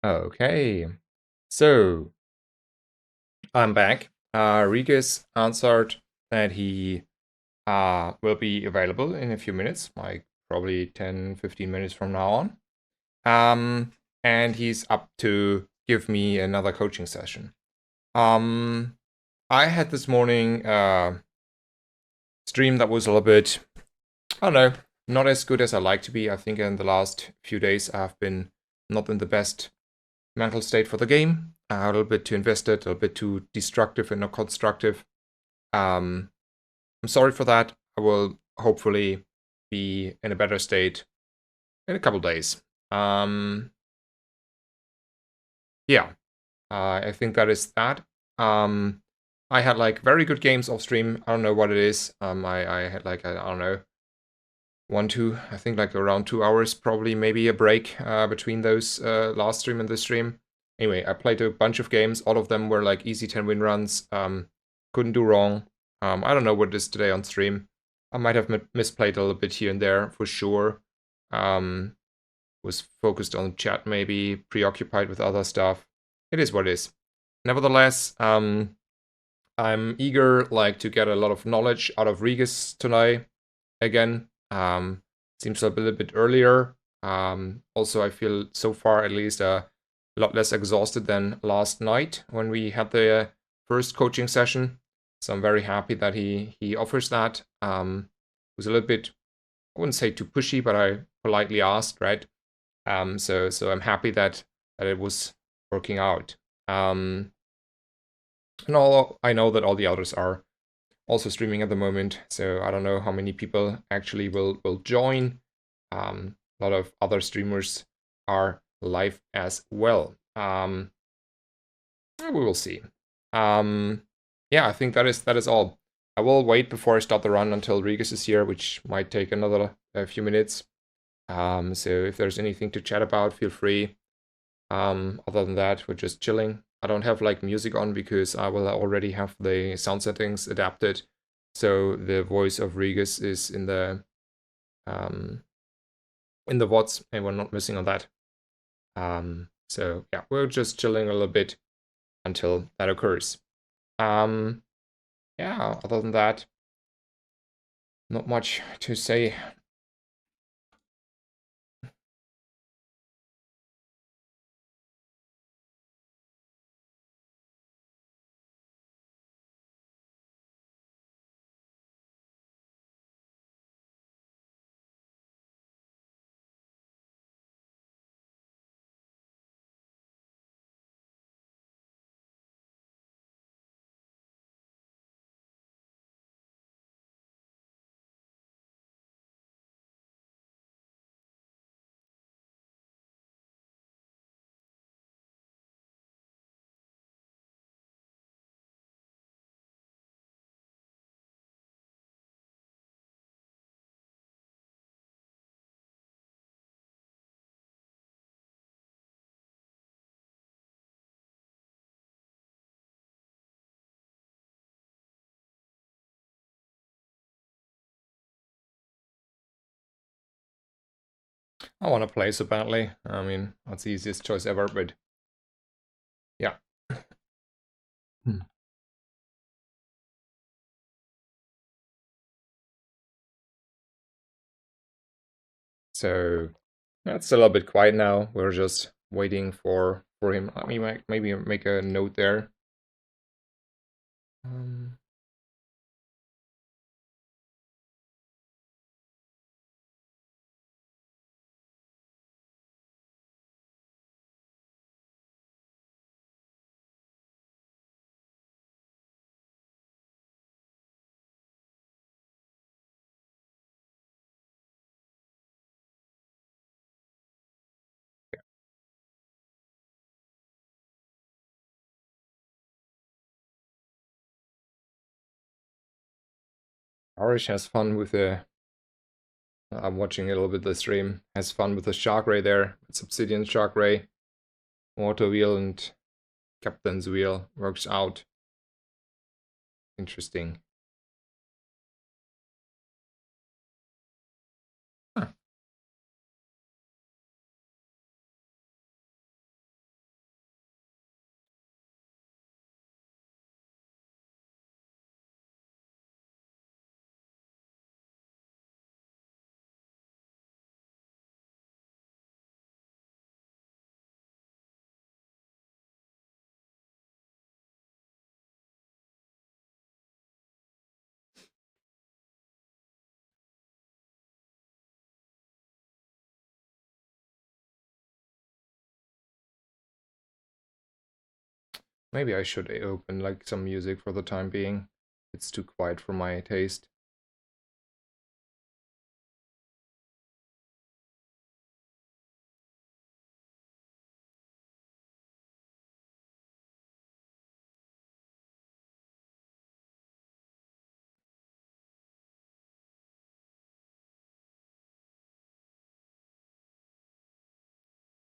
Okay, so I'm back. Regis answered that he will be available in a few minutes, like probably 10, 15 minutes from now on. Um, and he's up to give me another coaching session. Um, I had this morning stream that was a little bit, I don't know, not as good as I like to be. I think in the last few days I've been not in the best mental state for the game. A little bit too invested, a little bit too destructive and not constructive. I'm sorry for that. I will hopefully be in a better state in a couple days. Um, yeah, I think that is that. Um, I had like very good games off stream. I don't know what it is. I had like, I don't know, I think like around 2 hours, probably maybe a break between those last stream and this stream. Anyway, I played a bunch of games. All of them were like easy 10 win runs. Couldn't do wrong. I don't know what it is today on stream. I might have misplayed a little bit here and there for sure. Was focused on chat maybe, preoccupied with other stuff. It is what it is. Nevertheless, I'm eager like to get a lot of knowledge out of Regis tonight again. Seems a little bit earlier. Also, I feel so far at least a lot less exhausted than last night when we had the first coaching session. So I'm very happy that he offers that. It was a little bit, I wouldn't say too pushy, but I politely asked, right? So I'm happy that it was working out. And all I know that all the others are also streaming at the moment, so I don't know how many people actually will join. A lot of other streamers are live as well. We will see. Yeah, I think that is all. I will wait before I start the run until Regis is here, which might take another few minutes. So if there's anything to chat about, feel free. Other than that, we're just chilling. I don't have like music on because I will already have the sound settings adapted. So the voice of Regis is um, in the VODs, and we're not missing on that. So yeah, we're just chilling a little bit until that occurs. Um, yeah, other than that, not much to say. I want to play so badly. I mean, that's the easiest choice ever, but yeah. Hmm. So it's a little bit quiet now. We're just waiting for him. Let me maybe make a note there. Um, Arish has fun with the. I'm watching a little bit the stream. Has fun with the shark ray there. It's Obsidian shark ray, water wheel, and captain's wheel works out. Interesting. Huh. Maybe I should open like some music for the time being. It's too quiet for my taste.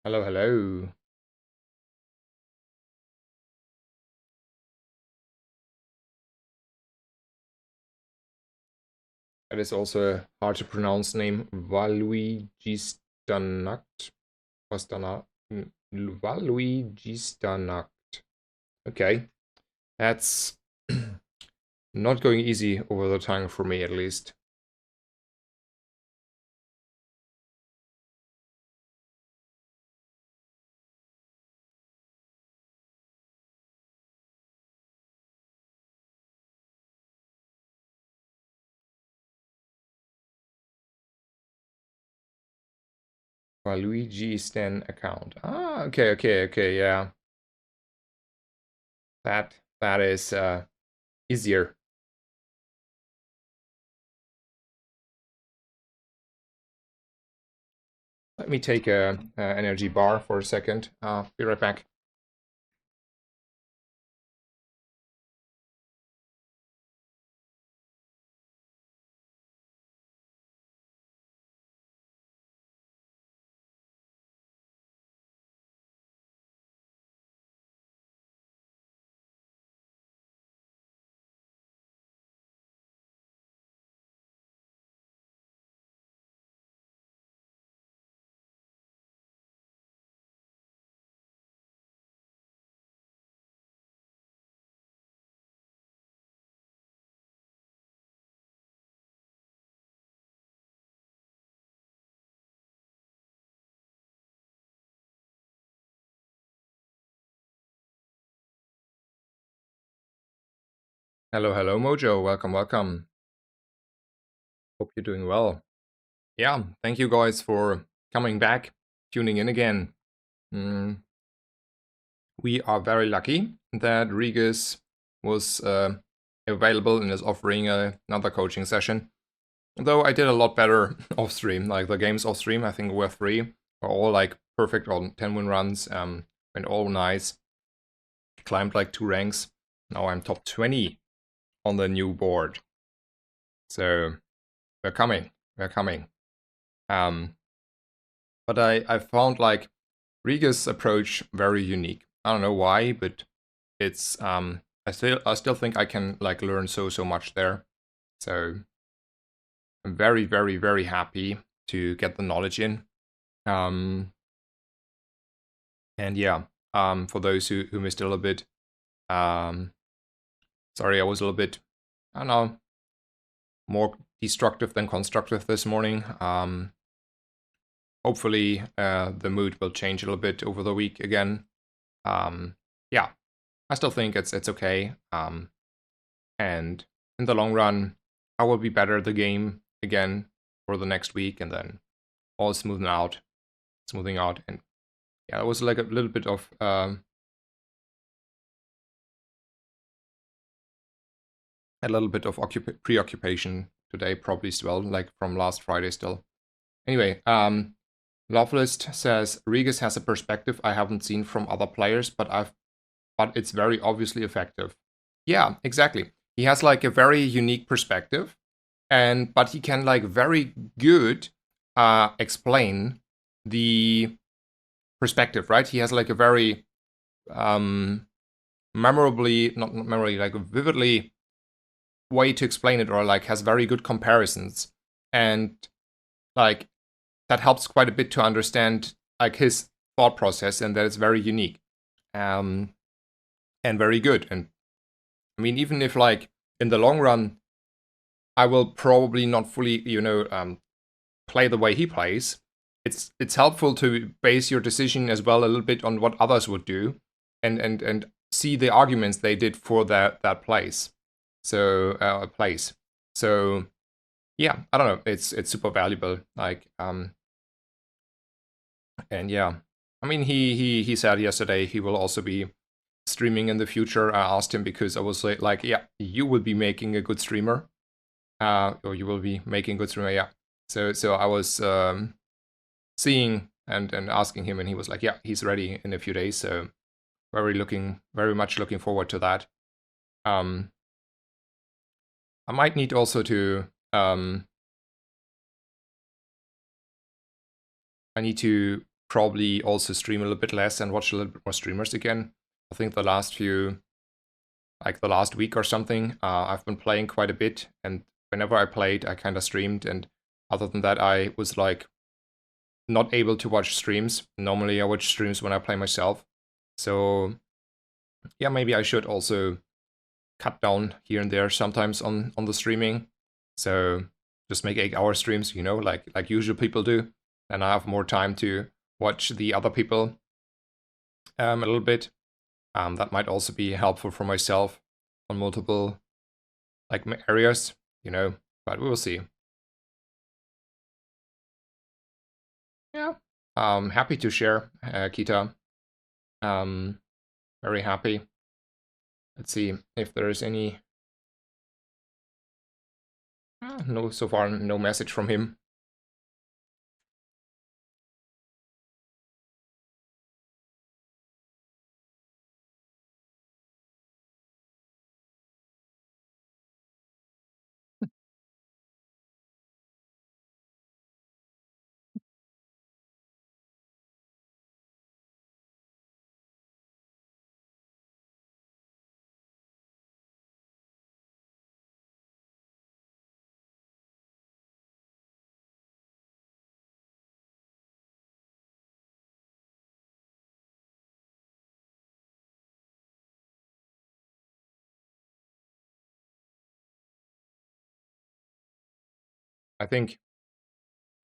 Hello, hello. That is also a hard to pronounce name. Valuigistanakt. Valuigistanakt. Okay. That's not going easy over the tongue for me, at least. Luigi Stan account. Ah, okay, yeah. That is easier. Let me take a energy bar for a second. I'll be right back. Hello, hello, Mojo. Welcome. Hope you're doing well. Yeah, thank you guys for coming back, tuning in again. We are very lucky that Regis was available and is offering another coaching session. Though I did a lot better off stream, like the games off stream, I think were 3 are all like perfect on 10 win runs, went all nice, climbed like 2 ranks. Now I'm top 20 on the new board. So we're coming. But I found like Riga's approach very unique. I don't know why, but it's I still think I can like learn so much there. So I'm very happy to get the knowledge in. And yeah, for those who missed a little bit, sorry I was a little bit, I don't know, more destructive than constructive this morning. Hopefully the mood will change a little bit over the week again. Yeah, I still think it's okay. And in the long run, I will be better at the game again for the next week, and then all smoothing out, and yeah, it was like a little bit of preoccupation today, probably still, like from last Friday still. Anyway, Lovelist says Regis has a perspective I haven't seen from other players, but it's very obviously effective. Yeah, exactly. He has like a very unique perspective, but he can like very good explain the perspective, right? He has like a very memorably, not memorably, like vividly way to explain it, or like has very good comparisons, and like that helps quite a bit to understand like his thought process, and that it's very unique and very good. And I mean, even if like in the long run I will probably not fully, play the way he plays, it's helpful to base your decision as well a little bit on what others would do, and see the arguments they did for that place. So place. So yeah, I don't know. It's super valuable. Like and yeah, I mean he said yesterday he will also be streaming in the future. I asked him because I was like, yeah, you will be making a good streamer. Or you will be making good streamer, yeah. So I was seeing and asking him, and he was like, yeah, he's ready in a few days. So very much looking forward to that. I might need also to I need to probably also stream a little bit less and watch a little bit more streamers again. I think the last week or something, I've been playing quite a bit, and whenever I played, I kind of streamed, and other than that, I was like not able to watch streams. Normally, I watch streams when I play myself. So yeah, maybe I should also cut down here and there sometimes on the streaming. So just make 8-hour streams, like usual people do. And I have more time to watch the other people a little bit. That might also be helpful for myself on multiple areas, but we will see. Yeah, happy to share, Kita. Very happy. Let's see if there is any. No, so far no message from him. I think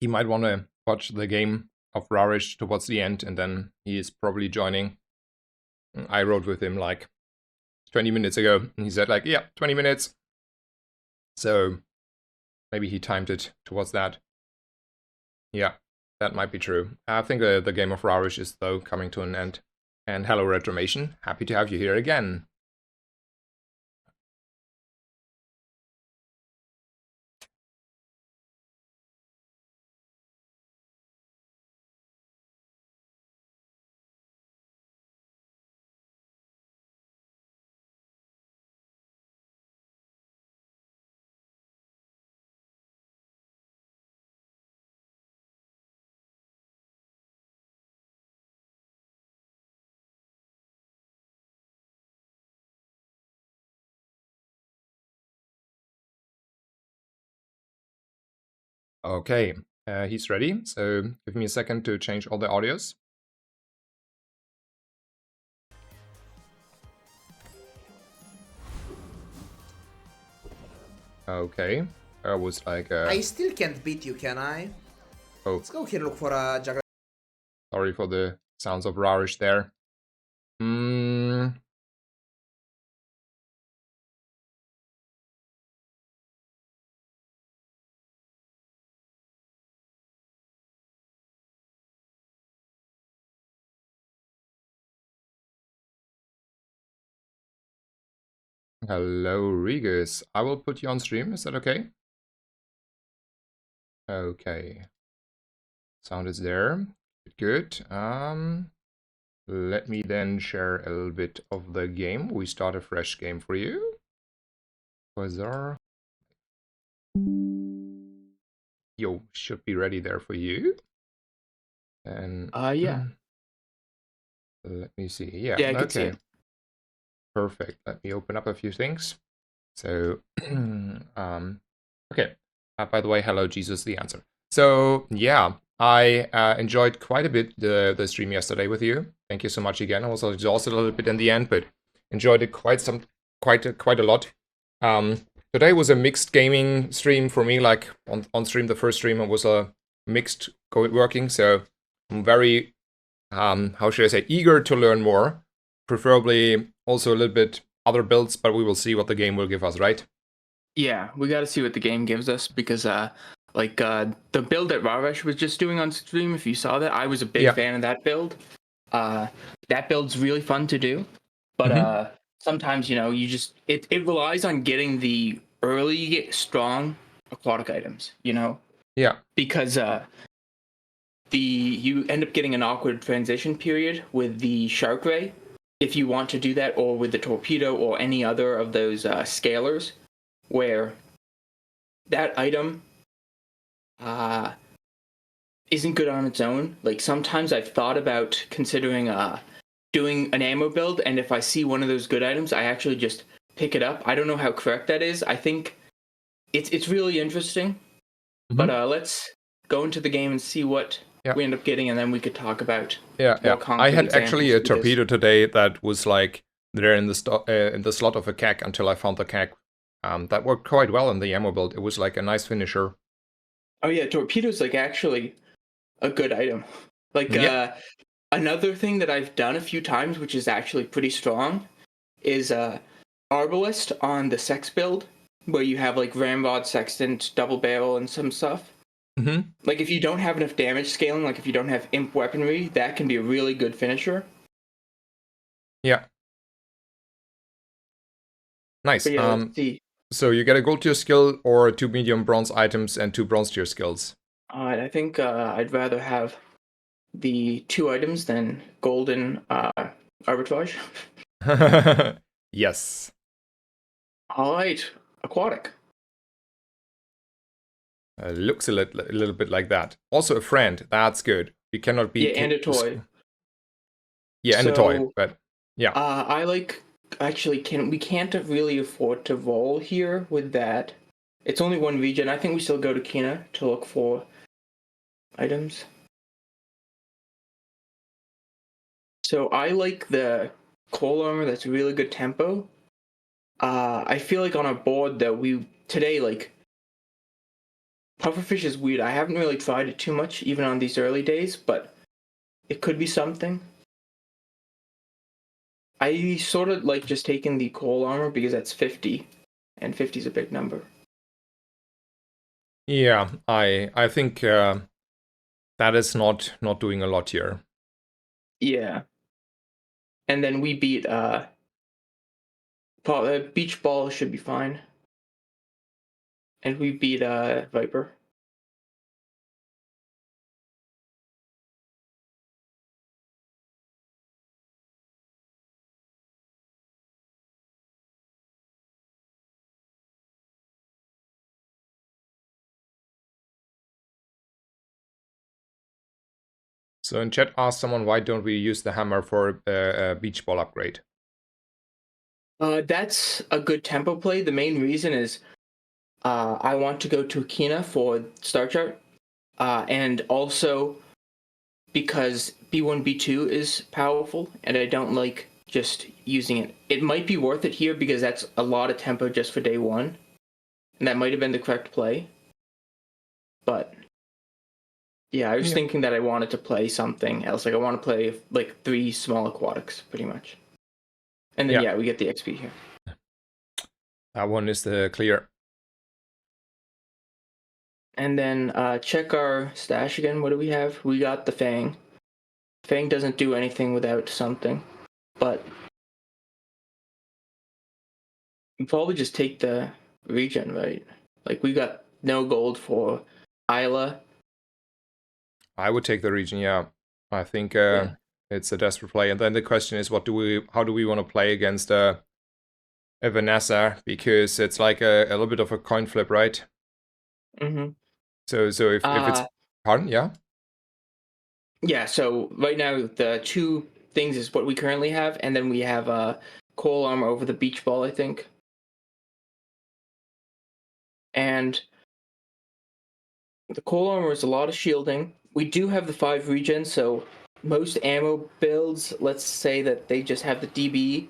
he might want to watch the game of Rarish towards the end, and then he is probably joining. I rode with him like 20 minutes ago, and he said yeah, 20 minutes. So maybe he timed it towards that. Yeah, that might be true. I think the game of Rarish is, though, coming to an end. And hello, Retromation. Happy to have you here again. Okay, he's ready. So give me a second to change all the audios. Okay, I was like... I still can't beat you, can I? Oh. Let's go here look for a Jagger. Sorry for the sounds of Rarish there. Hello, Regis. I will put you on stream. Is that okay? Okay. Sound is there. Good. Let me then share a little bit of the game. We start a fresh game for you. Bazaar. Yo, should be ready there for you. And yeah. Let me see. Yeah, I can see okay. it. Perfect. Let me open up a few things. So, okay. By the way, hello, Jesus, the answer. So, yeah, I enjoyed quite a bit the stream yesterday with you. Thank you so much again. I was exhausted a little bit in the end, but enjoyed it quite a lot. Today was a mixed gaming stream for me. Like on stream, the first stream was a mixed working. So I'm very, how should I say, eager to learn more. Preferably also a little bit other builds, but we will see what the game will give us, right? Yeah, we got to see what the game gives us because, the build that Ravesh was just doing on stream, if you saw that, I was a big fan of that build. That build's really fun to do. But Mm-hmm. sometimes you just it relies on getting the early strong aquatic items, Yeah. because you end up getting an awkward transition period with the shark ray if you want to do that, or with the torpedo or any other of those scalers, where that item uh, isn't good on its own. Like sometimes I've thought about considering doing an ammo build, and if I see one of those good items, I actually just pick it up. I don't know how correct that is. I think it's really interesting. But Mm-hmm. let's go into the game and see what Yeah. we end up getting, and then we could talk about Yeah. more Yeah. I concrete had actually examples, a because torpedo today that was like there in the slot of a keg until I found the keg. That worked quite well in the ammo build. It was like a nice finisher. oh yeah, torpedoes like actually a good item. Like Yeah. another thing that I've done a few times, which is actually pretty strong, is Arbalist on the Sex build, where you have like Ramrod, Sextant, Double Barrel, and some stuff. Mm-hmm. Like if you don't have enough damage scaling, like if you don't have Imp weaponry, that can be a really good finisher. Yeah. But Nice. yeah, let's see. So you get a gold tier skill or 2 medium bronze items and 2 bronze tier skills. I think I'd rather have the 2 items than golden arbitrage. Yes. All right, aquatic. Looks a little bit like that. Also a friend. That's good. You cannot Yeah, be. and a toy. Yeah, and a toy. So But yeah. I like actually can we can't really afford to roll here with that. It's only one region. I think we still go to Kina to look for items. So I like the coal armor. That's really good tempo. I feel like on our board that we today, like, pufferfish is weird. I haven't really tried it too much even on these early days, but it could be something. I sort of like just taking the coal armor because that's 50, and 50 is a big number. Yeah, I think that is not doing a lot here. Yeah. And then we beat beach ball should be fine. And we beat Viper. So in chat asked someone why don't we use the hammer for a beach ball upgrade? That's a good tempo play. The main reason is I want to go to Akina for Star Chart, and also because B1, B2 is powerful, and I don't like just using it. It might be worth it here because that's a lot of tempo just for day one, and that might have been the correct play. But yeah, I was Yeah. thinking that I wanted to play something else. Like I want to play like 3 small aquatics, pretty much. And then Yeah. yeah, we get the XP here. That one is the clear. And then check our stash again. What do we have? We got the Fang. Fang doesn't do anything without something, but we probably just take the regen, right? Like we got no gold for Isla. I would take the region, yeah. I think Yeah. it's a desperate play. And then the question is, how do we want to play against a Vanessa? Because it's like a little bit of a coin flip, right? Mm-hmm. So if it's, pardon, yeah? Yeah, so right now the 2 things is what we currently have, and then we have coal armor over the beach ball, I think. And the coal armor is a lot of shielding. We do have the 5 regen, so most ammo builds, let's say that they just have the DB.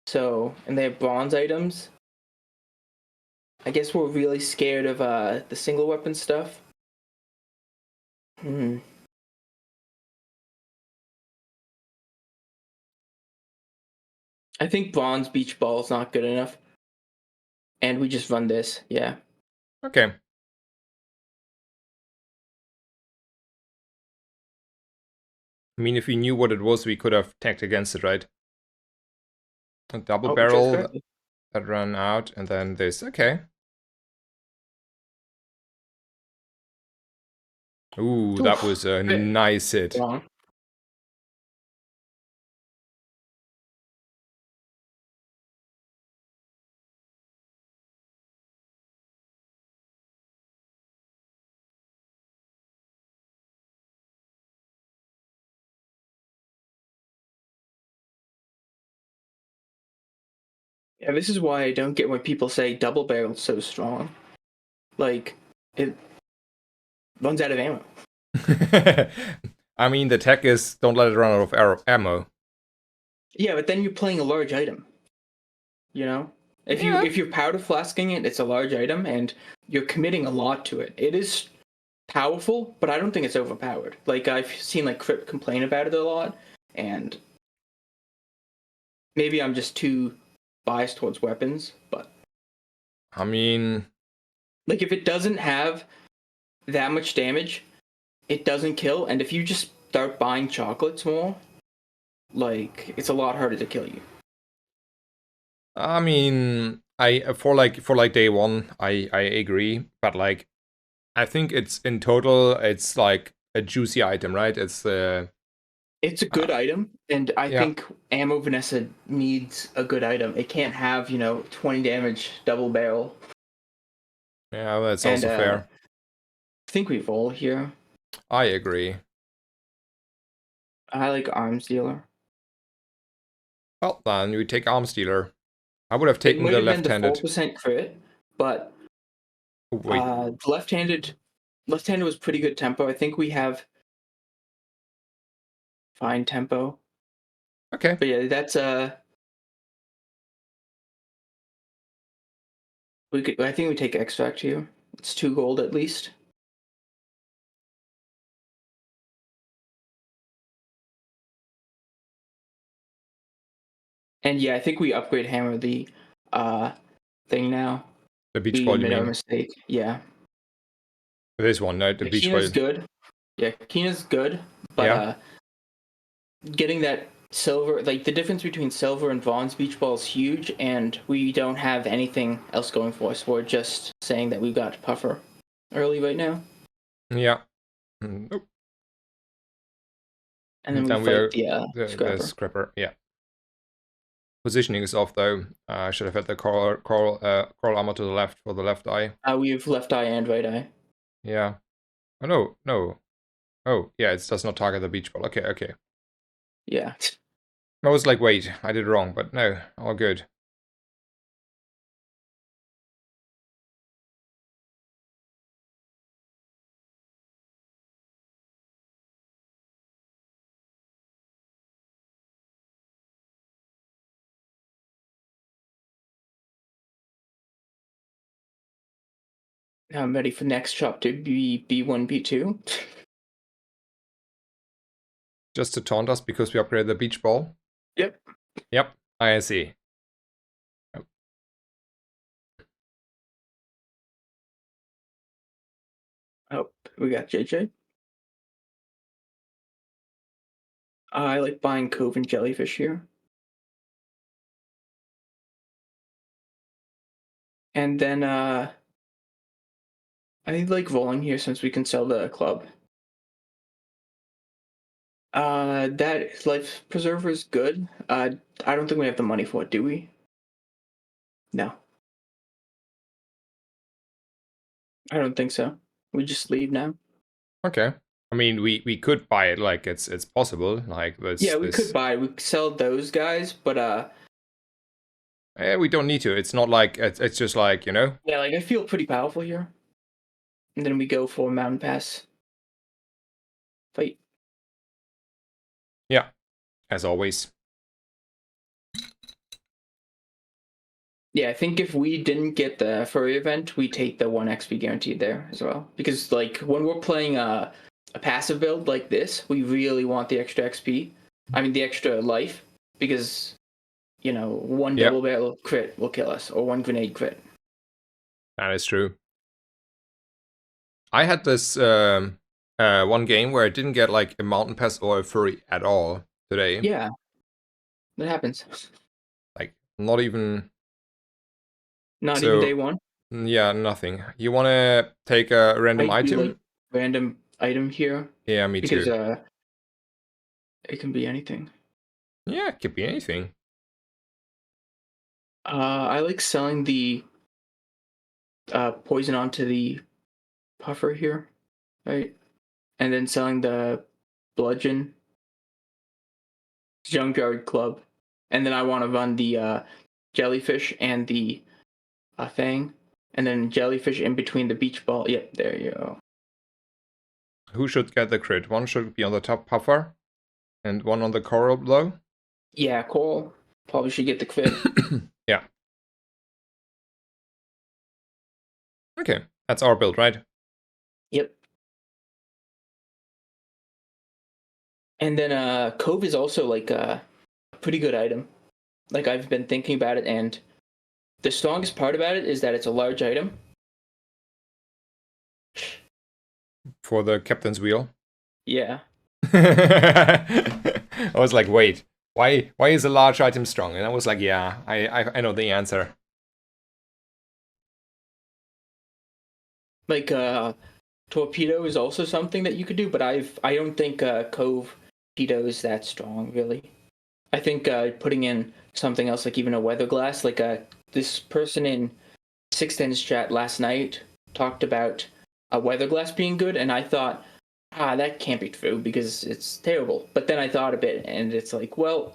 So, and they have bronze items. I guess we're really scared of the single weapon stuff. Hmm. I think bronze beach ball is not good enough. And we just run this, yeah. Okay. I mean, if we knew what it was, we could have tacked against it, right? A double Oh, we chose barrel correctly. that ran out, and then this. Okay. Ooh, that Oof. was a Crit. nice hit. Wrong. Yeah, this is why I don't get when people say double barrel's so strong. Like, it runs out of ammo. I mean, the tech is don't let it run out of ammo. Yeah, but then you're playing a large item. You know, Yeah. if you're powder flasking it, it's a large item, and you're committing a lot to it. It is powerful, but I don't think it's overpowered. Like I've seen like Crip complain about it a lot, and maybe I'm just too biased towards weapons. But I mean, like if it doesn't have that much damage, it doesn't kill. And if you just start buying chocolates more, like it's a lot harder to kill you. I for like day one, I agree, but like I think it's in total, it's like a juicy item, right? It's a good item, and I Yeah, think Ammo Vanessa needs a good item. It can't have 20 damage double barrel. yeah, that's And also fair. I think we roll here. I agree. I like arms dealer. Well, then we take arms dealer. I would have It taken might the have been the left-handed. 4% crit, but Oh, wait, left-handed was pretty good tempo. I think we have fine tempo. okay. But yeah, that's I think we take extract here. It's 2 gold at least. And yeah, I think we upgrade hammer the uh thing now. The beach We ball, you admit our mean? mistake. Yeah. This one, no, the beach Keena's ball. good. Yeah, Keena's good, but Yeah, getting that silver, like the difference between silver and Vaughn's beach ball is huge, and we don't have anything else going for us. We're just saying that we've got puffer early right now, yeah. Nope. and then And we then we fight are the the scrapper. scrapper. Yeah. Positioning is off though. I should have had the coral armor to the left for the left eye. We have left eye and right eye. Yeah. Oh no, no. Oh yeah, it does not target the beach ball. Okay, okay. Yeah. I was like, wait, I did wrong, but no, all good. Now I'm ready for next chop to be B1, B2. Just to taunt us because we upgraded the beach ball. Yep. Yep, I see. Oh, we got JJ. I like buying Cove and Jellyfish here. And then I like rolling here since we can sell the club. That life preserver is good. I don't think we have the money for it, do we? No, I don't think so. We just leave now. Okay. I mean, we could buy it. Like it's possible. Like Yeah, we could this. buy. We could sell those guys, but We don't need to. It's not like it's just like yeah, like I feel pretty powerful here. And then we go for Mountain Pass fight. Yeah, as always. Yeah, I think if we didn't get the furry event, we take the 1 XP guaranteed there as well. Because like when we're playing a passive build like this, we really want the extra XP. I mean the extra life, because one Yep, double barrel crit will kill us, or one grenade crit. that is true. I had this one game where I didn't get like a mountain pass or a furry at all today. Yeah, that happens. Like Not even. Not even So day one. yeah, nothing. You want to take a random I do item? like random item here Yeah, me because too. it can be anything. Yeah, it could be anything. I like selling the poison onto the puffer here, right? And then selling the bludgeon junkyard club, and then I want to run the jellyfish and the thing, and then jellyfish in between the beach ball. Yep, there you go. Who should get the crit? One should be on the top puffer, and one on the coral below. Yeah, Cole probably should get the crit. Yeah. Okay, that's our build, right? Yep. And then Cove is also like a pretty good item. Like I've been thinking about it, and the strongest part about it is that it's a large item. For the captain's wheel. Yeah. I was like, wait, why is a large item strong? And I was like, yeah, I know the answer. Like torpedo is also something that you could do, but I don't think Cove torpedo is that strong really. I think putting in something else like even a weather glass, like this person in Sixten's chat last night talked about a weather glass being good, and I thought, that can't be true because it's terrible. But then I thought a bit, and it's like, well,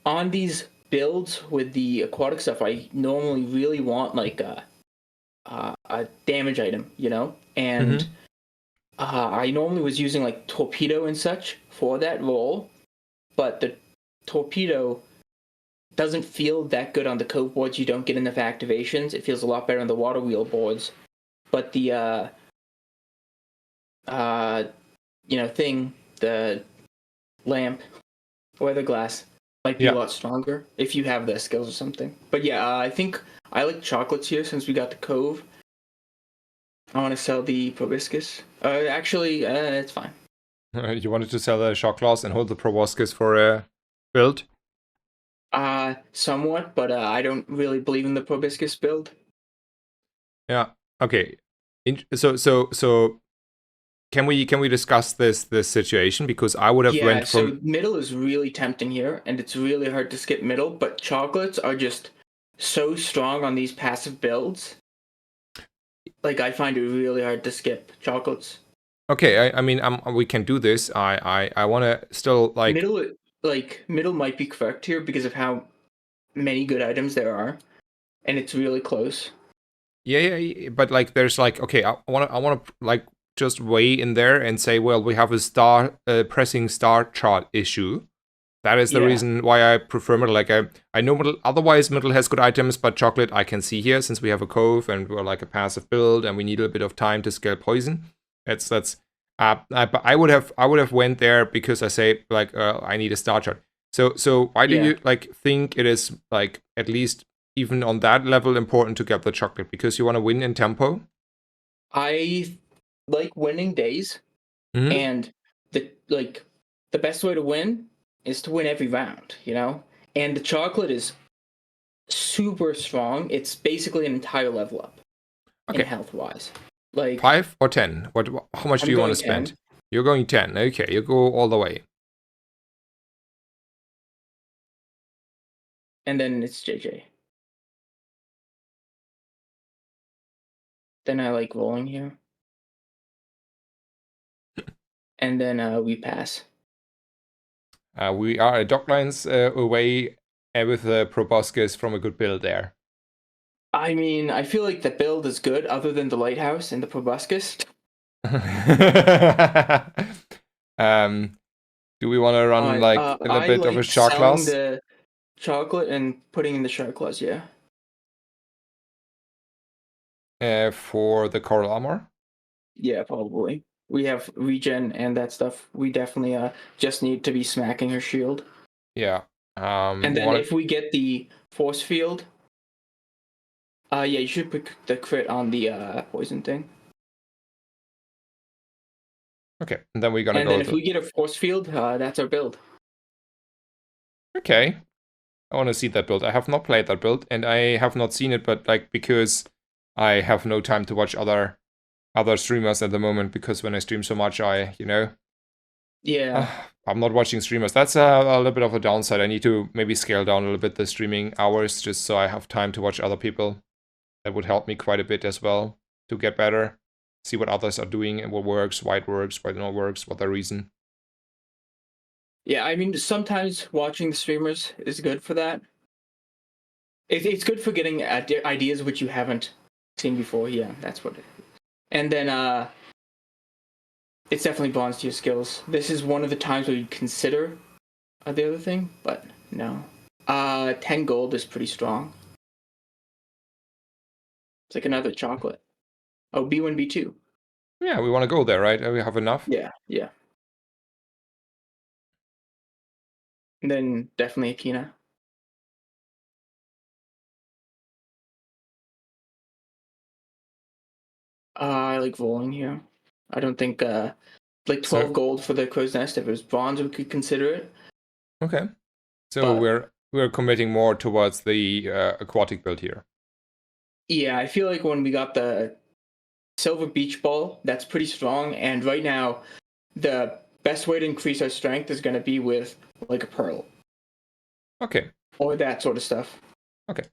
on these builds with the aquatic stuff, I normally really want like a damage item, you know, and Mm-hmm. I normally was using like torpedo and such for that role, but the torpedo doesn't feel that good on the code boards. You don't get enough activations. It feels a lot better on the water wheel boards. But the thing, the lamp, weather glass might be a Yeah. lot stronger if you have the skills or something. But yeah, I think I like chocolates here since we got the cove. I want to sell the proboscis. Actually, it's fine. You wanted to sell the shock claws and hold the proboscis for a build? Somewhat, but I don't really believe in the proboscis build. Yeah. Okay. So can we discuss this situation, because I would have Yeah, went so from. middle is really tempting here, and it's really hard to skip middle, but chocolates are just so strong on these passive builds. Like, I find it really hard to skip chocolates. Okay, I mean, we can do this. I want to still like. Middle might be correct here because of how many good items there are, and it's really close. Yeah, but like, there's like, okay, I want to like just weigh in there and say, well, we have a pressing star chart issue. That is the Yeah, reason why I prefer middle. Like, I know middle. Otherwise, middle has good items, but chocolate I can see here, since we have a cove and we're like a passive build and we need a bit of time to scale poison. That's. But I would have went there because I say like, I need a star chart. So why do yeah. you like think it is like at least even on that level important to get the chocolate? Because you want to win in tempo. I like winning days, Mm-hmm. and the best way to win is to win every round, you know? And the chocolate is super strong. It's basically an entire level up in Okay, health wise. Like 5 or 10. What? How much do I'm you want to going spend? 10, You're going 10. Okay, you go all the way. and then it's JJ. Then I like rolling here, and then we pass. We are a docklines away with the proboscis from a good build there. I mean, I feel like the build is good, other than the lighthouse and the proboscis. um, do we want to run like a little I bit of a like shark selling class the chocolate and putting in the shark claws. Yeah, for the coral armor? yeah, probably. We have regen and that stuff. We definitely just need to be smacking her shield. Yeah. And then Want if we get the force field, yeah, you should put the crit on the poison thing. okay, and then we're gonna And then go if to. we get a force field, that's our build. Okay. I want to see that build. I have not played that build, and I have not seen it, but like because I have no time to watch other streamers at the moment, because when I stream so much, Yeah. I'm not watching streamers. That's a little bit of a downside. I need to maybe scale down a little bit the streaming hours, just so I have time to watch other people. That would help me quite a bit as well to get better, see what others are doing and what works, why it not works, what the reason. Yeah, I mean, sometimes watching the streamers is good for that. It's good for getting ideas which you haven't seen before. Yeah, that's what it is. And then it's definitely bonds to your skills. This is one of the times where you'd consider the other thing, but no. 10 gold is pretty strong. It's like another chocolate. Oh, B1, B2. Yeah, we want to go there, right? We have enough. Yeah, yeah. And then definitely Akina. I like Voling here. I don't think like 12 So gold for the crow's nest. If it was bronze, we could consider it. okay, so But we're committing more towards the aquatic build here. yeah, I feel like when we got the silver beach ball, that's pretty strong. And right now, the best way to increase our strength is going to be with like a pearl Okay. or that sort of stuff. Okay.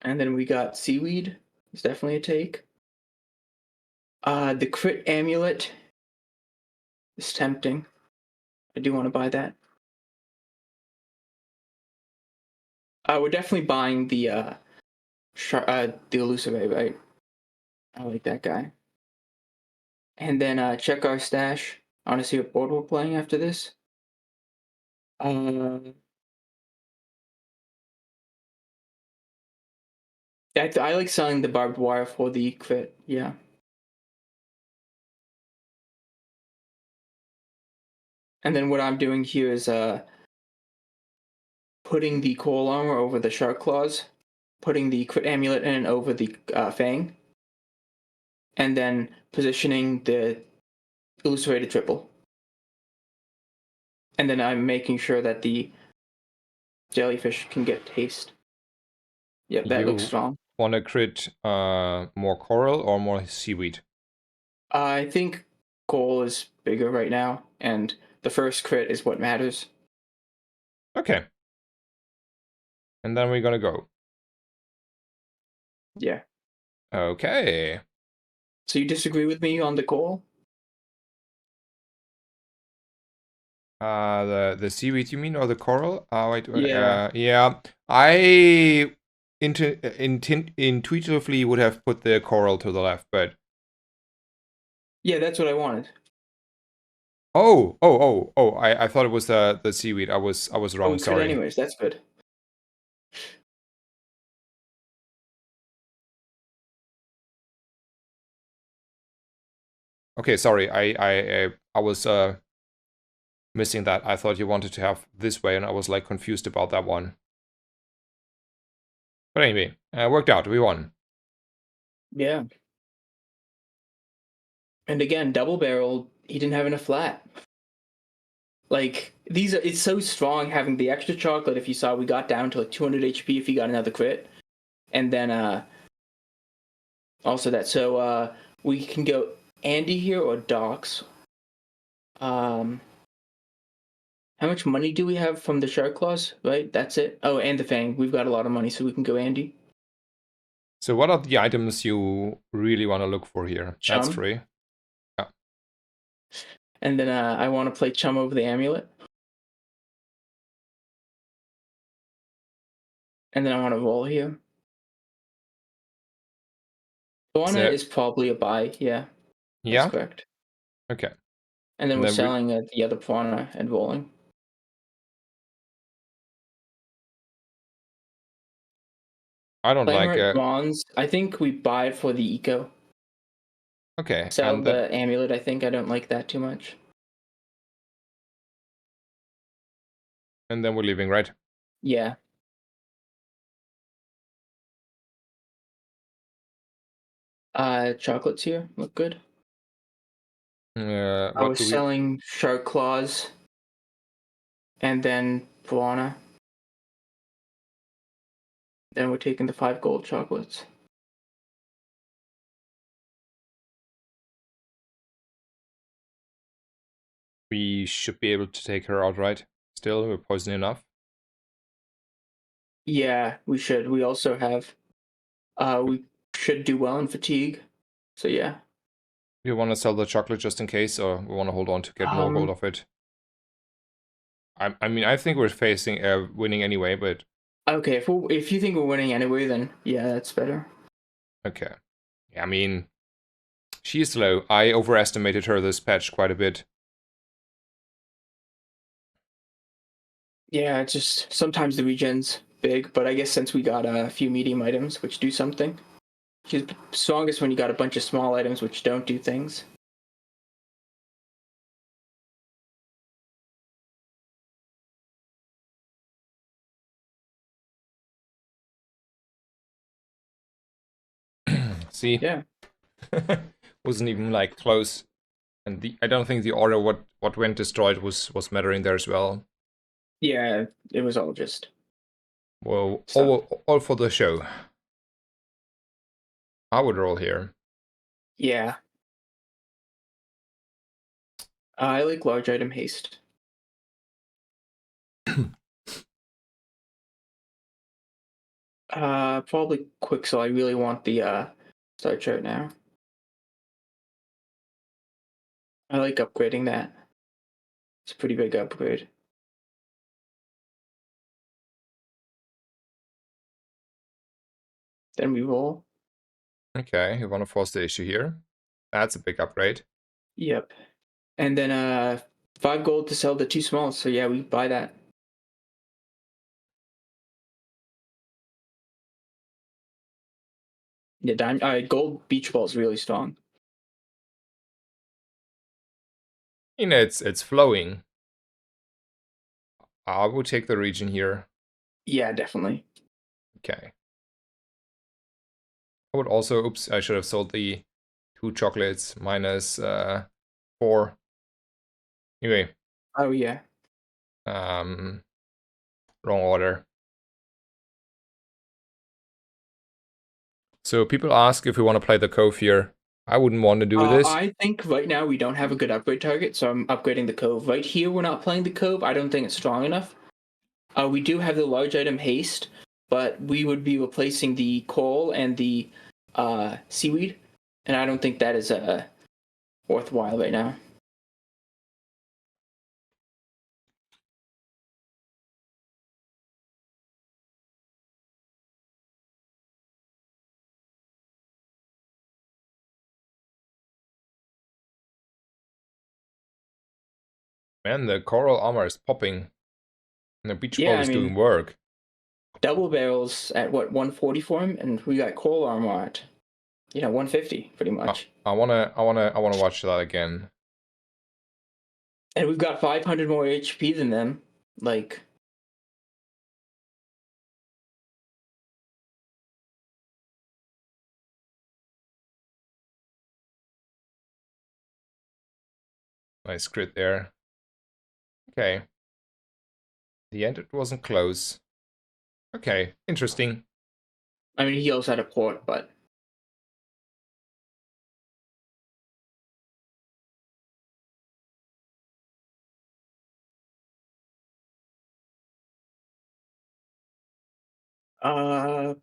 And then we got seaweed. It's definitely a take. The crit amulet is tempting. I do want to buy that. We're definitely buying the elusive, right? I like that guy. And then check our stash. I want to see what board we're playing after this. I like selling the barbed wire for the crit. Yeah. And then what I'm doing here is putting the coal armor over the shark claws, putting the crit amulet in over the fang, and then positioning the elucidated triple. And then I'm making sure that the jellyfish can get taste. Yep, that looks You strong. want to crit more coral or more seaweed? I think coal is bigger right now, and the first crit is what matters. Okay. And then we're gonna go. Yeah. Okay. So you disagree with me on the coal? The seaweed you mean, or the coral? Wait, Yeah. yeah. I intuitively would have put the coral to the left, but Yeah, that's what I wanted. I thought it was the seaweed. I was Oh, wrong. crit Sorry. anyways. That's good. Okay, sorry. I was missing that. I thought you wanted to have this way, and I was like confused about that one. But anyway, worked out. We won. Yeah. And again, double barrel, he didn't have enough flat. Like these are it's so strong having the extra chocolate if you saw we got down to like 200 HP if he got another crit. And then also that we can go Andy here or Docs. How much money do we have from the shark claws? Right? That's it. Oh, and the fang. We've got a lot of money, so we can go Andy. So what are the items you really want to look for here? That's Chum. free. Yeah. And then I want to play Chum over the amulet. And then I want to roll here. Fauna So is probably a buy. Yeah, that's yeah. correct. Okay. And then And we're then we. selling the other Fauna and rolling. I don't Playing like. right bronze. I think we buy it for the eco. Okay, Sell and then the amulet. I think I don't like that too much. we're leaving, right? Yeah. Chocolates here look good. I What was do we? selling shark claws and then piranha. Then we're taking the 5 gold chocolates. We should be able to take her outright. Still, we're poison enough. Yeah, we should. We also have. We should do well in fatigue. So yeah. Do you want to sell the chocolate just in case, or we want to hold on to get more gold of it? I mean, I think we're facing winning anyway, but Okay, if you think we're winning anyway, then yeah, that's better. okay. Yeah, I mean, she is slow. I overestimated her this patch quite a bit. Yeah, it's just sometimes the regen's big, but I guess since we got a few medium items which do something, she's strongest when you got a bunch of small items which don't do things. See? Yeah. Wasn't even like close. And I don't think the order what went destroyed was mattering there as well. Yeah, it was all just. Well, Stuff. all for the show. I would roll here. Yeah. I like large item haste. Probably quick, so I really want the star chart now. I like upgrading that. It's a pretty big upgrade. Then we roll. Okay, you want to force the issue here. That's a big upgrade. Yep. And then 5 gold to sell the 2 smalls. So yeah, we buy that. Yeah, gold beach ball is really strong. You know, it's flowing. I would take the region here. Yeah, definitely. Okay. I would also, oops, I should have sold the 2 chocolates minus 4. Anyway. Oh yeah. Wrong order. So people ask if we want to play the Cove here. I wouldn't want to do this. I think right now we don't have a good upgrade target, so I'm upgrading the Cove. Right here, we're not playing the Cove. I don't think it's strong enough. We do have the large item haste, but we would be replacing the coral and the seaweed, and I don't think that is worthwhile right now. Man, the coral armor is popping. And the beach ball Yeah, I is doing mean, work. double barrels at what 140 for him, and we got coral armor at 150 pretty much. I wanna watch that again. And we've got 500 more HP than them. Like, Nice crit there. Okay. The end, it wasn't close. Okay, interesting. I mean, he also had a port, but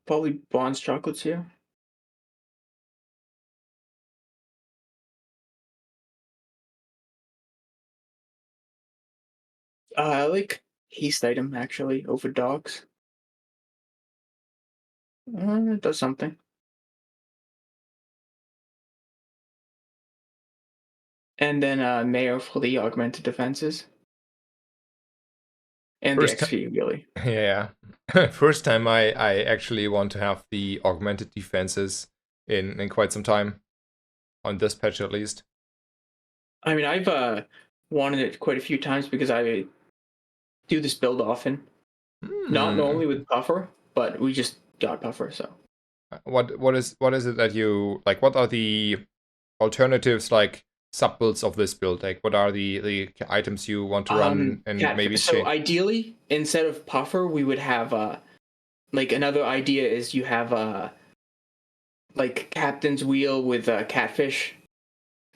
probably bronze chocolates here. I like haste item actually over dogs. It does something. And then Mayo for the augmented defenses. And the First XP, really. yeah. First time I actually want to have the augmented defenses in quite some time. On this patch at least. I mean, I've wanted it quite a few times because I do this build often. Not normally with Puffer, but we just got Puffer, so. What is it that you like? What are the alternatives like sub builds of this build? Like, what are the items you want to run and maybe So change? ideally, instead of puffer, we would have like another idea is you have like captain's wheel with catfish.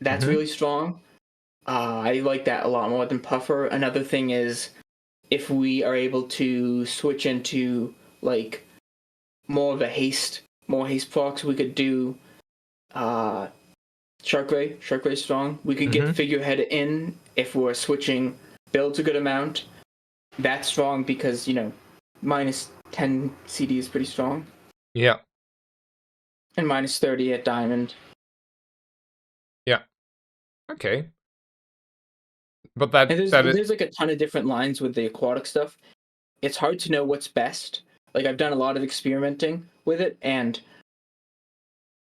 That's Mm-hmm. really strong. I like that a lot more than puffer. Another thing is if we are able to switch into like more of a more haste procs, we could do uh Shark Ray. Shark Ray strong. We could get Mm-hmm. figurehead in if we're switching builds a good amount. That's strong because, minus 10 CD is pretty strong. Yeah. And minus 30 at diamond. Yeah. Okay. But And that is there's like a ton of different lines with the aquatic stuff. It's hard to know what's best. Like I've done a lot of experimenting with it, and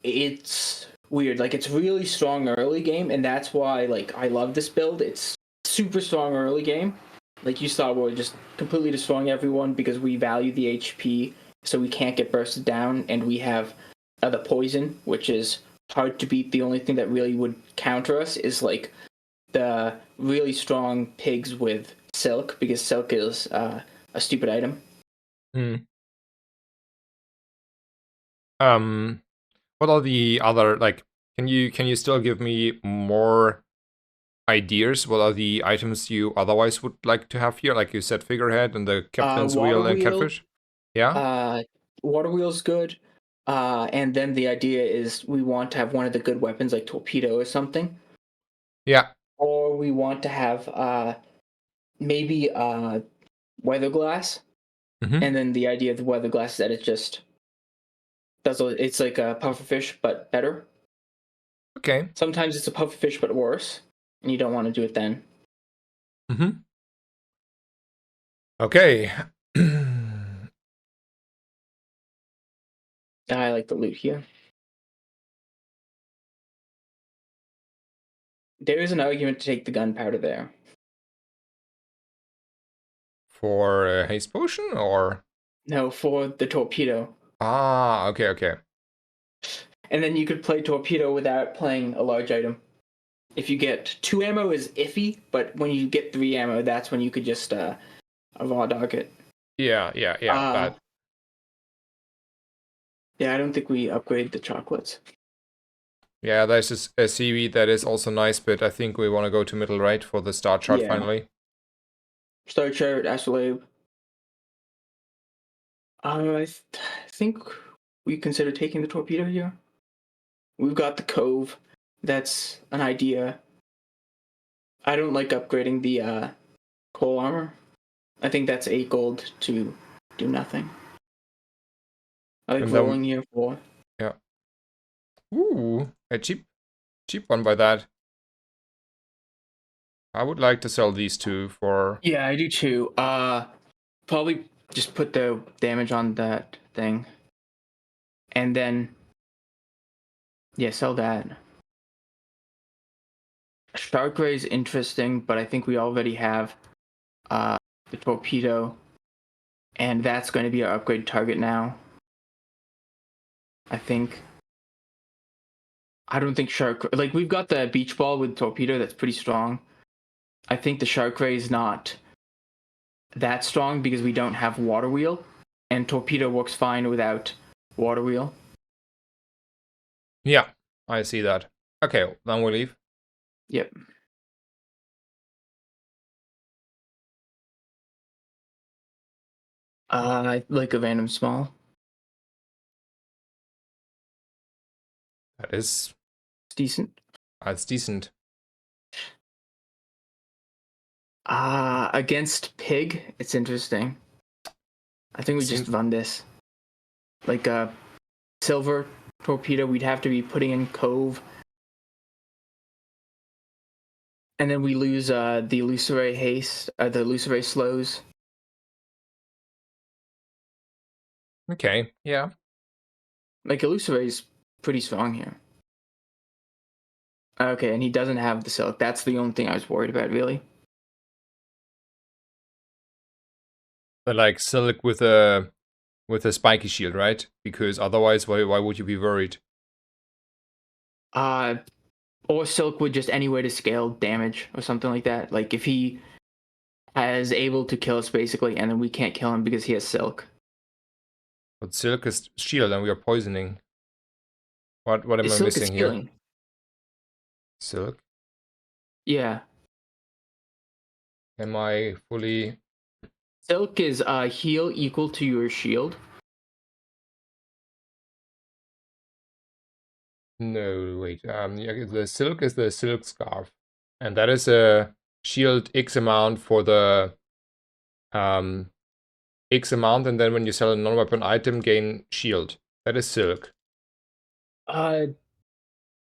it's weird. Like it's really strong early game, and that's why like I love this build. It's super strong early game. Like you saw, we're just completely destroying everyone because we value the HP, so we can't get bursted down, and we have the poison, which is hard to beat. The only thing that really would counter us is like the really strong pigs with silk, because silk is a stupid item. mm. What are the other, like, can you still give me more ideas? What are the items you otherwise would like to have here? Like you said, figurehead and the captain's Water wheel and wheel, catfish. Yeah. water wheel's good. And then the idea is we want to have one of the good weapons like torpedo or something, Yeah. or we want to have maybe weather glass. Mm-hmm. And then the idea of the weather glass is that it just it's like a pufferfish but better. Okay. Sometimes it's a pufferfish but worse, and you don't want to do it then. Mm-hmm. Okay. I like the loot here. There is an argument to take the gunpowder there. For a haste potion or No, for the torpedo. okay, okay. And then you could play torpedo without playing a large item. If you get 2 ammo is iffy, but when you get 3 ammo, that's when you could just a raw dog it. Yeah, yeah, yeah. Uh, That yeah, I don't think we upgrade the chocolates. yeah, there's a seaweed that is also nice, but I think we want to go to middle right for the star chart Yeah. finally. Star Chart, Astrolabe. I think we consider taking the torpedo here. We've got the Cove. That's an idea. I don't like upgrading the coal armor. I think that's 8 gold to do nothing. I like And then rolling here for. yeah. Ooh, a cheap one by that. I would like to sell these two for Yeah, I do too. Probably just put the damage on that thing. And then yeah, sell that. Shark Ray is interesting, but I think we already have the torpedo, and that's going to be our upgrade target now. I think. I don't think like we've got the beach ball with torpedo that's pretty strong. I think the Shark Ray is not that strong because we don't have water wheel, and torpedo works fine without water wheel. yeah, I see that. Okay, then we leave. Yep. I like a random small. That is It's decent. that's decent. Against pig, it's interesting. I think we just Seem run this. Like a silver torpedo, we'd have to be putting in Cove. And then we lose the Illusory haste, the Illusory slows. okay, yeah. Like Illusory is pretty strong here. Okay, and he doesn't have the silk. That's the only thing I was worried about, really. But like silk with a spiky shield, right? Because otherwise, why would you be worried? Uh, or Silk with just any way to scale damage or something like that. Like if he is able to kill us basically, and then we can't kill him because he has Silk. But Silk is shield and we are poisoning. What am I Silk is missing here? healing. Silk? Yeah. Am I fully... Silk is heal equal to your shield. No, wait. Yeah, the Silk is the Silk Scarf. And that is a shield X amount for the X amount, and then when you sell a non-weapon item, gain shield. That is Silk. Uh,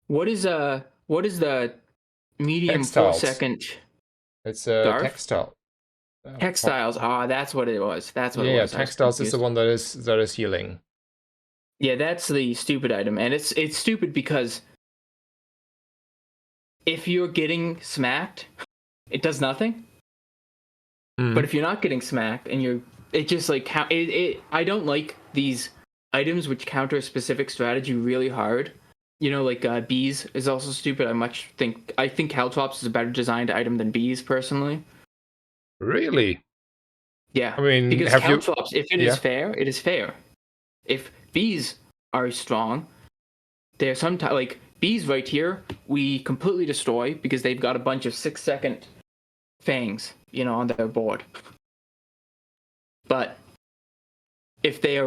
what is the medium Textiles. 4-second It's a scarf? textile. Textiles. That's what it was. That's what it Yeah, was. I was textiles is the confused. one that is healing. Yeah, that's the stupid item, and it's stupid because if you're getting smacked, it does nothing. But if you're not getting smacked and it just like I don't like these items which counter a specific strategy really hard. You know, like bees is also stupid. I think Caltrops is a better designed item than bees personally. Really? Yeah, I mean, because have you... Caltrops, if it is Yeah. fair, it is fair. If bees are strong, they're sometimes like bees right here. We completely destroy because they've got a bunch of 6-second fangs, on their board. But if we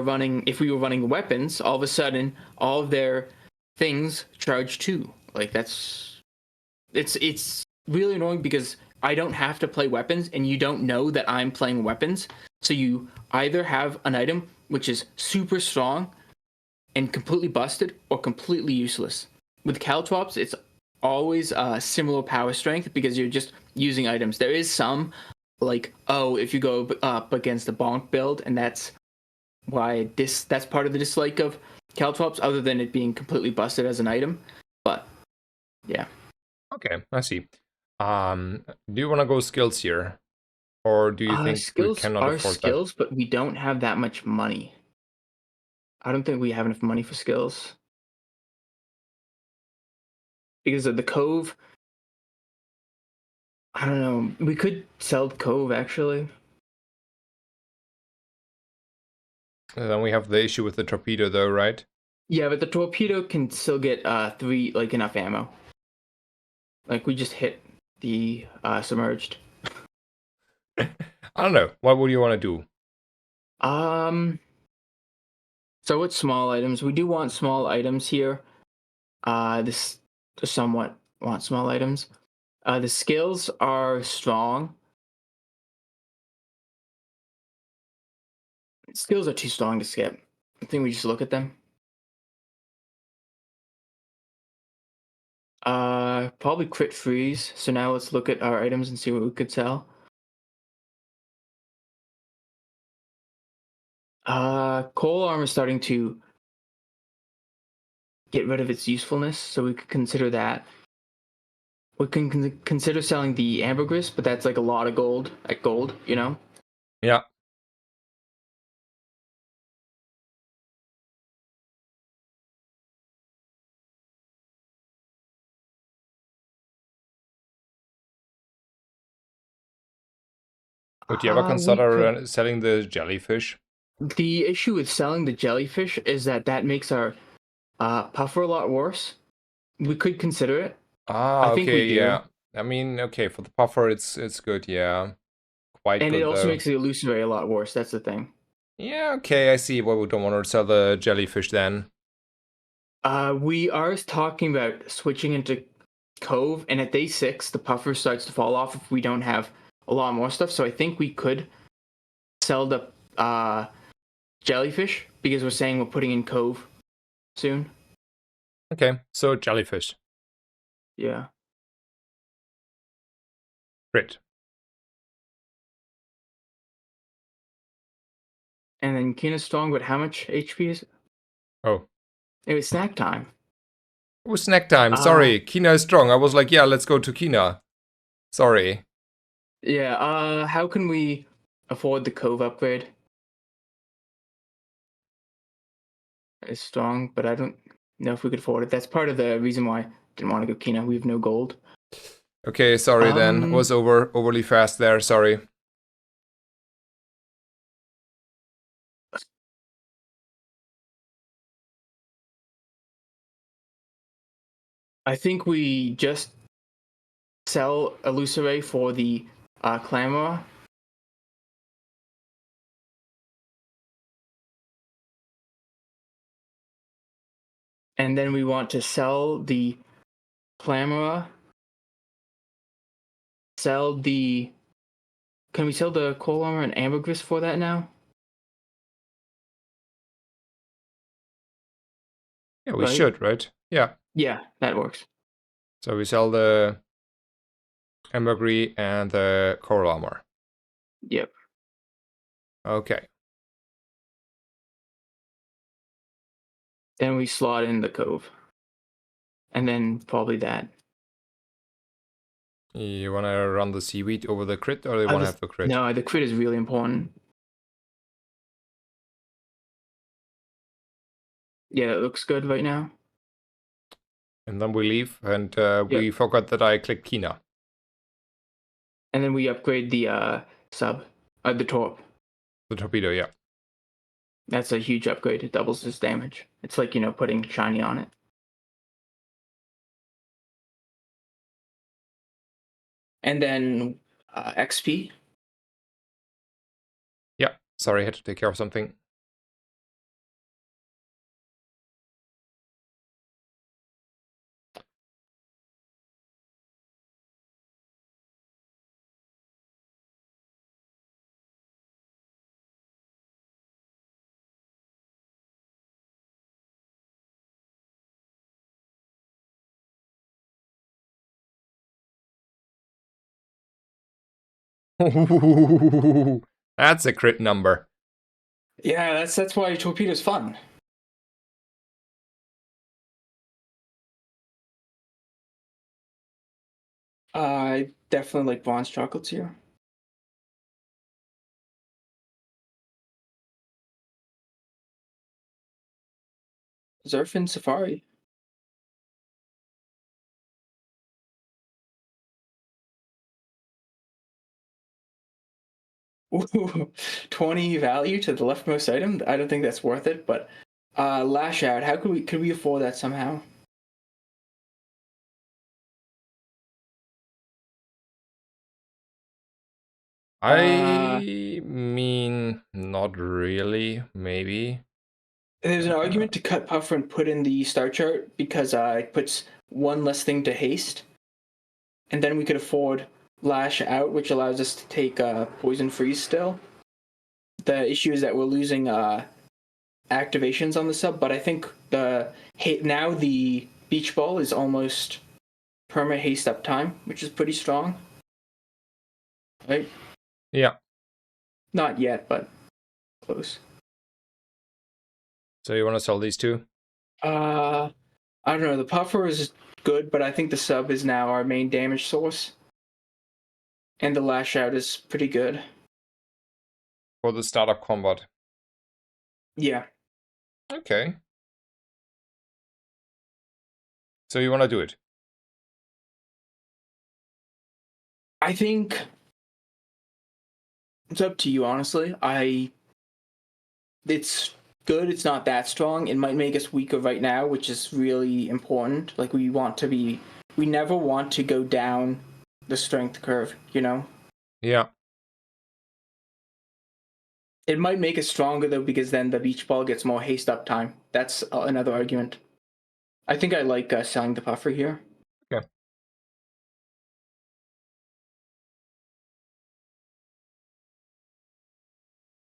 were running weapons, all of a sudden all of their things charge too. Like it's really annoying because I don't have to play weapons and you don't know that I'm playing weapons. So you either have an item which is super strong and completely busted or completely useless. With Caltrops, it's always similar power strength because you're just using items. There is some like, if you go up against a bonk build, and that's part of the dislike of Caltrops, other than it being completely busted as an item. But yeah. Okay, I see. Do you want to go skills here? Or do you think we Skills cannot are afford that? skills, but we don't have that much money. I don't think we have enough money for skills. Because of the Cove, I don't know. We could sell the Cove actually. And then we have the issue with the torpedo though, right? Yeah, but the torpedo can still get enough ammo. Like we just hit the submerged. I don't know. What would you want to do? Um so with small items, we do want small items here. This somewhat want small items. The skills are strong. Skills are too strong to skip. I think we just look at them. Probably crit freeze. So now let's look at our items and see what we could sell. Coal armor is starting to get rid of its usefulness, so we could consider that. We can consider selling the ambergris, but that's like a lot of gold at gold, Yeah. Would you ever We consider could. selling the jellyfish? The issue with selling the jellyfish is that makes our puffer a lot worse. We could consider it. Ah, I think we okay, do. yeah. I mean, okay, for the puffer, it's good, yeah. Quite And it good also though. makes the illusory a lot worse. That's the thing. Yeah, okay, I see why we don't want to sell the jellyfish then. We are talking about switching into Cove, and at day 6, the puffer starts to fall off if we don't have a lot more stuff. So I think we could sell the jellyfish because we're saying we're putting in Cove soon. Okay, so jellyfish. Yeah. Crit. And then Kina's strong, but how much HP is it? Oh. It was snack time. Oh, snack time, Uh, sorry. Kina is strong. I was like, yeah, let's go to Kina. Sorry. yeah, how can we afford the Cove upgrade? It's strong, but I don't know if we could afford it. That's part of the reason why didn't want to go Kina. We have no gold. Okay, sorry then. Was overly fast there. Sorry. I think we just sell Illusoray for the Clamor. And then we want to sell the Clamor. Sell the... Can we sell the Coal Armor and Ambergris for that now? Yeah, we Right? should, right? Yeah. Yeah, that works. So we sell the Ambergris and the Coral Armor. Yep. Okay. Then we slot in the Cove. And then probably that. You want to run the seaweed over the crit, or do you want to have the crit? No, the crit is really important. Yeah, it looks good right now. And then we leave, and we Yep. forgot that I clicked Kina. And then we upgrade the sub, the torp. The torpedo, yeah. That's a huge upgrade. It doubles his damage. It's like, putting shiny on it. And then XP. Yeah, sorry, I had to take care of something. That's a crit number. Yeah, that's why torpedo's fun. I definitely like bronze chocolates here. Zerfin Safari. Ooh, 20 value to the leftmost item. I don't think that's worth it, but Lash Out. How could we afford that somehow? I mean, not really, maybe. There's an argument to cut Puffer and put in the star chart because it puts one less thing to haste, and then we could afford Lash Out, which allows us to take Poison Freeze still. The issue is that we're losing activations on the sub, but I think now the Beach Ball is almost perma haste up time, which is pretty strong. Right? Yeah. Not yet, but close. So you want to sell these two? I don't know. The Puffer is good, but I think the sub is now our main damage source. And the Lash Out is pretty good. For the start of combat. Yeah. Okay. So you want to do it? I think it's up to you, honestly. It's good. It's not that strong. It might make us weaker right now, which is really important. Like we never want to go down the strength curve, Yeah. It might make us stronger though, because then the Beach Ball gets more haste up time. That's another argument. I think I like selling the Puffer here. Okay.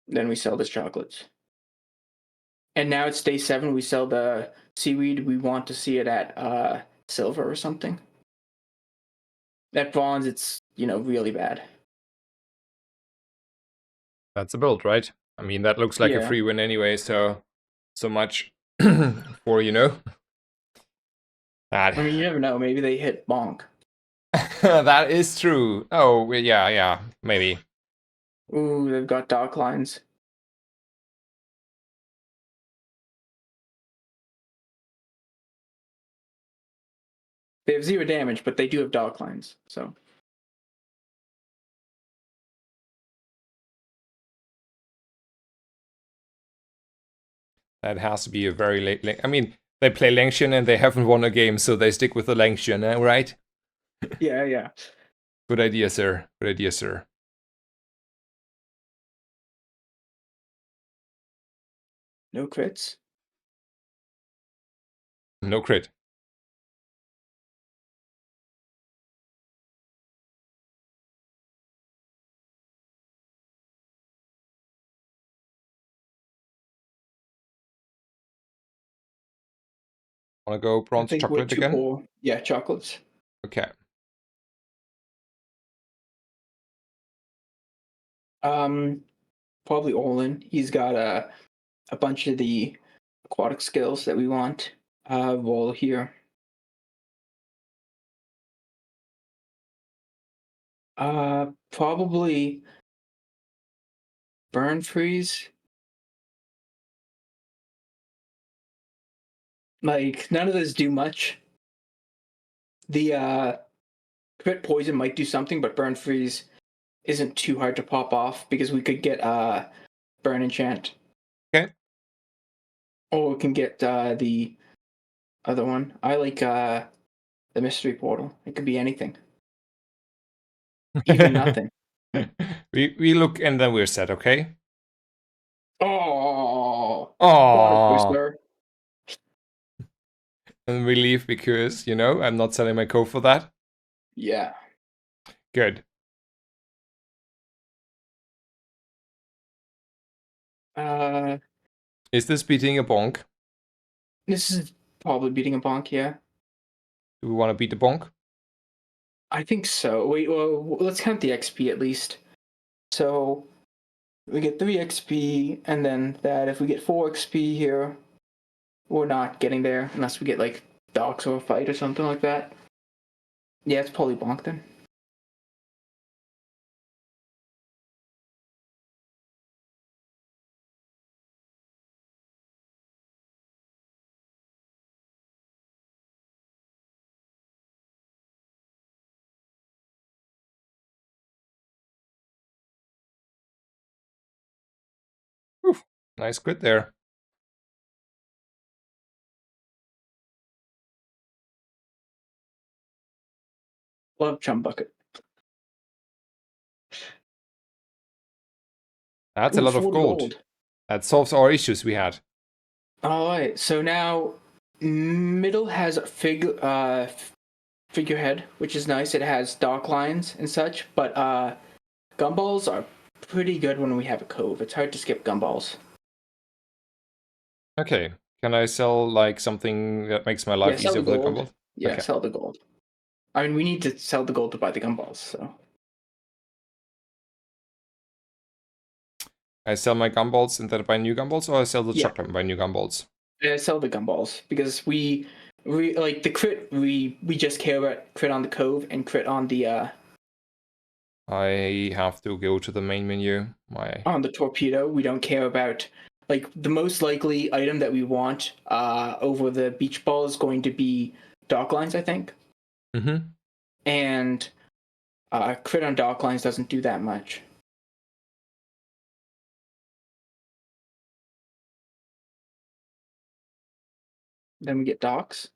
Then we sell the chocolates. And now it's day 7. We sell the seaweed. We want to see it at silver or something. At bronze, it's really bad. That's a build, right? I mean, that looks like a free win anyway, so much for, that. I mean, you never know. Maybe they hit bonk. That is true. Oh, yeah, maybe. Ooh, they've got dock lines. They have 0 damage, but they do have dark lines, so. That has to be a very late. I mean, they play Langshan and they haven't won a game, so they stick with the Langshan, right? Yeah, yeah. Good idea, sir. Good idea, sir. No crits. No crit. Wanna go I bronze think we're chocolate too again? poor. Yeah, chocolates. Okay. Probably Olin. He's got a bunch of the aquatic skills that we want. Roll here. Probably burn freeze. Like none of those do much. The crit poison might do something, but burn freeze isn't too hard to pop off because we could get burn enchant. Okay. Or we can get the other one. I like the mystery portal. It could be anything. Even nothing. we look and then we're set, okay? Oh, water Aww. booster. And we leave because, I'm not selling my code for that. Yeah. Good. Uh, Is this beating a bonk? this is probably beating a bonk. Yeah, Do we want to beat the bonk? I think so. Wait, well, let's count the XP at least. So we get 3 XP, and then that if we get 4 XP here, we're not getting there unless we get like dogs or a fight or something like that. Yeah, it's probably bonk then. Oof. Nice crit there. Love chum bucket. That's a Ooh, lot of 40 gold. gold. That solves our issues we had. All right, so now middle has figurehead, which is nice. It has dark lines and such, but gumballs are pretty good when we have a cove. It's hard to skip gumballs. Okay. Can I sell like something that makes my Yeah, life sell the easier for the gold. combo? Yeah, Okay. sell the gold. I mean, we need to sell the gold to buy the gumballs, so. I sell my gumballs and then buy new gumballs, or I sell the Yeah. chocolate and buy new gumballs? Sell the gumballs because we like the crit. We just care about crit on the cove and crit on the I have to go to the main menu. torpedo. We don't care about like the most likely item that we want over the beach ball is going to be dock lines, I think. Mm-hmm. And crit on dock lines doesn't do that much. Then we get docks.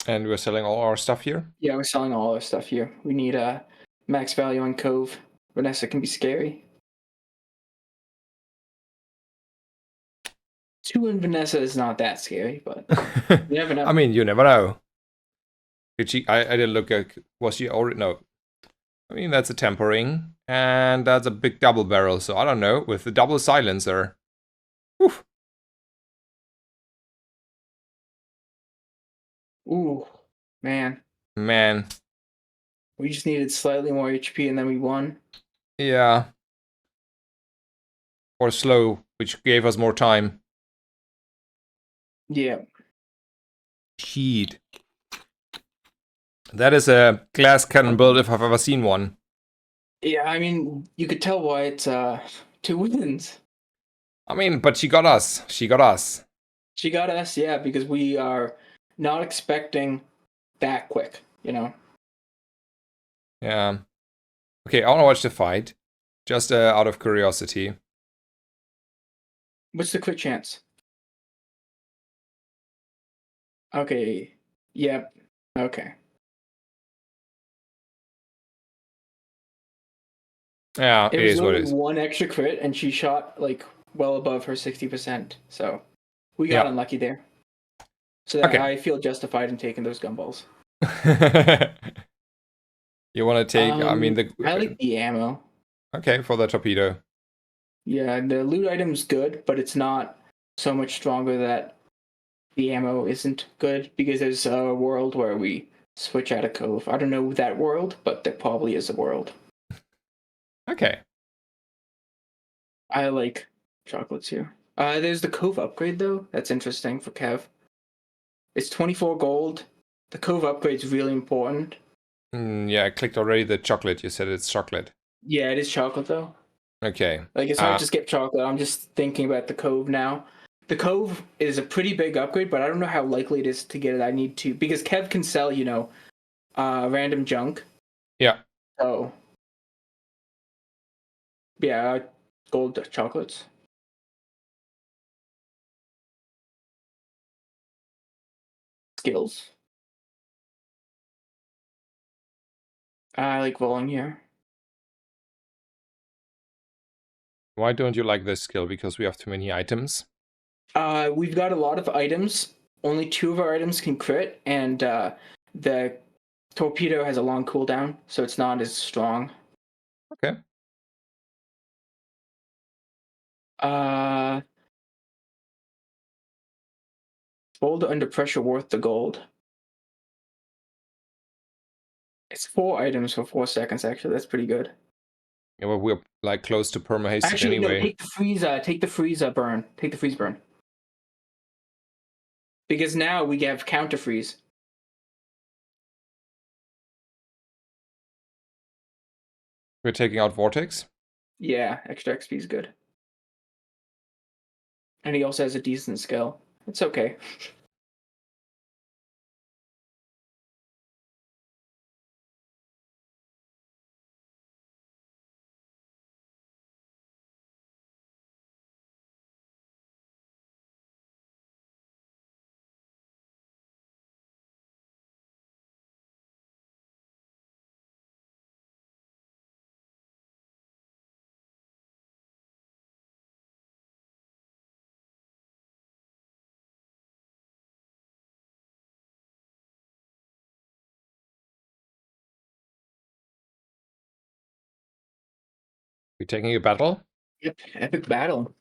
And we're selling all our stuff here? Yeah, we're selling all our stuff here. We need a max value on cove. Vanessa can be scary. 2 in Vanessa is not that scary, but you never know. I mean, you never know. Did she? I didn't look at. Was she already? No. I mean, that's a tempering, and that's a big double barrel. So I don't know with the double silencer. Oof. Ooh, man. Man. We just needed slightly more HP and then we won. Yeah. Or slow, which gave us more time. Yeah. Cheat. That is a glass cannon build if I've ever seen one. Yeah, I mean, you could tell why it's 2 wins. I mean, but she got us. She got us. She got us, yeah, because we are not expecting that quick, you know? Yeah. Okay, I want to watch the fight. Just out of curiosity. What's the crit chance? Okay. Yep. Okay. Yeah, It it was is what it literally is. one extra crit, and she shot like well above her 60%. So we got Yeah. unlucky there. So that Okay. I feel justified in taking those gumballs. You want to take, I mean, I like the ammo. okay, for the torpedo. Yeah, the loot item's good, but it's not so much stronger that the ammo isn't good because there's a world where we switch out a cove. I don't know that world, but there probably is a world. Okay. I like chocolates here. There's the cove upgrade though. That's interesting for Kev. It's 24 gold. The cove upgrade's really important. Yeah, I clicked already the chocolate. You said it's chocolate. Yeah, it is chocolate though. Okay. Like it's hard to skip chocolate. I'm just thinking about the cove now. The cove is a pretty big upgrade, but I don't know how likely it is to get it. I need to because Kev can sell, random junk. Yeah. So yeah, gold chocolates. Skills. I like rolling here. Why don't you like this skill? Because we have too many items. We've got a lot of items. Only 2 of our items can crit, and the torpedo has a long cooldown, so it's not as strong. Okay. Gold under pressure worth the gold. It's 4 items for 4 seconds. Actually, that's pretty good. Yeah, well, we're like close to perma hasted Actually, no. anyway. Take the freeze. Take the freeze burn. Take the freeze burn. Because now we have counter freeze. We're taking out Vortex. Yeah, extra XP is good. And he also has a decent skill. It's okay. We're taking a battle. Yep, epic battle.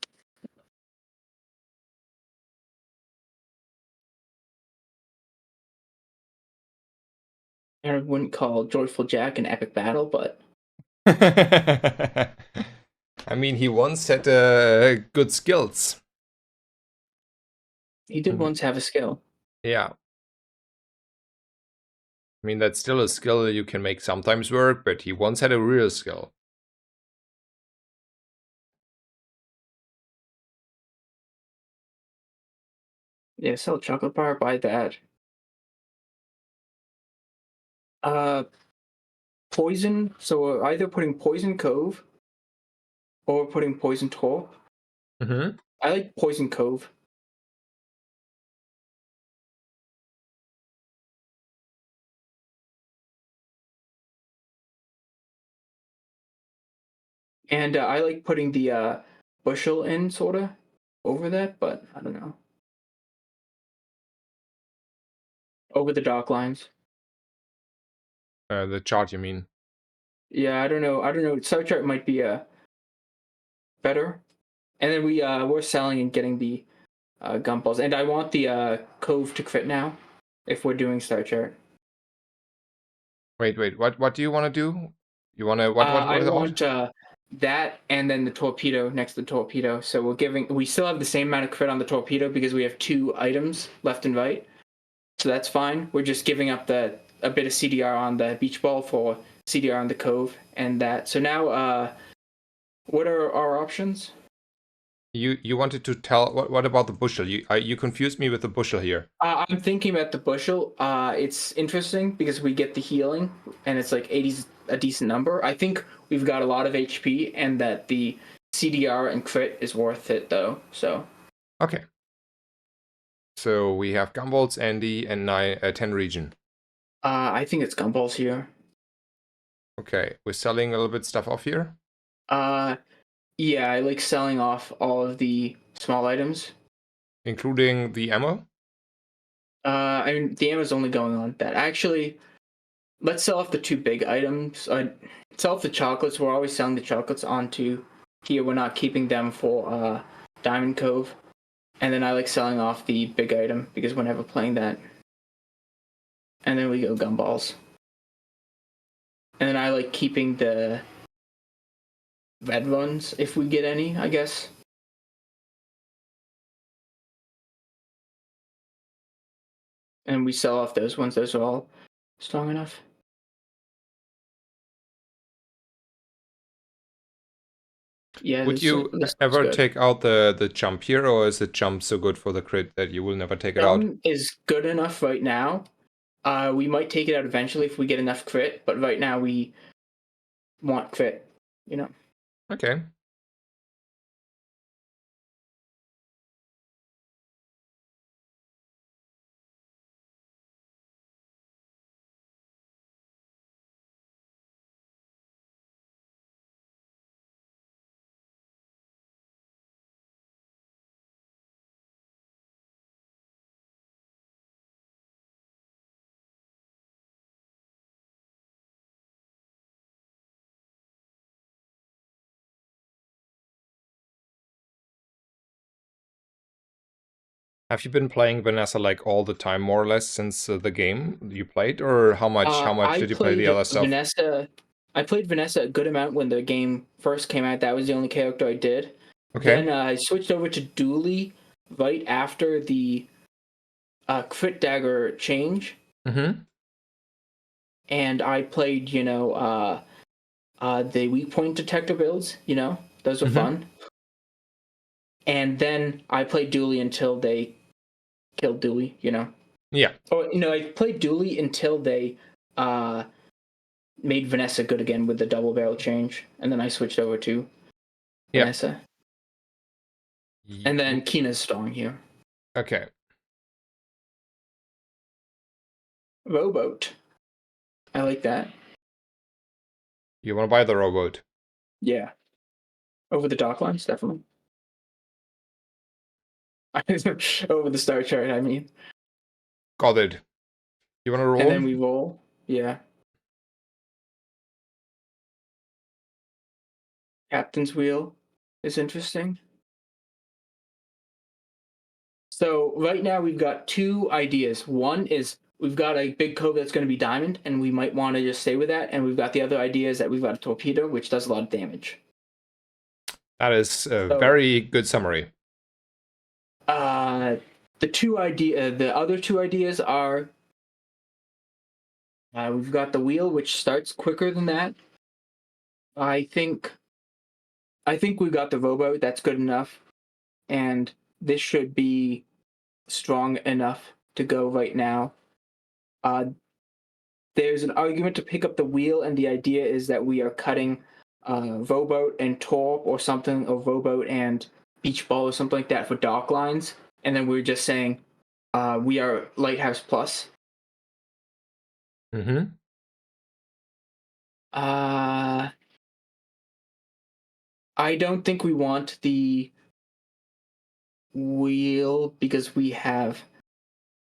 I wouldn't call Joyful Jack an epic battle, but I mean, he once had good skills. he did once have a skill. Yeah. I mean, that's still a skill you can make sometimes work, but he once had a real skill. Yeah, sell chocolate bar, buy that. Poison. So we're either putting Poison Cove or putting Poison Torp. Mm-hmm. I like Poison Cove. And I like putting the bushel in, sorta, over that, but I don't know. Over the dock lines. The chart, you mean? Yeah, I don't know. Star chart might be better. And then we're selling and getting the gumballs. And I want the cove to crit now if we're doing Star chart. Wait. What do you want to do? You want to what I is it? want that and then the torpedo next to the torpedo. So we still have the same amount of crit on the torpedo because we have 2 items left and right. So that's fine. We're just giving up a bit of CDR on the beach ball for CDR on the cove and that. So now what are our options? You wanted to tell what about the bushel? You confused me with the bushel here. I'm thinking about the bushel. It's interesting because we get the healing, and it's like 80's a decent number. I think we've got a lot of HP, and that the CDR and crit is worth it, though. So Okay. So we have Gumballs, Andy, and 10 region. I think it's gumballs here. Okay, we're selling a little bit stuff off here. Yeah, I like selling off all of the small items. Including the ammo? I mean, the ammo's only going on that. Actually, let's sell off the two big items. Sell off the chocolates. We're always selling the chocolates onto here. We're not keeping them for Diamond Cove. And then I like selling off the big item because we're never playing that. And then we go gumballs. And then I like keeping the red ones if we get any, I guess. And we sell off those ones. Those are all strong enough. Yeah, Would you this looks ever good. take out the jump here, or is the jump so good for the crit that you will never take it out? Is good enough right now. We might take it out eventually if we get enough crit, but right now we want crit, you know. Okay. Have you been playing Vanessa like all the time, more or less, since the game you played, or how much? How much I did you play the played other stuff? Vanessa. I played Vanessa a good amount when the game first came out. That was the only character I did. Okay. Then I switched over to Dooley right after the crit dagger change, Mm-hmm. and I played, the weak point detector builds. Those were Mm-hmm. fun. And then I played Dooley until they killed Dooley. Yeah. Oh, I played Dooley until they uh, made Vanessa good again with the double barrel change, and then I switched over to Yeah. Vanessa. And then Keena's strong here. Okay. Rowboat. I like that. You want to buy the rowboat? Yeah. Over the dock lines, definitely. Over the star chart, I mean. Got it. You want to And roll? then we roll. Yeah. Captain's wheel is interesting. So right now we've got two ideas. One is we've got a big cove that's going to be diamond, and we might want to just stay with that. And we've got the other idea is that we've got a torpedo, which does a lot of damage. That is a So very good summary. the other two ideas are we've got the wheel, which starts quicker than that. I think we've got the rowboat. That's good enough, and this should be strong enough to go right now. Uh, there's an argument to pick up the wheel, and the idea is that we are cutting rowboat and torp or something, or rowboat and beach ball or something like that for dock lines, and then we're just saying we are lighthouse plus. Mm-hmm. I don't think we want the wheel because we have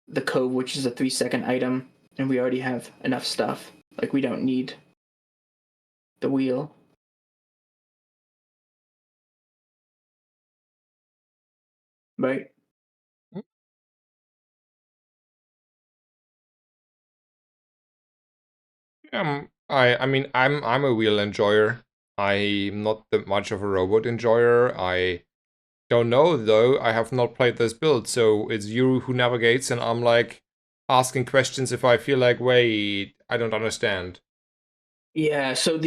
the cove, which is a 3-second item, and we already have enough stuff. Like, we don't need the wheel. Right? I mean, I'm a wheel enjoyer. I'm not that much of a robot enjoyer. I don't know though. I have not played this build, so it's you who navigates, and I'm like asking questions if I feel like, wait, I don't understand. Yeah, so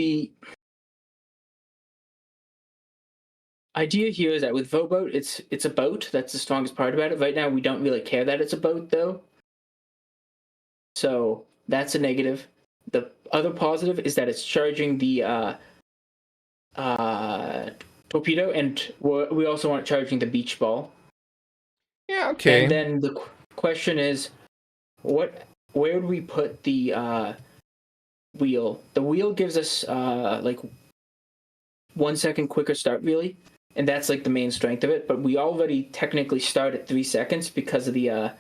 idea here is that with Voboat, it's a boat. That's the strongest part about it. Right now, we don't really care that it's a boat, though. So that's a negative. The other positive is that it's charging the torpedo, and we also want it charging the beach ball. Yeah, okay. And then the question is, where do we put the wheel? The wheel gives us like 1 second quicker start, really, and that's like the main strength of it. But we already technically start at 3 seconds because of the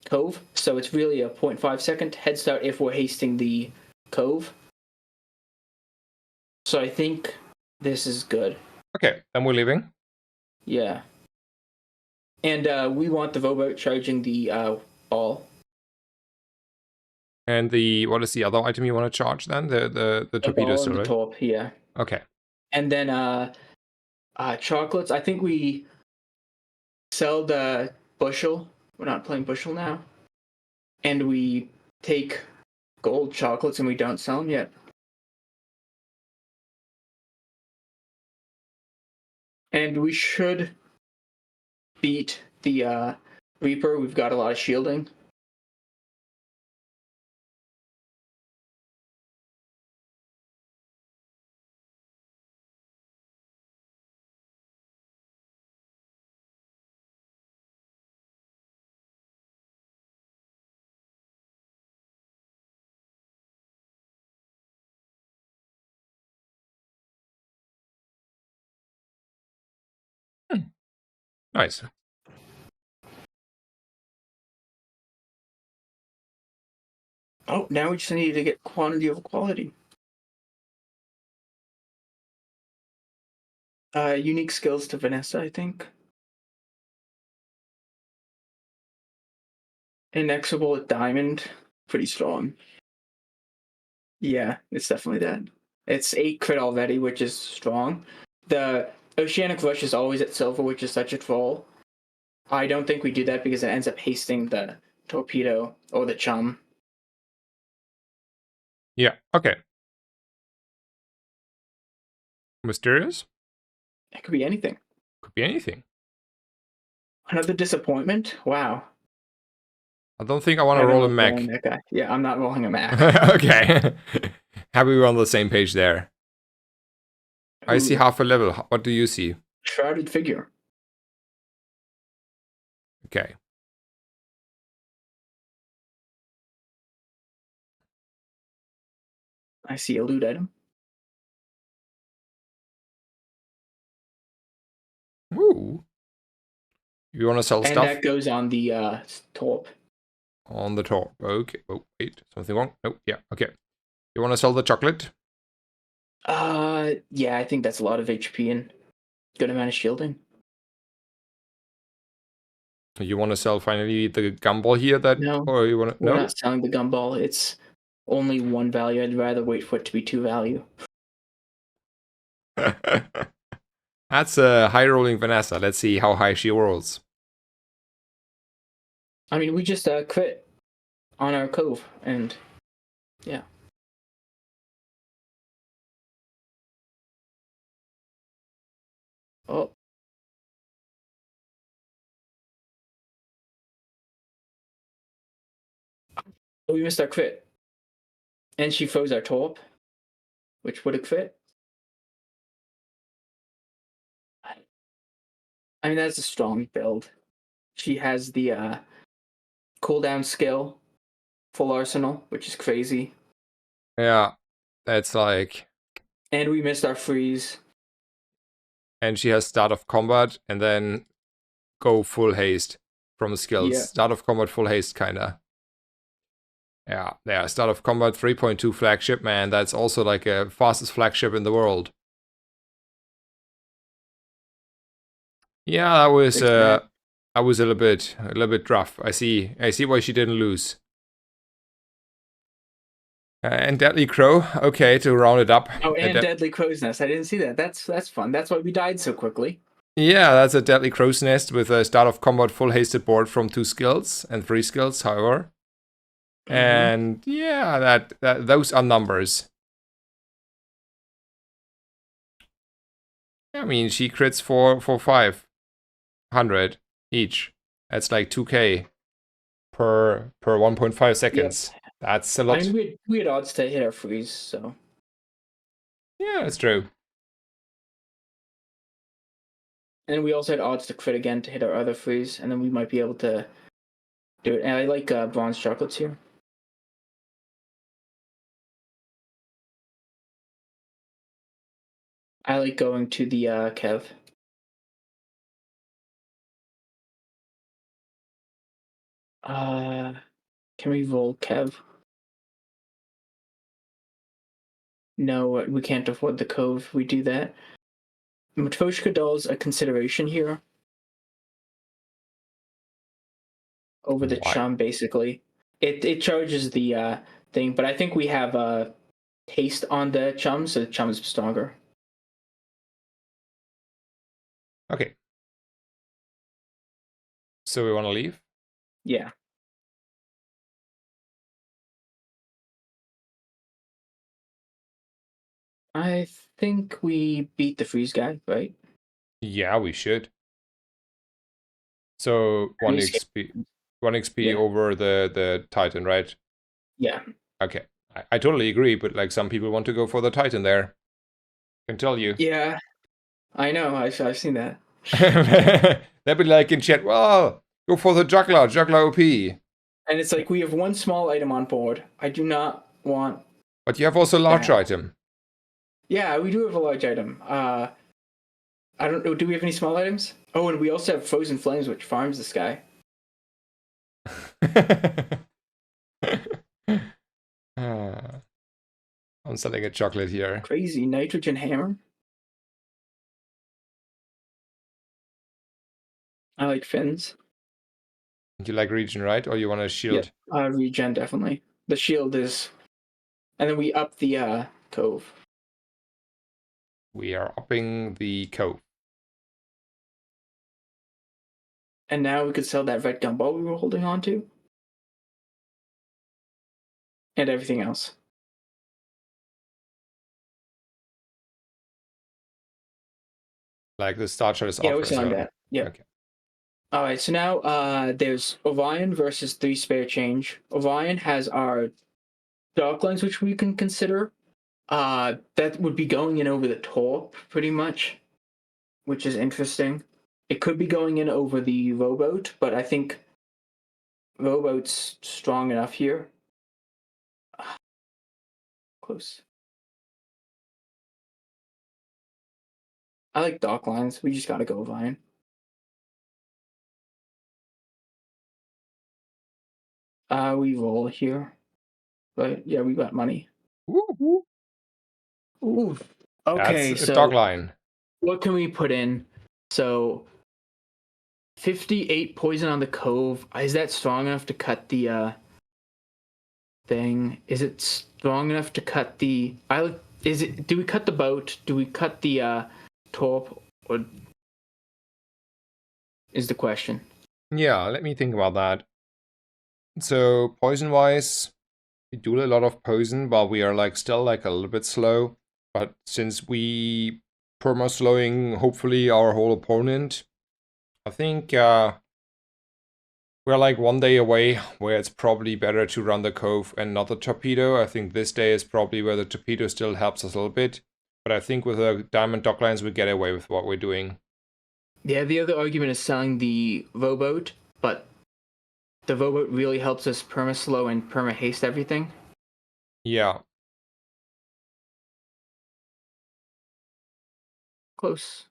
cove, so it's really a 0.5 second head start if we're hasting the cove. So I think this is good. Okay, then we're leaving. Yeah. And we want the Voboat charging the ball. And what is the other item you want to charge then? The torpedo Ball still, and the right? torp, yeah. Okay. And then chocolates. I think we sell the bushel. We're not playing bushel now. And we take gold chocolates and we don't sell them yet. And we should beat the Reaper. We've got a lot of shielding. Nice. Oh, now we just need to get quantity over quality. Unique skills to Vanessa, I think. Inexorable with diamond, pretty strong. Yeah, it's definitely that. It's 8 crit already, which is strong. The Oceanic Rush is always at silver, which is such a troll. I don't think we do that because it ends up hasting the torpedo or the chum. Yeah, okay. Mysterious? It could be anything. Could be anything. Another disappointment? Wow. I don't think I want to roll a mech. That guy. Yeah, I'm not rolling a mech. Okay. Happy we're on the same page there. I see half a level. What do you see? Shrouded figure. Okay. I see a loot item. Ooh. You want to sell And stuff? that goes on the torp. On the top. Okay. Oh, wait. Something wrong? Nope. Yeah. Okay. You want to sell the chocolate? Yeah, I think that's a lot of HP and good amount of shielding. You want to sell finally the gumball here? No, or you want to? we're No. not selling the gumball. It's only 1 value. I'd rather wait for it to be 2 value. That's a high rolling Vanessa. Let's see how high she rolls. I mean, we just crit on our cove, and yeah. Oh. We missed our crit. And she froze our torp, which would have crit. I mean, that's a strong build. She has the cooldown skill, full arsenal, which is crazy. Yeah. That's like. And we missed our freeze. And she has start of combat and then go full haste from skills. Yeah. Start of combat, full haste, kinda. Yeah, start of combat 3.2 flagship, man. That's also like a fastest flagship in the world. Yeah, that was a little bit rough. I see why she didn't lose. And Deadly Crow, okay, to round it up. Oh, and Deadly Crow's Nest. I didn't see that. That's fun. That's why we died so quickly. Yeah, that's a Deadly Crow's Nest with a start of combat full hasted board from 2 skills and 3 skills, however. And yeah, that those are numbers. I mean, she crits for 500 each. That's like 2k per 1.5 Yep. seconds. That's a I mean, lot. we had odds to hit our freeze, so. Yeah, that's true. And we also had odds to crit again to hit our other freeze, and then we might be able to do it. And I like bronze chocolates here. I like going to the Kev. Can we roll Kev? No, we can't afford the Cove. We do that. Matryoshka doll's a consideration here over the Why? chum, basically. It charges the thing, but I think we have a taste on the chum, so the chum is stronger. Okay. So we want to leave? Yeah. I think we beat the freeze guy, right? Yeah, we should. So one Freeze. XP, 1 XP Yeah. over the Titan, right? Yeah. Okay. I totally agree, but like some people want to go for the Titan there. Can tell you. Yeah. I know. I've seen that. They'd be like in chat, well, go for the juggler, juggler OP. And it's like we have one small item on board. I do not want But you have also a large that. item. Yeah, we do have a large item. I don't know. Do we have any small items? Oh, and we also have Frozen Flames, which farms this guy. Ah, I'm selling a chocolate here. Crazy nitrogen hammer. I like fins. You like region, right? Or you want a shield? Yep. Regen definitely. The shield is, and then we up the cove. We are upping the cove. And now we could sell that red gumball we were holding on to. And everything else. Like the Starchild's Yeah, offer we're as selling well. that. Yep. Okay. Alright, so now there's Orion versus 3 spare change. Orion has our dark lines, which we can consider. That would be going in over the top, pretty much, which is interesting. It could be going in over the rowboat, but I think rowboat's strong enough here. Close. I like dock lines. We just gotta go Orion. We roll here. But yeah, we got money. Woo-hoo. Ooh. That's Okay, a dog so line. what can we put in? So 58 poison on the cove. Is that strong enough to cut the thing? Is it strong enough to cut the is it do we cut the boat? Do we cut the torp or is the question? Yeah, let me think about that. So poison wise, we do a lot of poison, but we are like still like a little bit slow. But since we perma slowing hopefully our whole opponent, I think we're like 1 day away where it's probably better to run the cove and not the torpedo. I think this day is probably where the torpedo still helps us a little bit. But I think with the diamond docklines we get away with what we're doing. Yeah, the other argument is selling the rowboat, but the rowboat really helps us perma slow and perma haste everything. Yeah. Close.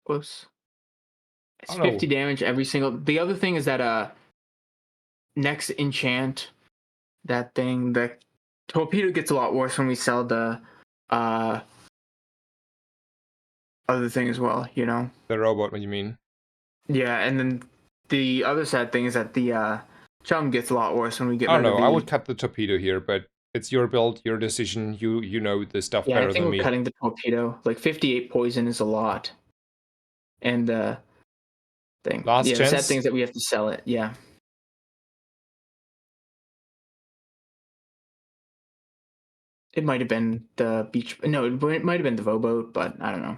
Close. It's I don't 50 know. damage every single. The other thing is that next enchant that thing, the torpedo gets a lot worse when we sell the uh other thing as well, you know. The robot, what you mean? Yeah, and then the other sad thing is that the chum gets a lot worse when we get I don't rid of know. I the. would cut the torpedo here, but it's your build, your decision. You know the stuff Yeah, I better think than we're me. cutting the torpedo. Like 58 poison is a lot, and thing. Last Yeah, the sad thing chance. is that we have to sell it. Yeah. It might have been the beach. No, it might have been the rowboat, but I don't know.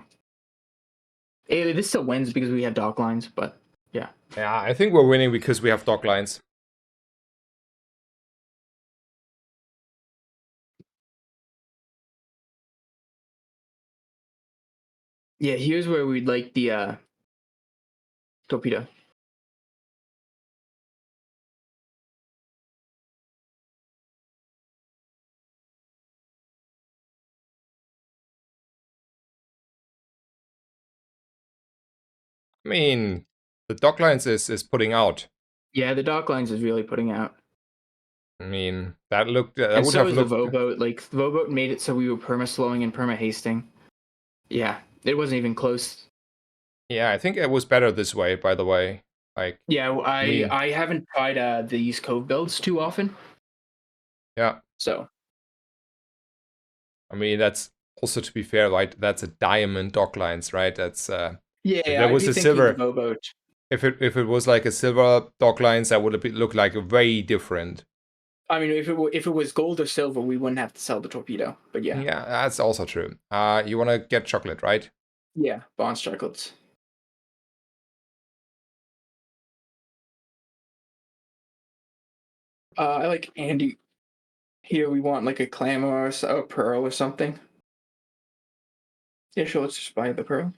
This still wins because we have dock lines, but yeah. Yeah, I think we're winning because we have dock lines. Yeah, here's where we'd like the torpedo. I mean, the dock lines is putting out. Yeah, the dock lines is really putting out. I mean, that And would so have is the looked. Voboat. Like the Voboat made it so we were perma slowing and perma hasting. Yeah, it wasn't even close. Yeah, I think it was better this way. By the way, like, Yeah, I mean, I haven't tried these cove builds too often, yeah, so I mean that's also to be fair, right? That's a diamond dock lines, right? That's if yeah, there I'd was be a thinking the silver, Voboat. if it was like a silver dock lines, that would have looked like way different. I mean, if it was gold or silver, we wouldn't have to sell the torpedo. But yeah, Yeah, that's also true. You want to get chocolate, right? yeah, Bond chocolates. I like Andy. Here we want like a clam or a pearl or something. Yeah, sure. Let's just buy the pearl,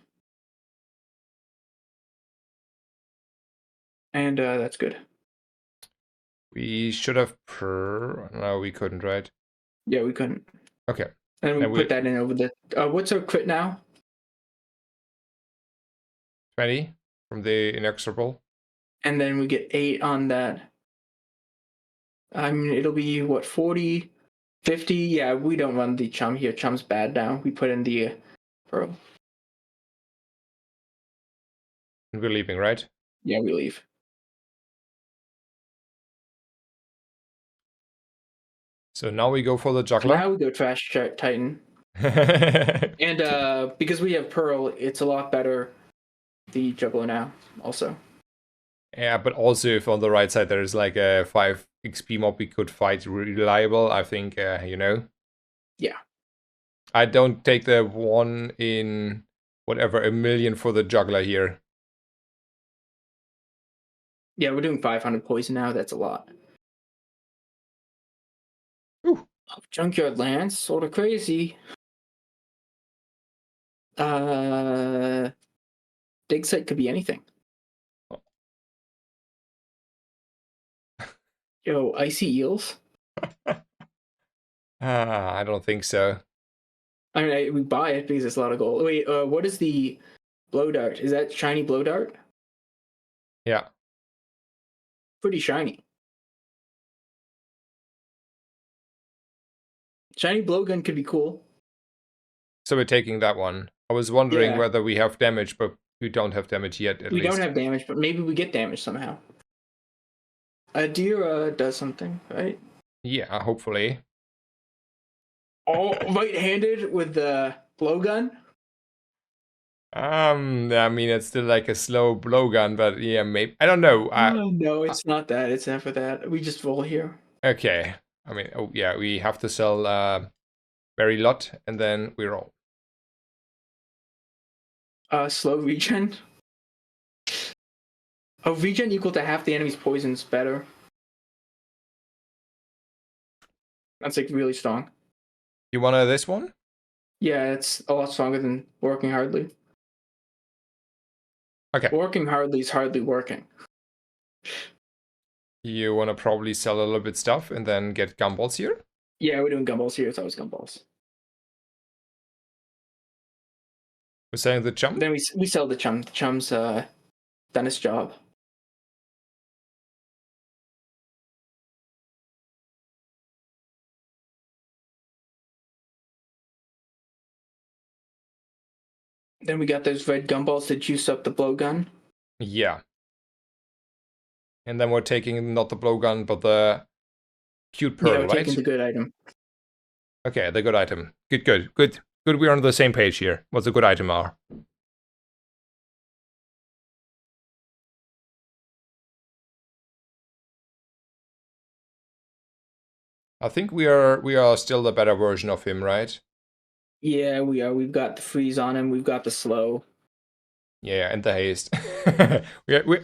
and that's good. We should have No, we couldn't, right? Yeah, we couldn't. Okay. And we And put we that in over the. What's our crit now? 20 from the inexorable. And then we get 8 on that. I mean, it'll be what 40, 50. Yeah, we don't run the chum here. Chum's bad now. We put in the pearl. And we're leaving, right? Yeah, we leave. So now we go for the So now juggler. we go trash Titan. And because we have pearl, it's a lot better. The juggler now also. Yeah, but also if on the right side there is like a 5 XP mob we could fight reliable, I think, Yeah. I don't take the 1 in whatever, a million for the juggler here. Yeah, we're doing 500 poison now. That's a lot. Ooh. Oh, Junkyard Lance, sort of crazy. Dig site could be anything. Yo, icy eels. I don't think so. I mean, we buy it because it's a lot of gold. Wait, what is the blow dart? Is that shiny blow dart? Yeah. Pretty shiny. Shiny blowgun could be cool. So we're taking that one. I was wondering Yeah. whether we have damage, but we don't have damage yet, at We least. don't have damage, but maybe we get damage somehow. A deer does something, right? Yeah, hopefully. All right-handed with the blowgun. I mean, it's still like a slow blowgun, but yeah, maybe. I don't know. No, it's not that. It's never that. We just roll here. Okay. I mean, oh yeah, we have to sell very lot, and then we roll. Slow regen. Oh, regen equal to half the enemy's poison's better. That's like really strong. You want this one? Yeah, it's a lot stronger than working hardly. Okay. Working hardly is hardly working. You want to probably sell a little bit stuff and then get gumballs here? Yeah, we're doing gumballs here. It's always gumballs. We're selling the chum? Then we sell the chum. The chum's done its job. Then we got those red gumballs to juice up the blowgun. Yeah. And then we're taking not the blowgun, but the cute pearl, Yeah, we're right? taking the good item. Okay, the good item. Good. We're on the same page here. What's a good item are? I think we are still the better version of him, right? Yeah, we are. We've got the freeze on him. We've got the slow. Yeah, and the haste.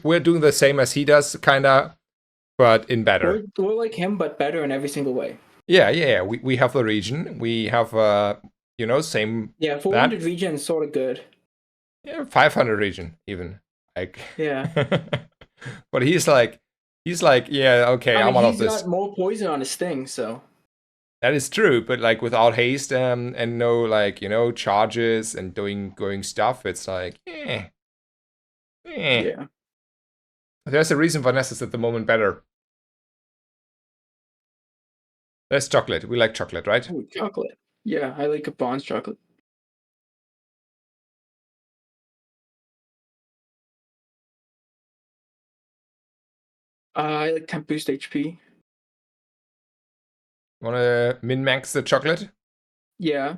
We're doing the same as he does, kinda, but in better. We're like him, but better in every single way. Yeah. We have the region. We have same Yeah, that. 400 regen is sort of good. Yeah, 500 region even. Like Yeah. but he's like, yeah, okay, I mean, I'm out of he's this. got more poison on his thing, so. That is true, but like without haste and no like, charges and doing going stuff, it's like, eh. Yeah. There's a reason Vanessa's at the moment better. There's chocolate. We like chocolate, right? Oh, chocolate. Yeah, I like a Bond's chocolate. I like 10 boost HP. Wanna min-max the chocolate? Yeah.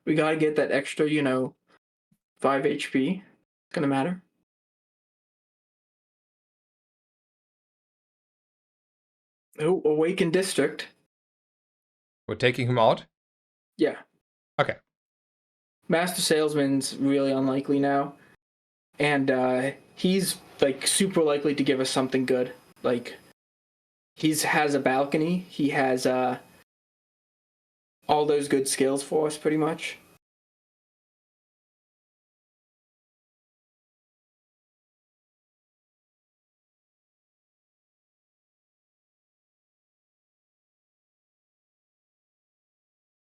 We gotta get that extra, 5 HP. It's gonna matter. Oh, Awakened District. We're taking him out? Yeah. Okay. Master Salesman's really unlikely now. And he's like super likely to give us something good. Like he's has a balcony. He has all those good skills for us pretty much.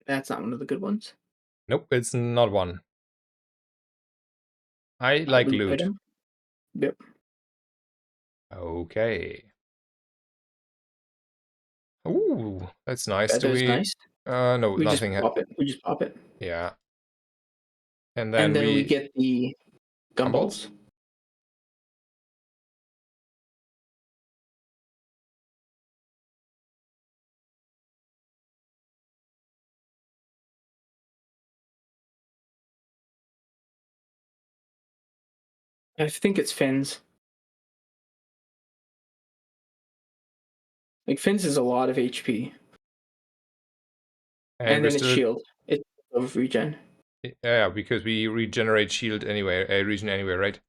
That's not one of the good ones. Nope, it's not one. I like Loot loot. item. Yep. Okay. Ooh, that's nice. Do Feather's we... nice. No, We just nothing. pop it. We just pop it. Yeah. And And then then we we... get the Gumballs? gumballs. I think it's fins. Like fins is a lot of HP. And And we're then it's still... shield. It's of regen. Yeah, because we regenerate shield anyway, a region anyway, right?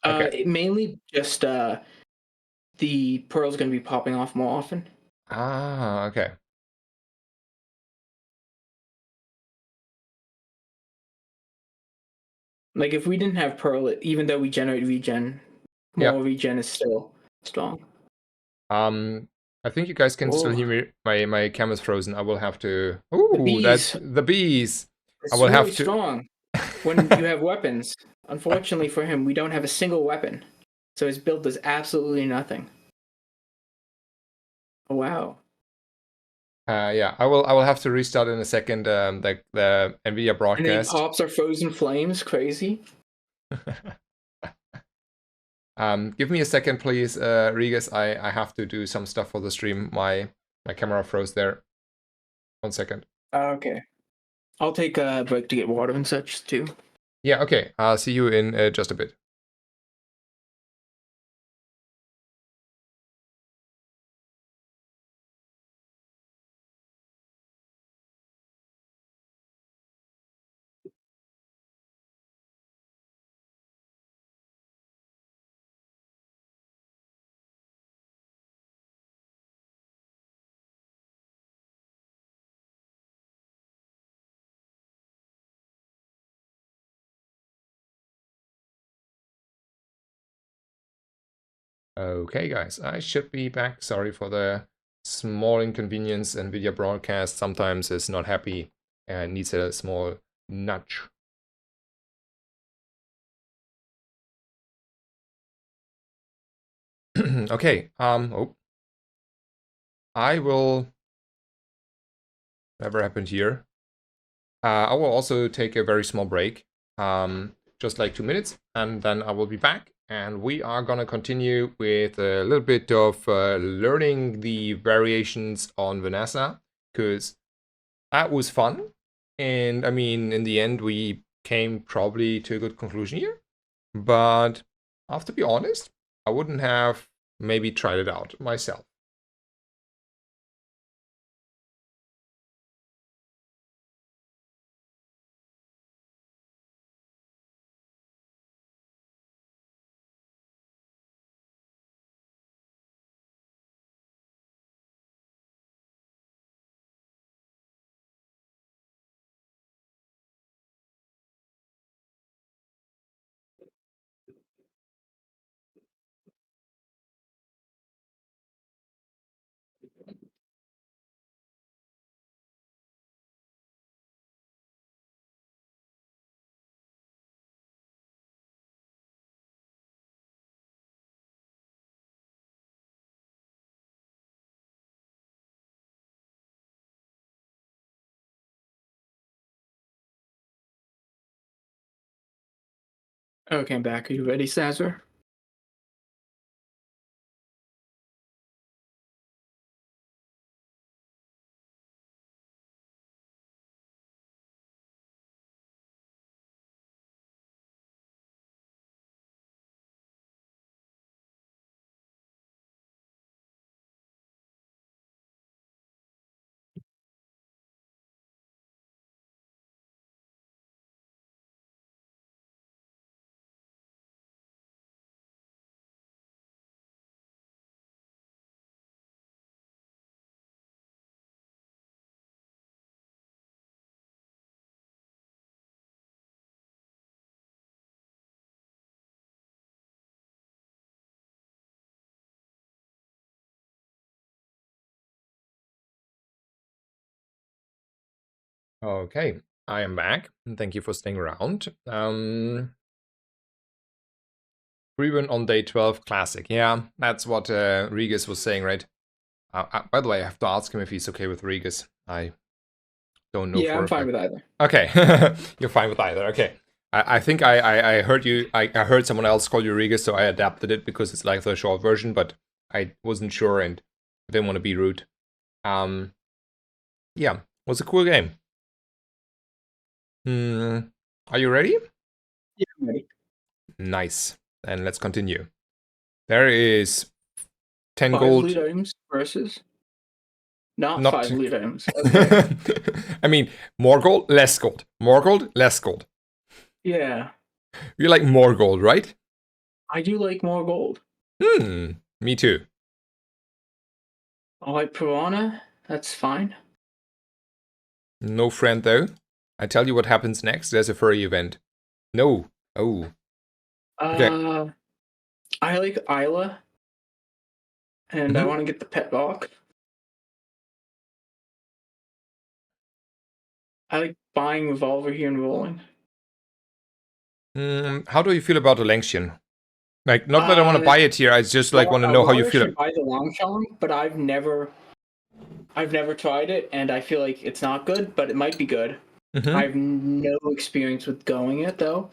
Okay. Mainly just the pearl's gonna be popping off more often. Ah, okay. Like if we didn't have pearl, even though we generate regen, Yeah. more regen is still strong. Um, I think you guys can still Oh, hear me. My camera's frozen. I will have to... the Ooh, that's bees. the bees. I It's will really have to... strong when you have weapons. Unfortunately for him, we don't have a single weapon, so his build does absolutely nothing. Oh, wow. Yeah, I will have to restart in a second. The Nvidia And then he broadcast. pops our frozen flames. Crazy. Give me a second, please, Regis. I have to do some stuff for the stream. My camera froze there. 1 second. Okay. I'll take a break to get water and such too. Yeah, okay. I'll see you in just a bit. Okay, guys, I should be back. Sorry for the small inconvenience. Nvidia broadcast sometimes is not happy and needs a small nudge. Okay, oh, I will... Whatever happened here? I will also take a very small break, just like 2 minutes, and then I will be back. And we are gonna continue with a little bit of learning the variations on Vanessa, because that was fun. And I mean, in the end, we came probably to a good conclusion here. But I have to be honest, I wouldn't have maybe tried it out myself. Okay, I'm back. Are you ready, Sazzer? Okay, I am back. And thank you for staying around. Rerun on day 12 classic. Yeah, that's what Regis was saying, right? By the way, I have to ask him if he's okay with Regis. I don't know Yeah, for I'm a fine fact. with either. Okay, you're fine with either. Okay. I think I heard you. I heard someone else call you Regis, so I adapted it because it's like the short version, but I wasn't sure and I didn't want to be rude. Yeah, it was a cool game. Are you ready? Yeah, I'm ready. Nice. Then let's continue. There is 10 5 gold. loot items versus not Not. 5 loot items. Okay. I mean, more gold, less gold. More gold, less gold. Yeah, You like more gold, right? I do like more gold. Me too. I like Piranha. That's fine. No friend though. I tell you what happens next. There's a furry event. No. Oh. Okay. I like Isla, and I Mhm. want to get the pet rock. I like buying Revolver here and rolling. How do you feel about the Langshan? Like, not that I want to buy it here. I just like want to know how you Robert feel. should buy the Longchamp, but I've never tried it, and I feel like it's not good, but it might be good. I Mm-hmm. have no experience with going it though.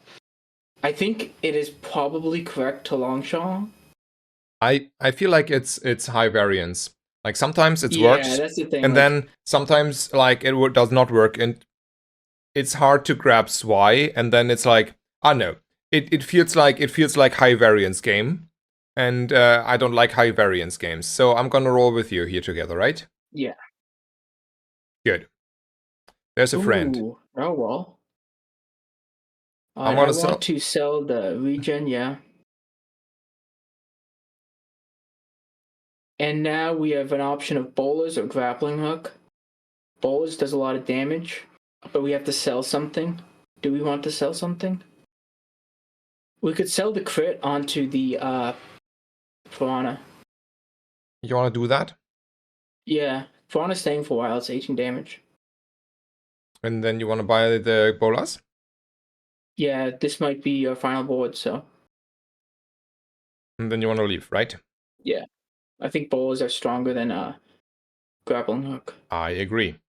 I think it is probably correct to Longchamp. I feel like it's high variance. Like sometimes it Yeah, works, that's the thing. and Like, then sometimes like does not work, and it's hard to grasp why. And then it's like I don't know. It feels like high variance game, and I don't like high variance games. So I'm gonna roll with you here together, right? yeah. Good. There's a friend. Ooh. Oh well. I'm I gonna want sell. to sell the regen. Yeah. And now we have an option of bowlers or grappling hook. Bowlers does a lot of damage, but we have to sell something. Do we want to sell something? We could sell the crit onto the Piranha. You wanna do that, Yeah, Piranha's staying for a while. It's 18 damage. and then you wanna buy the bolas, Yeah, this might be our final board, so and then you wanna leave, right? yeah. I think bowlers are stronger than grappling hook. I agree.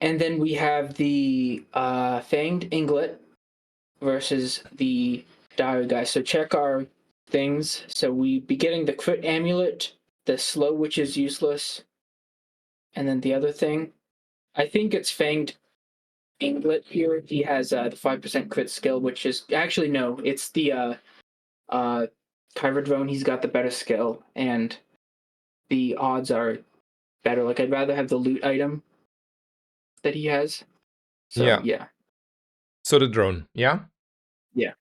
And then we have the Fanged Inglet versus the Dire guy. So check our things. So we be getting the crit amulet, the slow, which is useless, and then the other thing. I think it's Fanged Inglet here. He has the 5% crit skill, which is actually no, it's the Kyber drone. He's got the better skill, and the odds are better. Like I'd rather have the loot item that he has. So Yeah. yeah. So the drone, yeah. Yeah.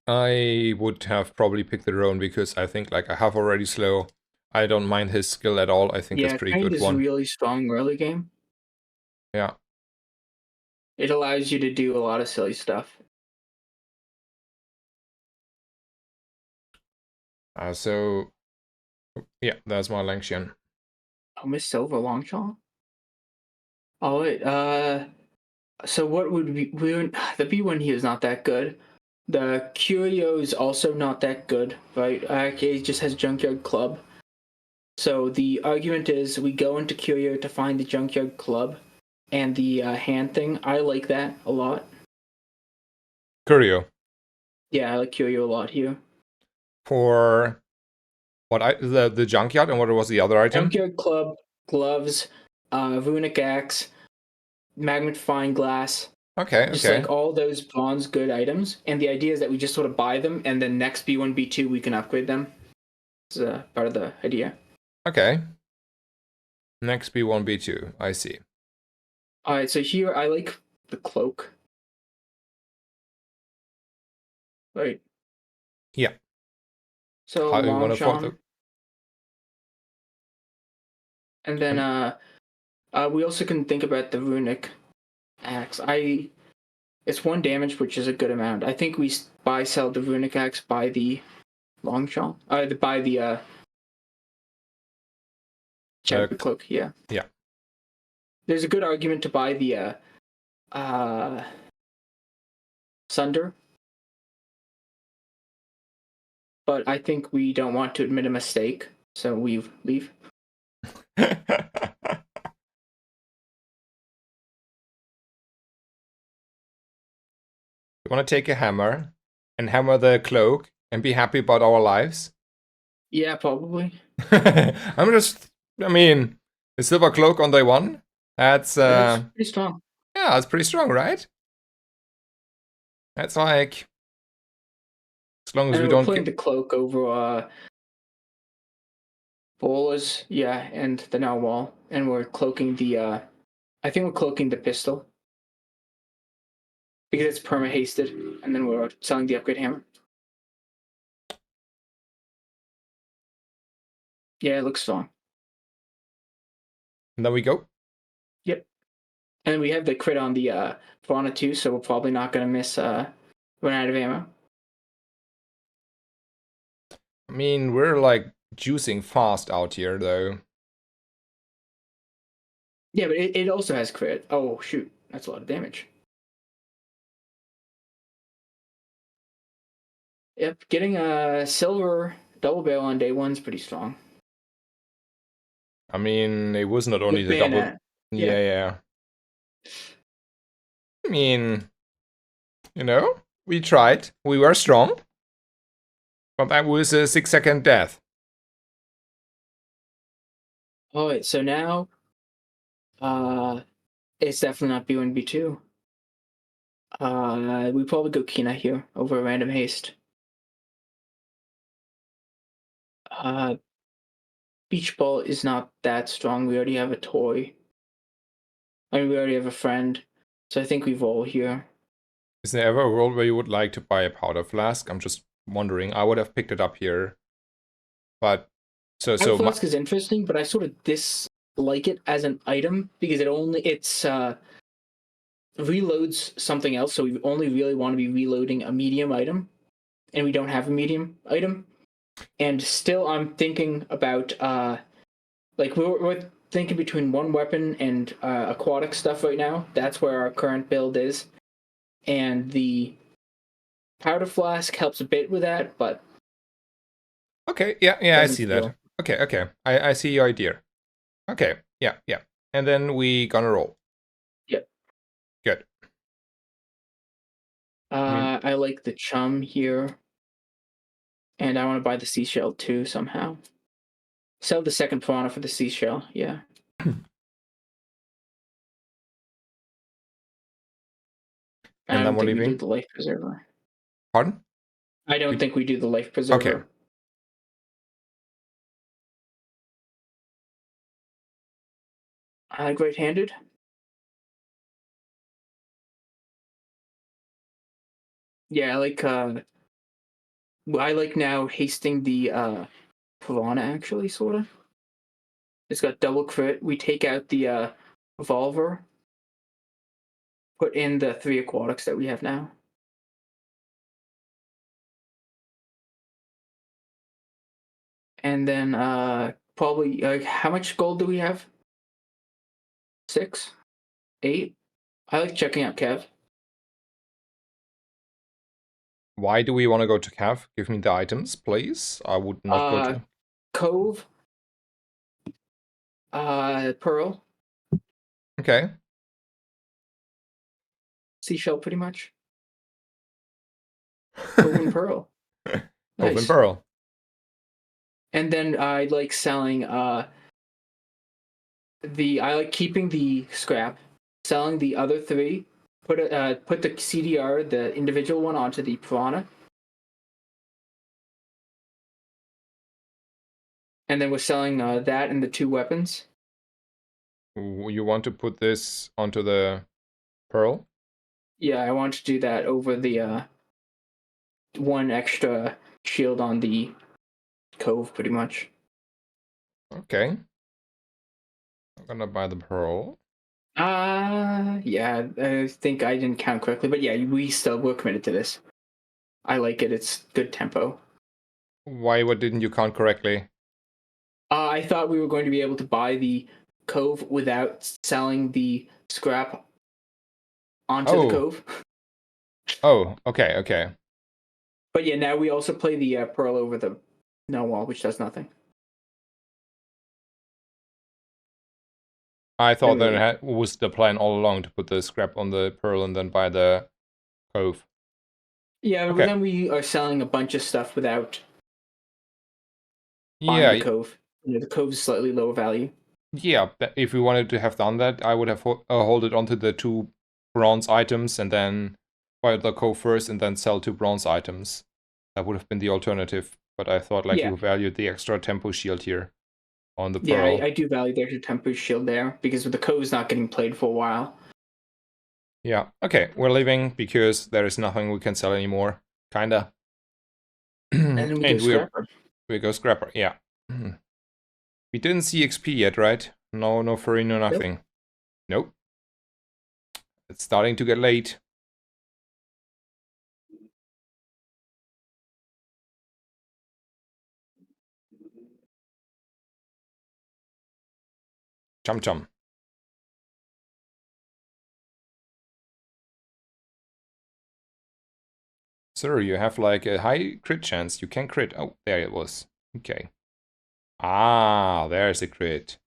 I would have probably picked the drone because I think like I have already slow. I don't mind his skill at all. I think that's Yeah, pretty Fanged good is one. really strong early game. Yeah. It allows you to do a lot of silly stuff. So yeah, that's my Langshan. Oh, Miss Silver Longshot? Oh wait, so what would we the B1 here is not that good. The Curio is also not that good, right? It just has Junkyard Club. So the argument is we go into Curio to find the Junkyard Club, and the hand thing. I like that a lot. Curio. Yeah, I like Curio a lot here. For what the junkyard, and what was the other item? Junkyard Club, gloves, runic axe, magnifying glass. Okay, Just okay. like all those bronze good items. And the idea is that we just sort of buy them, and then next B1, B2, we can upgrade them. It's part of the idea. Okay. Next B1, B2. I see. All right, so here I like the cloak. Right. Yeah. So How you want to afford the... Longshan. And then we also can think about the runic axe. It's 1 damage, which is a good amount. I think we sell the runic axe, buy the Longshan. Buy the Chakra cloak. Yeah. Yeah. There's a good argument to buy the Sunder, but I think we don't want to admit a mistake, so we leave. You want to take a hammer and hammer the cloak and be happy about our lives? Yeah, probably. I mean, the silver cloak on day 1. That's Pretty strong. yeah, it's pretty strong, right? That's like, as long as And we we're don't putting get... the cloak over bowlers, yeah, and the narwhal, and we're cloaking the I think we're cloaking the pistol because it's perma hasted, and then we're selling the upgrade hammer. Yeah, it looks strong. And then we go. Yep. And we have the crit on the Piranha too, so we're probably not gonna miss run out of ammo. I mean, we're like juicing fast out here, though. Yeah, but it also has crit. Oh shoot, that's a lot of damage. Yep, getting a silver double barrel on day 1's pretty strong. I mean, it was not only With the double... bayonet. Yeah, yeah. I mean, you know, we tried. We were strong. But that was a 6-second death. Alright, so now it's definitely not B1, B2. We probably go Kina here over random haste. Beach ball is not that strong. We already have a toy. I mean, we already have a friend. So I think we roll here. Is there ever a world where you would like to buy a powder flask? I'm just wondering. I would have picked it up here. But, Powder flask is interesting, but I sort of dislike it as an item because it's reloads something else. So we only really want to be reloading a medium item, and we don't have a medium item. And still, I'm thinking about like we're thinking between 1 weapon and aquatic stuff right now. That's where our current build is, and the powder flask helps a bit with that, but okay, yeah, I see feel. that. Okay, I see your idea. Okay, yeah. And then we gonna roll. Yep. Good. I like the chum here, and I want to buy the seashell too somehow. Sell the second piranha for the seashell, yeah. I And then don't what think we do leaving? the life preserver. Pardon? I don't think we do the life preserver. Okay. Great-handed. Yeah, I like now hasting the piranha actually, sort of. It's got double crit. We take out the revolver, put in the 3 aquatics that we have now. And then probably how much gold do we have? 6? 8? I like checking out Kev. Why do we want to go to Cav? Give me the items, please. I would not go to... Cove, Pearl, Okay. seashell, pretty much. Cove and pearl. Open Nice. Pearl. And then I like selling I like keeping the scrap, selling the other three, put the CDR, the individual one, onto the piranha, and then we're selling that and the two weapons. You want to put this onto the Pearl? Yeah, I want to do that over the one extra shield on the cove, pretty much. Okay. I'm gonna buy the Pearl. Yeah, I think I didn't count correctly, but yeah, we're committed to this. I like it. It's good tempo. Why, what didn't you count correctly? I thought we were going to be able to buy the cove without selling the scrap onto the Oh, cove. oh, okay, okay. But yeah, now we also play the pearl over the no wall, which does nothing. I There thought we go. that was the plan all along to put the scrap on the Pearl and then buy the Cove. Yeah, but Okay. then we are selling a bunch of stuff without buying the Yeah, cove. The cove is slightly lower value. yeah. If we wanted to have done that, I would have hold it onto the two bronze items and then buy the Cove first and then sell two bronze items. That would have been the alternative. But I thought like Yeah, you valued the extra tempo shield here on the yeah, Pearl. I do value there's a tempo shield there because the cove is not getting played for a while. Yeah. Okay, we're leaving because there is nothing we can sell anymore. Kinda. And then we go And scrapper. we go scrapper. Yeah. We didn't see XP yet, right? No, no furry, no Nope. nothing. Nope. It's starting to get late. Chum chum. Sir, you have like a high crit chance. You can crit. Oh, there it was. Okay. Ah, there's a crit.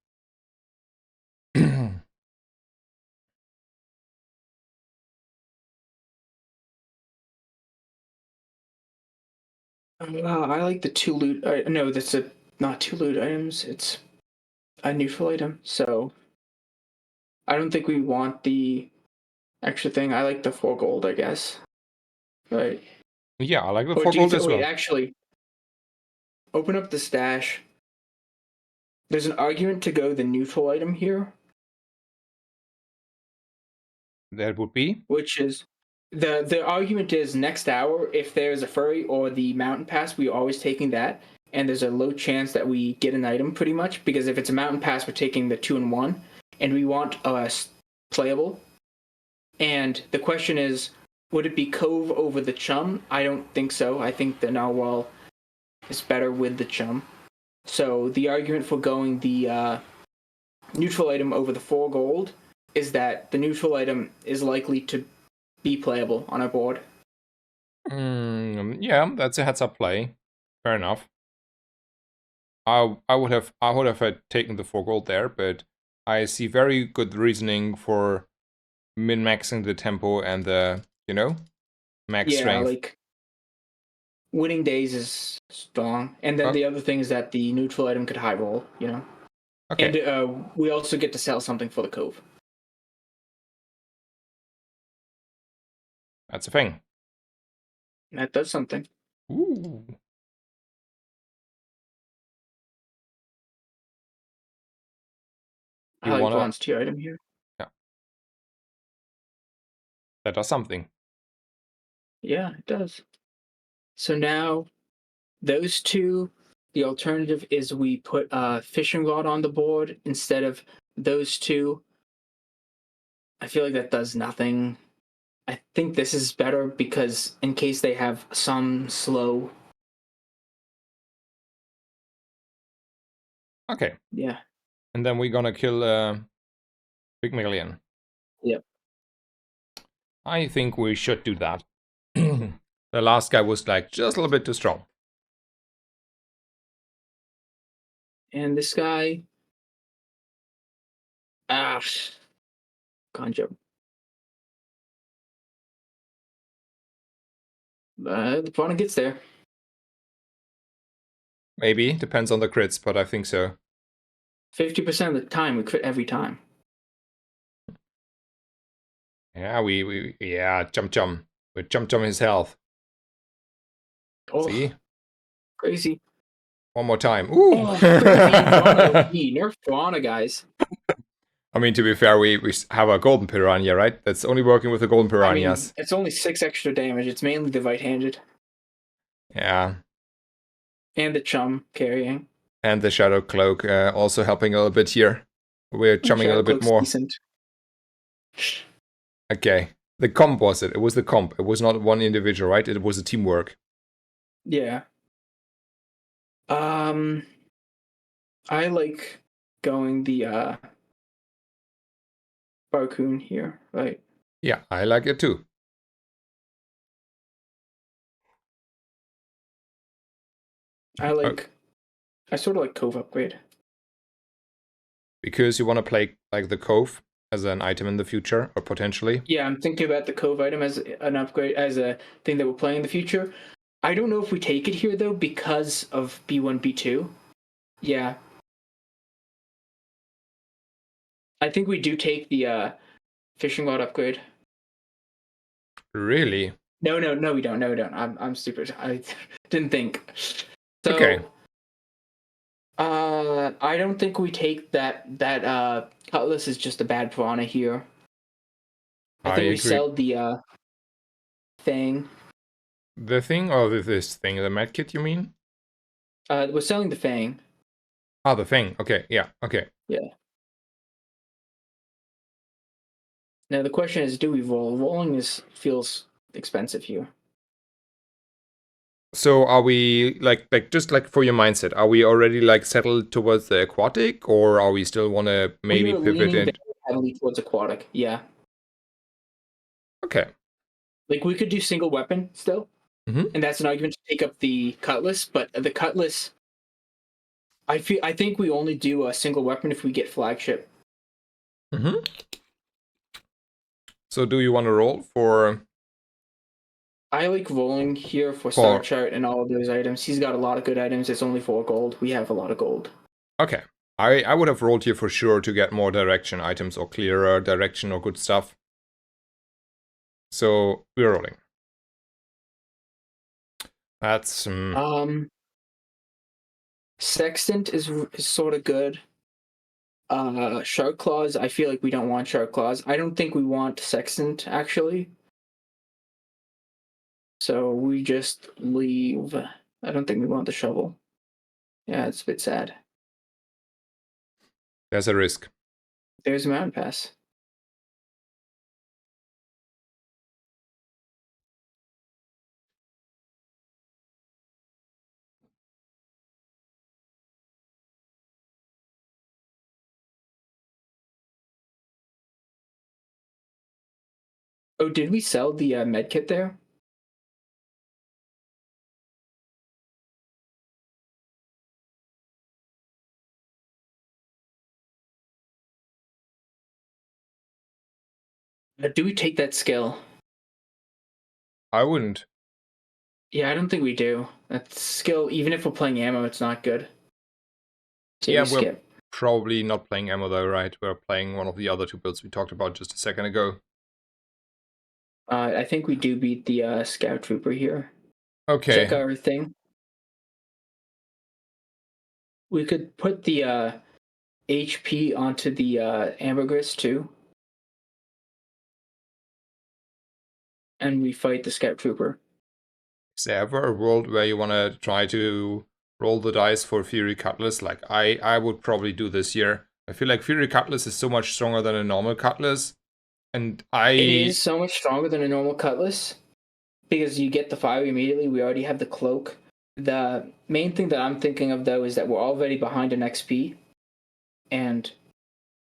I like the two loot. No, that's not two loot items. It's a neutral item. So I don't think we want the extra thing. I like the 4 gold, I guess. Right. Yeah, I like the Or 4 do you gold as wait? well. Actually, open up the stash. There's an argument to go the neutral item here, That would be. which is the argument is next hour. If there's a furry or the mountain pass, we're always taking that, and there's a low chance that we get an item pretty much because if it's a mountain pass, we're taking the 2-in-1, and we want playable. And the question is, would it be Cove over the Chum? I don't think so. I think the Narwhal is better with the Chum. So the argument for going the neutral item over the 4 gold is that the neutral item is likely to be playable on our board. Yeah, that's a heads up play. Fair enough. I would have taken the 4 gold there, but I see very good reasoning for min-maxing the tempo and the, max Yeah, strength. like winning days is strong, and then Oh, the other thing is that the neutral item could high roll, okay, and we also get to sell something for the Cove. that's a thing. That does something. Ooh. I You like wanna, bronze tier item here. yeah, that does something. Yeah, it does. So now those two, the alternative is we put a fishing rod on the board instead of those two. I feel like that does nothing. I think this is better because in case they have some slow. Okay, Yeah. and then we're gonna kill Big Million. Yep. I think we should do that. The last guy was like just a little bit too strong. And this guy. Ah. Conjo. The piranha gets there. Maybe, depends on the crits, but I think so. 50% of the time, we crit every time. Yeah, yeah, Chum. With Chum his health. Oh, See? crazy. One more time. Ooh! Oh, crazy. Piranha OP. Nerf piranha, guys. I mean, to be fair, we have a golden piranha, right? That's only working with the golden I mean, piranhas. it's only 6 extra damage. It's mainly the right-handed. Yeah. And the chum carrying. And the Shadow Cloak also helping a little bit here. We're chumming a Shadow little bit Cloak's more. decent. Okay. The comp was it? It was the comp. It was not one individual, right? It was a teamwork. Yeah. I like going the Barcoon here, right? Yeah, I like it too. I sort of like Cove upgrade. Because you want to play like the Cove as an item in the future, or potentially. Yeah, I'm thinking about the Cove item as an upgrade, as a thing that we'll play in the future. I don't know if we take it here though because of B1, B2. Yeah. I think we do take the fishing rod upgrade. Really? No, we don't. No, we don't. I'm stupid. I didn't think. So, Okay. I don't think we take that Cutlass is just a bad piranha here. I I think we agree. sell the thing. The thing or this thing? The medkit, you mean? We're selling the Fang. Ah, the thing. Okay, yeah, okay. Yeah. Now the question is, do we roll? Rolling feels expensive here. So are we like just like for your mindset, are we already like settled towards the aquatic, or are we still want to maybe We are pivot leaning in? very heavily towards aquatic. Yeah. Okay. Like we could do single weapon still, Mm-hmm. and that's an argument to take up the Cutlass. But the Cutlass, I think we only do a single weapon if we get flagship. Mm-hmm. So do you want to roll for? I like rolling here for Star Chart and all of those items. He's got a lot of good items. It's only 4 gold. We have a lot of gold. Okay. I would have rolled here for sure to get more direction items or clearer direction or good stuff. So we're rolling. That's Sextant is sort of good. Shark Claws, I feel like we don't want Shark Claws. I don't think we want Sextant, actually. So we just leave. I don't think we want the shovel. Yeah, it's a bit sad. there's a risk. There's a mountain pass. Oh, did we sell the medkit there? Do we take that skill? I wouldn't. Yeah, I don't think we do. That skill, even if we're playing ammo, it's not good. So Yeah, we skip. probably not playing ammo though, right? We're playing one of the other two builds we talked about just a second ago. I think we do beat the scout trooper here. Okay. Check our thing. We could put the HP onto the ambergris too. And we fight the scout trooper. Is there ever a world where you want to try to roll the dice for Fury Cutlass? Like, I would probably do this here. I feel like Fury Cutlass is so much stronger than a normal Cutlass. And It is so much stronger than a normal cutlass because you get the fire immediately. We already have the cloak. The main thing that I'm thinking of though is that we're already behind an XP, and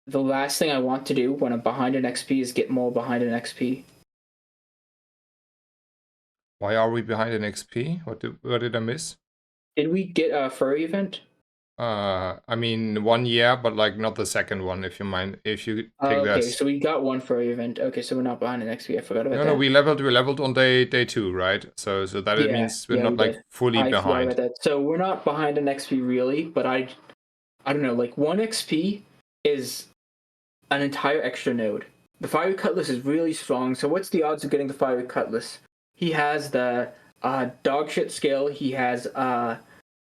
the last thing I want to do when I'm behind an XP is get more behind an XP. Why are we behind an XP? What did I miss? Did we get a furry event? I mean, one, yeah, but like not the second one, if you mind. If you take Okay, this. so we got one for our event. Okay, so we're not behind the next week. I forgot about No, no, that. we leveled on day 2, right? So that it Yeah, means we're yeah, we not like did. fully I forgot behind. about that. So we're not behind an XP really, but I don't know, like 1 XP is an entire extra node. The Fiery Cutlass is really strong. So what's the odds of getting the Fiery Cutlass? He has the dog shit skill. He has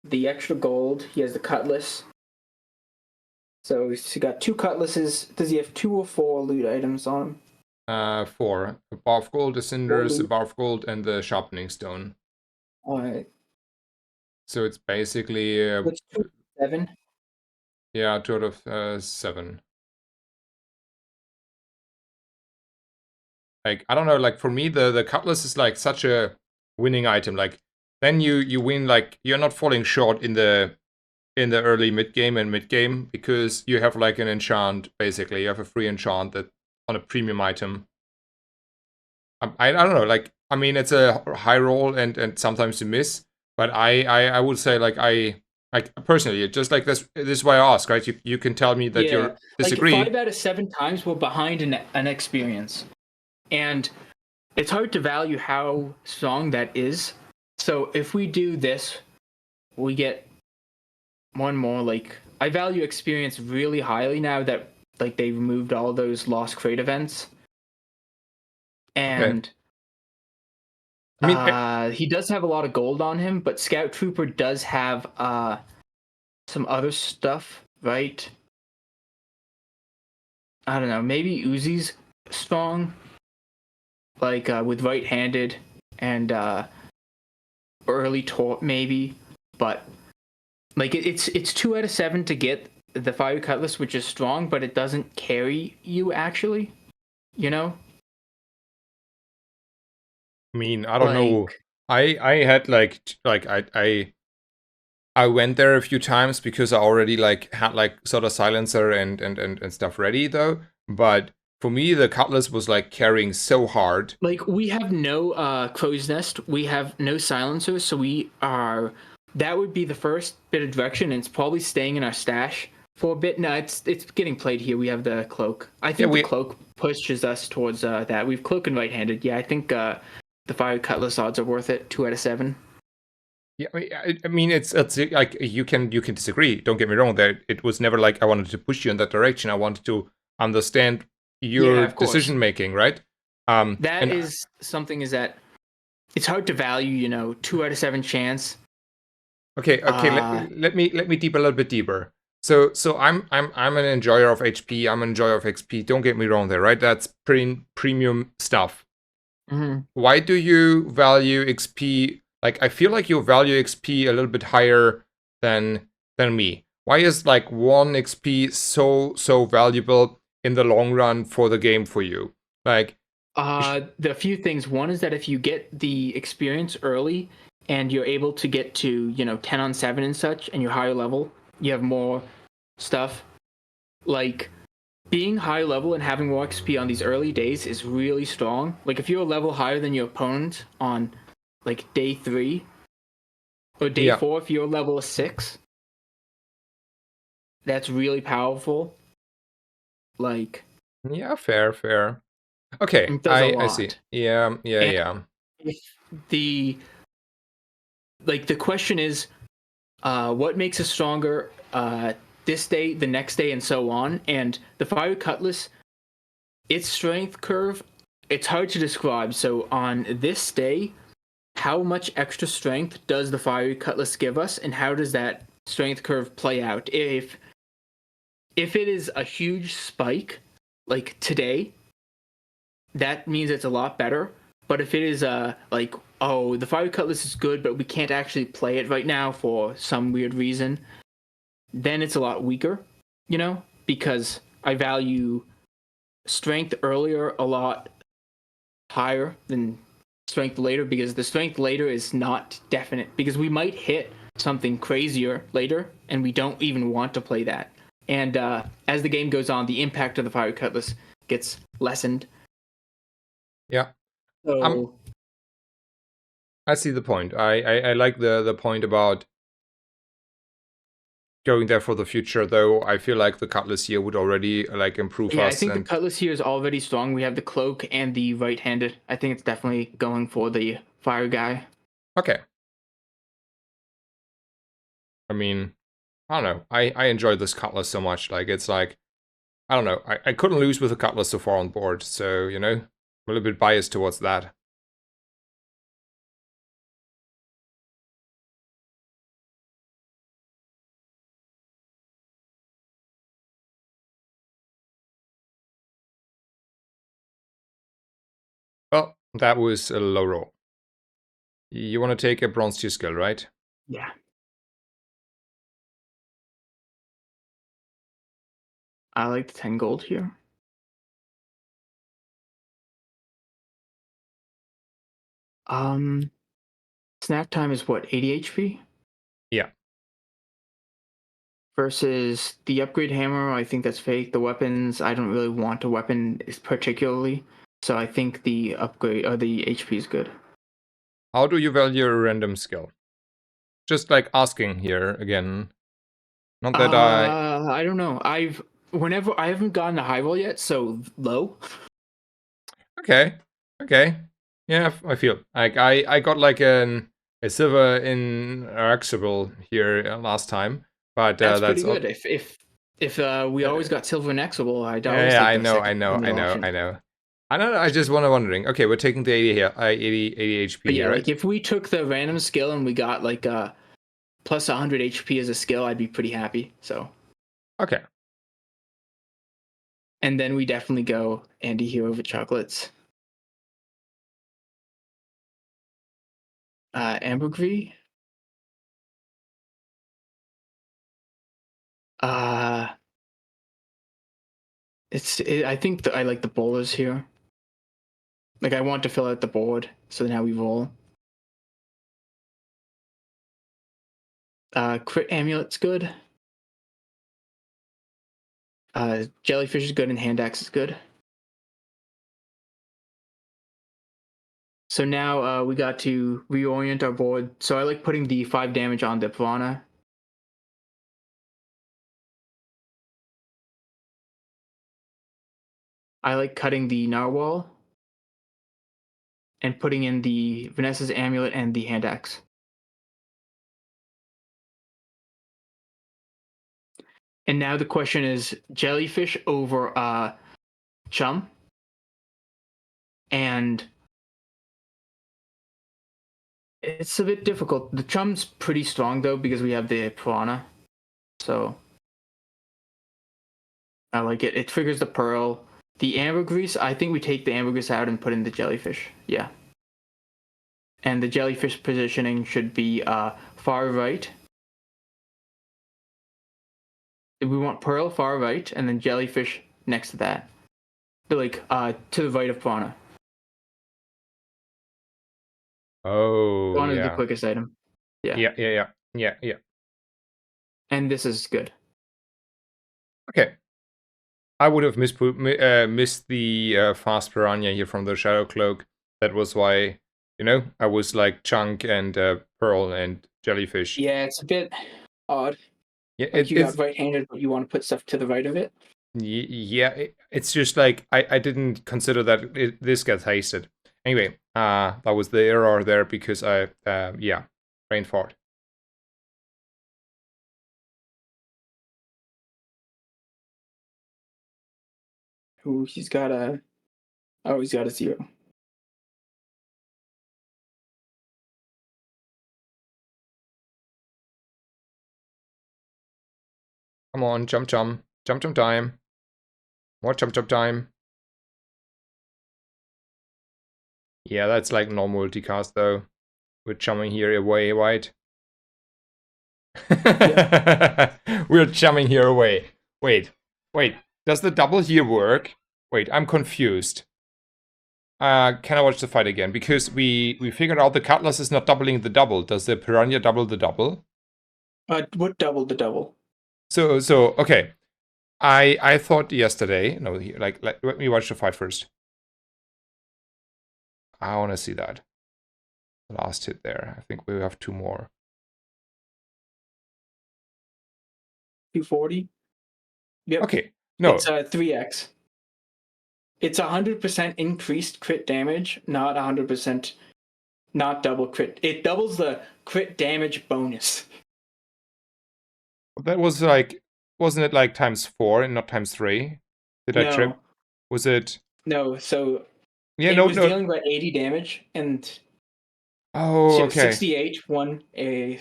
the extra gold. He has the Cutlass. So he's got 2 cutlasses. Does he have 2 or 4 loot items on him? 4. A bar of gold, the 4 cinders, a loot. bar of gold, and the sharpening stone. All right. So it's basically, Which 7? yeah, a total of 7. Like, I don't know, like for me, the cutlass is like such a winning item. Like, then you win, like, you're not falling short in the early mid game and mid game because you have like an enchant, basically. You have a free enchant that on a premium item. I don't know, like, I mean, it's a high roll and sometimes you miss, but I would say like personally, just like this is why I ask, right? You can tell me that Yeah. you Like disagree. 5 out of 7 times we're behind an experience. And it's hard to value how strong that is. So if we do this, we get one more. Like I value experience really highly now that like they removed all those lost crate events. Okay. And I mean, he does have a lot of gold on him, but Scout Trooper does have some other stuff, right? I don't know. Maybe Uzi's strong, like with right-handed and early taunt, maybe. But like it's 2 out of 7 to get the Fire Cutlass, which is strong, but it doesn't carry you actually. You know, I don't know. like I had like I went there a few times because I already like had like sort of silencer and stuff ready though. But for me, the cutlass was like carrying so hard. like we have no crow's nest, we have no silencers, so we are that would be the first bit of direction, and it's probably staying in our stash for a bit. No, it's getting played here. We have the cloak. I Yeah, think the cloak pushes us towards that. We've cloak and right-handed. Yeah, I think the Fire Cutlass odds are worth it. 2 out of 7. yeah. I mean, it's like you can disagree. Don't get me wrong. That it was never like I wanted to push you in that direction. I wanted to understand Yeah, your of course. decision making, right? That And is something is that it's hard to value. 2 out of 7 chance. okay. Let, Uh, let me let me deep a little bit deeper. So I'm an enjoyer of HP. I'm an enjoyer of XP. Don't get me wrong there, right? That's premium stuff. mhm. Why do you value XP? Like I feel like you value XP a little bit higher than me. Why is like 1 XP so valuable in the long run for the game for you? Like The few things. One is that if you get the experience early and you're able to get to 10 on 7 and such, and you're higher level, you have more stuff. Like being high level and having more XP on these early days is really strong. Like if you're a level higher than your opponent on like day 3 or day yeah, 4, if you're level 6, that's really powerful. Like yeah, fair. Okay, it does a I see. lot. And Yeah. if the the question is what makes us stronger this day, the next day, and so on. And the Fire Cutlass, its strength curve, it's hard to describe. So on this day, how much extra strength does the Fire Cutlass give us, and how does that strength curve play out? If it is a huge spike, like today, that means it's a lot better. But if it is like, oh, the Fire Cutlass is good, but we can't actually play it right now for some weird reason, then it's a lot weaker, because I value strength earlier a lot higher than strength later, because the strength later is not definite, because we might hit something crazier later and we don't even want to play that. And as the game goes on, the impact of the Fire Cutlass gets lessened. Yeah. So I see the point. I like the point about going there for the future, though. I feel like the Cutlass here would already like improve Yeah, I us. think the And Cutlass here is already strong. We have the Cloak and the right-handed. I think it's definitely going for the fire guy. okay, I mean, I don't know. I enjoy this Cutlass so much. Like it's like I don't know. I couldn't lose with the Cutlass so far on board. So you know, I'm a little bit biased towards that. Well, that was a low roll. You want to take a bronze 2 skill, right? Yeah. I like the 10 gold here. Snack time is what, 80 HP? Yeah. Versus the upgrade hammer, I think that's fake. The weapons, I don't really want a weapon particularly. So I think the upgrade or the HP is good. How do you value a random skill? Just like asking here again. Not that I don't know. I haven't gotten a high roll yet, so low. Okay. Okay. Yeah, I feel like I got like a silver in Arxable here last time, but That's that's pretty all. good. If we always got silver and Xable, I'd always Yeah, take I the know, second I know, I limited know, option. I know. I don't know. I just wondering. Okay, we're taking the 80 here, 80 HP But yeah, here, like right? if we took the random skill and we got like plus 100 HP as a skill, I'd be pretty happy. So, Okay. and then we definitely go anti-hero with chocolates. Ambergris. Uh, I think I like the bowlers here. Like I want to fill out the board, so now we roll. Crit amulet's good. Jellyfish is good and hand axe is good. So now we got to reorient our board. So I like putting the 5 damage on the piranha. I like cutting the narwhal and putting in the Vanessa's amulet and the hand axe. And now the question is jellyfish over chum. And it's a bit difficult. The chum's pretty strong though because we have the piranha. So I like it. It triggers the pearl. The ambergris, I think we take the ambergris out and put in the jellyfish. Yeah. And the jellyfish positioning should be far right. We want pearl far right, and then jellyfish next to that. So like to the right of piranha. Oh, Piranha is the yeah. quickest item. Yeah. Yeah, yeah, yeah. Yeah, yeah. And this is good. Okay. I would have missed the fast piranha here from the Shadow Cloak. That was why, I was like Chunk and Pearl and Jellyfish. Yeah, it's a bit odd. Yeah, Like you got it's right-handed, but you want to put stuff to the right of it. yeah, it's just like I didn't consider that this gets hasted. Anyway, that was the error there because yeah, brain fart. Ooh, he's got a. Oh, he's got a 0. Come on, jump, jump, jump, jump time. More jump, jump time. Yeah, that's like normal multicast though. We're jumping here away, right? We're jumping here away. Wait, wait. Does the double here work? Wait, I'm confused. Can I watch the fight again? Because we figured out the Cutlass is not doubling the double. Does the Piranha double the double? What doubled the double? So okay. I thought yesterday. No, like let me watch the fight first. I want to see that. The last hit there. I think we have 2 more. 240. Yep. Okay, no, It's 3x. It's 100% increased crit damage, not 100%, not double crit. It doubles the crit damage bonus. that was like, wasn't it like times 4 and not times 3? Did I trip? No, Was it? no. So Yeah, it no, was no. dealing about 80 damage, and Oh, so okay. 68, 80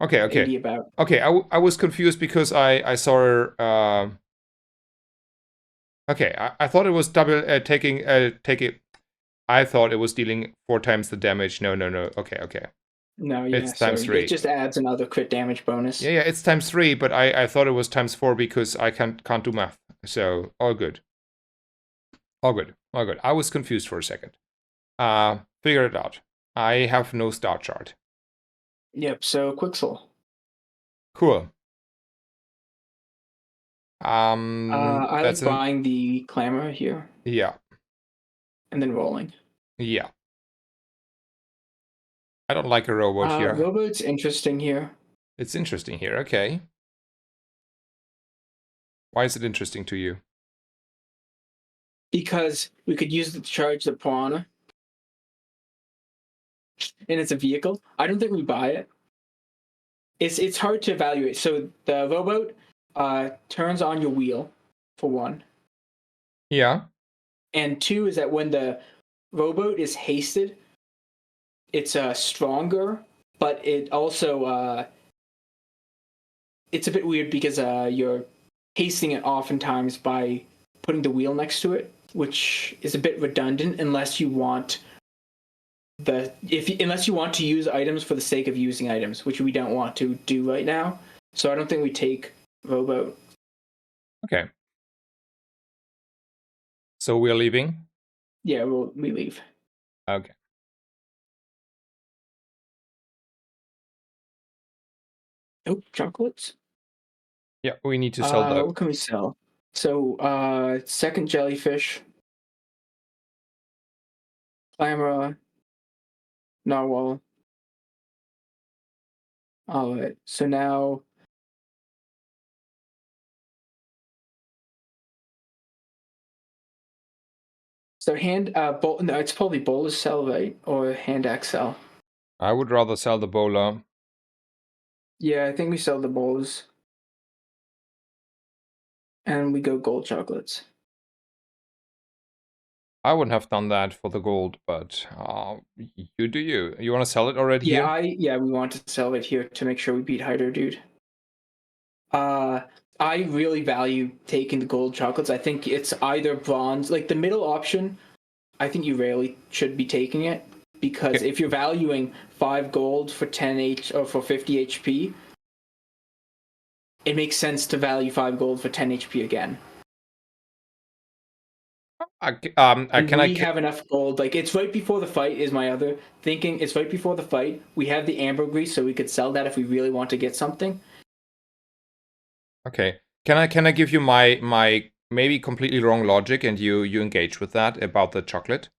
Okay. about. Okay, I was confused because I saw her. Okay, I thought it was double taking. I thought it was dealing 4 times the damage. No, no, no. Okay. No, It's yeah, times sorry. It 3. just adds another crit damage bonus. Yeah, it's times 3, but I thought it was times 4 because I can't do math. So all good. All good. All good. I was confused for a second. Figure it out. I have no star chart. Yep, so Quixel. Cool. I That's like an buying the Clamor here yeah, and then rolling. yeah. I don't like a robot here. Robot's interesting here It's interesting here. Okay. Why is it interesting to you? because we could use it to charge the Piranha, and it's a vehicle. I don't think we buy it. It's hard to evaluate. So the rowboat turns on your wheel, for one, Yeah. and two is that when the rowboat is hasted, it's stronger, but it also it's a bit weird because you're hasting it oftentimes by putting the wheel next to it, which is a bit redundant unless you want unless you want to use items for the sake of using items, which we don't want to do right now. So I don't think we take rowboat. Okay. So we're leaving. Yeah, we leave. Okay. Oh, chocolates. Yeah, we need to sell the. What can we sell? So second jellyfish, clamora, narwhal. All right. So now hand bolt. No, it's probably bowler cell, right? Or hand XL. I would rather sell the bowler. Yeah, I think we sell the bowls. And we go gold chocolates. I wouldn't have done that for the gold, but you do you. You want to sell it already here? Yeah, we want to sell it here to make sure we beat Hyder, dude. I really value taking the gold chocolates. I think it's either bronze, like the middle option. I think you rarely should be taking it because Okay. if you're valuing 5 gold for 10 H or for 50 HP, it makes sense to value 5 gold for 10 HP again. And Can I? we have enough gold. Like it's right before the fight is my other thinking. It's right before the fight. We have the ambergris, so we could sell that if we really want to get something. Okay. Can I give you my maybe completely wrong logic and you engage with that about the chocolate?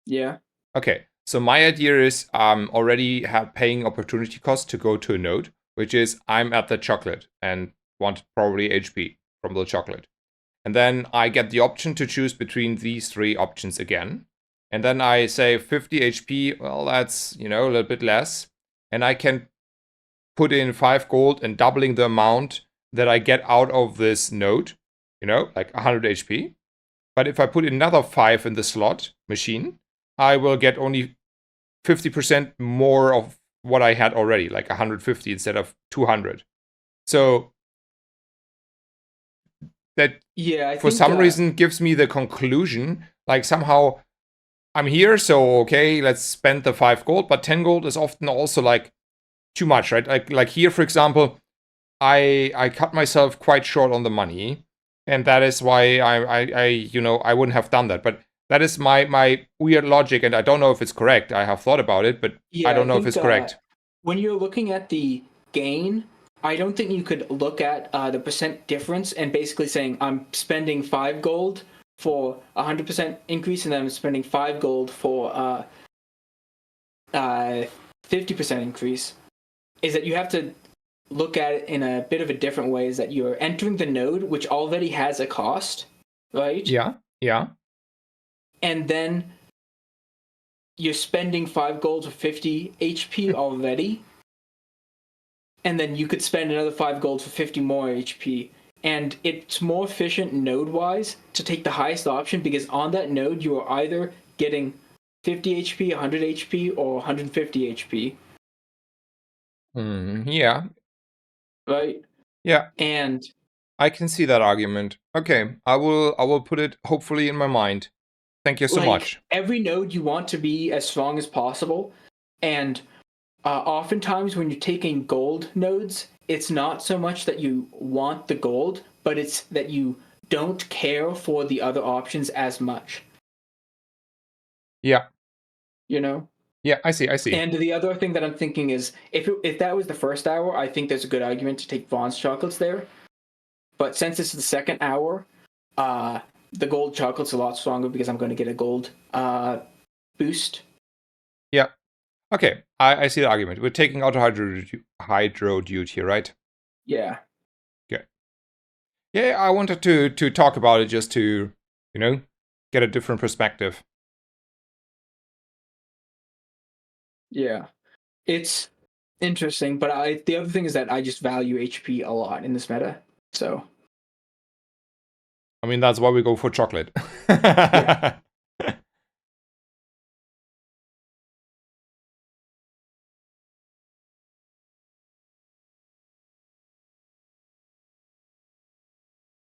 Yeah. Okay. So my idea is already paying opportunity cost to go to a node, which is I'm at the chocolate and want probably HP from the chocolate. And then I get the option to choose between these 3 options again. And then I say 50 HP, well, that's, a little bit less. And I can put in 5 gold and doubling the amount that I get out of this node, like 100 HP. But if I put another 5 in the slot machine, I will get only 50% more of what I had already, like 150 instead of 200. So that I for think some reason gives me the conclusion like somehow I'm here, so okay, let's spend the 5 gold, but 10 gold is often also like too much, right? Like here, for example, I cut myself quite short on the money, and that is why I wouldn't have done that. But that is my weird logic, and I don't know if it's correct. I have thought about it, but I I don't know if think it's correct. when you're looking at the gain, I don't think you could look at the percent difference and basically saying I'm spending 5 gold for 100% increase, and then I'm spending 5 gold for 50% increase. Is that you have to look at it in a bit of a different way is that you're entering the node, which already has a cost, right? Yeah, yeah. And then you're spending 5 gold for 50 HP already. And then you could spend another 5 gold for 50 more HP. And it's more efficient node wise to take the highest option because on that node, you are either getting 50 HP, 100 HP, or 150 HP. Yeah, Right? yeah. And I can see that argument. Okay, I will put it hopefully in my mind. Thank you so like much. every node you want to be as strong as possible. And oftentimes when you're taking gold nodes, it's not so much that you want the gold, but it's that you don't care for the other options as much. Yeah, You know? yeah. I see. I see. And the other thing that I'm thinking is if that was the first hour, I think there's a good argument to take Vaughn's chocolates there. But since it's the second hour, the gold chocolate's a lot stronger because I'm going to get a gold boost. Yeah. Okay, I see the argument. We're taking out hydro dude here, right? Yeah. Okay. Yeah, I wanted to talk about it just to, get a different perspective. Yeah. It's interesting, but the other thing is that I just value HP a lot in this meta. So I mean, that's why we go for chocolate. yeah.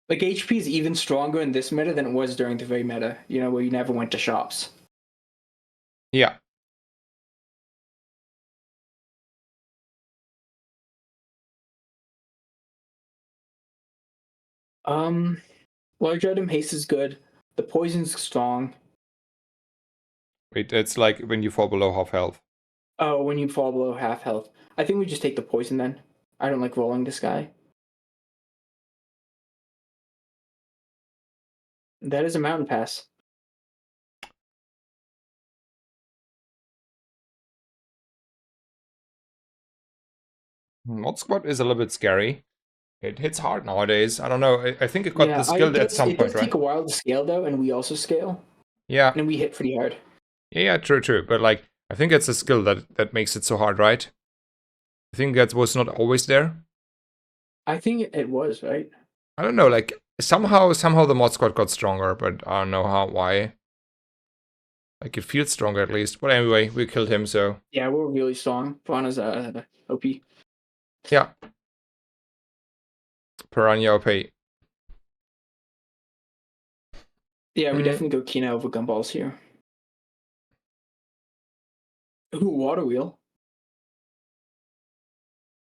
Like HP is even stronger in this meta than it was during the very meta, where you never went to shops. Yeah. Large item haste is good. The poison's strong. Wait, it's like when you fall below half health. Oh, when you fall below half health. I think we just take the poison then. I don't like rolling this guy. That is a mountain pass. Mod Squad is a little bit scary. It hits hard nowadays. I don't know. I think it got the Yeah, skill at some it does point, take right? a while to scale though, and we also scale, Yeah. and we hit pretty hard. Yeah, true, true. But like, I think it's a skill that makes it so hard, right? I think that was not always there. I think it was, right? I don't know. Like somehow the mod squad got stronger, but I don't know why. Like it feels stronger at least. But anyway, we killed him, so Yeah, we're really strong. Piranha's OP. yeah. Piranha OP. Yeah, we Mm, definitely go Kina over Gumballs here. Ooh, water wheel.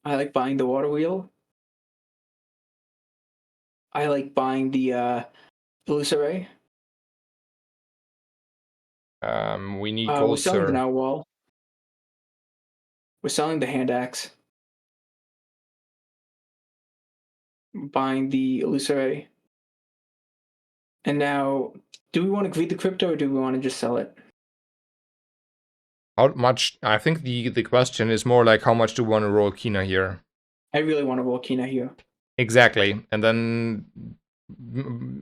I like buying the water wheel. I like buying the loose array. we need We're gold, selling the sir. narwhal. We're selling the hand axe. Buying the loose array. And now, do we want to greet the crypto or do we want to just sell it? How much? I think the question is more like how much do we want to roll Kina here? I really want to roll Kina here. Exactly, and then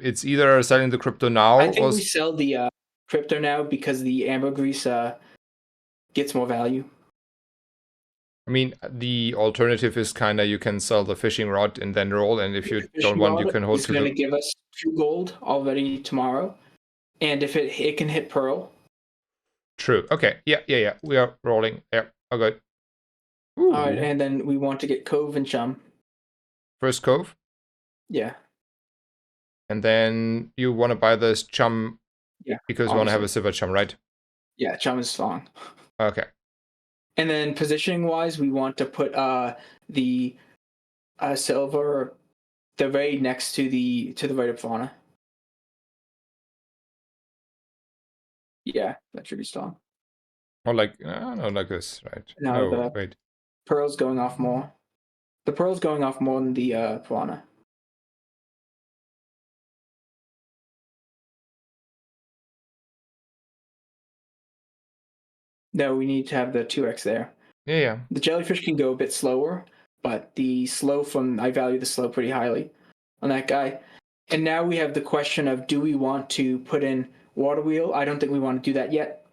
it's either selling the crypto now I or think we sell the crypto now because the ambergris gets more value. I mean, the alternative is kind of you can sell the fishing rod and then roll, and if The you don't fishing want, you rod can hold is to going to the. give us 2 gold already tomorrow. And if it can hit Pearl. True. Okay. Yeah, yeah, yeah. We are rolling. Yeah. Oh, good. All right, Ooh. and then we want to get Cove and Chum. First cove, Yeah, and then you want to buy this chum yeah, because you want to have obviously. a silver chum, right? Yeah, Chum is strong. Okay. And then positioning wise, we want to put the silver the very next to the right of fauna. Yeah, that should be strong. Or like, no, like this, right? Now No, the wait. pearl's going off more. The pearl's going off more than the fauna. No, we need to have the 2x there. Yeah, yeah. The jellyfish can go a bit slower, but I value the slow pretty highly on that guy. And now we have the question of, do we want to put in water wheel? I don't think we want to do that yet.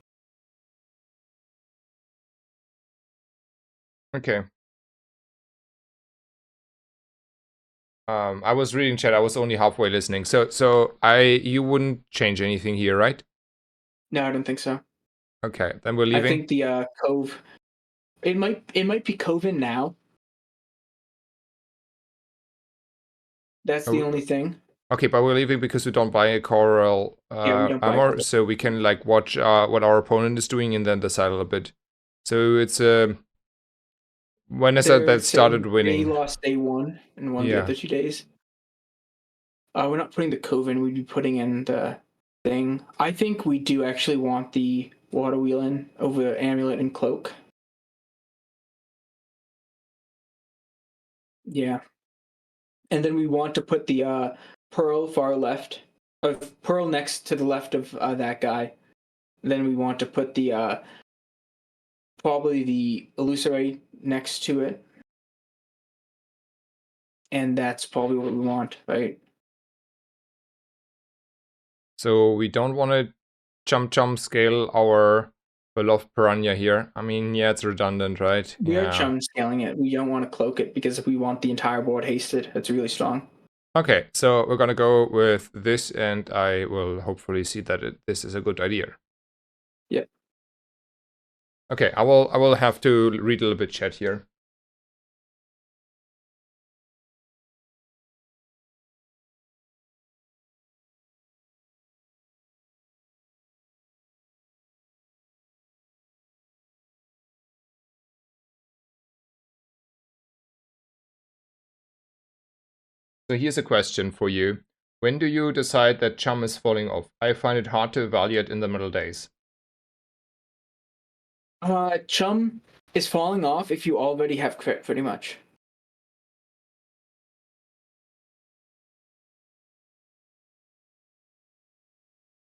Okay. I was reading chat. I was only halfway listening. So you wouldn't change anything here, right? No, I don't think so. Okay, then we're I leaving. think the cove. It might be Coven now. That's the Oh, only thing. okay, but we're leaving because we don't buy a coral Yeah, we don't buy armor, coral. so we can like watch what our opponent is doing and then decide a little bit. So it's Vanessa They're that started saying they winning. lost day one and won the Yeah. other 2 days. We're not putting the Coven. We'd be putting in the thing. I think we do actually want the water wheel in over amulet and cloak. Yeah, and then we want to put the pearl far left, of pearl next to the left of that guy. Then we want to put the probably the illusory next to it, and that's probably what we want, right? So we don't want to jump scale our beloved piranha here. I mean, yeah, it's redundant, right? We are Yeah. chum scaling it. We don't want to cloak it because we want the entire board hasted. It's really strong. Okay, so we're gonna go with this, and I will hopefully see that this is a good idea. Yep. Okay, I will have to read a little bit chat here. So here's a question for you. When do you decide that chum is falling off? I find it hard to evaluate in the middle days. Chum is falling off if you already have crit, pretty much.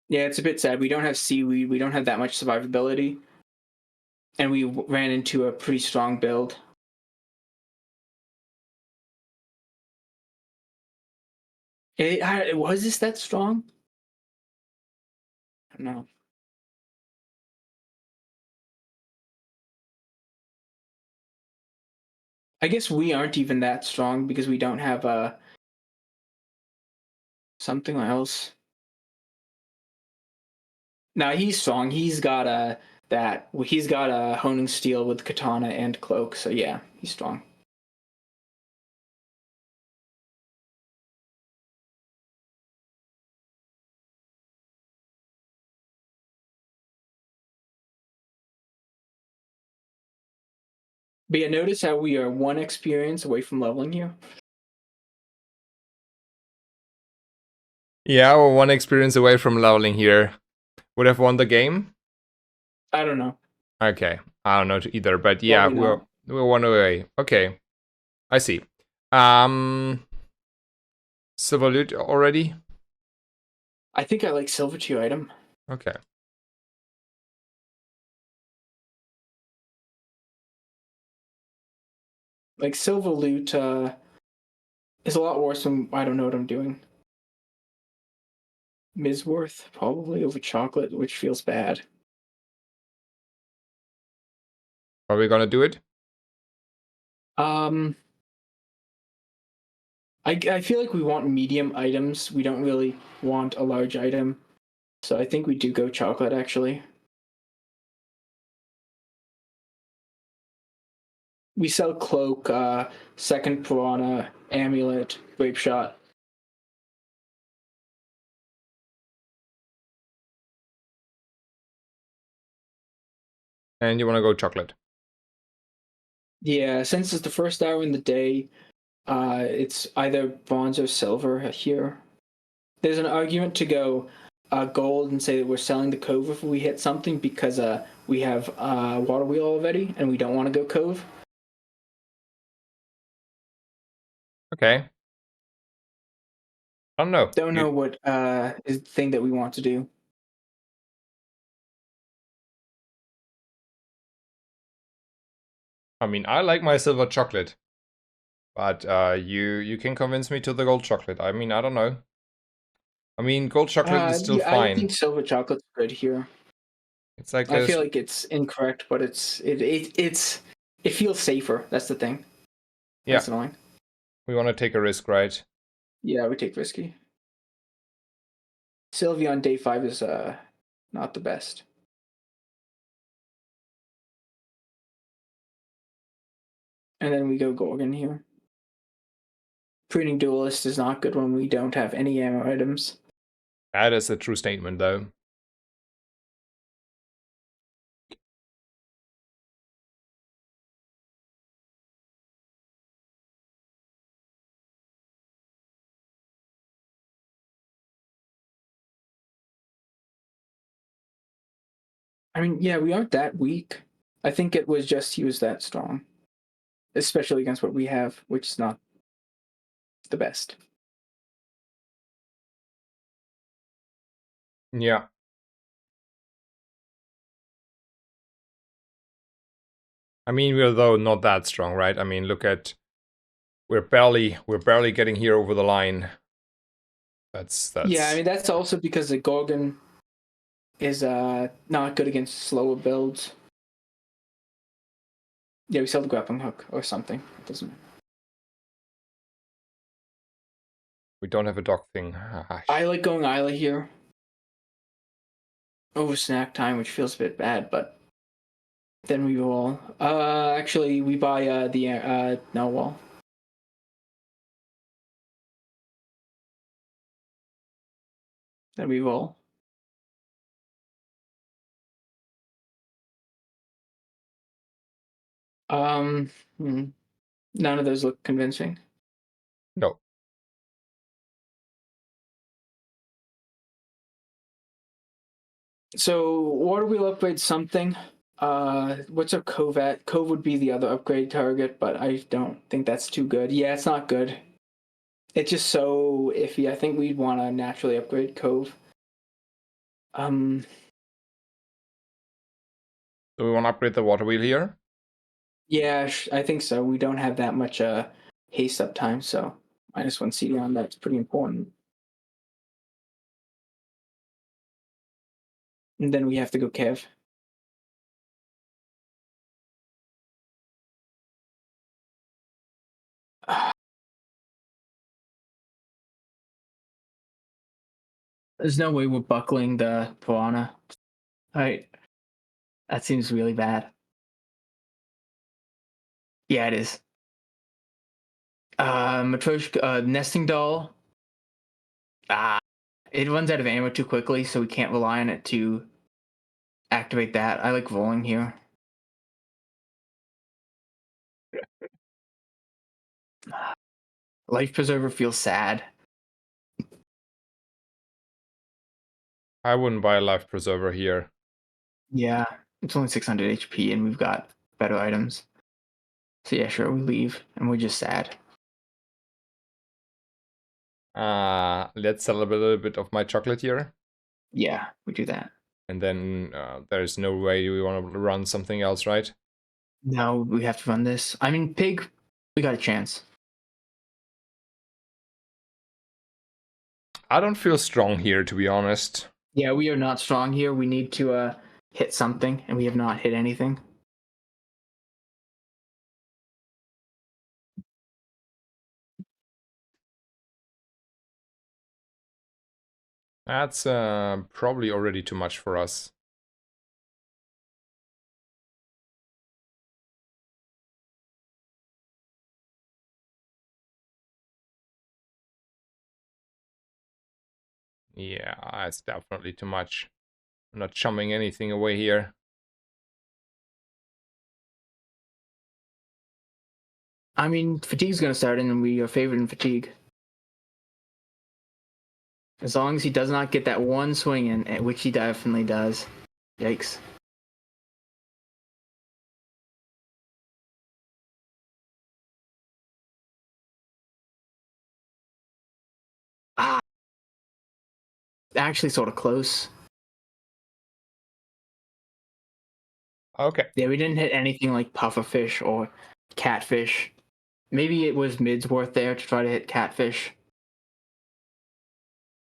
Yeah, it's a bit sad. We don't have seaweed. We don't have that much survivability, and we ran into a pretty strong build. Was this that strong? No. I guess we aren't even that strong because we don't have something else. Now he's strong. He's got a honing steel with katana and cloak. So yeah, he's strong. But yeah, notice how we are one experience away from leveling here. Yeah, we're one experience away from leveling here. Would have won the game? I don't know. Okay, I don't know either, but yeah, Probably not. we're one away. Okay, I see. Silver loot already? I think I like silver 2 item. Okay. Like silver loot is a lot worse when I don't know what I'm doing. Misworth probably over chocolate, which feels bad. Are we gonna do it? I feel like we want medium items. We don't really want a large item. So I think we do go chocolate actually. We sell cloak, second piranha, amulet, grape shot. And you wanna go chocolate? Yeah, since it's the first hour in the day, it's either bronze or silver here. There's an argument to go gold and say that we're selling the cove if we hit something because we have water wheel already and we don't want to go cove. Okay. I don't know. Don't know what is the thing that we want to do. I mean, I like my silver chocolate. But you can convince me to the gold chocolate. I mean, I don't know. I mean, gold chocolate is still Yeah, I fine. think silver chocolate's good here. It's like I a feel like it's incorrect, but it feels safer. That's the thing. yeah. That's annoying. We want to take a risk, right? Yeah, we take risky. Sylvia on day 5 is not the best. And then we go Gorgon here. Pruning Duelist is not good when we don't have any ammo items. That is a true statement, though. I mean, yeah, we aren't that weak. I think it was just he was that strong, especially against what we have, which is not the best. Yeah. I mean, we're though not that strong, right? I mean, look at we're barely getting here over the line. That's Yeah, I mean that's also because the Gorgon is not good against slower builds. Yeah, we sell the grappling hook or something. It doesn't matter. we don't have a dock thing. I like going Isla here over snack time, which feels a bit bad, but then we roll. Actually, we buy the no wall. Then we roll. Um, hmm, none of those look convincing. No. So water wheel upgrade something. What's a Cove at? Cove would be the other upgrade target, but I don't think that's too good. Yeah, it's not good. It's just so iffy. I think we'd want to naturally upgrade Cove. Um, Do we want to upgrade the water wheel here? yeah, I think so. We don't have that much haste uptime, so -1 CD on that's pretty important. And then we have to go Kev. There's no way we're buckling the Piranha. Right. That seems really bad. Yeah, it is. Matryoshka, Nesting Doll. Ah, it runs out of ammo too quickly, so we can't rely on it to activate that. I like rolling here. Life Preserver feels sad. I wouldn't buy a life preserver here. Yeah, it's only 600 HP, and we've got better items. So yeah, sure, we leave, and we're just sad. Let's sell a little bit of my chocolate here. Yeah, we do that. And then there's no way we want to run something else, right? No, we have to run this. I mean, Pig, we got a chance. I don't feel strong here, to be honest. Yeah, we are not strong here. We need to hit something, and we have not hit anything. That's probably already too much for us. Yeah, it's definitely too much. I'm not chumming anything away here. I mean, fatigue's gonna start, and we are favored in fatigue. As long as he does not get that one swing in, which he definitely does. Yikes. Ah, actually, sort of close. Okay. Yeah, we didn't hit anything like pufferfish or catfish. Maybe it was Midsworth there to try to hit Catfish.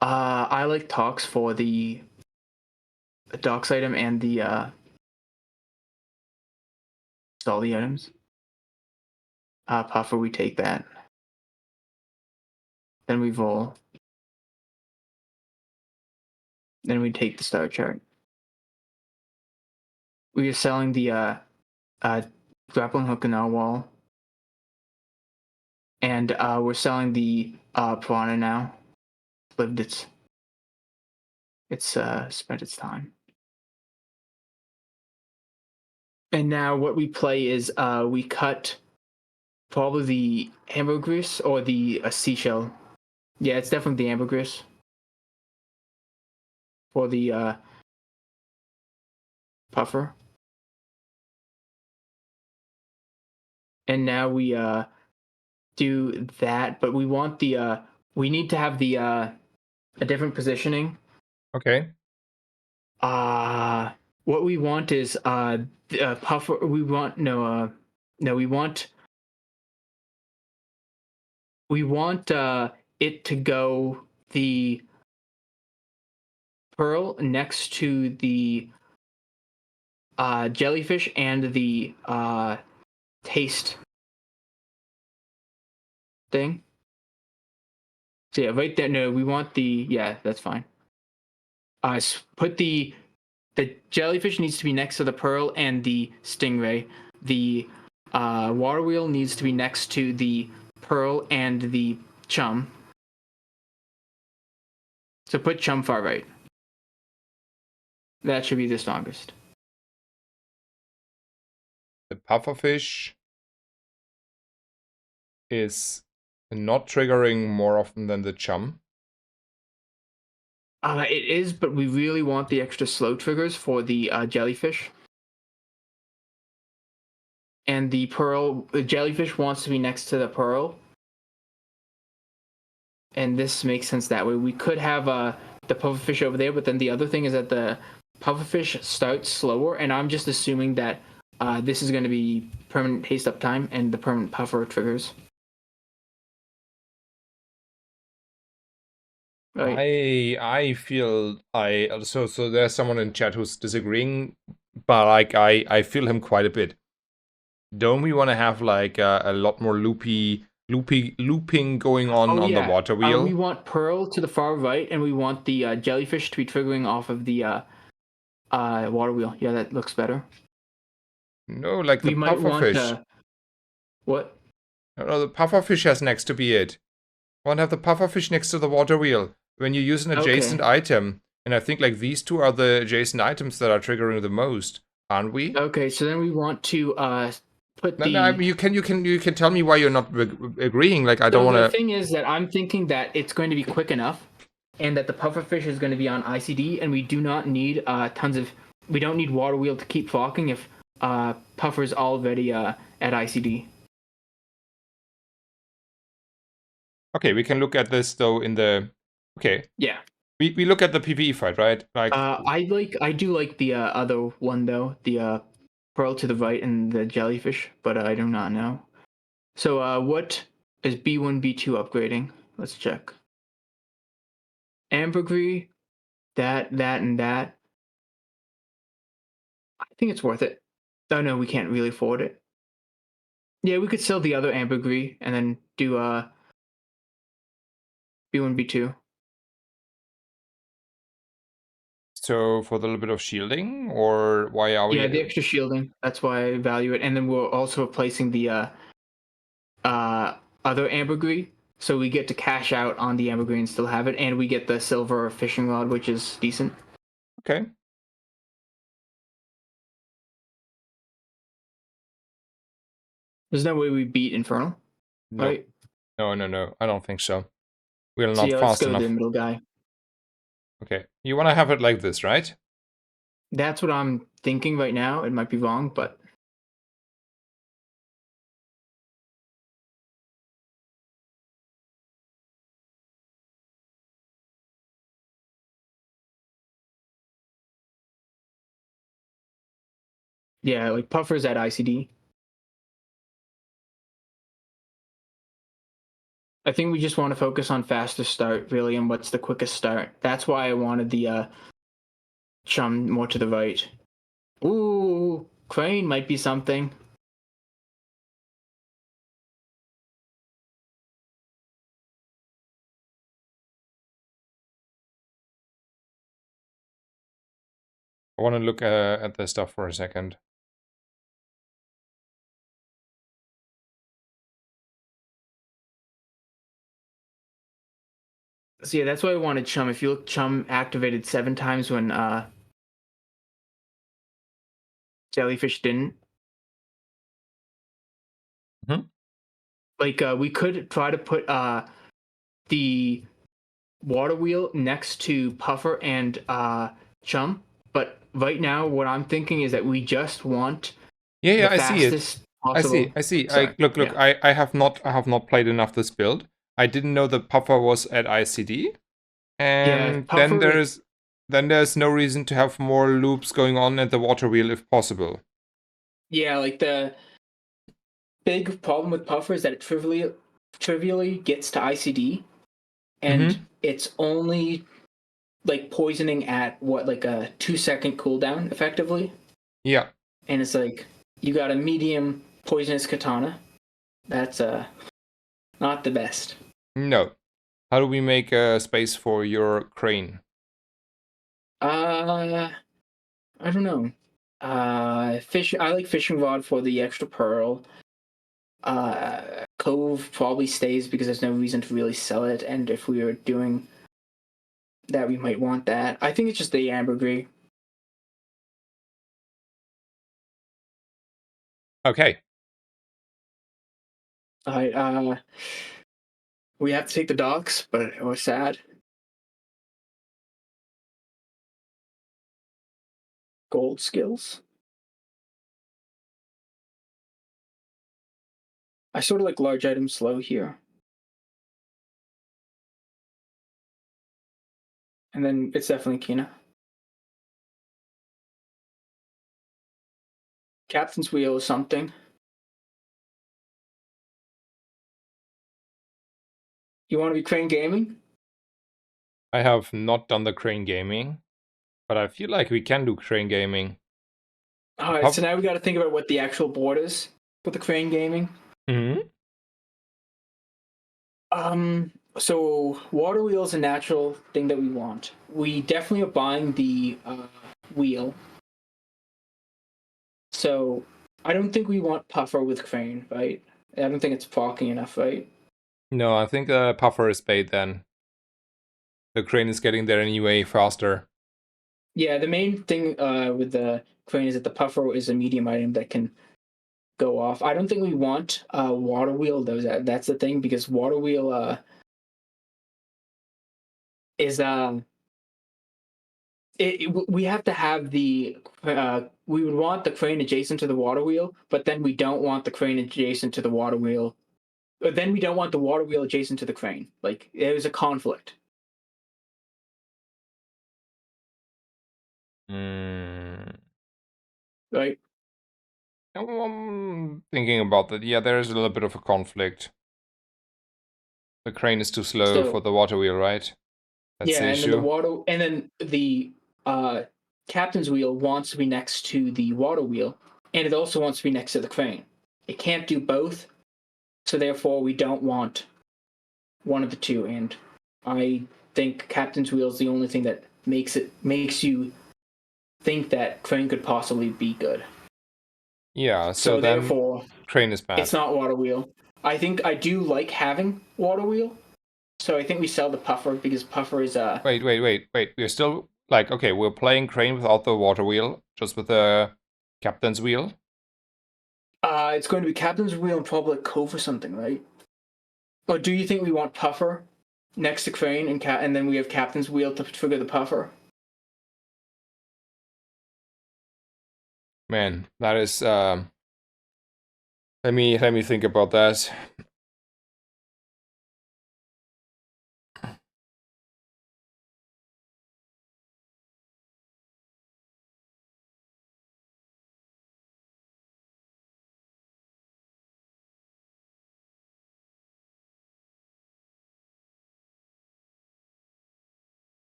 I like Tox for the Dox item and the all the items. Puffer, we take that. Then we roll. Then we take the star chart. We are selling the grappling hook in our wall. And we're selling the piranha now. Lived it's spent its time. And now what we play is we cut probably the ambergris or the seashell. Yeah, it's definitely the ambergris for the puffer. And now we do that, but we want the we need to have the a different positioning. Okay. What we want is puffer. We want no. We want it to go the pearl next to the jellyfish and the taste thing. So yeah, right there. No, we want the that's fine. Put the jellyfish needs to be next to the pearl and the stingray. The water wheel needs to be next to the pearl and the chum. So put chum far right. That should be the strongest. The pufferfish is not triggering more often than the chum. It is, but we really want the extra slow triggers for the jellyfish. And the pearl, the jellyfish wants to be next to the pearl. And this makes sense that way. We could have the pufferfish over there, but then the other thing is that the pufferfish starts slower, and I'm just assuming that this is going to be permanent haste up time and the permanent puffer triggers. Right. I feel so there's someone in chat who's disagreeing, but like I feel him quite a bit. Don't we want to have like a lot more looping going on the water wheel? We want pearl to the far right, and we want the jellyfish to be triggering off of the water wheel. Yeah, that looks better. No, like the We might want pufferfish. What? No, the pufferfish has next to be it. I want to have the pufferfish next to the water wheel when you use an adjacent item. And I think like these two are the adjacent items that are triggering the most, aren't we? Okay, so then we want to put the. No, you can tell me why you're not agreeing. Like I don't want to. The thing is that I'm thinking that it's going to be quick enough, and that the pufferfish is going to be on ICD, and we do not need tons of. We don't need water wheel to keep flocking if puffer's already at ICD. Okay, we can look at this though in the. Okay. Yeah. We look at the PvE fight, right? Like I do like the other one though, the pearl to the right and the jellyfish, but I do not know. So what is B1 B2 upgrading? Let's check. Ambergris, that and that. I think it's worth it. Oh no, we can't really afford it. Yeah, we could sell the other ambergris and then do B1 B2. so for the little bit of shielding, or why are we? Yeah, the extra shielding. That's why I value it. And then we're also replacing the other ambergris, so we get to cash out on the ambergris and still have it, and we get the silver fishing rod, which is decent. Okay. There's no way we beat Infernal, No. right? No. I don't think so. We're So not yeah, let's fast go to enough. the middle guy. Okay. You want to have it like this, right? That's what I'm thinking right now. It might be wrong, but yeah, like Puffer's at ICD. I think we just want to focus on faster start, really, and what's the quickest start. That's why I wanted the chum more to the right. Ooh, crane might be something. I want to look at the stuff for a second. So yeah, that's why I wanted chum. If you look, chum activated 7 times when jellyfish didn't. Mhm. Like we could try to put the water wheel next to Puffer and Chum, but right now what I'm thinking is that we just want Yeah, yeah, the I see it. fastest possible. I see. Sorry. Look. Yeah. I have not played enough this build. I didn't know the puffer was at ICD, Yeah, and Puffer like then there's no reason to have more loops going on at the water wheel if possible. yeah, like the big problem with Puffer is that it trivially gets to ICD and Mm-hmm. it's only like poisoning at what like a 2-second cooldown effectively. Yeah. And it's like you got a medium poisonous katana. That's not the best. No. How do we make a space for your crane? I don't know. Fish. I like fishing rod for the extra pearl. Cove probably stays because there's no reason to really sell it, and if we were doing that, we might want that. I think it's just the ambergris. Okay. I we have to take the docks, but it was sad. Gold skills. I sort of like large items slow here. And then it's definitely Kina. Captain's wheel is something. You want to be crane gaming? I have not done the crane gaming, but I feel like we can do crane gaming. All right, so now we got to think about what the actual board is for the crane gaming. Mm-hmm. So water wheel is a natural thing that we want. We definitely are buying the wheel. So I don't think we want puffer with crane, right? I don't think it's parking enough, right? No, I think the puffer is bait then. The crane is getting there anyway faster. Yeah, the main thing with the crane is that the puffer is a medium item that can go off. I don't think we want water wheel. That's the thing because water wheel is we have to have we would want the crane adjacent to the water wheel, but then we don't want the crane adjacent to the water wheel. But then we don't want the water wheel adjacent to the crane. Like there's a conflict, Mm. right? I'm thinking about that. Yeah, there is a little bit of a conflict. The crane is too slow for So the water wheel, right? That's yeah, the and then issue. the captain's wheel wants to be next to the water wheel, and it also wants to be next to the crane. It can't do both, so therefore we don't want one of the two. And I think captain's wheel is the only thing that makes you think that crane could possibly be good. Yeah, so So then therefore, crane is it's bad. not water wheel. I think I do like having water wheel, so I think we sell the puffer because puffer is Wait. We're still like, okay, we're playing crane without the water wheel, just with the captain's wheel. it's going to be captain's wheel and probably cove or something, right? Or do you think we want puffer next to crane and then we have captain's wheel to trigger the puffer? Man, that is let me think about that.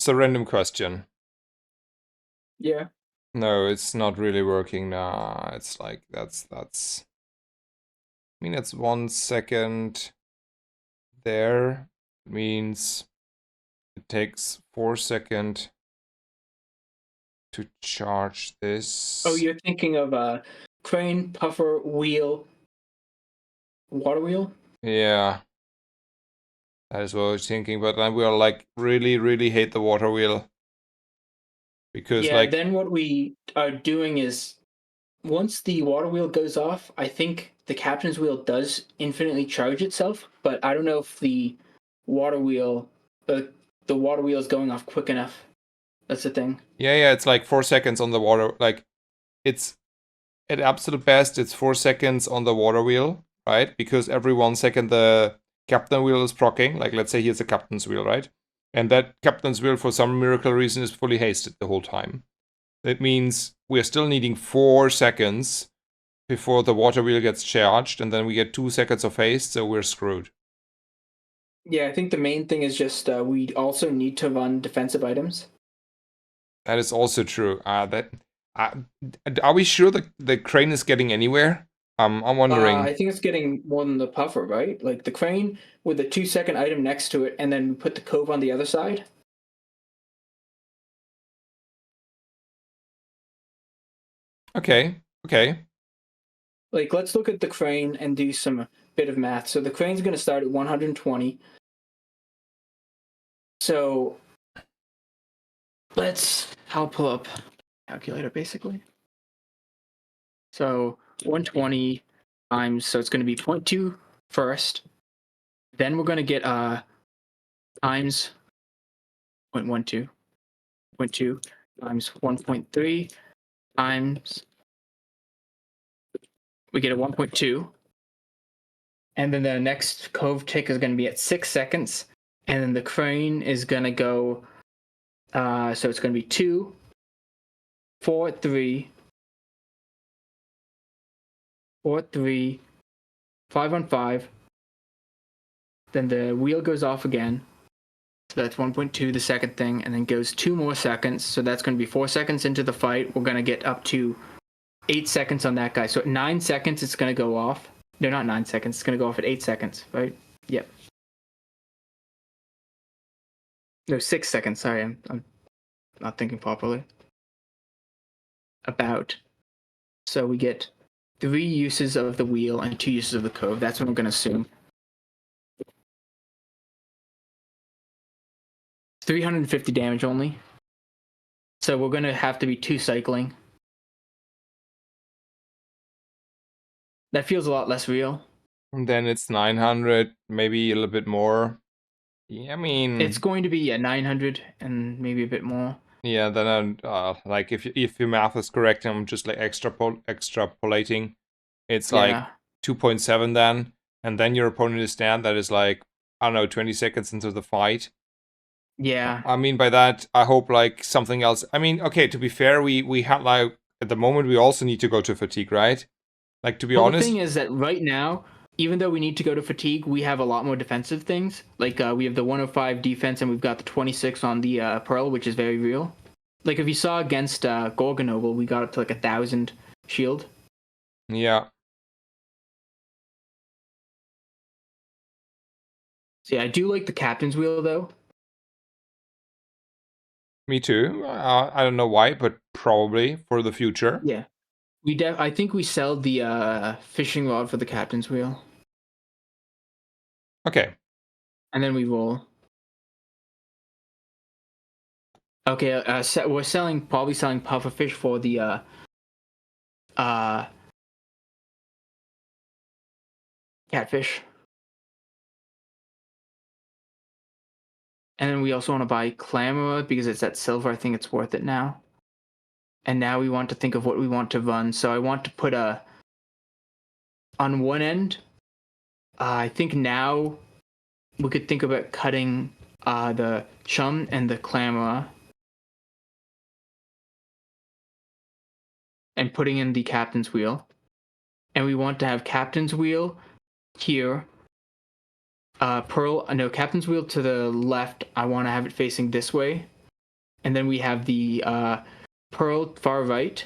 It's a random question. Yeah. No, it's not really working. Nah, it's like that's. I mean, it's 1 second there. It means it takes 4 seconds to charge this. Oh, you're thinking of crane, puffer, wheel, water wheel? Yeah. That is what I was thinking, but then we'll like really hate the water wheel. Because Yeah, like then what we are doing is once the water wheel goes off, I think the captain's wheel does infinitely charge itself, but I don't know if the water wheel the water wheel is going off quick enough. That's the thing. yeah, it's like 4 seconds on the water, like it's at absolute best it's 4 seconds on the water wheel, right? Because every 1 second the captain wheel is proccing, like let's say here's a captain's wheel, right? And that captain's wheel for some miracle reason is fully hasted the whole time. That means we're still needing 4 seconds before the water wheel gets charged, and then we get 2 seconds of haste, so we're screwed. Yeah, I think the main thing is just we also need to run defensive items. That is also true. Uh, are we sure the crane is getting anywhere? I'm wondering. I think it's getting more than the puffer, right? Like the crane with the 2 second item next to it, and then we put the cove on the other side. Okay. Like let's look at the crane and do some bit of math. So the crane's going to start at 120. So I'll pull up calculator basically. So 120 times, so it's going to be 0.2 first. Then we're going to get times 0.12, 0.2 times 1.3 times, we get a 1.2. And then the next cove tick is going to be at 6 seconds. And then the crane is going to go, so it's going to be 2, 4, 3, 4, 3, 5 on 5. Then the wheel goes off again. So that's 1.2, the second thing, and then goes 2 more seconds. So that's going to be 4 seconds into the fight. We're going to get up to 8 seconds on that guy. So at 9 seconds, it's going to go off. No, not 9 seconds. It's going to go off at 8 seconds, right? Yep. No, 6 seconds. Sorry, I'm not thinking properly. About. So we get 3 uses of the wheel and 2 uses of the cove. That's what I'm going to assume. 350 damage only. So we're going to have to be 2 cycling. That feels a lot less real. And then it's 900, maybe a little bit more. Yeah, I mean, It's going to be 900 and maybe a bit more. yeah. Then like if your math is correct, I'm just like extrapolating. It's like 2.7 then, and then your opponent is dead. That is like I don't know, 20 seconds into the fight. Yeah. I mean by that, I hope like something else. I mean, okay, to be fair, we had like at the moment we also need to go to fatigue, right? Like to be honest. The thing is that right now, even though we need to go to fatigue, we have a lot more defensive things. Like we have the 105 defense, and we've got the 26 on the Pearl, which is very real. Like if you saw against Gorgonoble, we got up to like 1,000 shield. Yeah. See, I do like the captain's wheel though. Me too. I don't know why, but probably for the future. Yeah, I think we sell the fishing rod for the captain's wheel. Okay. And then we roll. Okay, we're probably selling pufferfish for the catfish. And then we also want to buy Clamora because it's at silver. I think it's worth it now. And now we want to think of what we want to run. So I want to put on one end, I think now we could think about cutting the Chum and the Clamora and putting in the Captain's Wheel. And we want to have Captain's Wheel here. Captain's Wheel to the left, I want to have it facing this way. and then we have the pearl far right,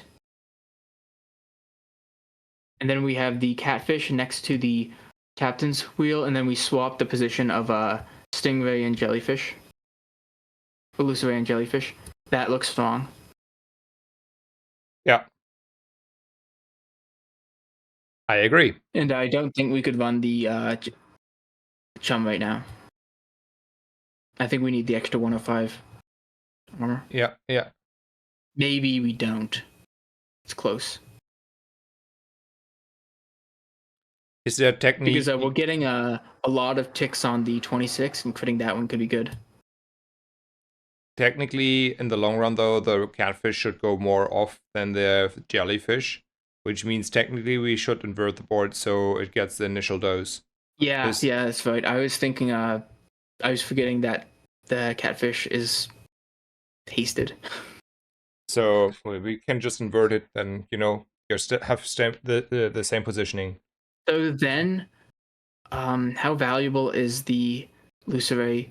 and then we have the catfish next to the captain's wheel, and then we swap the position of stingray and jellyfish, Lucere and jellyfish. That looks strong. Yeah. I agree. And I don't think we could run the chum right now. I think we need the extra 105 armor. Yeah, yeah. Maybe we don't. It's close. Is there a technique? Because we're getting a lot of ticks on the 26, and critting that one could be good. Technically, in the long run, though, the catfish should go more off than the jellyfish, which means technically we should invert the board so it gets the initial dose. Yeah, yeah, that's right. I was thinking, I was forgetting that the catfish is tasted. So we can just invert it, and you have the same positioning. So then, how valuable is the Lucere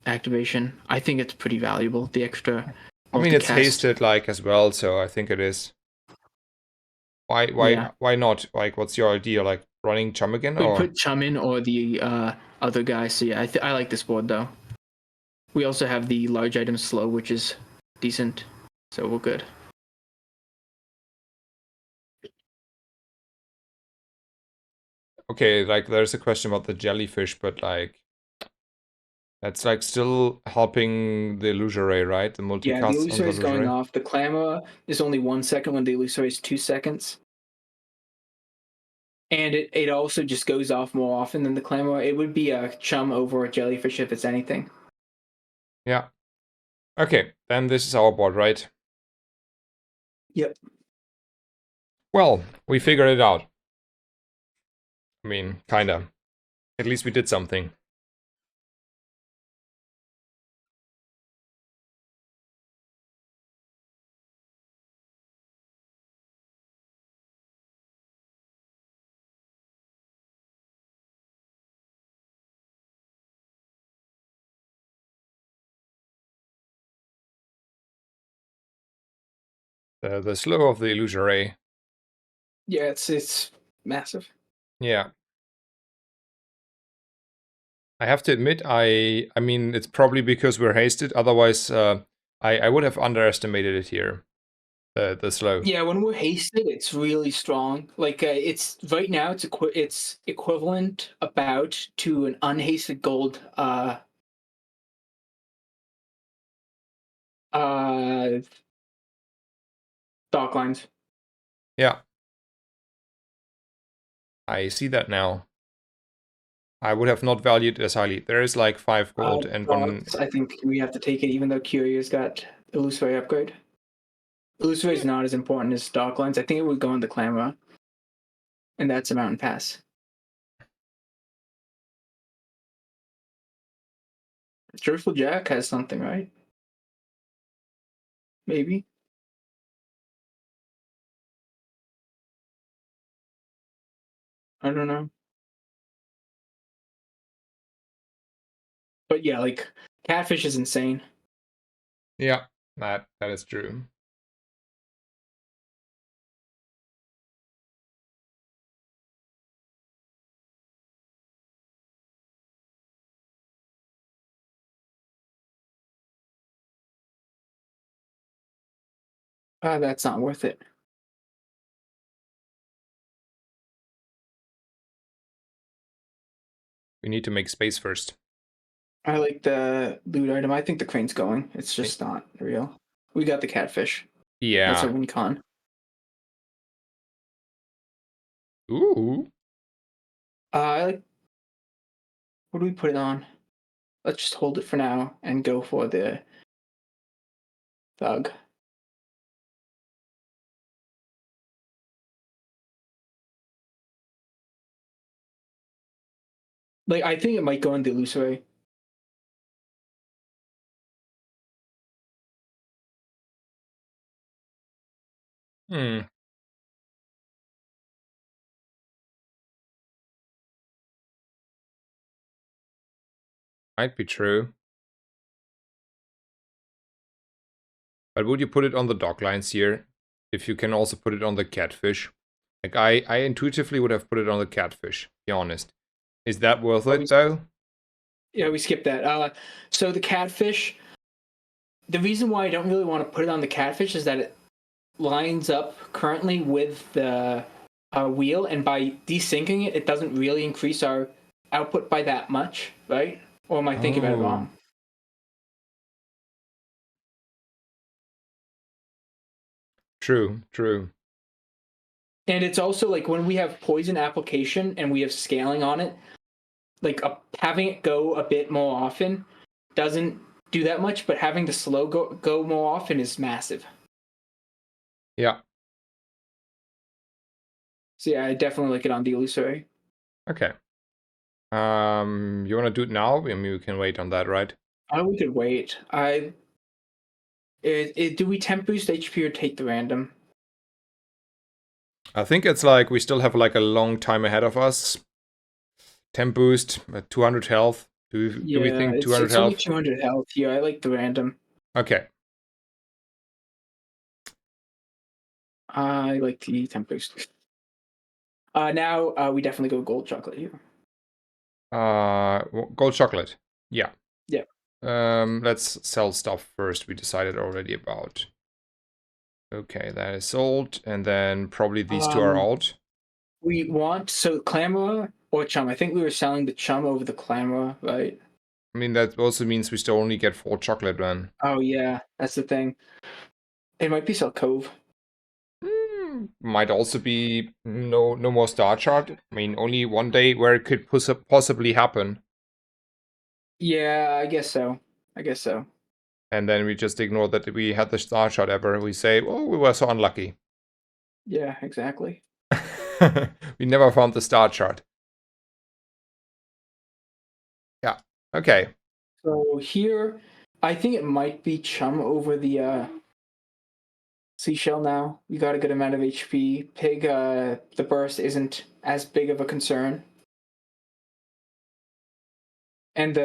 activation? I think it's pretty valuable. The extra. I mean, it's multicast. hasted like as well, so I think it is. Why not? Like, what's your idea? Like running Chum again, We or put Chum in or the other guy. So yeah, I like this board though. We also have the large item slow, which is decent. So we're good. okay? Like, there's a question about the jellyfish, but like, that's like still helping the illusory, right? The Yeah, the multicast on illusory the is going illusory. off. The clamor is only 1 second when the illusory is 2 seconds. And it also just goes off more often than the clamor. It would be a chum over a jellyfish if it's anything. Yeah. Okay, then this is our board, right? Yep. Well, we figured it out. I mean, kinda. At least we did something. The slow of the illusory. Yeah, it's massive. Yeah. I have to admit, I mean, it's probably because we're hasted. Otherwise, I would have underestimated it here. The slow. Yeah, when we're hasted, it's really strong. Like it's right now, it's equivalent about to an unhasted gold uh stock lines. Yeah. I see that now. I would have not valued it as highly. There is like 5 gold and one. I think we have to take it, even though Curio's got illusory upgrade. Illusory is not as important as stock lines. I think it would go on the clamor, and that's a mountain pass. Truthful Jack has something, right? Maybe. I don't know. But yeah, like Catfish is insane. Yeah, that is true. That's not worth it. We need to make space first. I like the loot item. I think the crane's going. It's just not real. We got the catfish. That's Yeah. our win con. Ooh. I like. What do we put it on? Let's just hold it for now and go for the thug. Like I think it might go in the illusory. Hmm. Might be true. But would you put it on the dock lines here? If you can also put it on the catfish. Like, I intuitively would have put it on the catfish, be honest. Is that worth it, though? Yeah, we skipped that. So the catfish, the reason why I don't really want to put it on the catfish is that it lines up currently with the wheel, and by desyncing it, it doesn't really increase our output by that much, right? Or am I thinking about it wrong? True, true. And it's also like when we have poison application and we have scaling on it, like having it go a bit more often doesn't do that much, but having the slow go more often is massive. Yeah. So yeah, I definitely like it on the illusory. Okay. You want to do it now? I mean, we can wait on that, right? Oh, we could wait. Do we temp boost HP or take the random? I think it's like we still have like a long time ahead of us. Temp boost, 200 health. Do we think 200 it's health? only 200 health. Yeah, I like the random. Okay. I like the temp boost. Now we definitely go gold chocolate here. Gold chocolate. Yeah. Yeah. Let's sell stuff first. We decided already about. Okay, that is sold, and then probably these two are out. We want Clamora or Chum. I think we were selling the Chum over the Clamora, right? I mean, that also means we still only get 4 chocolate then. Oh yeah, that's the thing. It might be sell Cove. Might also be no more star chart. I mean, only one day where it could possibly happen. Yeah, I guess so. And then we just ignore that we had the star chart ever. We say, oh, we were so unlucky. Yeah, exactly. We never found the star chart. Yeah. Okay. So here, I think it might be Chum over the Seashell now. You got a good amount of HP. Pig, the burst isn't as big of a concern. And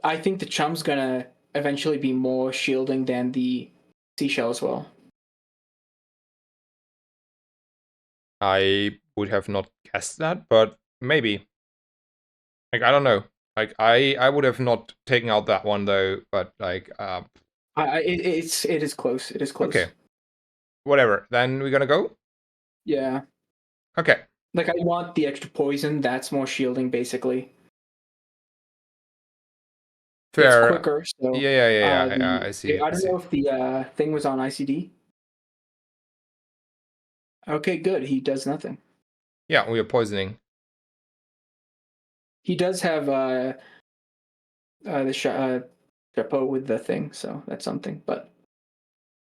I think the Chum's gonna eventually be more shielding than the Seashell as well. I would have not guessed that, but maybe. Like, I don't know. Like, I would have not taken out that one though, but like, it is close. It is close. okay. Whatever. Then we're gonna go? Yeah. Okay. Like, I want the extra poison. That's more shielding, basically. Fair. It's quicker, so... Yeah. I see. I don't know if the thing was on ICD. Okay, good. He does nothing. Yeah, we are poisoning. He does have the chapeau with the thing, so that's something, but...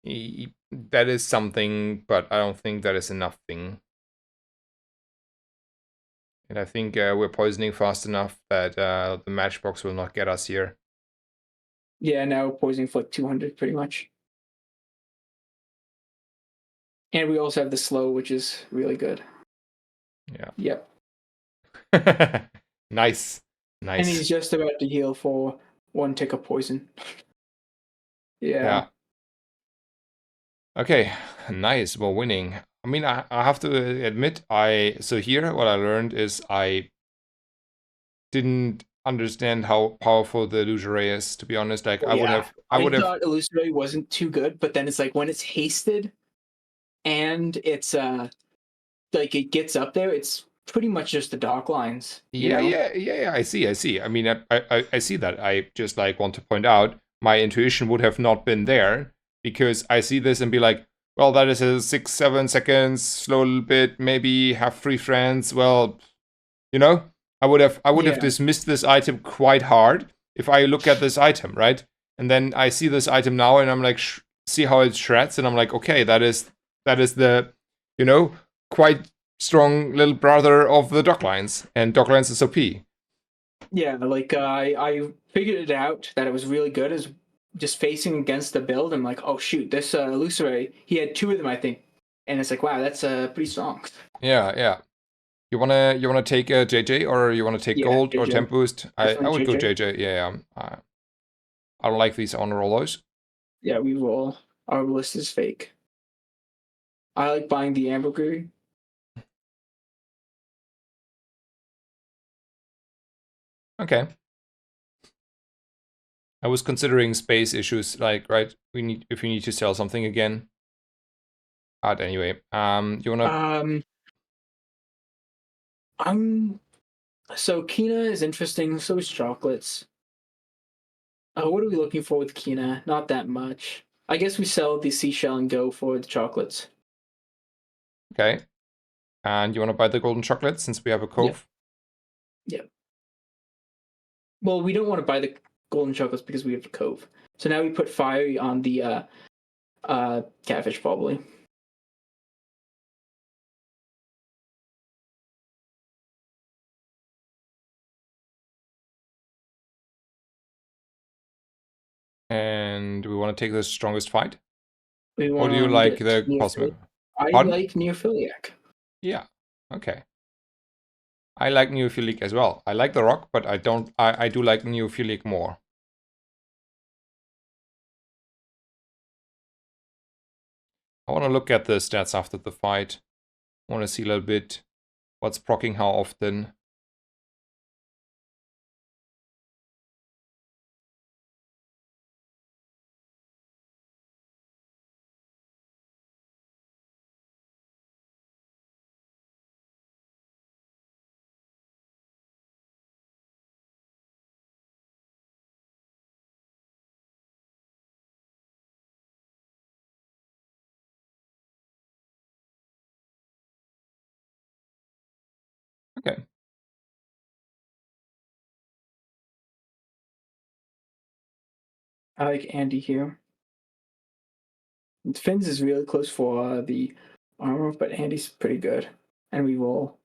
That is something, but I don't think that is enough thing. And I think we're poisoning fast enough that the matchbox will not get us here. Yeah, now poisoning for like 200, pretty much. And we also have the slow, which is really good. Yeah. Yep. Nice. And he's just about to heal for 1 tick of poison. Yeah. Okay, nice. We're winning. I mean, I have to admit, so here what I learned is I didn't understand how powerful the illusory is. To be honest, like I would have. I thought illusory wasn't too good, but then it's like when it's hasted, and it's like it gets up there, it's pretty much just the dock lines. Yeah. I see. I mean, I see that. I just like want to point out my intuition would have not been there because I see this and be like, well, that is a 6-7 seconds, slow a little bit, maybe have 3 friends. Well, you know, I would have dismissed this item quite hard if I look at this item, right? And then I see this item now and I'm like, see how it shreds, and I'm like, okay, that is the, quite strong little brother of the docklines, and docklines is OP. Yeah, like I figured it out that it was really good as just facing against the build. I'm like, oh shoot, this illusory, he had 2 of them, I think, and it's like, wow, that's pretty strong. Yeah. You wanna take JJ, or you wanna take gold JJ. or temp boost? I would go JJ. JJ. Yeah. I don't like these honor rollers. Yeah, we roll. Our list is fake. I like buying the ambergris. Okay. I was considering space issues, like, right, if we need to sell something again. But anyway, you wanna I'm so Kina is interesting. So is chocolates. What are we looking for with Kina? Not that much. I guess we sell the seashell and go for the chocolates. okay. And you wanna buy the golden chocolate since we have a cove? Yep. Well, we don't want to buy the golden chocolates because we have the cove. So now we put fire on the catfish probably. And we want to take the strongest fight? We Or want do you to like get the cosmic? neophiliac. I Pardon? like neophiliac. Yeah. Okay. I like neophilic as well. I like the rock, but I do like neophilic more. I want to look at the stats after the fight. I want to see a little bit what's proccing how often. Okay. I like Andy here. Finn's is really close for the armor, but Andy's pretty good. And we roll.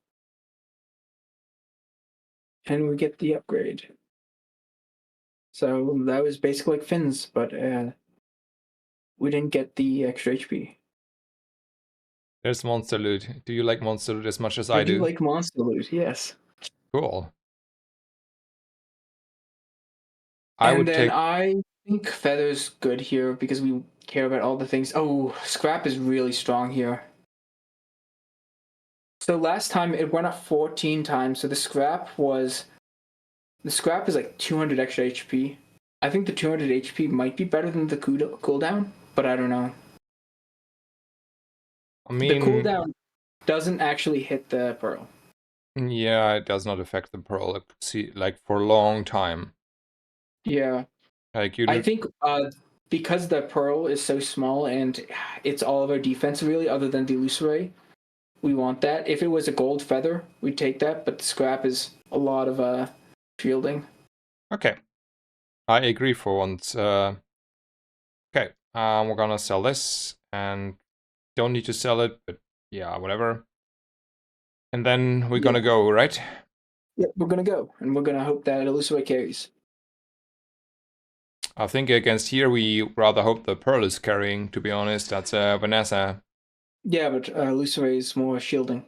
And we get the upgrade. So that was basically like Finn's, but we didn't get the extra HP. There's Monster Loot. Do you like Monster Loot as much as I I do do? like Monster Loot, yes. Cool. I And would then take... I think Feather's good here because we care about all the things. Oh, Scrap is really strong here. So last time it went up 14 times. So the scrap is like 200 extra HP. I think the 200 HP might be better than the cooldown, but I don't know. I The mean, cooldown doesn't actually hit the pearl. yeah, it does not affect the pearl. See, like for a long time. Yeah, Like you I do... think because the pearl is so small and it's all of our defense really, other than the illusory, we want that. If it was a gold feather, we'd take that, but the scrap is a lot of shielding. Okay. I agree for once. Okay, we're gonna sell this and don't need to sell it, but yeah, whatever. And then we're Yeah. gonna go, right? Yeah, we're gonna go, and we're gonna hope that illusory carries. I think against here we rather hope the Pearl is carrying, to be honest. That's Vanessa. Yeah, but illusory is more shielding.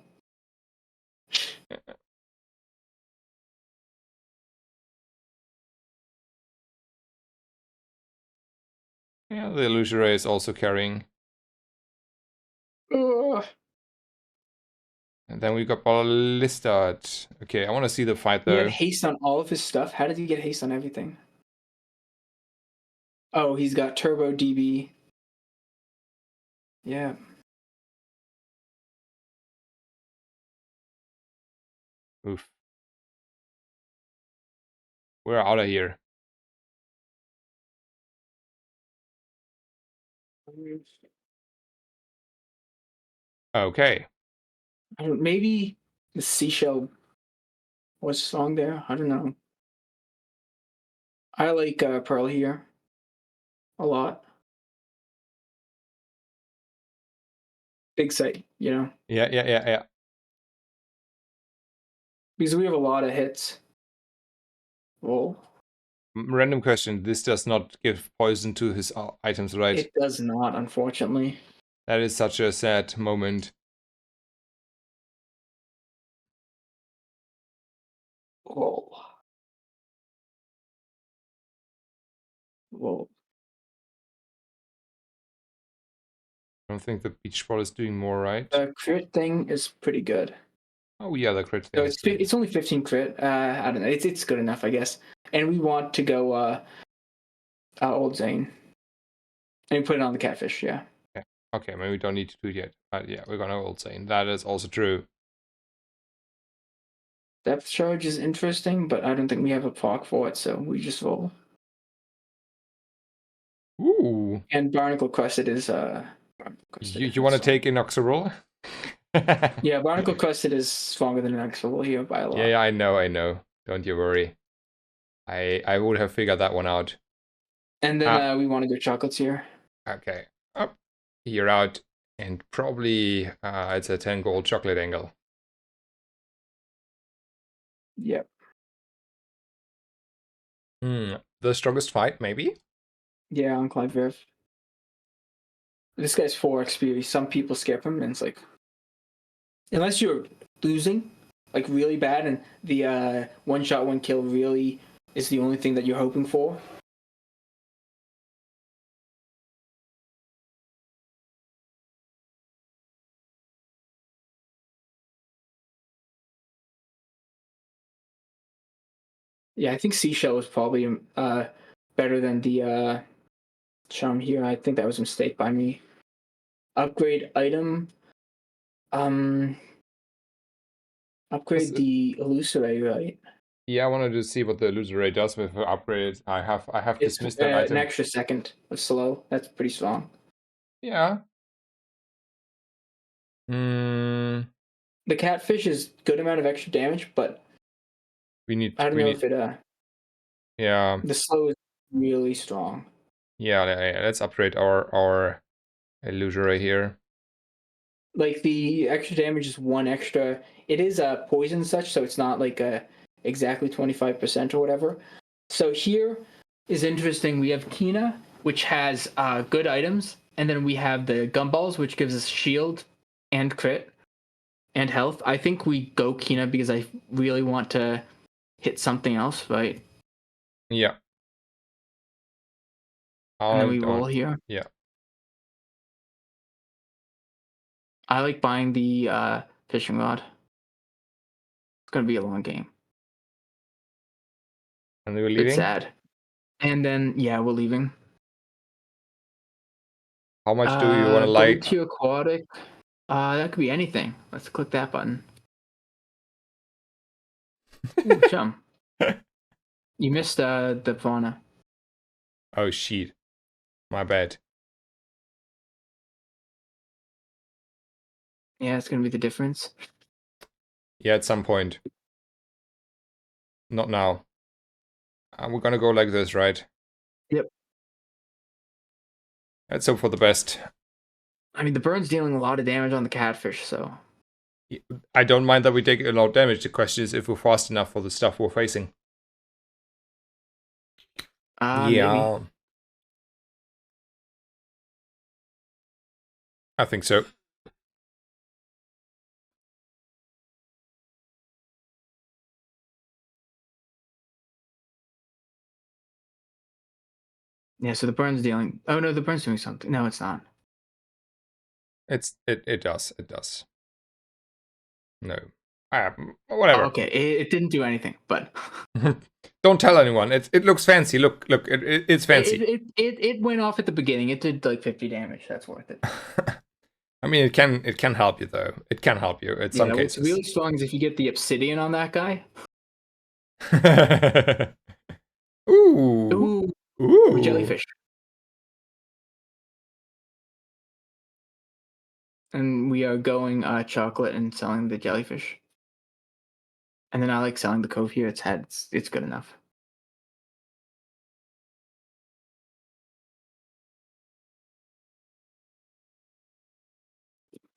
Yeah, the Illusory is also carrying. Ugh. And then we got Ballista. Okay, I want to see the fight He had though. haste on all of his stuff. How did he get haste on everything? Oh, he's got turbo DB. Yeah. Oof. We're out of here. Okay. Maybe the seashell was strong there. I don't know. I like Pearl here a lot. Big sight, you know, Yeah. because we have a lot of hits. Well, Random question. This does not give poison to his items, right? it does not, unfortunately. That is such a sad moment. Oh. Well, I don't think the beach ball is doing more, right? the crit thing is pretty good. Oh yeah, the crit So thing is it's good. it's only 15 crit. I don't know. It's good enough, I guess. And we want to go Old Zane and put it on the catfish. Yeah. Okay, okay, maybe we don't need to do it yet. But yeah, we're gonna Old Zane. That is also true. Depth charge is interesting, but I don't think we have a proc for it, so we just roll. Ooh. And Barnacle Crested is You want to take Inoxaroll? Yeah, Barnacle Crested is stronger than an Exfil here by a lot. Yeah, I know. Don't you worry. I would have figured that one out. And then we want to go chocolates here. Okay. Up. You're out. And probably it's a 10 gold chocolate angle. Yep. The strongest fight, maybe? Yeah, on Clive Verve. This guy's 4 XP. Some people skip him, and it's like, unless you're losing, like really bad, and the one shot, one kill really is the only thing that you're hoping for. Yeah, I think Seashell was probably better than the Charm here. I think that was a mistake by me. Upgrade item. Um, This- upgrade the Illusory, right? Yeah, I wanted to see what the illusory does with her upgrade. I have It's dismissed that an item. extra second of slow. That's pretty strong. Yeah. Hmm. The catfish is good amount of extra damage, but We I don't we know need if it yeah. the slow is really strong. Yeah, let's upgrade our illusory here. Like the extra damage is 1 extra. It is a poison such, so it's not like exactly 25% or whatever. So here is interesting. We have Kina, which has good items, and then we have the gumballs, which gives us shield and crit and health. I think we go Kina because I really want to hit something else, right? Yeah. And then we Don't roll here. yeah. I like buying the fishing rod. It's gonna be a long game. And we're It's leaving. sad. And then yeah, we're leaving. How much do you want to Gold like? tier aquatic. That could be anything. Let's click that button. Ooh, chum. You missed the fauna. Oh shit. My bad. Yeah, it's gonna be the difference. Yeah, at some point. Not now. We're gonna go like this, right? Yep. Let's hope for the best. I mean, the burn's dealing a lot of damage on the catfish, so I don't mind that we take a lot of damage. The question is if we're fast enough for the stuff we're facing. maybe. Yeah. I think so. Yeah, so the burn's dealing. Oh no, the burn's doing something. No, it's not. It does. It does. No. Oh, Whatever. okay, it didn't do anything, but Don't tell anyone. It looks fancy. Look. It's fancy. it went off at the beginning. It did like 50 damage. That's worth it. I mean, it can help you though. It can help you in some Yeah, what's cases. really strong is if you get the obsidian on that guy. Ooh. Ooh, Ooh. jellyfish. And we are going chocolate and selling the jellyfish. And then I like selling the cove here. It's good enough.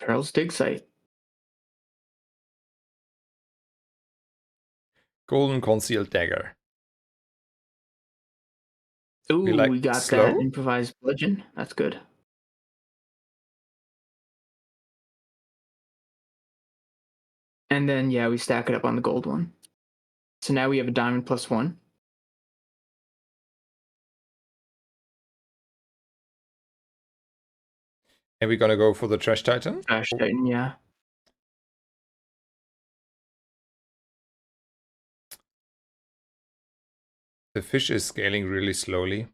Pearl's dig site. Golden concealed dagger. We Ooh, like we got that slow. improvised bludgeon. That's good. And then yeah, we stack it up on the gold one. So now we have a diamond +1. And we're gonna go for the Trash Titan. Trash Titan, yeah. The fish is scaling really slowly.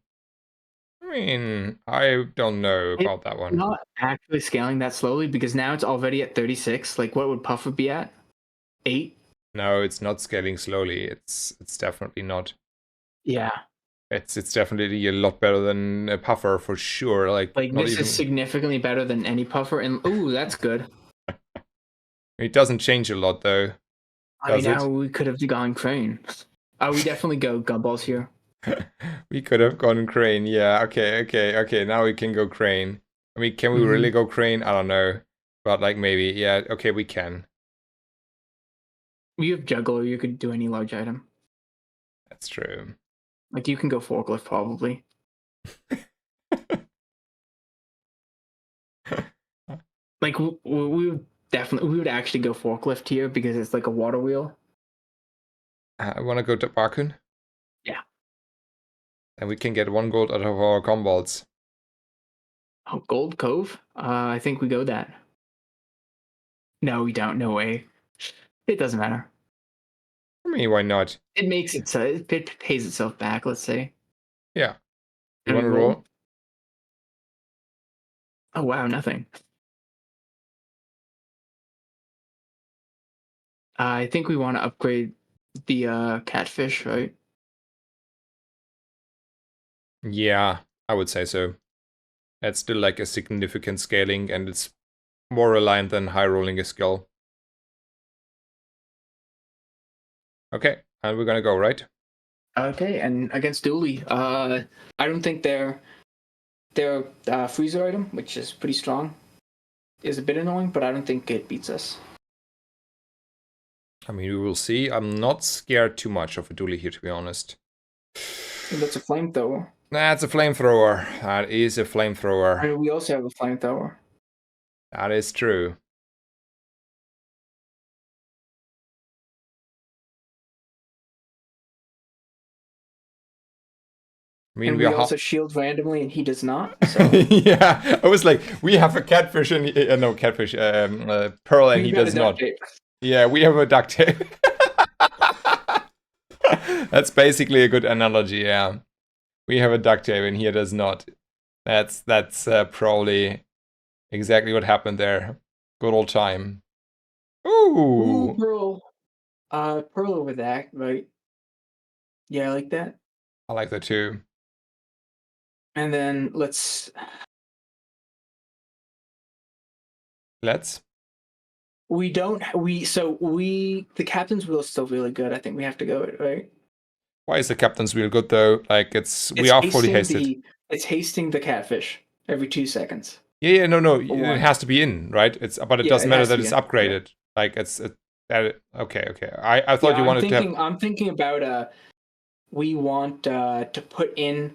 I mean, I don't know about that one. Not actually scaling that slowly because now it's already at 36. Like, what would Puffer be at? 8? No, it's not scaling slowly. It's definitely not. Yeah. It's definitely a lot better than a Puffer for sure. Like not This even. is significantly better than any Puffer. And, ooh, that's good. It doesn't change a lot though, I mean, does now it? we could have gone Crane. We definitely go Gumballs here. We could have gone Crane. Yeah. Okay. Now we can go Crane. I mean, can we really Mhm. go Crane? I don't know, but like maybe. Yeah. Okay, we can. You have Juggler, you could do any large item. That's true. Like, you can go Forklift, probably. Like, we would definitely, we would actually go Forklift here because it's like a water wheel. I want to go to Bakun. Yeah. And we can get 1 gold out of our combos. Oh, Gold Cove? I think we go that. No, we don't. No way. It doesn't matter. I mean, why not? It makes it so it pays itself back, let's say. Yeah. You And we want to roll. roll? Oh, wow, nothing. I think we want to upgrade the catfish, right? Yeah, I would say so. That's still like a significant scaling, and it's more reliant than high rolling a skill. Okay, and we're gonna go, right? Okay, and against Dooley, I don't think their freezer item, which is pretty strong, is a bit annoying, but I don't think it beats us. I mean, we will see. I'm not scared too much of a dually here, to be honest. And that's a flamethrower. That's a flamethrower. That is a I flamethrower. mean, we also have a flamethrower. That is true. I mean, And we we are. also shield randomly, and he does not. So Yeah, I was like, we have a catfish and no catfish, pearl, and we've he got a does duct not. tape. Yeah, we have a duct tape. That's basically a good analogy. Yeah, we have a duct tape and he does not. That's probably exactly what happened there. Good old time. Ooh, Ooh, Pearl. Pearl over that, right? Yeah, I like that. I like that too. And then Let's. we don't we so we the captain's wheel is still really good. I think we have to go it, right? Why is the captain's wheel good though? Like we are fully hasted. It's hasting the catfish every 2 seconds. Yeah, no, Or it one. has to be in, right? But it Yeah, doesn't it matter has to that be it's in. Yeah. upgraded. Like okay. I thought Yeah, you wanted to have. I'm thinking about we want to put in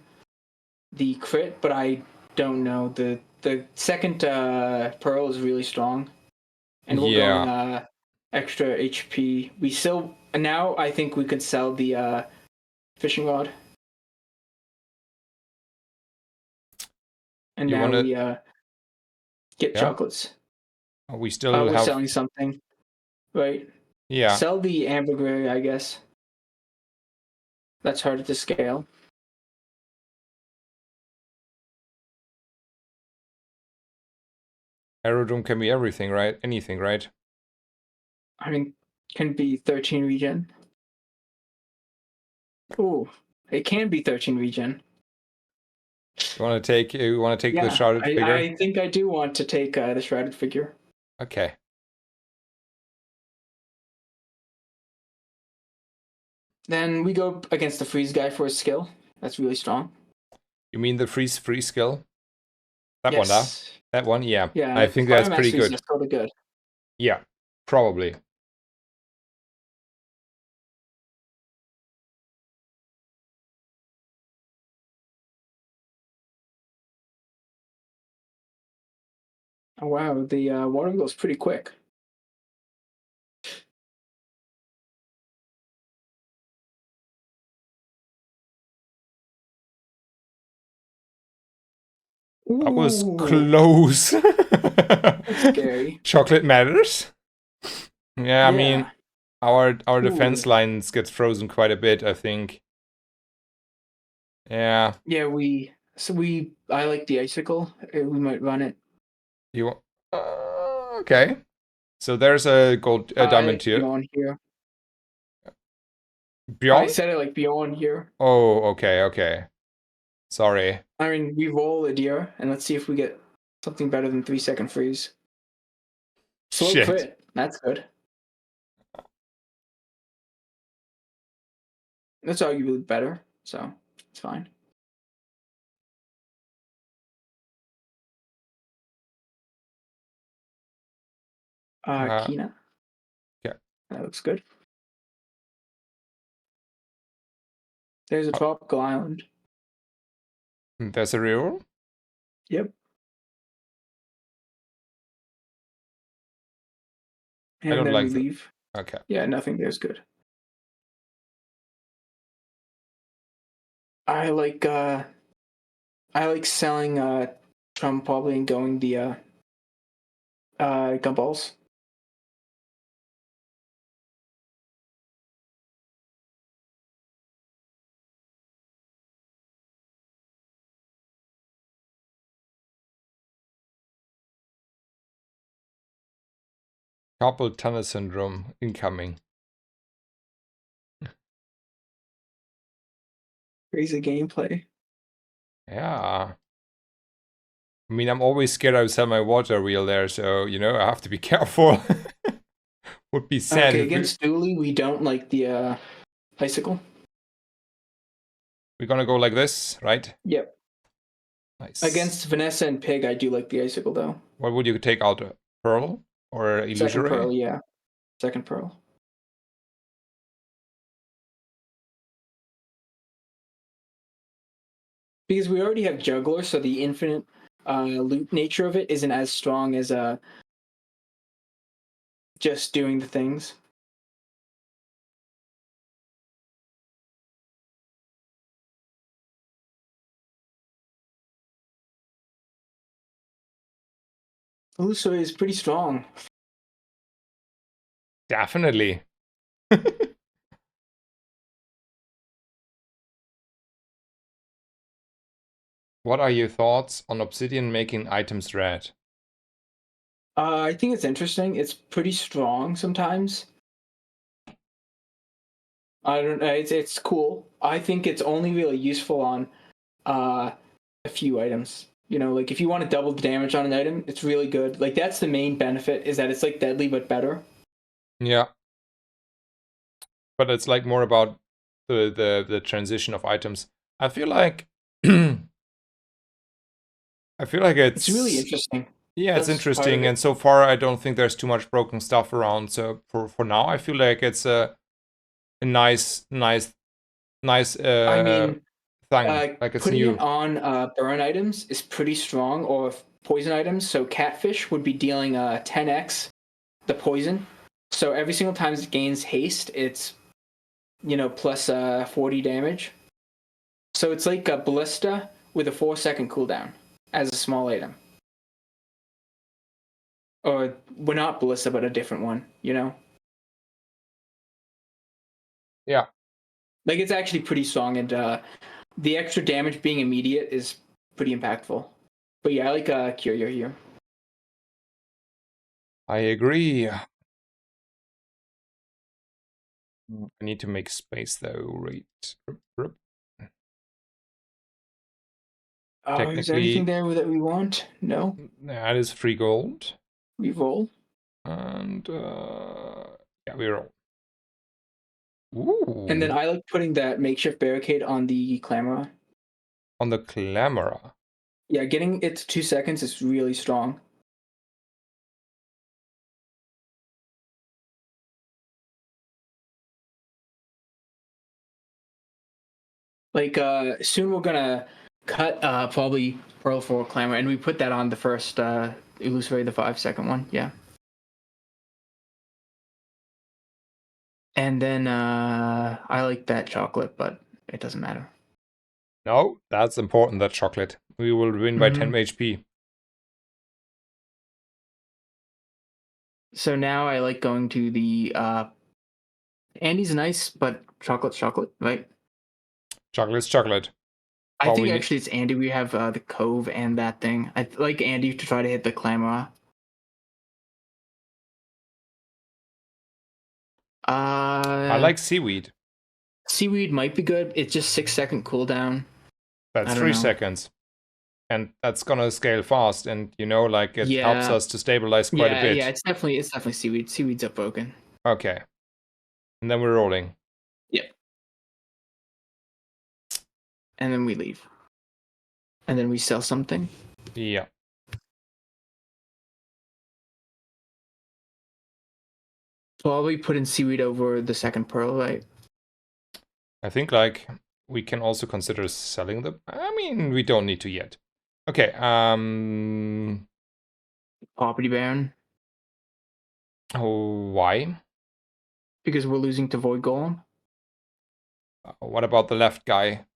the crit, but I don't know. The second pearl is really strong. And we're going Yeah, extra HP. We still now I think we could sell the fishing rod. And you now want to. we get Yeah, chocolates. we still We're have. selling something, right? Yeah, Sell the ambergris, I guess. That's harder to scale. aerodrome can be everything, right? Anything, right? I mean, can be 13 regen. Ooh, it can be 13 regen. You want to take the Yeah, shrouded figure? I think I do want to take the shrouded figure. Okay. Then we go against the freeze guy for a skill. That's really strong. You mean the freeze free skill? That one, huh? Yes. That one, yeah. I Yeah, think fire that's pretty masteries are good. sort of good. Yeah, probably. Oh wow, the water goes pretty quick. That was Ooh, close. that's scary. Chocolate matters. Yeah, I mean, Yeah. our defense Ooh. lines get frozen quite a bit, I think. Yeah. Yeah, I like the icicle. We might run it. You okay. So there's a I diamond like here. Bjorn here. I Beyond? said I like Bjorn here. Oh, okay, okay. Sorry. I mean, we roll a deer, and let's see if we get something better than 3-second freeze. Slow Shit. crit. That's good. That's arguably better, so it's fine. Uh, Kina. yeah. That looks good. There's a Oh, tropical island. there's a reroll? Yep. I And don't then we like that. leave. Okay. Yeah, nothing there's good. I like uh I like selling Trump probably and going the gumballs. Carpal tunnel syndrome incoming. Crazy gameplay. Yeah. I mean, I'm always scared I would sell my water wheel there, so, you know, I have to be careful. Would be sad Okay, if against Dooley, we don't like the icicle. we're gonna go like this, right? Yep. Nice. Against Vanessa and Pig, I do like the icicle though. What would you take out? A pearl or Second illusory? pearl, yeah. Second pearl. Because we already have juggler, so the infinite loop nature of it isn't as strong as just doing the things. Illusory is pretty strong. Definitely. What are your thoughts on Obsidian making items red? I think it's interesting. It's pretty strong sometimes. I don't know. It's cool. I think it's only really useful on uh, a few items. You know, like if you want to double the damage on an item, it's really good. Like that's the main benefit is that it's like deadly but better. Yeah, but it's like more about the transition of items. I feel like I feel like It's really it's interesting. yeah, it's That's part of interesting, it. and so far I don't think there's too much broken stuff around. So for now, I feel like it's a nice I mean, thing. Like it's putting it new. on burn items is pretty strong, or poison items. So catfish would be dealing 10x the poison. So every single time it gains haste, it's plus 40 damage. So it's like a ballista with a 4-second cooldown as a small item. Or well, not ballista, but a different one. Yeah, Like it's actually pretty strong, and the extra damage being immediate is pretty impactful. But yeah, I like Curio here. I agree. I need to make space though, right? Is there anything Technically, there that we want? No. that is free gold. We roll. And yeah, we roll. And then Ooh, I like putting that makeshift barricade on the Clamora. on the Clamora. Yeah, getting it to 2 seconds is really strong. Like soon we're gonna cut probably Pearl for Clamor, and we put that on the first illusory, the 5-second one. Yeah. And then I like that chocolate, but it doesn't matter. No, that's important, that chocolate. We will win by 10 HP. So now I like going to the Andy's nice, but chocolate's chocolate, right? Chocolate's chocolate. I Well, think we need... actually it's Andy. We have the Cove and that thing. I like Andy to try to hit the Clamora. I like seaweed. Seaweed might be good. It's just 6-second cooldown. That's I don't 3 know. seconds. And that's gonna scale fast, and like it helps us to stabilize quite a bit. Yeah, it's definitely seaweed. Seaweed's upbroken. Okay. And then we're rolling. Yep. And then we leave. And then we sell something. Yeah. Probably put in seaweed over the second pearl, right? I think like we can also consider selling them. I mean, we don't need to yet. Okay, Property Baron. why? Because we're losing to Void Golem. What about the left guy?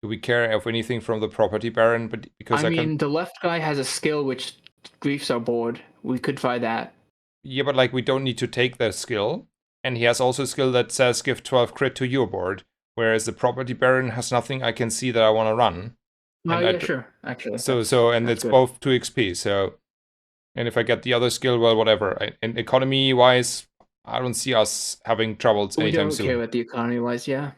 Do we care of anything from the property baron? But because I can... mean, the left guy has a skill which griefs our board. We could try that. Yeah, but like we don't need to take that skill. And he has also a skill that says give 12 crit to your board. Whereas the property baron has nothing I can see that I want to run. Oh, And yeah, sure. Actually, and it's good. both 2 XP. So, and if I get the other skill, well, whatever. And economy wise, I don't see us having troubles anytime soon. We don't care what the economy wise, yeah.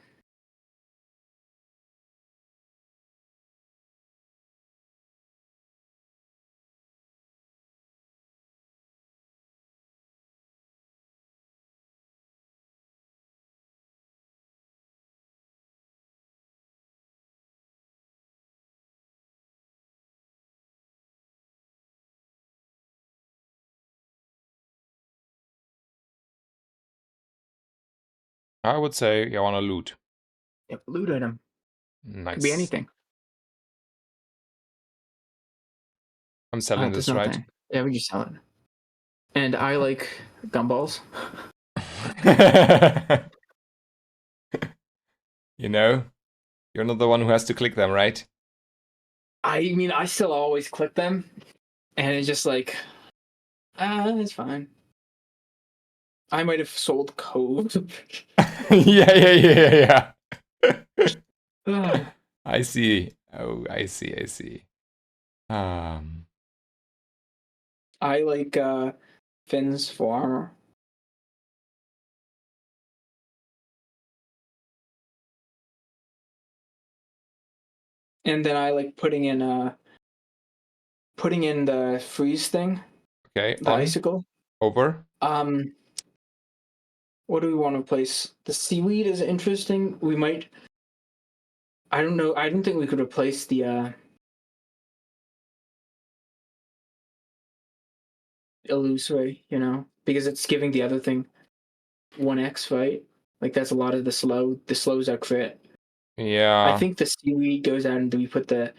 I would say you want to loot. Yep, loot item. Nice. Could be anything. I'm selling this, right? Nothing. Yeah, we just sell it. And I like gumballs. You're not the one who has to click them, right? I mean, I still always click them, and it's just like, it's fine. I might have sold Cove. Yeah. I see. Oh, I see. I like fins for armor. And then I like putting in the freeze thing. Okay. The icicle. Over. What do we want to place? The seaweed is interesting. We might. I don't know. I don't think we could replace the illusory, because it's giving the other thing 1x, right? Like that's a lot of the slow. The slows are crit. Yeah. I think the seaweed goes out and we put the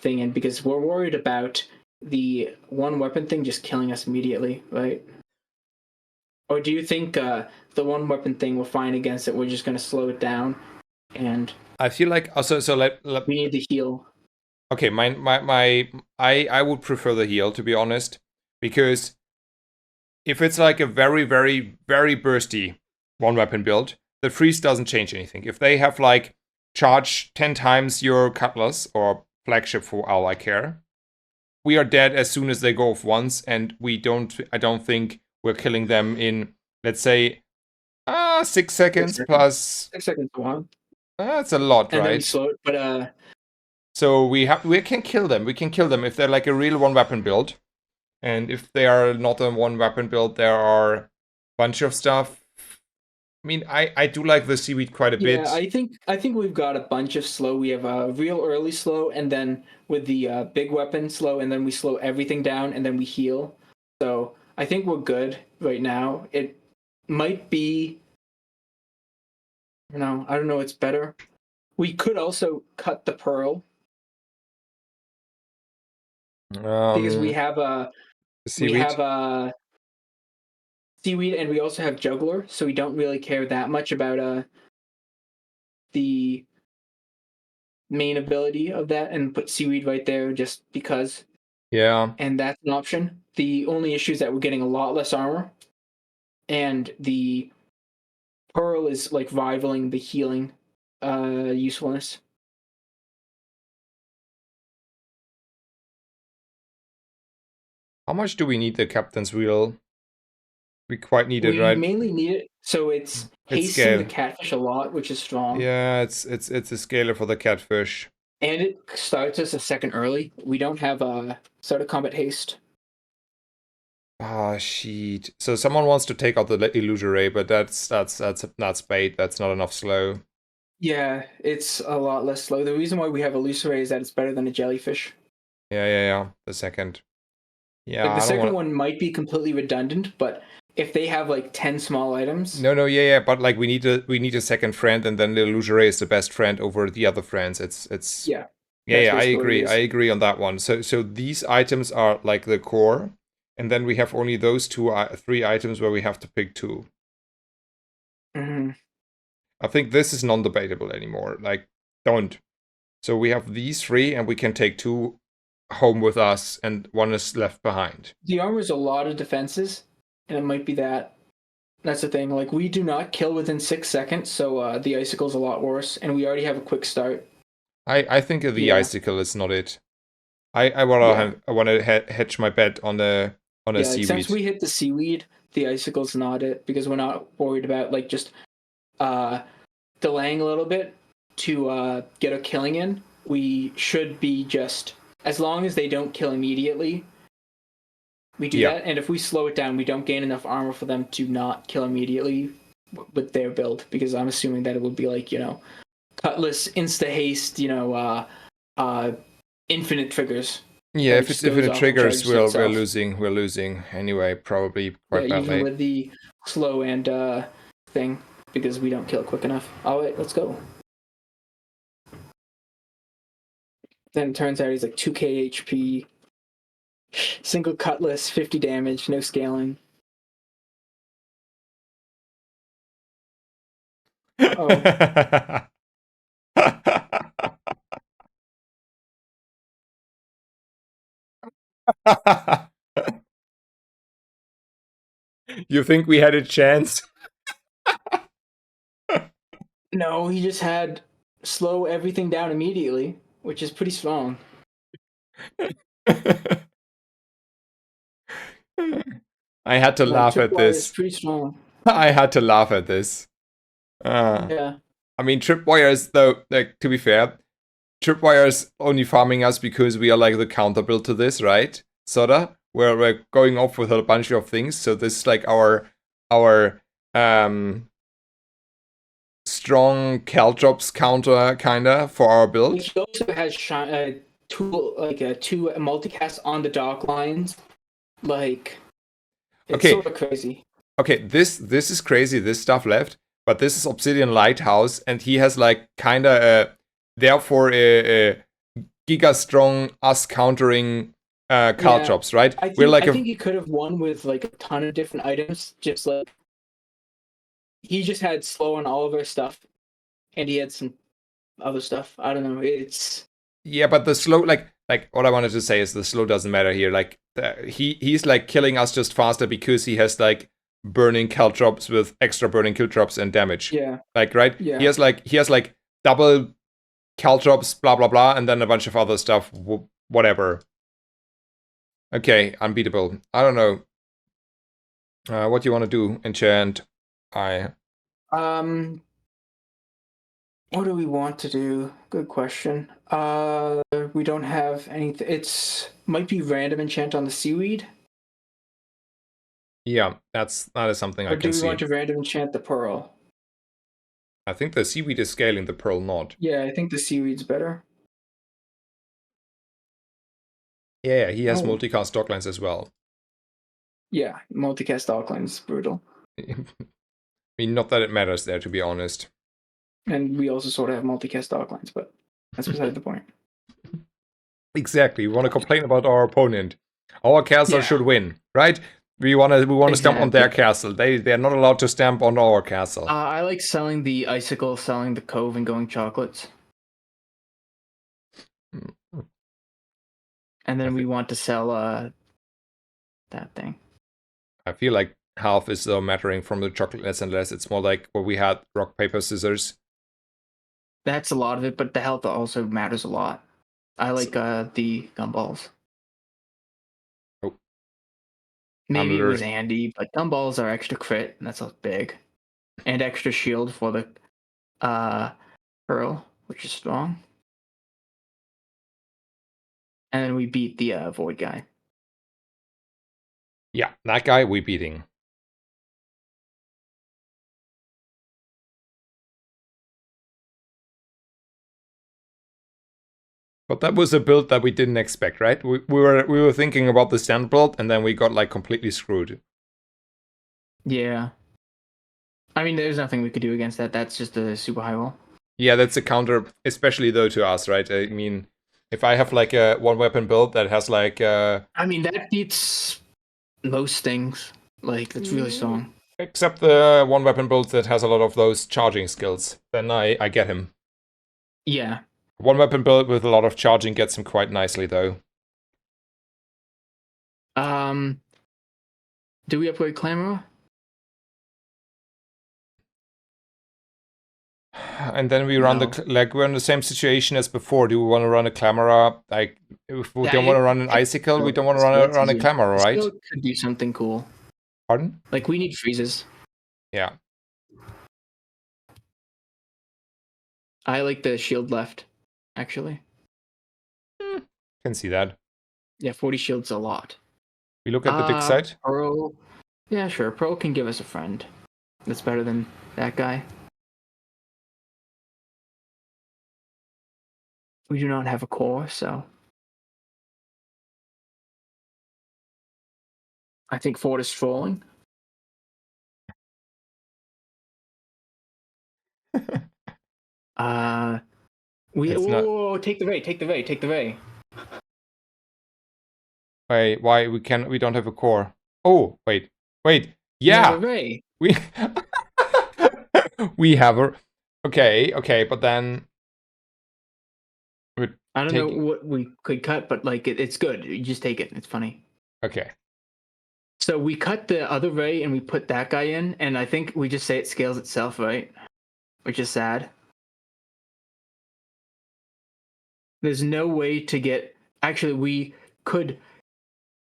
thing in because we're worried about the one weapon thing just killing us immediately, right? Or do you think the one weapon thing we're fine against it? We're just going to slow it down, and I feel like also we need to heal. Okay, I would prefer the heal, to be honest, because if it's like a very, very, very bursty one weapon build, the freeze doesn't change anything. If they have like charge 10 times your cutlass or flagship for all I care, we are dead as soon as they go off once, and I don't think we're killing them in, let's say, 6 seconds plus. 6 seconds to one. That's a lot, and right? Then we slow it, but so we can kill them. We can kill them if they're like a real one weapon build. And if they are not a one weapon build, there are a bunch of stuff. I mean, I do like the seaweed quite a bit. Yeah, I think we've got a bunch of slow. We have a real early slow, and then with the big weapon slow, and then we slow everything down, and then we heal. So I think we're good right now. It might be, I don't know. It's better. We could also cut the pearl because we have a seaweed. Seaweed, and we also have juggler, so we don't really care that much about the main ability of that and put seaweed right there just because. Yeah. And that's an option. The only issue is that we're getting a lot less armor, and the pearl is like rivaling the healing usefulness. How much do we need the captain's wheel? We quite need it, We right? mainly need it, so it's It's hasting the scale. catfish a lot, which is strong. Yeah, it's a scaler for the catfish. And it starts us a second early. We don't have a start of combat haste. Ah, shit. So someone wants to take out the illusory, but that's bait. That's not enough slow. Yeah, it's a lot less slow. The reason why we have illusory is that it's better than a jellyfish. Yeah. The second. Yeah, Like the I don't second want. one might be completely redundant, but if they have like 10 small items, No, yeah. But like we need a second friend, and then the illusory is the best friend over the other friends. It's. yeah, that's Yeah. I basically what it agree. I is. agree on that one. So these items are like the core, and then we have only those three items where we have to pick two. Mm-hmm. I think this is non-debatable anymore. Like, don't. So we have these three, and we can take two home with us, and one is left behind. The armor is a lot of defenses, and it might be that. That's the thing. Like we do not kill within 6 seconds, so the icicle's a lot worse, and we already have a quick start. I think the Yeah, icicle is not it. I yeah, wanna hedge my bet on a yeah. Like since seaweed. we hit the seaweed, the icicle's not it because we're not worried about like just uh delaying a little bit to get a killing in. We should be just as long as they don't kill immediately, we do Yeah. that. And if we slow it down, we don't gain enough armor for them to not kill immediately with their build. Because I'm assuming that it would be like cutlass, insta haste, infinite triggers. Yeah, That it if just it's if goes it off and triggers, charges we're itself. losing. We're losing anyway, probably Yeah, quite even badly. with the slow and thing, because we don't kill quick enough. All right, let's go. Then it turns out he's like 2k HP, single cutlass, 50 damage, no scaling. Oh, You think we had a chance? no, he just had slow everything down immediately, which is pretty strong. I had to Like laugh at Tripwire is this. pretty strong. I had to laugh at this. Yeah, I mean, tripwires, though, like, to be fair, tripwires only farming us because we are like the counter build to this, right? Sorta. Where we're going off with a bunch of things. So this is like our strong Caltrops counter kinda for our build. he also has two multicast on the dock lines. Like it's Okay, sort of crazy. okay, this is crazy, this stuff left, but this is Obsidian Lighthouse, and he has like kinda therefore a giga strong us countering Yeah, Caltrops, right? I We're think like I a think he could have won with like a ton of different items. Just like he just had slow on all of our stuff, and he had some other stuff. I don't know. It's yeah, but the slow, like what I wanted to say is the slow doesn't matter here. Like he's like killing us just faster because he has like burning caltrops with extra burning kill drops and damage. yeah, Like right, yeah. he has like double caltrops, blah blah blah, and then a bunch of other stuff, whatever. Okay, unbeatable. I don't know. What do you want to do? Enchant. I. Um, what do we want to do? Good question. We don't have anything. It's might be random enchant on the seaweed, Yeah, that is something I or do can we want see. to random enchant the pearl? I think the seaweed is scaling, the pearl not. Yeah, I think the seaweed's better. Yeah, he has Oh, multicast docklands as well. yeah, multicast Docklands brutal, I mean, not that it matters there, to be honest. and we also sort of have multicast Docklands, but that's beside the point. Exactly. We want to complain about our opponent. Our castle Yeah, should win, right? We want to stamp on their exactly. castle. They're not allowed to stamp on our castle. I like selling the icicle, selling the cove, and going chocolates. And then we want to sell that thing. I feel like health is mattering from the chocolate less and less. It's more like what we had rock, paper, scissors. That's a lot of it, but the health also matters a lot. I like the gumballs. Oh, Maybe it was literally. Andy, but gumballs are extra crit, and that's a big. And extra shield for the Pearl, which is strong. And then we beat the Void guy. Yeah, that guy we beating. But that was a build that we didn't expect, right? We were thinking about the stand build, and then we got like completely screwed. Yeah. I mean, there's nothing we could do against that. That's just a super high roll. Yeah, that's a counter, especially though to us, right? I mean, if I have like a one weapon build that has like I mean, that beats most things. Like, that's really strong. except the one weapon build that has a lot of those charging skills, then I get him. Yeah. One weapon build with a lot of charging gets him quite nicely though. Do we upgrade Clamor? And then we run No. like we're in the same situation as before. Do we want to run a Clamora? Like if we Yeah, don't want to run an icicle, we don't want to run a Clamora, The right? skill could do something cool. Pardon? Like, we need freezes. Yeah. I like the shield left, actually. Can see that. Yeah, 40 shield's a lot. We look at the dig side. Pearl. Yeah, sure. Pearl can give us a friend. That's better than that guy. We do not have a core, so I think Ford is trolling. It's not. Whoa, take the Ray. Why we don't have a core? Oh, wait. We have a Yeah, Ray. we we have a. Okay, but then we're I don't know taking. what we could cut, but like it's good. You just take it. It's funny. Okay. So we cut the other Ray and we put that guy in, and I think we just say it scales itself, right? Which is sad. There's no way to get. Actually, we could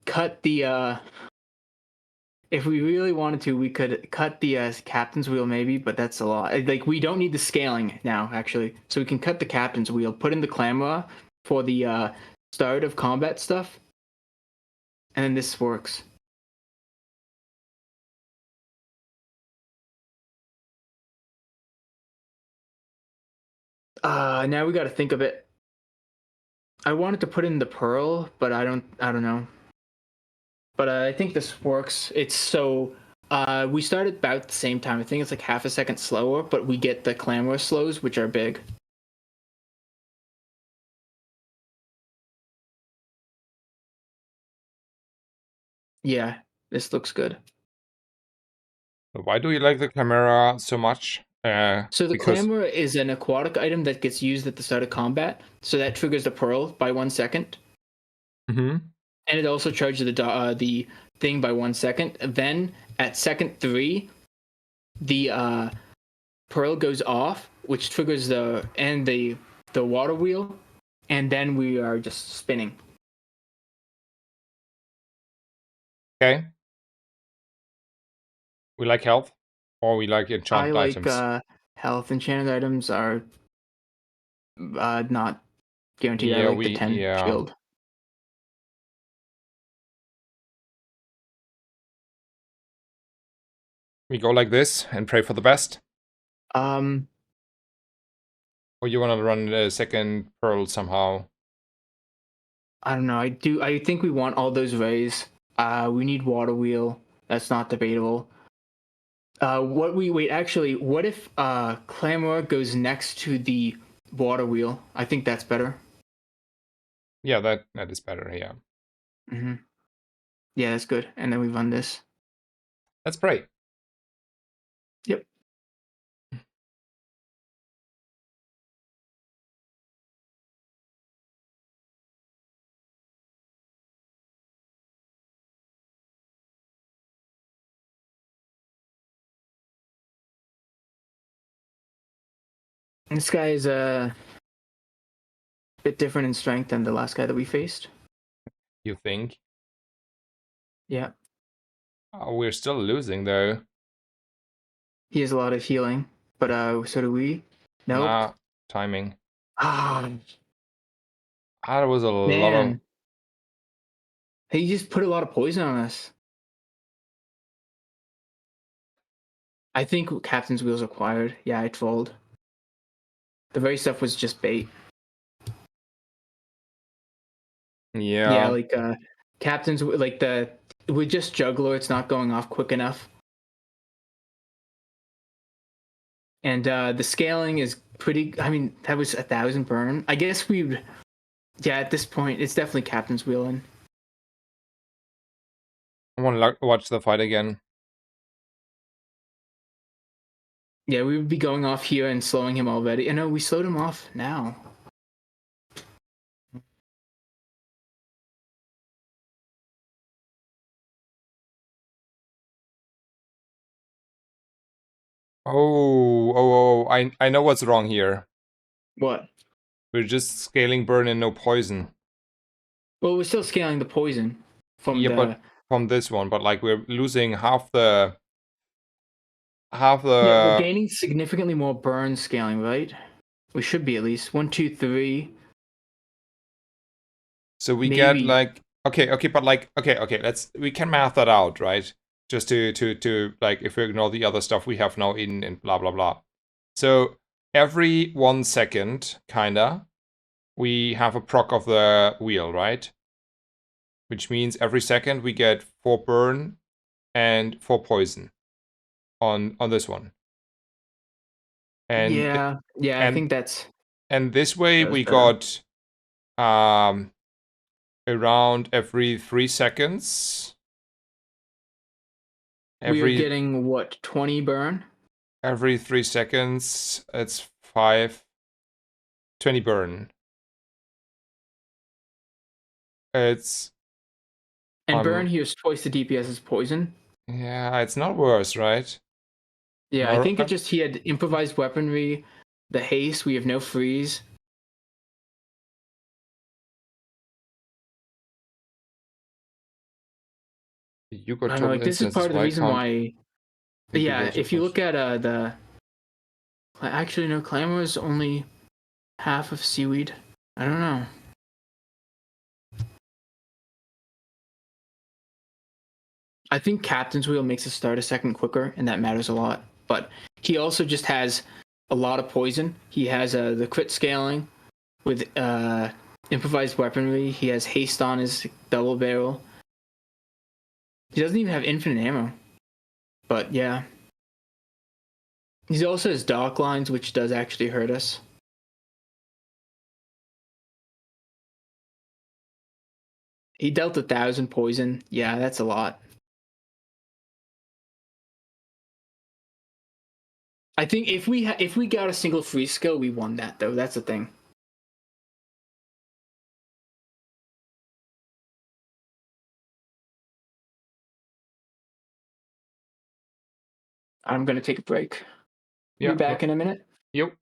cut the. If we really wanted to, we could cut the captain's wheel, maybe, but that's a lot. Like, we don't need the scaling now, actually. So we can cut the captain's wheel, put in the Clamora for the start of combat stuff, and then this works. Now we got to think of it. I wanted to put in the Pearl, but I don't know. But I think this works. It's so. We started about the same time. I think it's like half a second slower, but we get the Clamor slows, which are big. Yeah, this looks good. Why do you like the camera so much? So the Because. Clamor is an aquatic item that gets used at the start of combat. So that triggers the Pearl by 1 second. Mm-hmm. And it also charges the thing by 1 second. Then at second 3, the Pearl goes off, which triggers the water wheel, and then we are just spinning. Okay. We like health, or we like I enchanted like items. health. Enchanted items are not guaranteed. I Yeah, like the 10 yeah. shield. We go like this and pray for the best. Um, Or you want to run a second pearl somehow? I don't know. I think we want all those rays. We need water wheel. That's not debatable. What if Clamor goes next to the water wheel? I think that's better. Yeah, that is better. Yeah. Mm-hmm. Yeah, that's good. And then we run this. Let's pray. Yep. This guy is a bit different in strength than the last guy that we faced. You think? Yeah. Oh, we're still losing though. He has a lot of healing, but so do we. Nope. Nah, timing. Ah, That was a lot of. man. He just put a lot of poison on us. I think Captain's Wheel's acquired. Yeah, I trolled. The very stuff was just bait. Yeah, Yeah. like Captain's like the with just Juggler, it's not going off quick enough. And the scaling is pretty. I mean, that was 1,000 burn. I guess we. Yeah, at this point, it's definitely Captain's Wheel in. I want to watch the fight again. Yeah, we would be going off here and slowing him already. And no, we slowed him off now. I know what's wrong here. What? We're just scaling burn and no poison. Well, we're still scaling the poison from Yeah, but the. from this one, but like we're losing half Yeah, we're the. gaining significantly more burn scaling, right? We should be at least 1, 2, 3. So we get Maybe. like okay, but like okay, we can math that out, right? Just to like if we ignore the other stuff we have now in and blah blah blah. So every 1 second, kinda, we have a proc of the wheel, right? Which means every second we get 4 burn and 4 poison on this one. And Yeah, yeah, I and think that's and this way that was we better. got around every 3 seconds. We are Every getting what, 20 burn? every 3 seconds, it's 5 20 burn. It's And burn on here is twice the DPS as poison. yeah, it's not worse, right? Yeah, I More think it just he had improvised weaponry, the haste, we have no freeze. you got I don't know, total like this is instances. part of the Why reason can't why. we do Yeah, those if you efforts? look at the actually no, Clamor is only half of seaweed. I don't know. I think Captain's Wheel makes us start a second quicker, and that matters a lot. But he also just has a lot of poison. He has the crit scaling with improvised weaponry. He has haste on his double barrel. He doesn't even have infinite ammo. But yeah. He also has dark lines, which does actually hurt us. He dealt 1,000 poison. Yeah, that's a lot. I think if we got a single free skill, we won that though. That's the thing. I'm gonna take a break. Be Yeah, back in a minute. yep.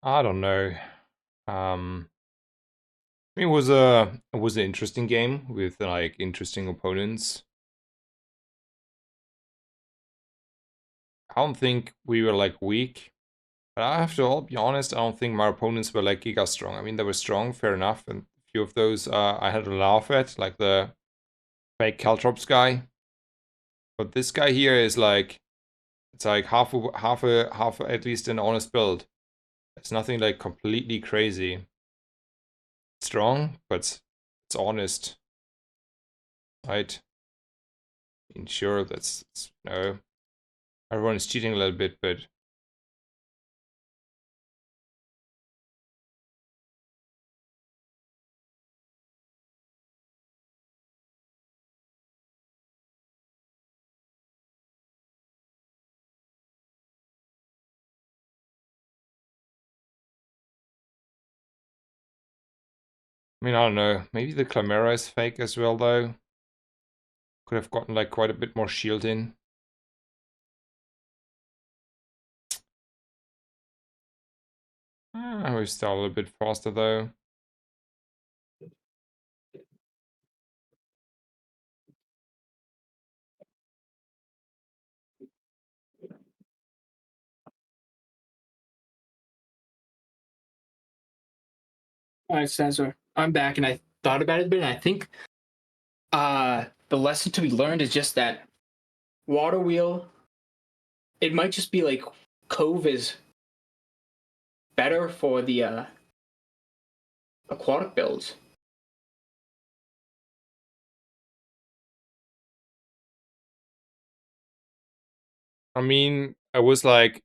I don't know. It was an interesting game with like interesting opponents. I don't think we were like weak, but I have to all be honest. I don't think my opponents were like giga strong. I mean, they were strong, fair enough, and a few of those I had to laugh at, like the fake Caltrops guy. But this guy here is like, it's like half at least an honest build. It's nothing like completely crazy. Strong, but it's honest, right? I mean, sure, no. Everyone is cheating a little bit, but I mean, I don't know. Maybe the Chimera is fake as well, though. Could have gotten like quite a bit more shield in. We start a little bit faster though. All right, Sensor, I'm back, and I thought about it a bit, and I think the lesson to be learned is just that water wheel. It might just be like Cove is better for the aquatic builds. I mean, I was like,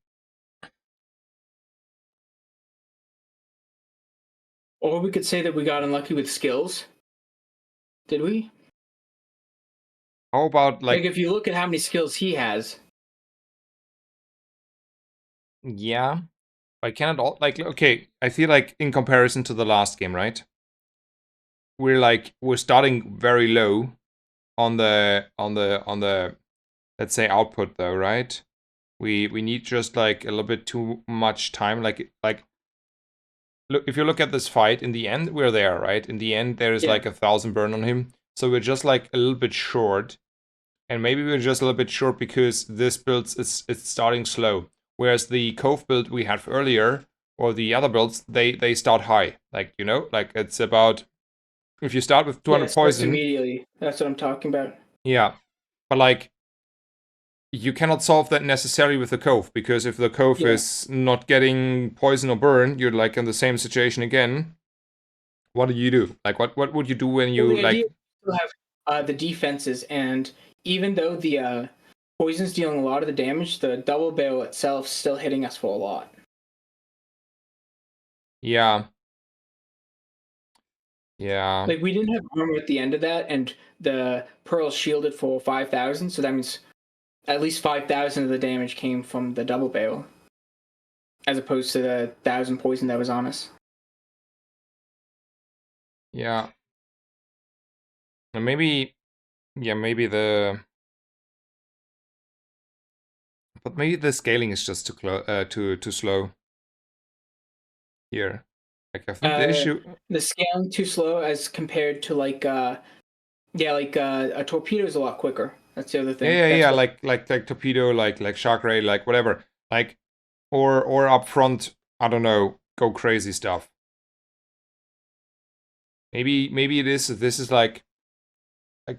Or we could say that we got unlucky with skills. Did we? how about Like, like, if you look at how many skills he has. yeah, I cannot all like, okay, I feel like in comparison to the last game, right? We're starting very low on the let's say output though, right? We need just like a little bit too much time. Like look, if you look at this fight, in the end we're there, right? In the end there is Yeah. like 1,000 burn on him, so we're just like a little bit short. And maybe we're just a little bit short because this build it's starting slow. Whereas the Cove build we had earlier, or the other builds, they start high. Like, you know, like it's about, if you start with Yeah, 200 it starts poison, immediately. That's what I'm talking about. yeah. But like, you cannot solve that necessarily with the Cove, because if the Cove Yeah. is not getting poison or burn, you're like in the same situation again. What do you do? Like, what would you do when Well, you the idea like? is to have the defenses, and even though the poison's dealing a lot of the damage, the double barrel itself is still hitting us for a lot. Yeah, yeah, Like, we didn't have armor at the end of that, and the pearl shielded for 5,000, so that means at least 5,000 of the damage came from the double barrel, as opposed to the 1,000 poison that was on us. yeah. And maybe, yeah, maybe the, but maybe the scaling is just too slow here. Like, I think the Uh, issue. the scaling too slow as compared to like a torpedo is a lot quicker. That's the other Yeah, thing. yeah, That's yeah. what. Like torpedo, like shark ray, like whatever. Like, or up front, I don't know, go crazy stuff. Maybe it is. This is like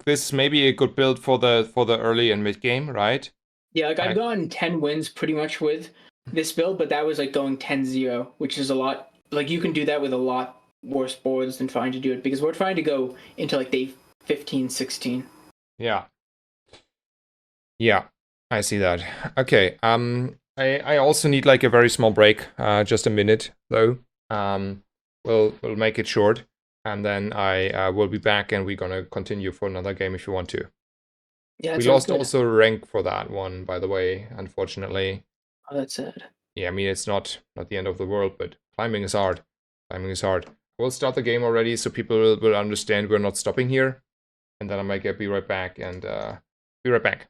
this is maybe a good build for the early and mid game, right? Yeah, like I've Like, gotten 10 wins pretty much with this build, but that was like going 10-0, which is a lot. Like you can do that with a lot worse boards than trying to do it because we're trying to go into like day 15, 16. yeah, yeah. I see that. Okay. I also need like a very small break. Just a minute though. We'll make it short, and then I will be back, and we're gonna continue for another game if you want to. Yeah, that We sounds lost good. also rank for that one, by the way, unfortunately. Oh, that's sad. Yeah, I mean, it's not the end of the world, but climbing is hard. Climbing is hard. We'll start the game already so people will understand we're not stopping here. And then I might be right back and be right back.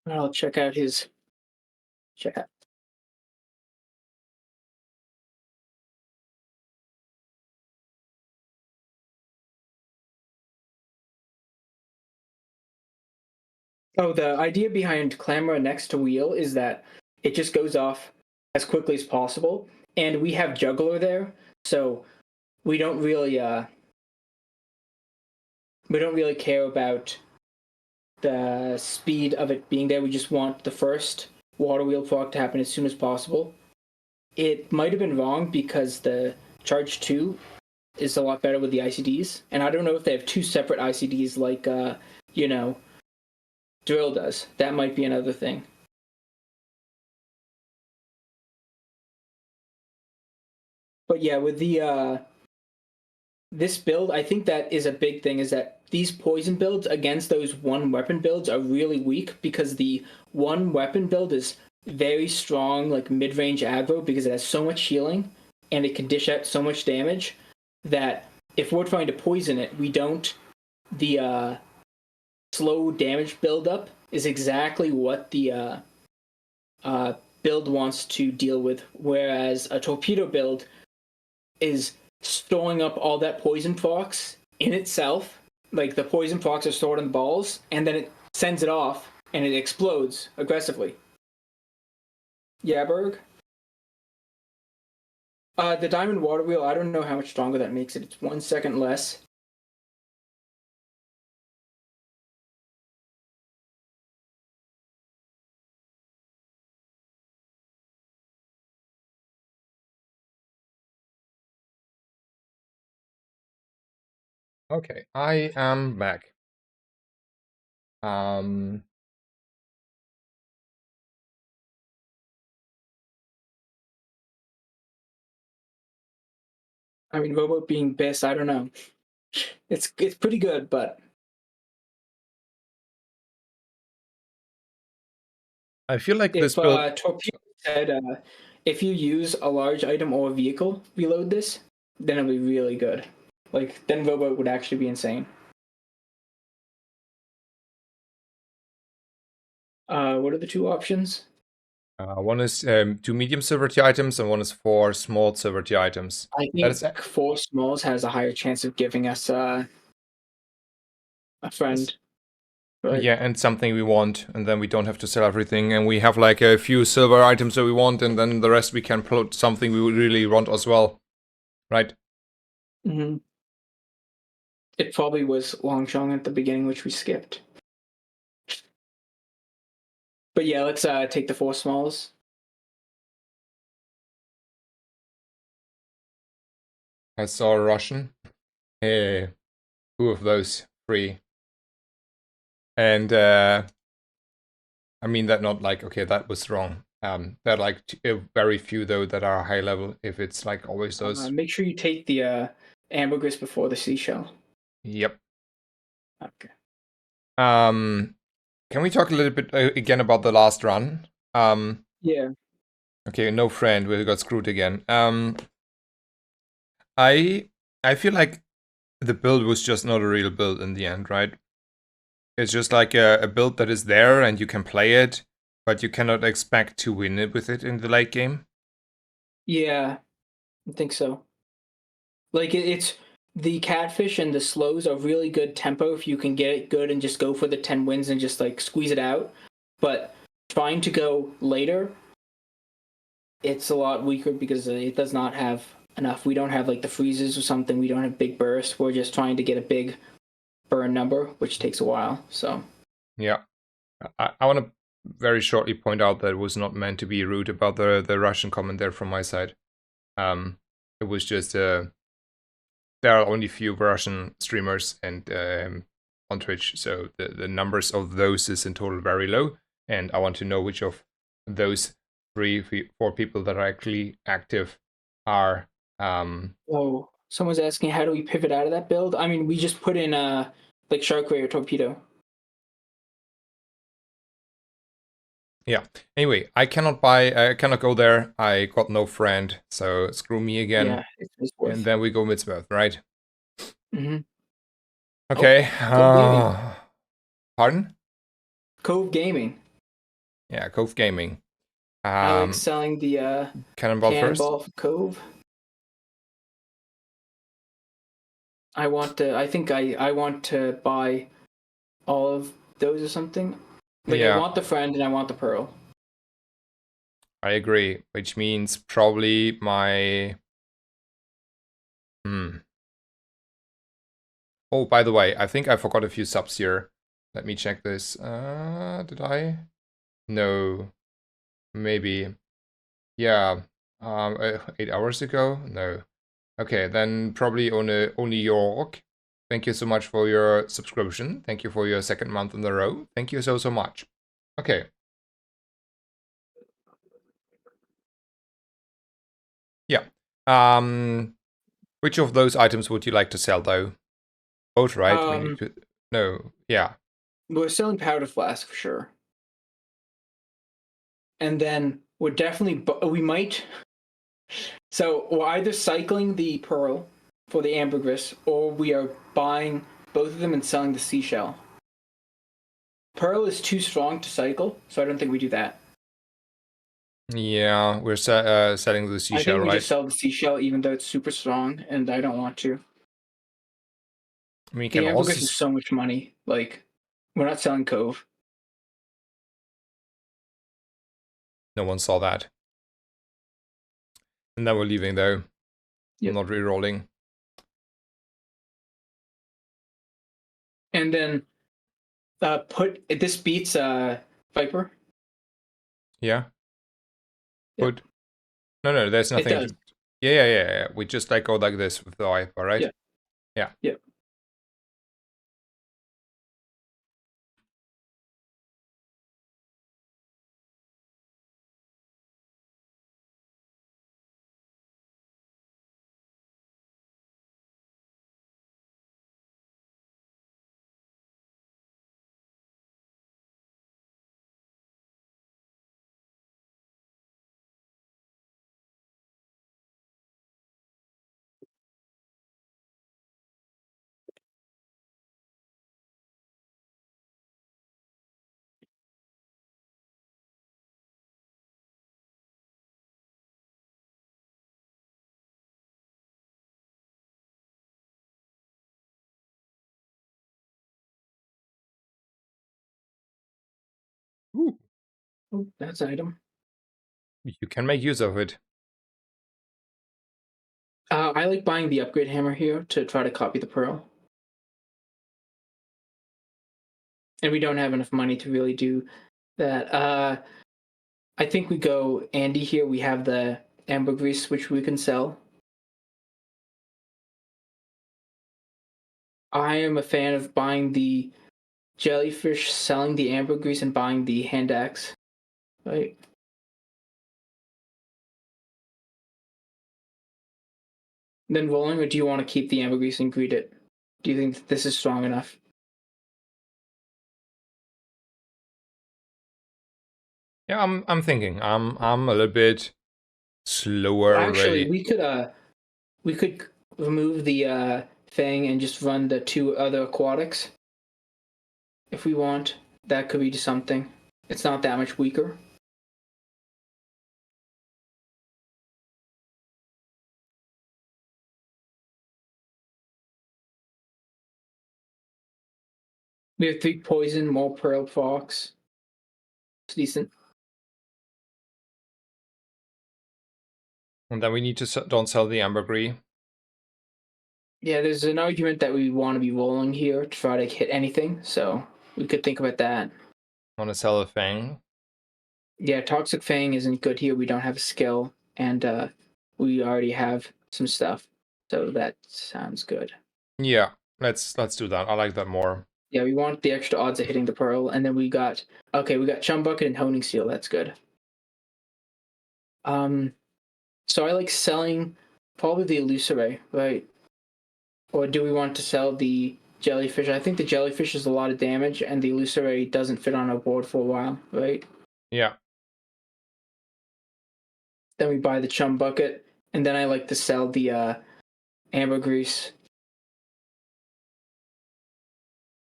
I'll check out his chat. Oh, the idea behind Clamor next to Wheel is that it just goes off as quickly as possible, and we have Juggler there, so we don't really care about the speed of it being there. We just want the first water wheel proc to happen as soon as possible. It might have been wrong because the charge 2 is a lot better with the ICDs, and I don't know if they have two separate ICDs like you know Drill does. That might be another thing. But yeah, with the this build, I think that is a big thing, is that these poison builds against those one weapon builds are really weak because the one weapon build is very strong like mid-range aggro because it has so much healing and it can dish out so much damage that if we're trying to poison it, we don't. The slow damage buildup is exactly what the build wants to deal with, whereas a torpedo build is storing up all that poison procs in itself. Like the poison procs are stored in the balls, and then it sends it off and it explodes aggressively. Yeah, Berg? The diamond water wheel, I don't know how much stronger that makes it. It's 1 second less. Okay, I am back. Um, I mean, Robo being best, I don't know. It's pretty good, but I feel like this if build. Torpedo said if you use a large item or a vehicle, reload this, then it'll be really good. Like then Robo would actually be insane. What are the two options? One is 2 medium silver tier items, and one is 4 small silver tier items. I That think is, four smalls has a higher chance of giving us a friend. Right. yeah, and something we want, and then we don't have to sell everything, and we have like a few silver items that we want, and then the rest we can put something we really want as well, right? Mm-hmm. It probably was Longshong at the beginning, which we skipped. But yeah, let's take the four smalls. I saw a Russian. Hey, two of those 3. And I mean that not like, okay, that was wrong. There are like very few though that are high level. If it's like always those. Make sure you take the ambergris before the seashell. Yep. Okay. Can we talk a little bit again about the last run? Yeah. Okay, no friend. We got screwed again. I feel like the build was just not a real build in the end, right? It's just like a build that is there and you can play it, but you cannot expect to win it with it in the late game. Yeah, I think so. Like it's the catfish and the slows are really good tempo if you can get it good and just go for the 10 wins and just like squeeze it out. But trying to go later, it's a lot weaker because it does not have enough. We don't have like the freezes or something. We don't have big bursts. We're just trying to get a big burn number, which takes a while. So Yeah. I want to very shortly point out that it was not meant to be rude about the Russian comment there from my side. It was just there are only few Russian streamers and on Twitch, so the numbers of those is in total very low, and I want to know which of those 4 people that are actually active are. oh, someone's asking how do we pivot out of that build? I mean, we just put in like shark ray or torpedo. Yeah. Anyway, I cannot go there. I got no friend, so screw me again. Yeah, it's worth. And then we go Midsworth, right? Mm-hmm. Okay. Cove Gaming. Pardon? Cove Gaming. Yeah, Cove Gaming. I like selling the Cannonball first. Cannonball for Cove. I want to. I think I want to buy all of those or something. Like I Yeah, want the friend and I want the pearl. I agree. Which means probably my. Oh, by the way, I think I forgot a few subs here. Let me check this. Did I? No. Maybe. Yeah. 8 hours ago? No. Okay, then probably only York. Thank you so much for your subscription. Thank you for your 2nd month in a row. Thank you so much. Okay. Yeah. Which of those items would you like to sell though? Both, right? We need to. No. Yeah. We're selling powder flask for sure. and then we're definitely we might. So we're either cycling the pearl for the ambergris, or we are buying both of them and selling the seashell. Pearl is too strong to cycle, so I don't think we do that. Yeah, we're selling the I seashell, think we just right? sell the seashell, even though it's super strong, and I don't want to. We The can also. ambergris is so much money. Like, we're not selling Cove. No one saw that. And then we're leaving though. Yep. I'm not re-rolling. And then put this beats Viper. Yeah. Yep. Put. No, there's It nothing does. to. Yeah. We just like go like this with the Viper, right? Yeah. Yeah. Yeah. Ooh. Oh, that's an item. You can make use of it. I like buying the upgrade hammer here to try to copy the pearl. And we don't have enough money to really do that. I think we go Andy here. We have the ambergris, which we can sell. I am a fan of buying the jellyfish, selling the ambergris, and buying the hand axe. Right? Then rolling, or do you want to keep the ambergris and greet it? Do you think this is strong enough? Yeah, I'm thinking. I'm a little bit slower Actually, already. we could remove the Fang and just run the two other aquatics if we want. That could be something. It's not that much weaker. We have 3 poison, more pearl fox. It's decent. And then we need to don't sell the ambergris. Yeah, there's an argument that we want to be rolling here to try to hit anything, so we could think about that. Want to sell a fang. Yeah, Toxic Fang isn't good here. We don't have a skill, and we already have some stuff, so that sounds good. Yeah, let's do that. I like that more. Yeah, we want the extra odds of hitting the pearl, and then we got Chum Bucket and Honing Steel. That's good. So I like selling probably the Illusoray, right? Or do we want to sell the jellyfish? I think the jellyfish is a lot of damage, and the Illusoray doesn't fit on a board for a while, right? Yeah. Then we buy the Chum Bucket, and then I like to sell the Ambergris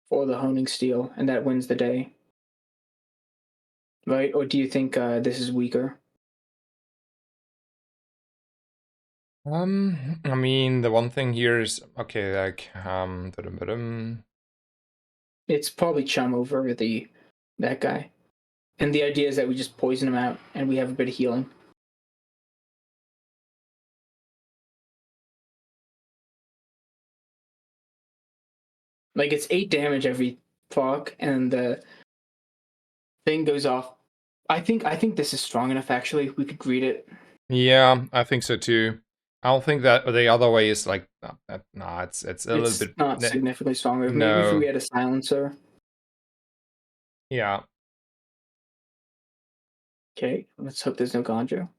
for the Honing Steel, and that wins the day, right? Or do you think this is weaker? I mean, the one thing here is okay. Like, It's probably Chum over that guy. And the idea is that we just poison him out, and we have a bit of healing. Like it's 8 damage every proc, and the thing goes off. I think this is strong enough. Actually, we could read it. Yeah, I think so too. I don't think that the other way is like nah. It's a little It's bit not significantly stronger. Maybe if we no. had a silencer. Yeah. Okay, let's hope there's no Ganjo.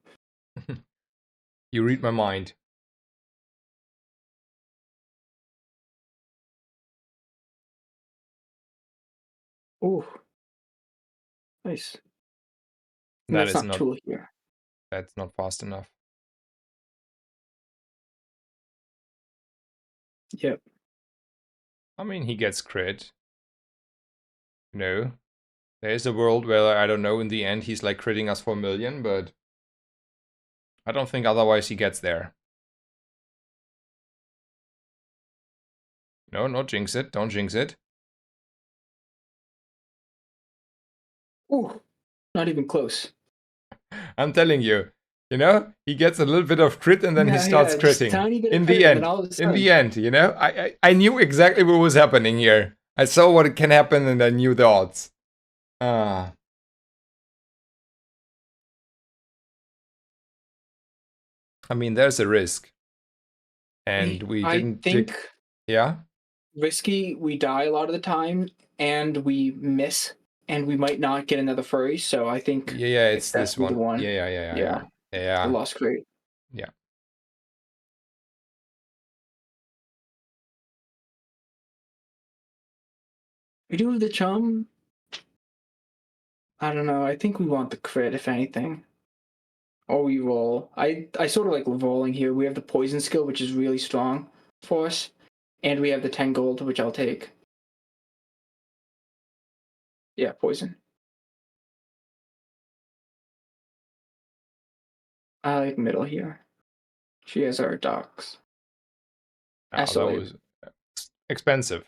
You read my mind. Ooh, nice. And That that's is not not, tool here. that's not fast enough. Yep. I mean, he gets crit. No. There is a world where, I don't know, in the end he's like critting us for a million, but I don't think otherwise he gets there. No, don't jinx it. Don't jinx it. Ooh, not even close. I'm telling you, he gets a little bit of crit and then he starts Yeah, just a critting. tiny bit of In crit, the and then end, all of a in sudden, the end, I knew exactly what was happening here. I saw what can happen and I knew the odds. Ah. I mean, there's a risk. And we I didn't think take... Yeah? risky. We die a lot of the time, and we miss, and we might not get another furry. So I think Yeah, it's it's this definitely the one. one. Yeah. The lost crate. Yeah. We do have the chum. I don't know. I think we want the crit, if anything. Or we roll. I sort of like rolling here. We have the poison skill, which is really strong for us, and we have the 10 gold, which I'll take. Yeah, poison. I like middle here. She has our docs. Oh, that was expensive.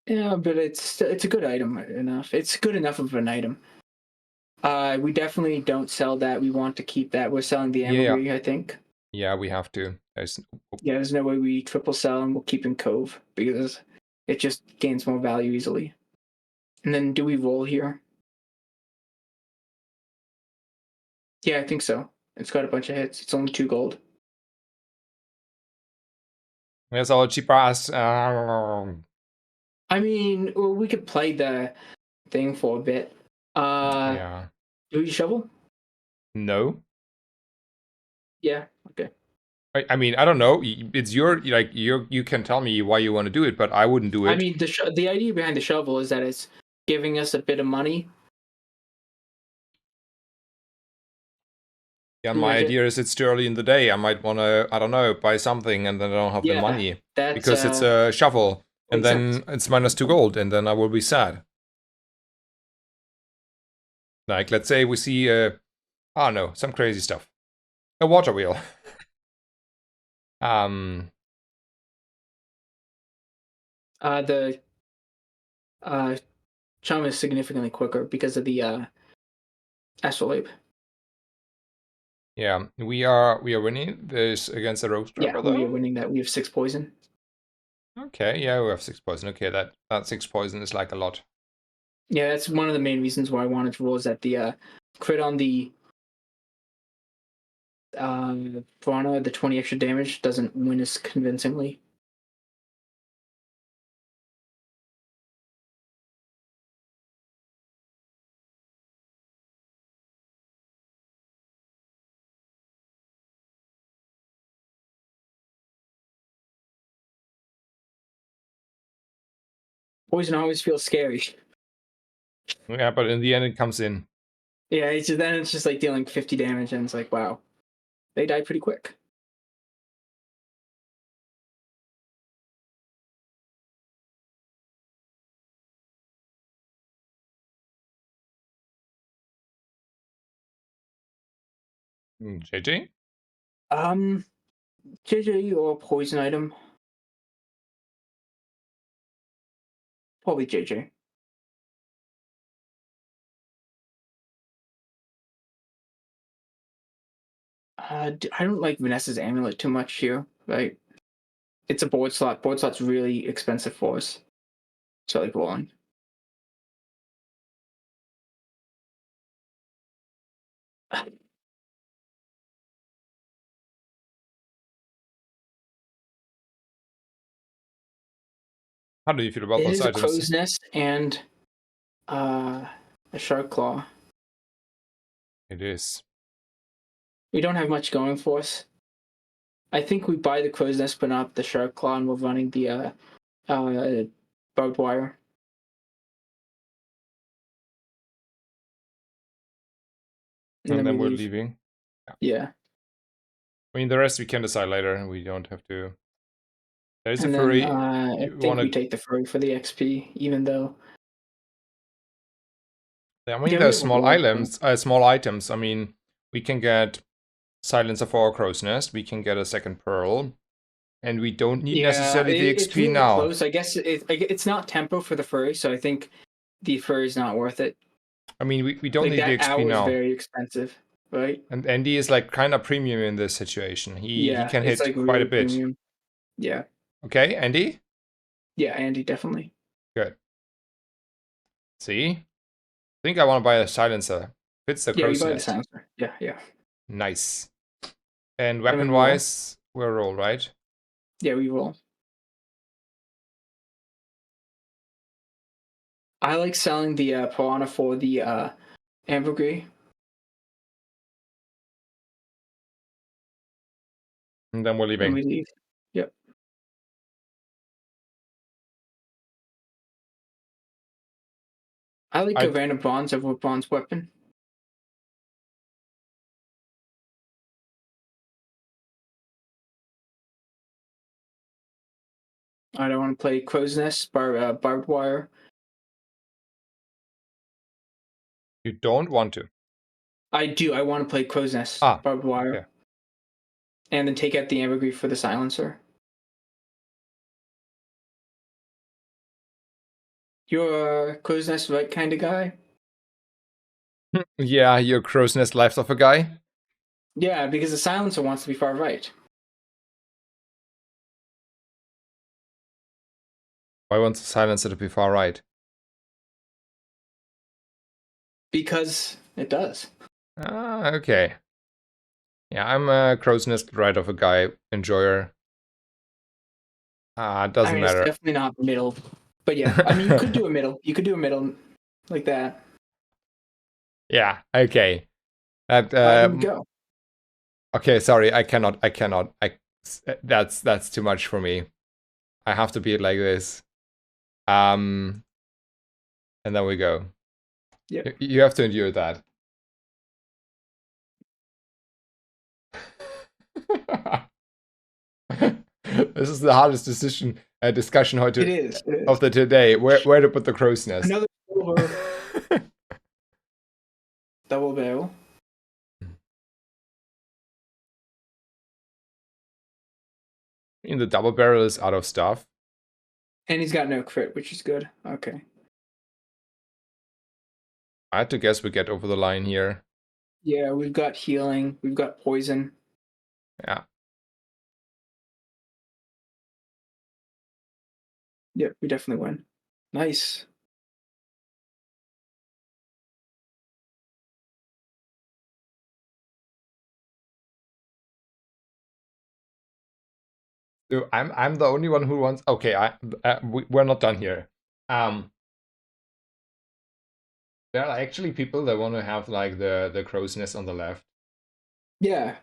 Yeah, but it's a good item enough. It's good enough of an item. We definitely don't sell that. We want to keep that. We're selling the Yeah. ambergris, I think. Yeah, we have to. Yeah, there's no way we triple sell and we'll keep in Cove because it just gains more value easily. And then do we roll here? Yeah, I think so. It's got a bunch of hits. It's only 2 gold. There's our cheap ass. I mean, we could play the thing for a bit. Yeah. Do we shovel? No. Yeah. Okay. I mean, I don't know. It's you can tell me why you want to do it, but I wouldn't do I it. mean, the idea behind the shovel is that it's giving us a bit of money. Yeah, my With it. idea is it's too early in the day. I might want to, I don't know, buy something and then I don't have the Yeah, money that's because it's a shovel and makes sense. then it's -2 gold and then I will be sad. Like, let's say we see, I don't know, some crazy stuff. A water wheel. The chum is significantly quicker because of the astrolabe. Yeah, we are winning this against a rogue Yeah, striper we are though. winning that. We have 6 poison. Okay, yeah, we have 6 poison. Okay, that 6 poison is like a lot. Yeah, that's one of the main reasons why I wanted to roll is that the crit on the Piranha, the 20 extra damage, doesn't win as convincingly. Poison always feels scary. Yeah, but in the end it comes in. Yeah, then it's just like dealing 50 damage, and it's like, wow, they die pretty quick. JJ? JJ or poison item? Probably JJ. I don't like Vanessa's amulet too much here. Right? It's a board slot. Board slot's really expensive for us. So I like rolling. How do you feel about It those is a items? crow's nest and a shark claw. It is. We don't have much going for us. I think we buy the crow's nest, but not the shark claw, and we're running the barbed wire. And then we we're leave. leaving. Yeah. I mean, the rest we can decide later. We don't have to. There's a And then furry. I You think we wanna? take the furry for the XP, even though. I mean, Yeah, we there's have a small gold. So. items. Small items. I mean, we can get Silence of our Crow's Nest. We can get a second pearl, and we don't need Yeah, necessarily the it's XP really now. close. I guess it's not tempo for the furry, so I think the furry's not worth it. I mean, we don't Like need the that XP hour is now. very expensive, right? And Andy is like kind of premium in this situation. He Yeah, can it's hit like quite a really bit. premium. Yeah, Okay, Andy? yeah, Andy definitely. Good. See? I think I want to buy a silencer. Fits the Yeah, you crow's buy the nest. silencer. Yeah, yeah. Nice. And And weapon then roll. wise, we're all right. Yeah, we roll. I like selling the piranha for the ambergris. And then we're And leaving. we leave. Yep. I like a random bronze over a bronze weapon. I don't want to play crow's nest, barbed wire. You don't want to. I do. I want to play crow's nest, barbed wire. Okay. And then take out the ambergris for the silencer. You're a crow's nest right kind of guy? Yeah, you're crow's nest left of a guy? Yeah, because the silencer wants to be far right. Why wants the silencer to be far right? Because it does. Ah, okay. Yeah, I'm a crow's nest right of a guy enjoyer. Doesn't matter. It's definitely not middle. But yeah, I mean, you could do a middle. You could do a middle like that. Yeah, okay. That Go. Okay, sorry, I cannot. That's too much for me. I have to be like this. And then we go. Yeah. You have to endure that. This is the hardest discussion how to It is. of the today. Where to put the crow's nest? Another double barrel. In the double barrel is out of stuff. And he's got no crit, which is good. Okay. I had to guess we get over the line here. Yeah, we've got healing. We've got poison. Yeah. Yeah, we definitely win. Nice. So I'm the only one who wants. Okay, we're not done here. There are actually people that want to have like the crow's nest on the left. Yeah.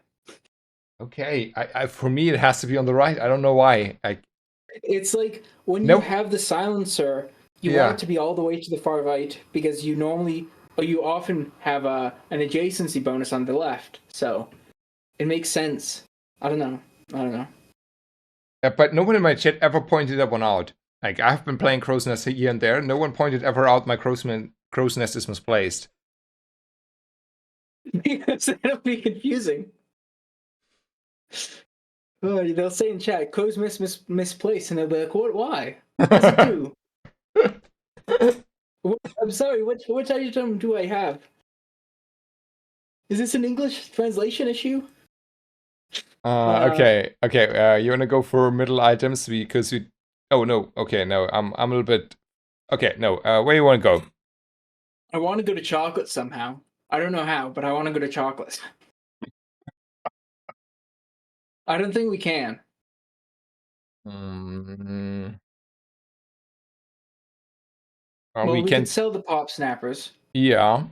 Okay, for me it has to be on the right. I don't know why. It's like when you have the silencer, you want it to be all the way to the far right because you often have an adjacency bonus on the left. So it makes sense. I don't know. But no one in my chat ever pointed that one out. Like I've been playing crow's nest here and there. No one pointed ever out my crow's nest is misplaced. Because that'll be confusing. Oh, they'll say in chat, crow's misplaced, and they'll be like, "What? Why? What's it do?" I'm sorry. Which item do I have? Is this an English translation issue? Okay. You wanna go for middle items because we? Oh no. Okay, no. I'm a little bit. Okay, no. Where do you want to go? I want to go to chocolate somehow. I don't know how, but I want to go to chocolate. I don't think we can. Well, we can sell the pop snappers. Yeah.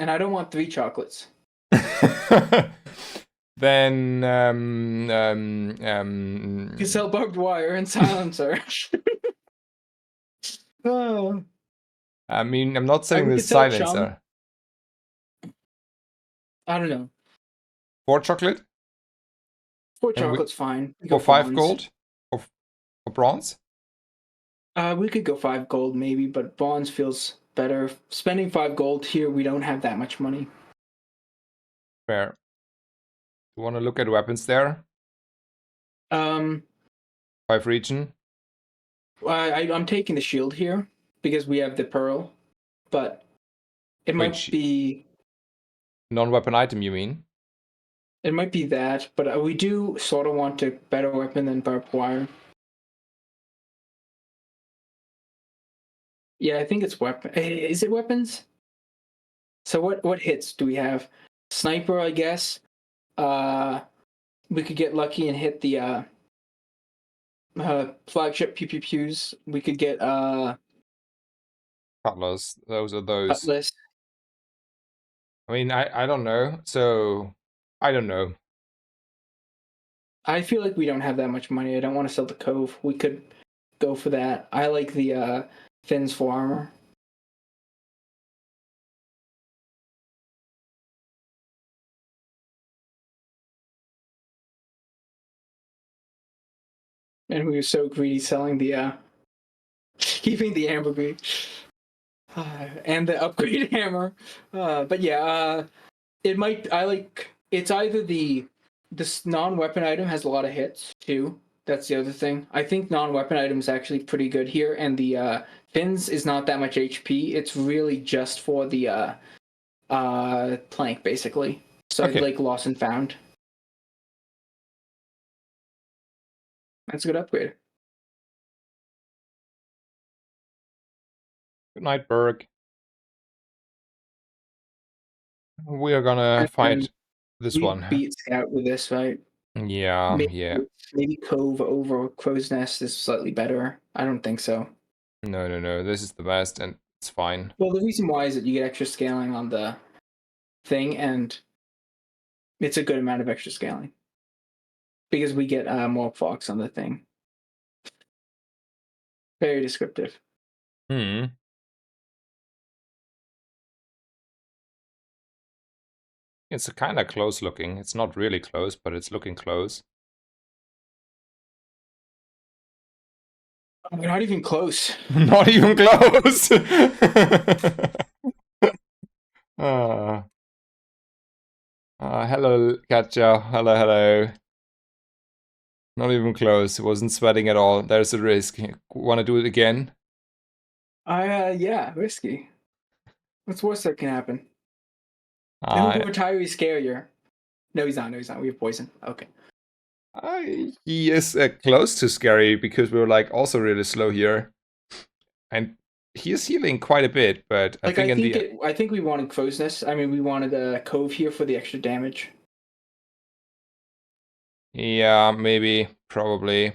And I don't want 3 chocolates. Then you sell barbed wire and silencer. I mean, I'm not selling the silencer. I don't know. 4 chocolate? Four And chocolate's fine. We for go 5 bronze. gold? For bronze? We could go 5 gold maybe, but bronze feels better. Spending 5 gold here, we don't have that much money. Fair. You want to look at weapons there? Um, 5 region? I'm taking the shield here because we have the pearl, but it might Wait, be non-weapon item, you mean? that. But we do sort of want a better weapon than barbed wire. Yeah, I think it's weapon. Is it weapons? So what hits do we have? Sniper, I guess. We could get lucky and hit the flagship pew pew pews. We could get Cutlass. Those are those. cutlass. I mean, I don't know. So, I don't know. I feel like we don't have that much money. I don't want to sell the cove. We could go for that. I like the fins for armor. And we were so greedy selling the keeping the ambergris and the upgrade hammer. But yeah, it might. I like. It's either this non-weapon item has a lot of hits too. That's the other thing. I think non-weapon item is actually pretty good here, and the fins is not that much HP. It's really just for the plank basically. So I'd Okay. like lost and found. That's a good upgrade. Good night, Berg. We are gonna And then fight this we one. beat Scout with this, right? Yeah, Maybe, yeah. maybe Cove over Crow's Nest is slightly better. I don't think so. No, no, no. This is the best, and it's fine. Well, the reason why is that you get extra scaling on the thing, and it's a good amount of extra scaling because we get more fox on the thing. Very descriptive. Hmm. It's kind of close looking. It's not really close, but it's looking close. We're not even close. Not even close. uh, hello, Katja. Hello, hello. Not even close. Wasn't sweating at all. There's a risk. Want to do it again? Yeah, risky. What's worse that can happen? Who Uh, retiree scarier? No, he's not. No, he's not. We have poison. Okay. he is close to scary because we were like also really slow here, and he is healing quite a bit. But I think in the I think we wanted Crow's Nest. I mean, we wanted a Cove here for the extra damage. yeah, maybe, probably.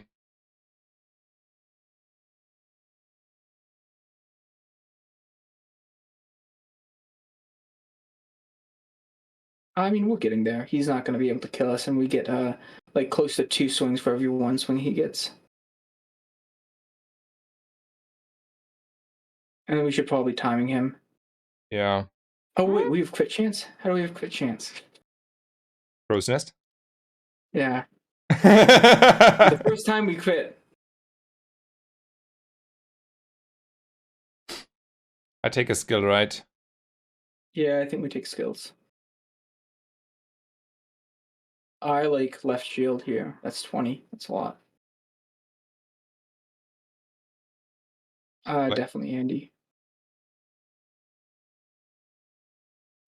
I mean, we're getting there. He's not going to be able to kill us, and we get like close to 2 swings for every 1 swing he gets. And then we should probably timing him. Yeah. Oh wait, we have crit chance. How do we have crit chance? Crow's nest. Yeah, the first time we crit. I take a skill, right? Yeah, I think we take skills. I like left shield here. That's 20. That's a lot. Like, Definitely Andy.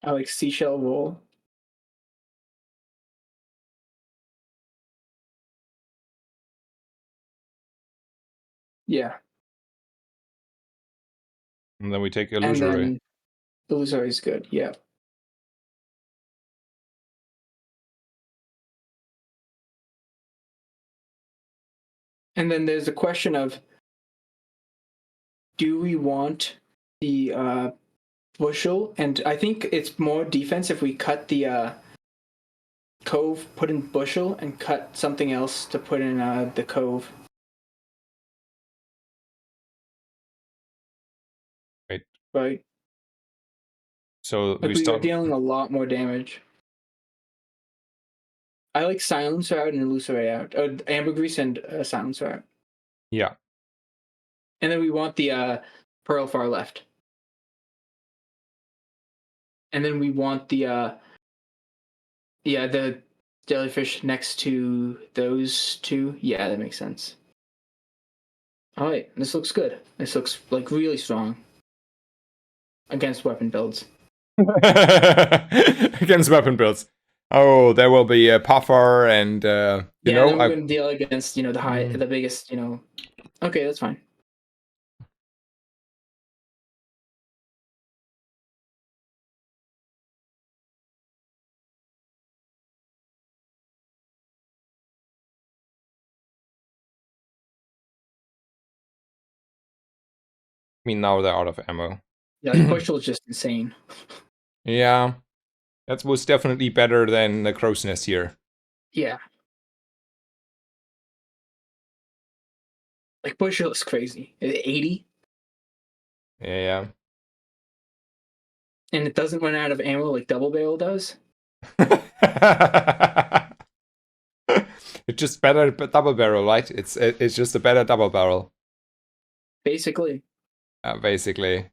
I like seashell roll. Yeah, and then we take and illusory. then illusory is good. Yeah. And then there's the question of, do we want the bushel? And I think it's more defense if we cut the cove, put in bushel, and cut something else to put in the cove. Wait. Right. So Like we we are start. dealing a lot more damage. I like silencer out and illusory out. Ambergris and silencer out. Yeah. And then we want the pearl far left. And then we want the jellyfish next to those two. Yeah, that makes sense. All right, this looks good. This looks like really strong against weapon builds. Against weapon builds. Oh, there will be a puffer and you Yeah, and know, then we're gonna deal against Mm. the biggest. Okay, that's fine. I mean, now they're out of ammo. Yeah, like Bushel is just insane. Yeah, that was definitely better than the crow's nest here. Yeah, like Bushel is crazy. 80, Yeah. and it doesn't run out of ammo like Double Barrel does. It's just better double barrel, right? It's just a better double barrel, Basically. basically.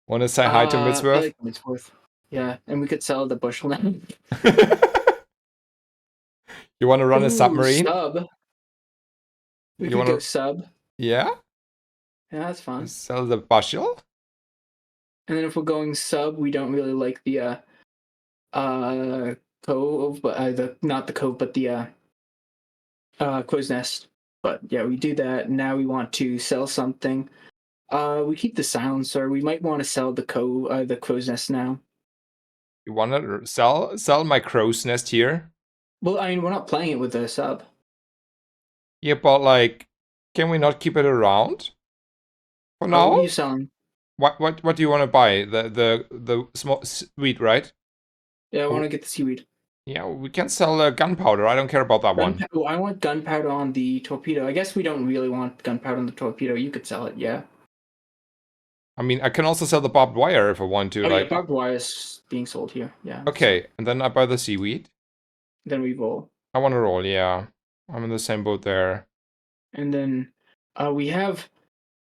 Want to say hi to I Midsworth? like Midsworth. Yeah, and we could sell the Bushel now. You want to run a Ooh, submarine? sub. We You could want go to, sub. yeah? Yeah, that's fun. Sell the bushel? And then if we're going sub, we don't really like the cove, but the not the cove, but the crow's nest. But yeah, we do that. Now we want to sell something. We keep the silencer. We might want to sell the crow's nest now. You want to sell my crow's nest here? Well, I mean, we're not playing it with the sub. Yeah, but like, can we not keep it around for Oh, what are now? you selling? What do you want to buy? The small sweet, right? Yeah, I want Oh, to get the seaweed. yeah, we can sell gunpowder. I don't care about that one. Oh, I want gunpowder on the torpedo. I guess we don't really want gunpowder on the torpedo. You could sell it, yeah. I mean, I can also sell the barbed wire if I want to. Oh yeah, Like, barbed wire is being sold here. Yeah. okay, and then I buy the seaweed. Then we roll, I want to roll. Yeah, I'm in the same boat there. and then we have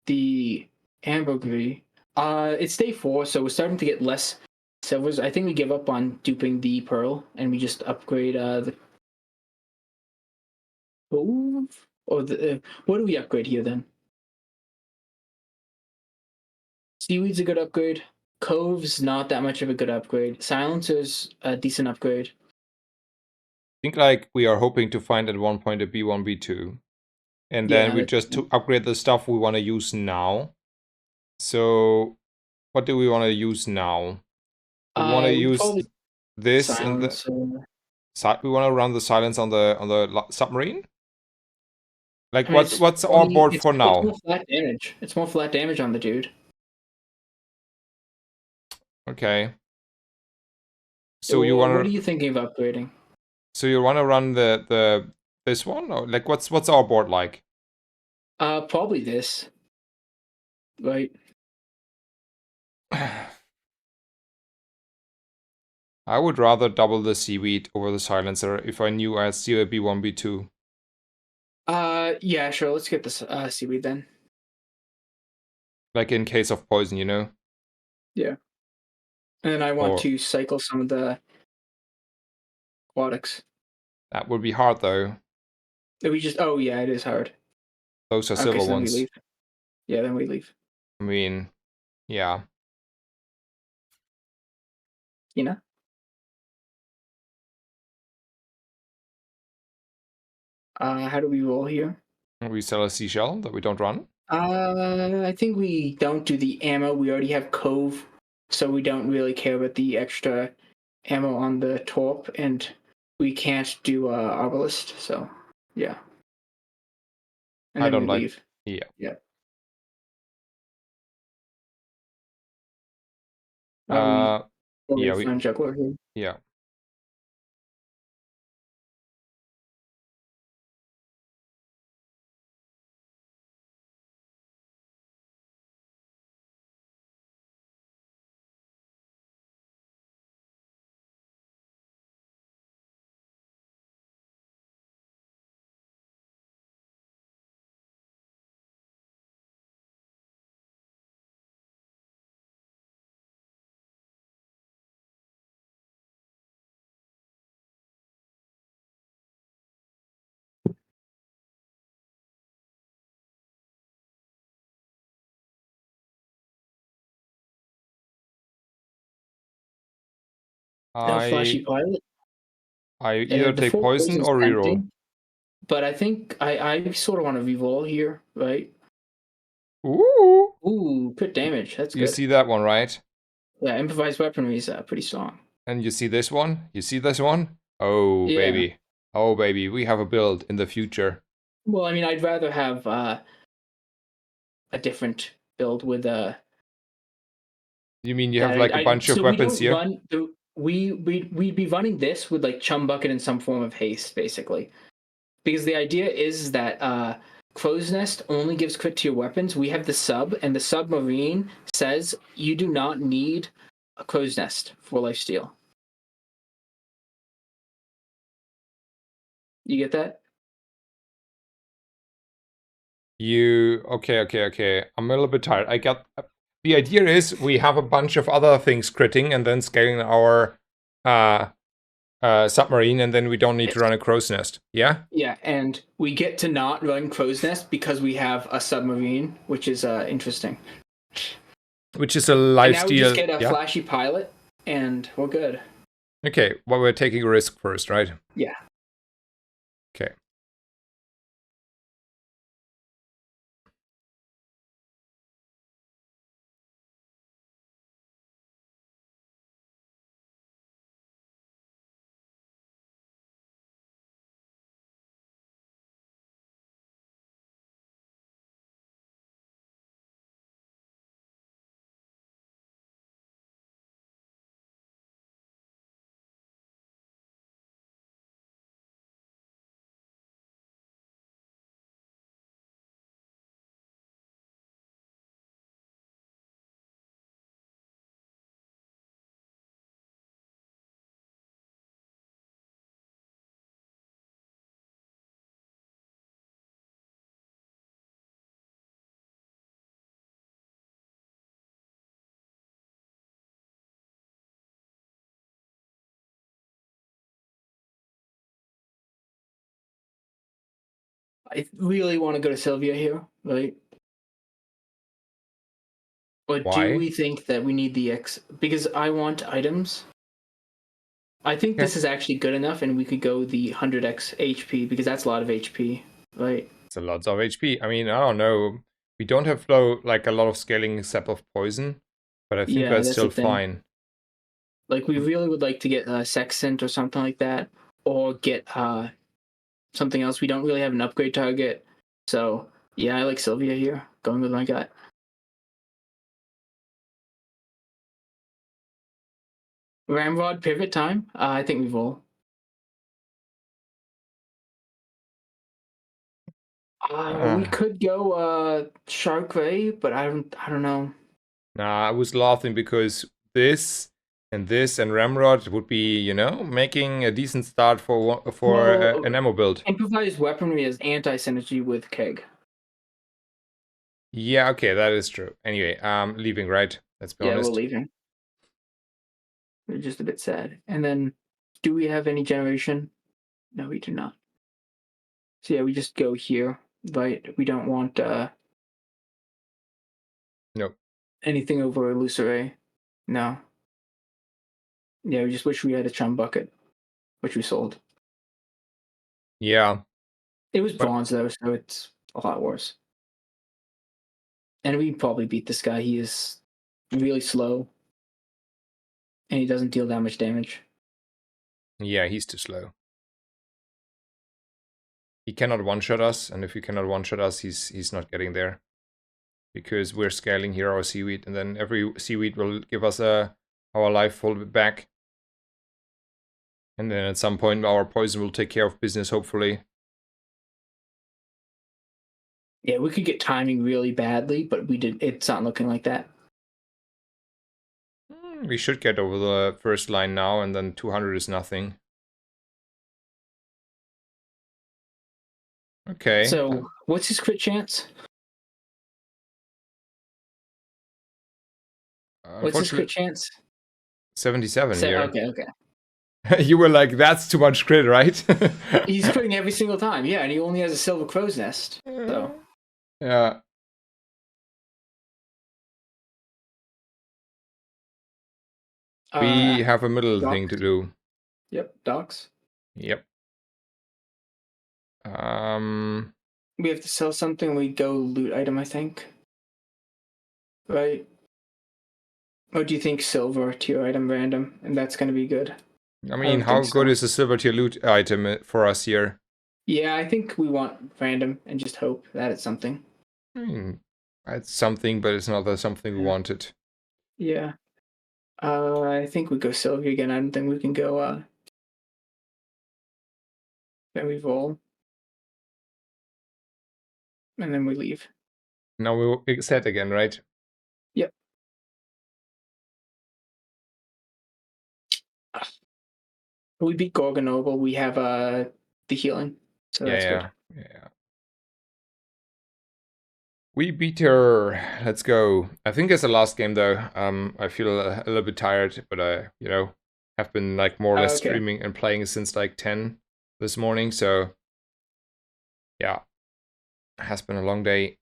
the ambergris. It's day 4, so we're starting to get less silvers. I think we give up on duping the pearl, and we just upgrade the cove. Or the what do we upgrade here then? Seaweed's a good upgrade. Cove's not that much of a good upgrade. Silencer's a decent upgrade. I think like we are hoping to find at one point a B1, B2, and then Yeah, we just to upgrade the stuff we want to use now. So, what do we want to use now? We want to we use probably this and the silencer. we want to run the silence on the submarine. Like I mean, what's our board for it's now? more flat damage. It's more flat damage on the dude. Okay. So you What want are to you thinking of upgrading? run the this one, or like what's our board like? Probably this. Right. I would rather double the seaweed over the silencer if I knew I had still a B1, B2. Yeah, sure. Let's get this seaweed then. Like in case of poison, you know? Yeah. And then I want Or to cycle some of the aquatics. that would be hard though. We just. Oh yeah, it is hard. Those are Okay, silver so then we ones. leave. Yeah, then we leave. I mean, yeah. You know. How do we roll here? We sell a seashell that we don't run. I think we don't do the ammo. We already have Cove, so we don't really care about the extra ammo on the torp, and we can't do Arbalist, so yeah. And I then don't we like. leave. Yeah. Yeah. We Uh, probably yeah. find juggler here. Yeah. No flashy I pilot. either The take full poison poison's or reroll. tempting, but I think I sort of want to reroll here, right? Ooh! Ooh, crit damage. That's You good. see that one, right? Yeah, improvised weaponry is pretty strong. And you see this one? You see this one? Oh, Yeah. baby. Oh, baby. We have a build in the future. Well, I mean, I'd rather have a different build with You mean you have that like a I bunch of so we weapons don't here? run the we'd be running this with like chum bucket and some form of haste, basically. Because the idea is that crow's nest only gives crit to your weapons. We have the sub, and the submarine says you do not need a crow's nest for lifesteal. You get that? Okay. I'm a little bit tired. I got... The idea is we have a bunch of other things critting and then scaling our submarine, and then we don't need to run a crow's nest. Yeah? Yeah, and we get to not run crow's nest because we have a submarine, which is interesting. Which is a And now we just lifesteal... get a Yeah? flashy pilot, and we're good. Okay, well, we're taking a risk first, right? Yeah. Okay. I really want to go to Sylvia here, right? Or do Why? we think that we need the X? Because I want items. I think Okay. this is actually good enough, and we could go the 100x HP because that's a lot of HP, right? It's a lot of HP. I mean, I don't know. We don't have like a lot of scaling except of poison, but I think Yeah, that's that's the still thing. fine. Like, we really would like to get a Sextant or something like that, or get something else. We don't really have an upgrade target, so yeah, I like Sylvia here. Going with my gut. Ramrod pivot time. I think we roll. We Uh, could go Shark Ray, but I don't know. nah, I was laughing because this and Ramrod would be, making a decent start for Well, an ammo build. improvised weaponry is anti synergy with Keg. Yeah, okay, that is true. Anyway, leaving, right? Let's be Yeah, we're honest. leaving. We're just a bit sad. And then, do we have any generation? No, we do not. So yeah, we just go here, right? We don't want No. anything over Lucere. No. Yeah, we just wish we had a chum bucket, which we sold. Yeah, It was but bronze though, so it's a lot worse. And we probably beat this guy. He is really slow, and he doesn't deal that much damage. yeah, he's too slow. He cannot one-shot us, and if he cannot one-shot us, he's not getting there. Because we're scaling here our seaweed, and then every seaweed will give us our life full back. And then at some point our poison will take care of business, hopefully. Yeah, we could get timing really badly, but we did. It's not looking like that. We should get over the first line now, and then 200 is nothing. Okay. So, what's his crit chance? What's his crit Unfortunately, chance? 77 here. Okay, okay. You were like, that's too much crit, right? He's critting every single time. Yeah, and he only has a silver crow's nest. So Yeah. We have a middle thing to Docs. do. Yep, docs. Yep. We have to sell something. We go loot item, I think. Right? Or do you think silver tier item random, and that's gonna be good? I I mean, don't how think good so. is a silver tier loot item for us here? Yeah, I think we want random and just hope that it's something. It's something, but it's not something we Yeah. wanted. Yeah. I think we go silver again. I don't think we can go then we roll. And then we leave. Now we'll set again, right? Yep. We beat Gorgonoble. We have the healing. So that's good. Yeah. We beat her. Let's go. I think it's the last game though. I feel a little bit tired, but I, have been like more or less Okay. streaming and playing since like 10 this morning. So yeah, it has been a long day.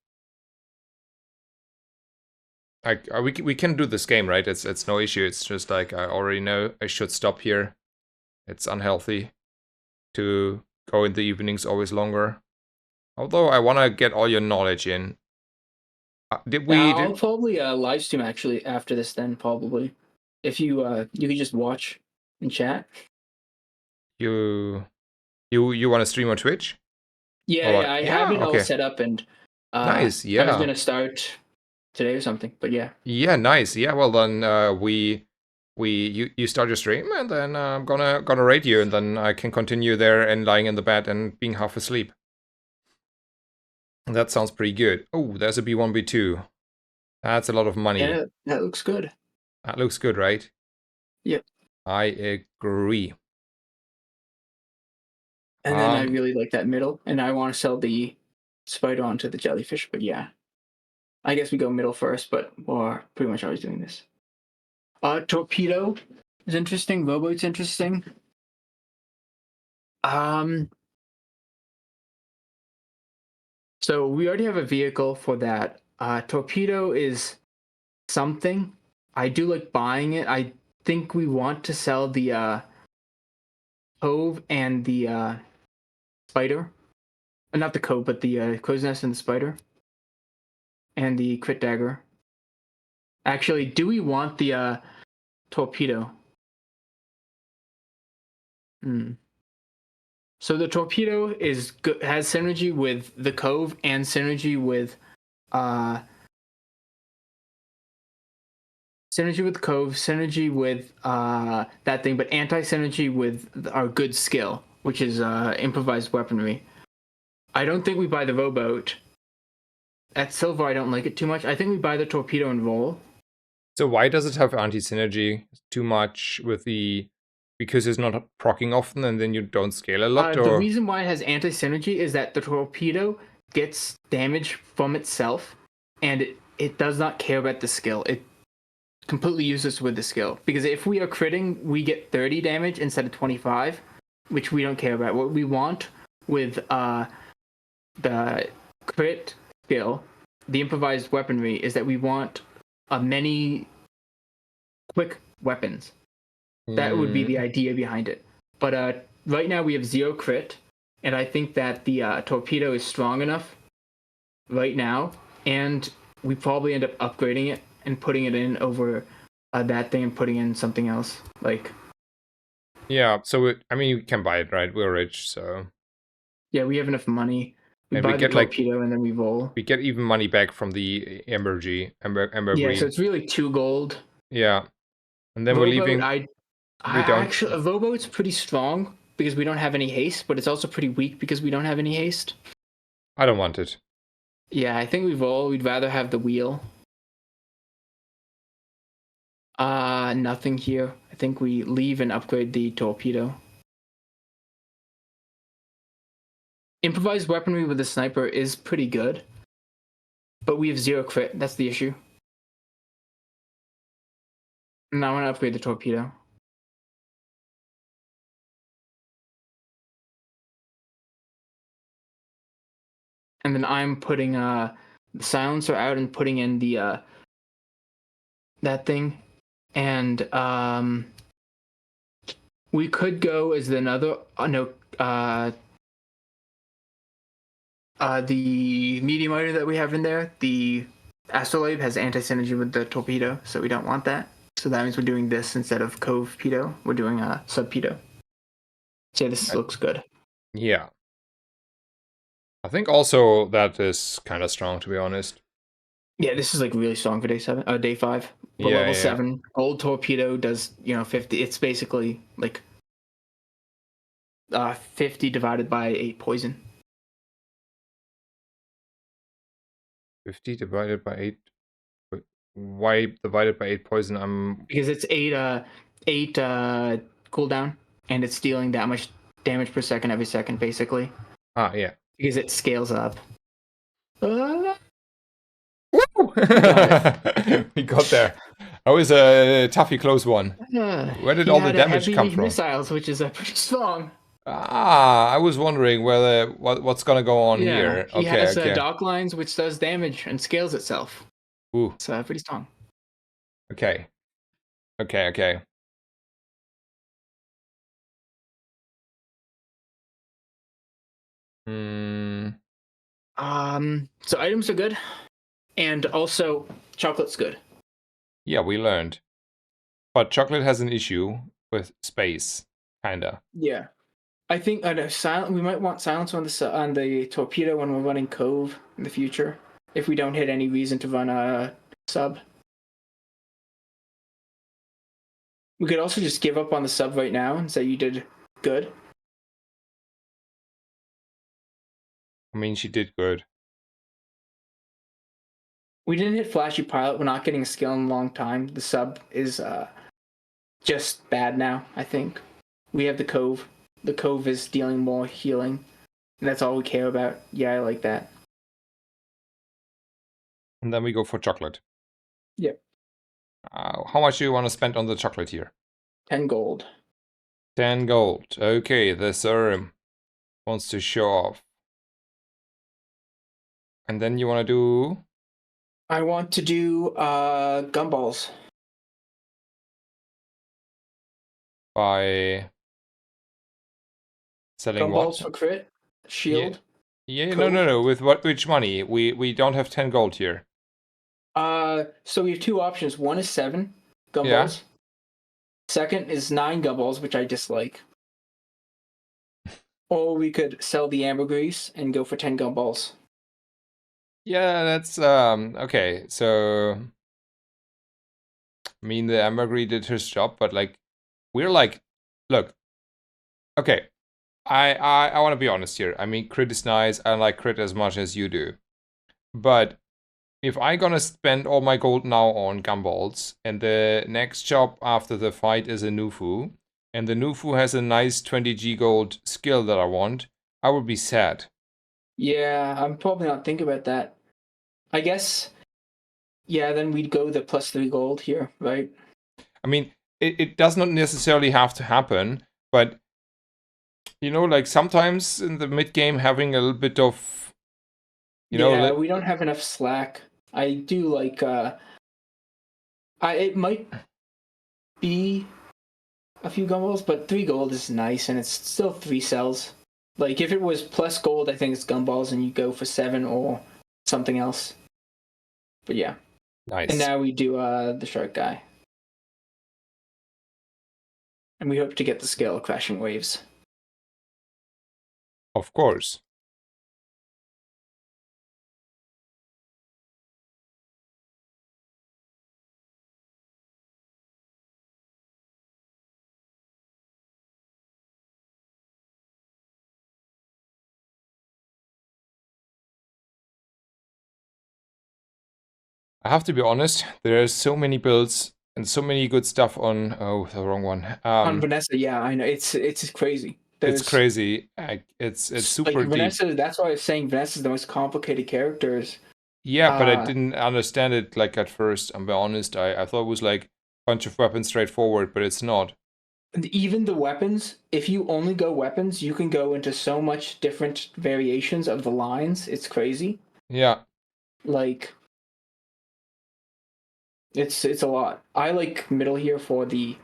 We can do this game, right? It's no issue. It's just like I already know I should stop here. It's unhealthy to go in the evenings always longer. Although I want to get all your knowledge in. Did we I'll did probably live stream actually after this then probably. If you could just watch and chat. you you want to stream on Twitch? Yeah, Or yeah, what? I have Yeah, it all okay. set up and Nice. I was Yeah. gonna start today or something, but yeah. Yeah, nice. Yeah, well then you start your stream and then I'm gonna rate you and then I can continue there and lying in the bed and being half asleep. That sounds pretty good. Oh, there's a B1 B2. That's a lot of money. Yeah, that looks good. That looks good, right? Yep. I agree. And then I really like that middle, and I want to sell the spider onto the jellyfish, but yeah. I guess we go middle first, but we're pretty much always doing this. Torpedo is interesting. Robo's interesting. Um, so we already have a vehicle for that. Torpedo is something. I do like buying it. I think we want to sell the cove and the spider. Not the cove, but the crow's nest and the spider. And the crit dagger. Actually, do we want the torpedo? So the torpedo has synergy with the cove and synergy with uh synergy with that thing, but anti-synergy with our good skill, which is improvised weaponry. I don't think we buy the rowboat. At silver, I don't like it too much. I think we buy the torpedo and roll. So why does it have anti-synergy too much with because it's not proccing often and then you don't scale a lot, The or? reason why it has anti-synergy is that the torpedo gets damage from itself, and it does not care about the skill. It completely useless with the skill, because if we are critting, we get 30 damage instead of 25, which we don't care about. What we want with the crit skill, the improvised weaponry, is that we want many quick weapons. That would be the idea behind it. But right now we have 0 crit, and I think that the torpedo is strong enough right now, and we probably end up upgrading it and putting it in over that thing and putting in something else. Yeah, so I mean, you can buy it, right? We're rich, so. Yeah, we have enough money. We And we buy the get like, torpedo and then we roll. we get even money back from the Ember Yeah, so Green. it's really 2 gold. Yeah. And then we're Rowboat, leaving. We don't. actually, a rowboat's pretty strong because we don't have any haste, but it's also pretty weak because we don't have any haste. I don't want it. Yeah, I think we roll. We'd rather have the wheel. Nothing here. I think we leave and upgrade the torpedo. Improvised weaponry with the sniper is pretty good, but we have 0 crit. That's the issue. Now I want to upgrade the torpedo. And then I'm putting the silencer out and putting in the that thing. And we could go as another the medium item that we have in there, the astrolabe, has anti-synergy with the torpedo, so we don't want that. So that means we're doing this instead of Cove Pedo. We're doing a Sub Pedo. So yeah, this looks good. Yeah. I think also that is kind of strong, to be honest. Yeah, this is like really strong for day 5. But Yeah, level yeah. 7, gold torpedo does 50. It's basically like 50 divided by 8 poison. 50 divided by 8. Why divided by 8 poison? Because it's 8 cooldown, and it's dealing that much damage per second every second, basically. Yeah. Because it scales up. Woo! Got We got there. That was a toughy close one. Where did all the damage come from? Missiles, which is pretty strong. I was wondering whether what's gonna go on here. He Okay, has okay. dock lines, which does damage and scales itself. Ooh. It's pretty strong. Okay. Okay. So items are good, and also chocolate's good. Yeah, we learned. But chocolate has an issue with space, kinda. Yeah, I think we might want silence on the torpedo when we're running Cove in the future, if we don't hit any reason to run a sub. We could also just give up on the sub right now and say you did good. I mean, she did good. We didn't hit Flashy Pilot. We're not getting a skill in a long time. The sub is just bad now, I think. We have the Cove. The Cove is dealing more healing. And that's all we care about. Yeah, I like that. And then we go for chocolate. Yep. How much do you want to spend on the chocolate here? 10 gold. 10 gold. Okay, the serum wants to show off. And then you want to do... I want to do gumballs. By selling Gumballs what? for crit. Shield. Yeah, Cove. no. With which money? We don't have 10 gold here. So we have two options. One is 7 gumballs. Yeah. Second is 9 gumballs, which I dislike. Or we could sell the ambergris and go for 10 gumballs. Yeah, that's okay. So I mean, the Ambergris did his job, but like, we're like, look, okay. I want to be honest here. I mean, crit is nice. I like crit as much as you do, but if I gonna spend all my gold now on gumballs, and the next job after the fight is a Nufu, and the Nufu has a nice 20g gold skill that I want, I would be sad. Yeah, I'm probably not thinking about that. I guess, yeah, then we'd go the +3 gold here, right? I mean, it does not necessarily have to happen, but you know, like sometimes in the mid game, having a little bit of, yeah, we don't have enough slack. I do like. It might be a few gumballs, but 3 gold is nice, and it's still 3 cells. Like if it was plus gold, I think it's gumballs, and you go for 7 or something else. But yeah. Nice. And now we do the shark guy. And we hope to get the scale of crashing waves. Of course. I have to be honest, there's so many builds and so many good stuff on... Oh, the wrong one. On Vanessa, yeah, I know. It's crazy. It's crazy. It's super like Vanessa, deep. that's why I was saying Vanessa's the most complicated characters. Yeah, but I didn't understand it like at first. I'm be honest. I thought it was like a bunch of weapons straightforward, but it's not. And even the weapons, if you only go weapons, you can go into so much different variations of the lines. It's crazy. Yeah. Like It's a lot. I like middle here for the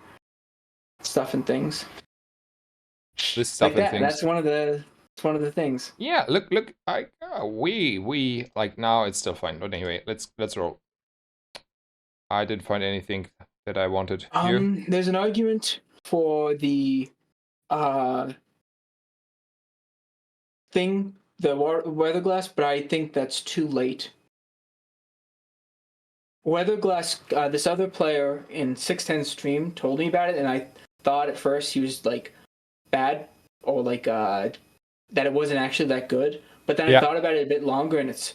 stuff and things. This stuff Like and that. things. That's one of the things. Yeah, look. We like now it's still fine. But anyway, let's roll. I didn't find anything that I wanted. You? There's an argument for the uh thing, the weather glass, but I think that's too late. Weather glass. This other player in 610 stream told me about it, and I thought at first he was like bad or like that it wasn't actually that good. But then I Yeah. thought about it a bit longer, and it's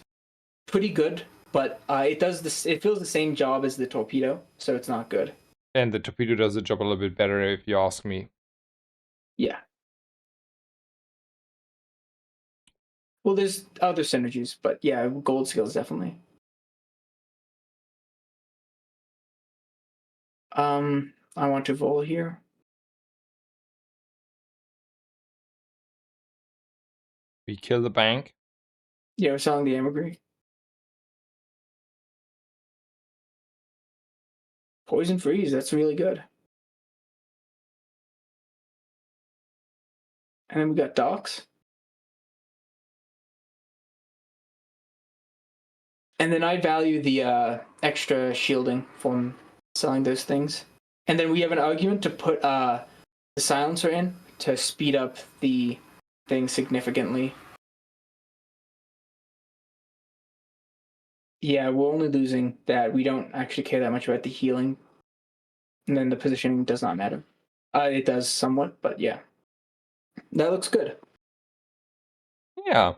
pretty good. But it does this. It fills the same job as the torpedo, so it's not good. And the torpedo does the job a little bit better, if you ask me. Yeah. Well, there's other synergies, but yeah, gold skills definitely. I want to vol here. We kill the bank. Yeah, we're selling the ambergris. Poison freeze, that's really good. And then we got docks. And then I value the extra shielding from selling those things. And then we have an argument to put the silencer in to speed up the thing significantly. Yeah, we're only losing that. We don't actually care that much about the healing. And then the positioning does not matter. It does somewhat, but yeah. That looks good. Yeah.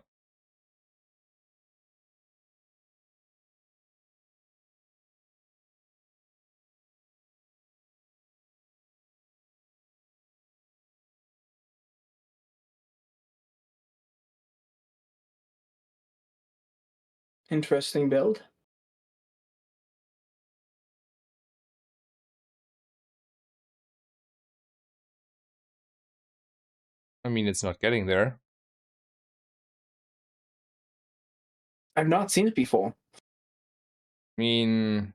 Interesting build. I mean, it's not getting there. I've not seen it before. I mean,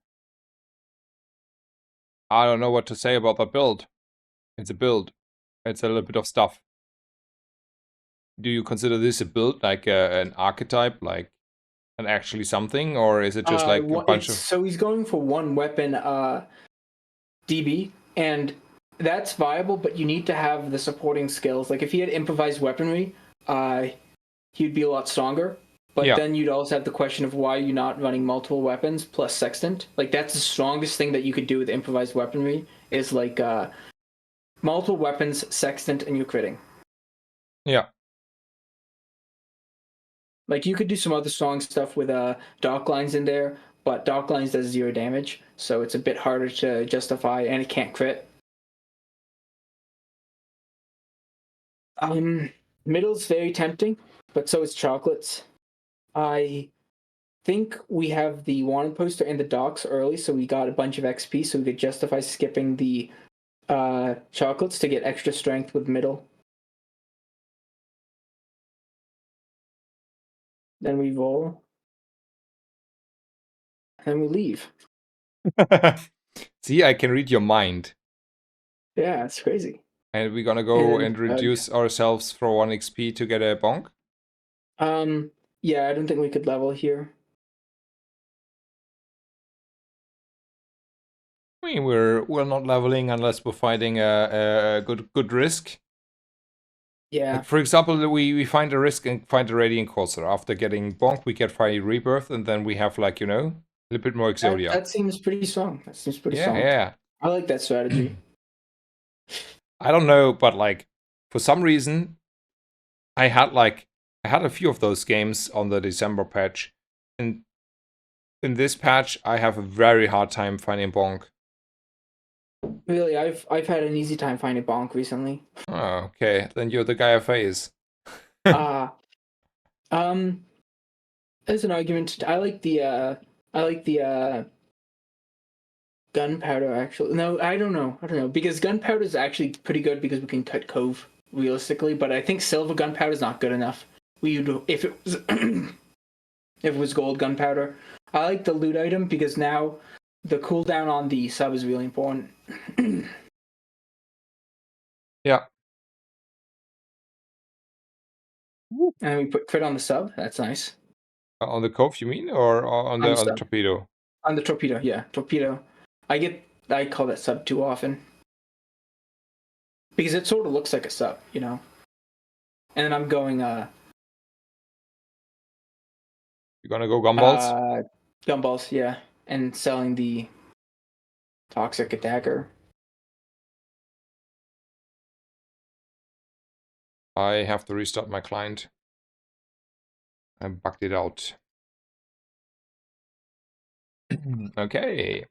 I don't know what to say about that build. It's a build. It's a little bit of stuff. Do you consider this a build, like an archetype, like an actually something, or is it just like a bunch It's of? so he's going for one weapon DB, and that's viable, but you need to have the supporting skills. Like if he had improvised weaponry, he'd be a lot stronger. But Yeah. then you'd also have the question of why you're not running multiple weapons plus sextant. Like that's the strongest thing that you could do with improvised weaponry is like multiple weapons, sextant, and you're critting. Yeah. Like you could do some other strong stuff with dock lines in there, but dock lines does 0 damage, so it's a bit harder to justify, and it can't crit. Middle's very tempting, but so is chocolates. I think we have the wanted poster and the docks early, so we got a bunch of XP, so we could justify skipping the chocolates to get extra strength with middle. Then we roll, and we leave. See, I can read your mind. Yeah, it's crazy. And we're gonna go and reduce ourselves for 1 XP to get a bonk? Yeah, I don't think we could level here. I mean, we're not leveling unless we're fighting a good risk. Yeah. Like for example, we find a risk and find a Radiant Courser. After getting bonk, we get Fire Rebirth, and then we have like, you know, a little bit more Exodia. That seems pretty strong. That seems pretty strong. Yeah. I like that strategy. I don't know, but like for some reason, I had a few of those games on the December patch, and in this patch, I have a very hard time finding bonk. Really, I've had an easy time finding bonk recently. Oh, okay. Then you're the guy I face. As an argument, I like the gunpowder actually. No, I don't know, because gunpowder is actually pretty good because we can cut cove realistically, but I think silver gunpowder is not good enough. If it was if it was gold gunpowder. I like the loot item because now the cooldown on the sub is really important. Yeah. And we put crit on the sub. That's nice. On the cove, you mean, or on On the the sub. torpedo? On the torpedo, yeah, torpedo. I call that sub too often because it sort of looks like a sub, you know. And then I'm going You gonna go gumballs? gumballs, yeah, and selling the toxic dagger. I have to restart my client. I bugged it out. Okay.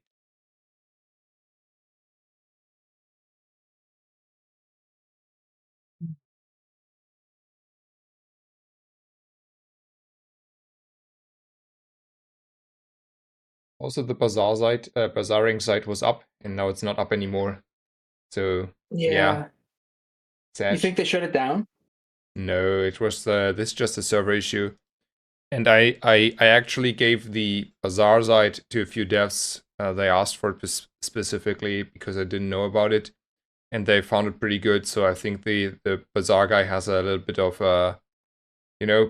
Also, the bazaring site was up, and now it's not up anymore. So yeah, Yeah. You sad. think they shut it down? No, it was this is just a server issue. And I actually gave the bazaar site to a few devs. They asked for it specifically because I didn't know about it, and they found it pretty good. So I think the bazaar guy has a little bit of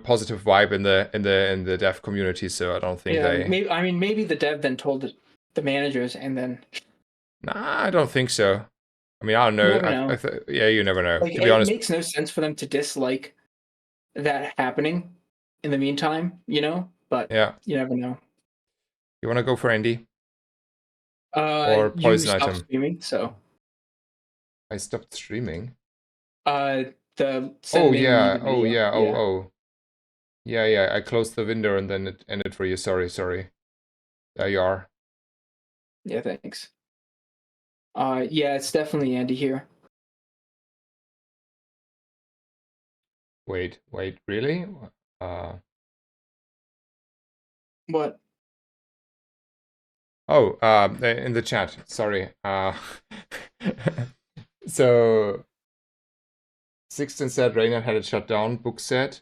positive vibe in the dev community. So I don't think Yeah, they. maybe the dev then told the managers, and then Nah, I don't think so. I mean, I don't you know. never know. Yeah, you never know. Like To be it honest, makes no sense for them to dislike that happening in the meantime, you know. But yeah. you never know. You want to go for Andy or You poison stopped item? streaming, so I stopped streaming. uh, the Oh sending me yeah. the Oh video. yeah. Oh Yeah, oh. Yeah, yeah. I closed the window and then it ended for you. Sorry, sorry. There you are. yeah. Thanks. Yeah, it's definitely Andy here. Wait, wait. Really? Uh. What? Oh. In the chat. Sorry. So Sixten said Reynard had it shut down. Book said.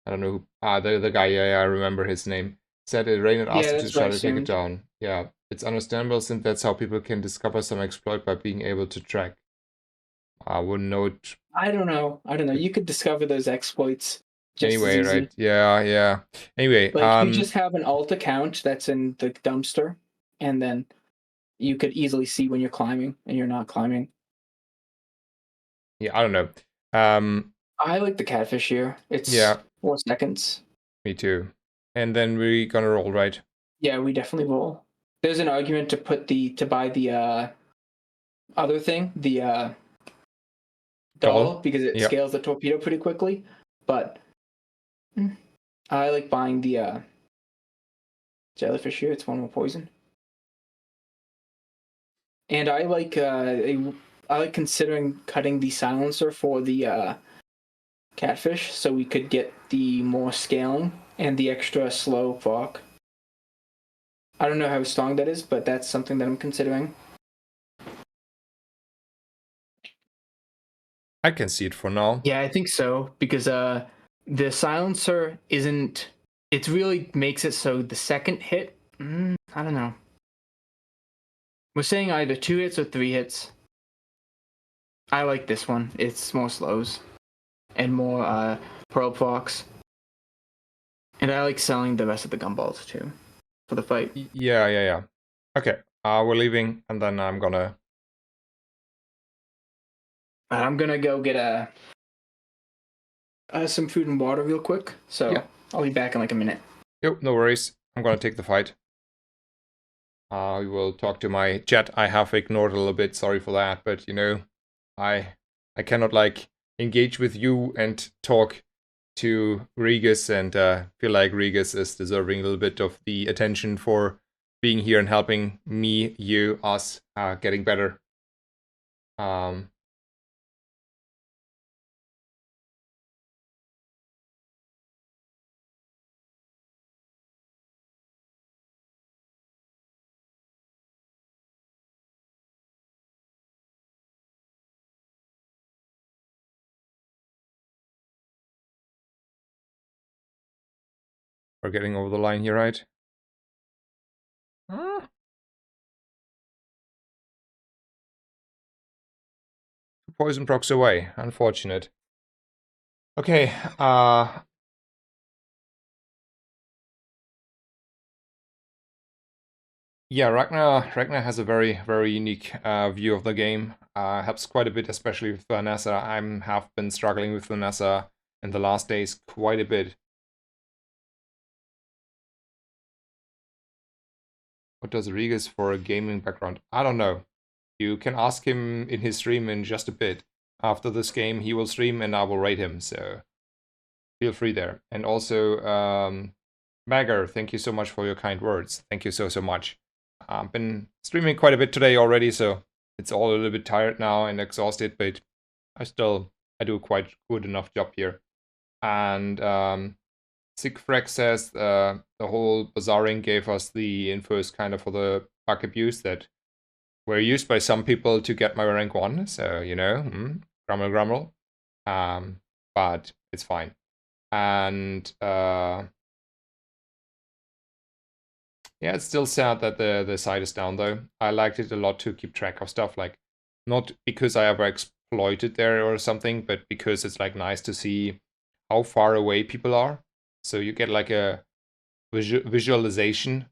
I don't know who. The guy. Yeah, yeah, I remember his name. Said Reynard Yeah, asked it to that's what I try to take it assumed. down. Yeah, it's understandable since that's how people can discover some exploit by being able to track. I wouldn't know it I don't know. I don't know. You could discover those exploits just as anyway, easy. right? Yeah, yeah. Anyway, Like you just have an alt account that's in the dumpster, and then you could easily see when you're climbing and you're not climbing. yeah, I don't know. Um, I like the catfish here. It's yeah, 4 seconds. me too. And then we're gonna roll, right? Yeah, we definitely will. There's an argument to buy the other thing, the Doll. doll, because it Yep. scales the torpedo pretty quickly. But I like buying the jellyfish here. It's one more poison. And I like considering cutting the silencer for the catfish so we could get the more scaling and the extra slow fog. I don't know how strong that is, but that's something that I'm considering. I can see it for now. Yeah, I think so because the silencer isn't. It really makes it so the second hit. I don't know. We're saying either 2 hits or 3 hits. I like this one. It's more slows and more pearl fox. And I like selling the rest of the gumballs too for the fight. Yeah, yeah, yeah. Okay. We're leaving, and then I'm gonna. I'm gonna go get some food and water real quick. So Yeah. I'll be back in like a minute. Yep. No worries. I'm gonna take the fight. I will talk to my chat. I have ignored a little bit. Sorry for that, but I I cannot like engage with you and talk to Regis and feel like Regis is deserving a little bit of the attention for being here and helping me, you, us getting better. Um, we're getting over the line here, right? poison procs away. Unfortunate. Okay, yeah, Ragnar has a very, very unique view of the game. Helps quite a bit, especially with Vanessa. Have been struggling with Vanessa in the last days quite a bit. What does Regis for a gaming background? I don't know. You can ask him in his stream in just a bit. After this game, he will stream and I will rate him, so feel free there. And also, Magger, thank you so much for your kind words. Thank you so much. I've been streaming quite a bit today already, so it's all a little bit tired now and exhausted, but I do a quite good enough job here. And Sigfrek says the whole bazaring gave us the infos kind of for the bug abuse that were used by some people to get my rank 1, so, you know, grumble grumble. But it's fine. And yeah, it's still sad that the site is down though. I liked it a lot to keep track of stuff, like not because I ever exploited there or something, but because it's like nice to see how far away people are. So you get like a visualization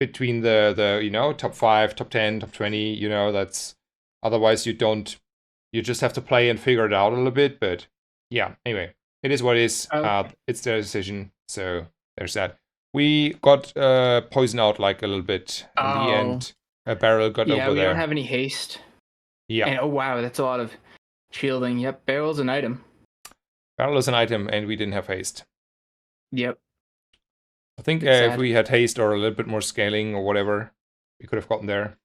between the you know, top 5, top 10, top 20, you know, that's otherwise you just have to play and figure it out a little bit, but yeah, anyway, it is what it is. Okay. It's their decision, so there's that. We got poisoned out like a little bit in the Oh. end. A barrel got Yeah, over we there. don't have any haste. Yeah, And oh wow, that's a lot of shielding. Yep, barrel's an item. barrel is an item, and we didn't have haste. Yep. I think It's if sad. we had haste or a little bit more scaling or whatever, we could have gotten there.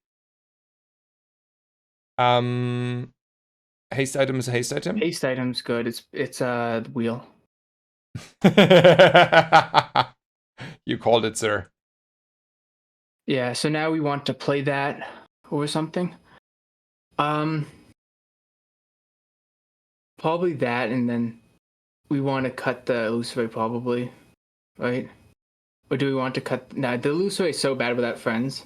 Haste item is a haste item. Haste item's good. It's the wheel. You called it, sir. Yeah, so now we want to play that or something. Probably that, and then we want to cut the illusory probably, right? Or do we want to cut? Nah, the illusory is so bad without friends.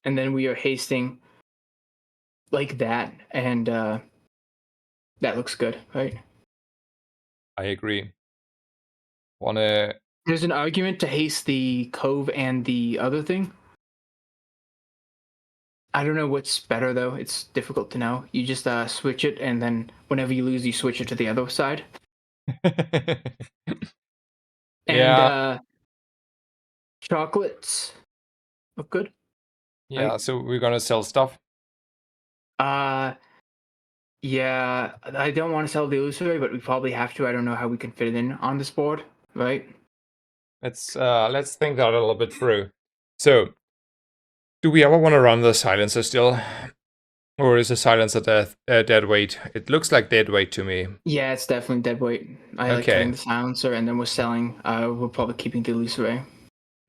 And then we are hasting like that, and that looks good, right? I agree. Wanna... There's an argument to haste the cove and the other thing. I don't know what's better though. It's difficult to know. You just switch it, and then whenever you lose, you switch it to the other side. And Yeah, chocolates look good, yeah, right? so we're gonna sell stuff. Uh, yeah. I don't want to sell the illusory, but we probably have to. I don't know how we can fit it in on this board, right? Let's think that a little bit through. So, do we ever want to run the silencer still? Or is the silencer dead weight? It looks like dead weight to me. Yeah, it's definitely dead weight. I like cutting Okay. the silencer, and then we're selling. We're probably keeping the illusory.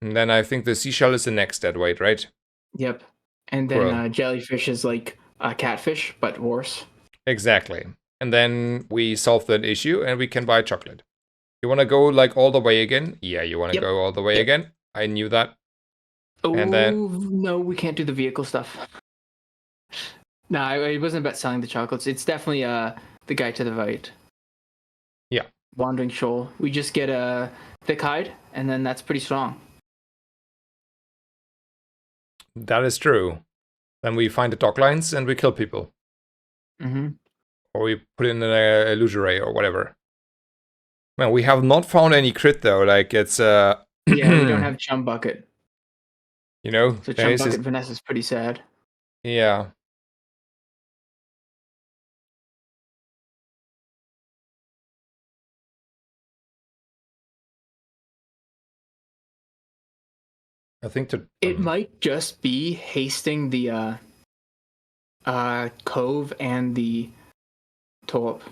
And then I think the seashell is the next dead weight, right? Yep. And then Cool. jellyfish is like a catfish, but worse. Exactly. And then we solve that issue and we can buy chocolate. You want to go like all the way again? Yeah, you want to Yep. go all the way Yep. again? I knew that. Oh And then... no, we can't do the vehicle stuff. No, it wasn't about selling the chocolates. It's definitely the guy to the right. Yeah. Wandering shoal. We just get a thick hide, and then that's pretty strong. That is true. Then we find the dock lines and we kill people. Mm-hmm. Or we put in an illusory or whatever. Man, we have not found any crit though. Like it's Yeah, we don't have chum bucket. You know, So chum bucket Vanessa's pretty sad. Yeah. I think that It might just be hasting the cove and the torp.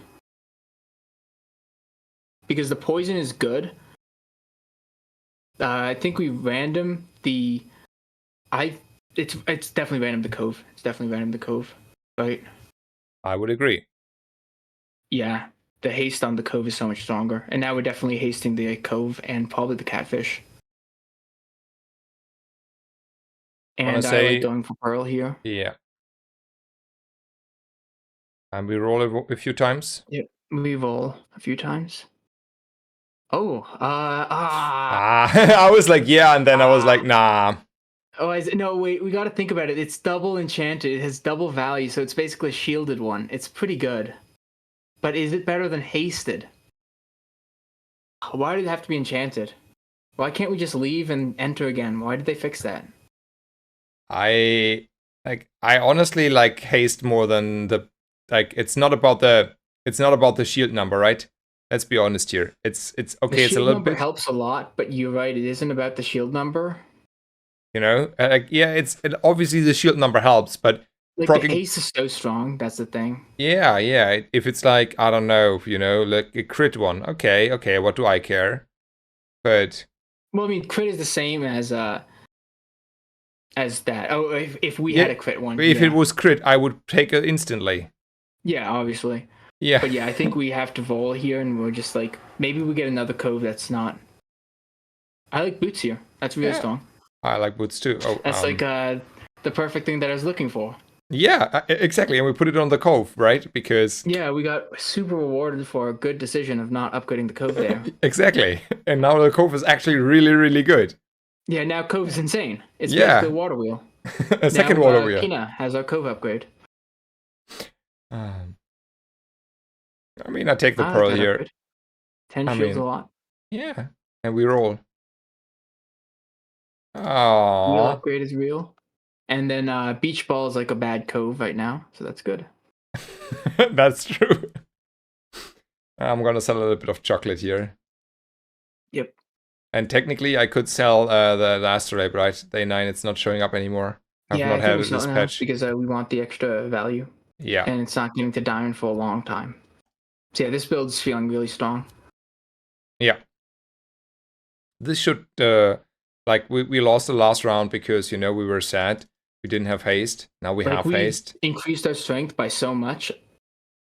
Because the poison is good. I think we random the it's definitely random the cove. It's definitely random the cove. Right? I would agree. Yeah. The haste on the cove is so much stronger. And now we're definitely hasting the cove and probably the catfish. And I like going for Pearl here. Yeah. And we roll a few times. Yep, we roll a few times. Oh, I was like, yeah, and then I was like, nah. Oh, no, wait, we got to think about it. It's double enchanted. It has double value, so it's basically a shielded one. It's pretty good. But is it better than hasted? Why did it have to be enchanted? Why can't we just leave and enter again? Why did they fix that? I honestly like haste more than the it's not about the shield number, right? Let's be honest here. It's okay, The it's a shield little number bit, helps a lot, but you're right. It isn't about the shield number. yeah, obviously the shield number helps, but Like the proccing, haste is so strong. That's the thing. yeah. If it's like, I don't know, like a crit one, okay, what do I care? But Well, I mean, crit is the same as that. Oh, if we yeah, had a crit one, if yeah. it was crit, I would take it instantly. Yeah, obviously. Yeah. But yeah, I think we have to vol here, and we're just like, maybe we get another cove that's not. I like boots here. That's really Yeah. strong. I like boots too. Oh, That's like the perfect thing that I was looking for. yeah, exactly. And we put it on the cove, right? Because Yeah, we got super rewarded for a good decision of not upgrading the cove there. exactly. And now the cove is actually really, really good. Yeah, now cove is insane. It's Yeah. basically a water wheel. A second now, water wheel. Pina has our cove upgrade. I mean, I take the pearl that here. upgrade. 10 I shields mean, a lot. Yeah. And we roll. Wheel Aww. upgrade is real. And then beach ball is like a bad cove right now, so that's good. That's true. I'm gonna sell a little bit of chocolate here. Yep. And technically, I could sell the astrolabe, right? Day 9, it's not showing up anymore. I've Yeah, not I think had we're it this selling now patch. because we want the extra value. Yeah. And it's not getting to diamond for a long time. So yeah, this build's feeling really strong. Yeah. This should, we lost the last round because, we were sad. We didn't have haste. Now we have haste. Increased our strength by so much.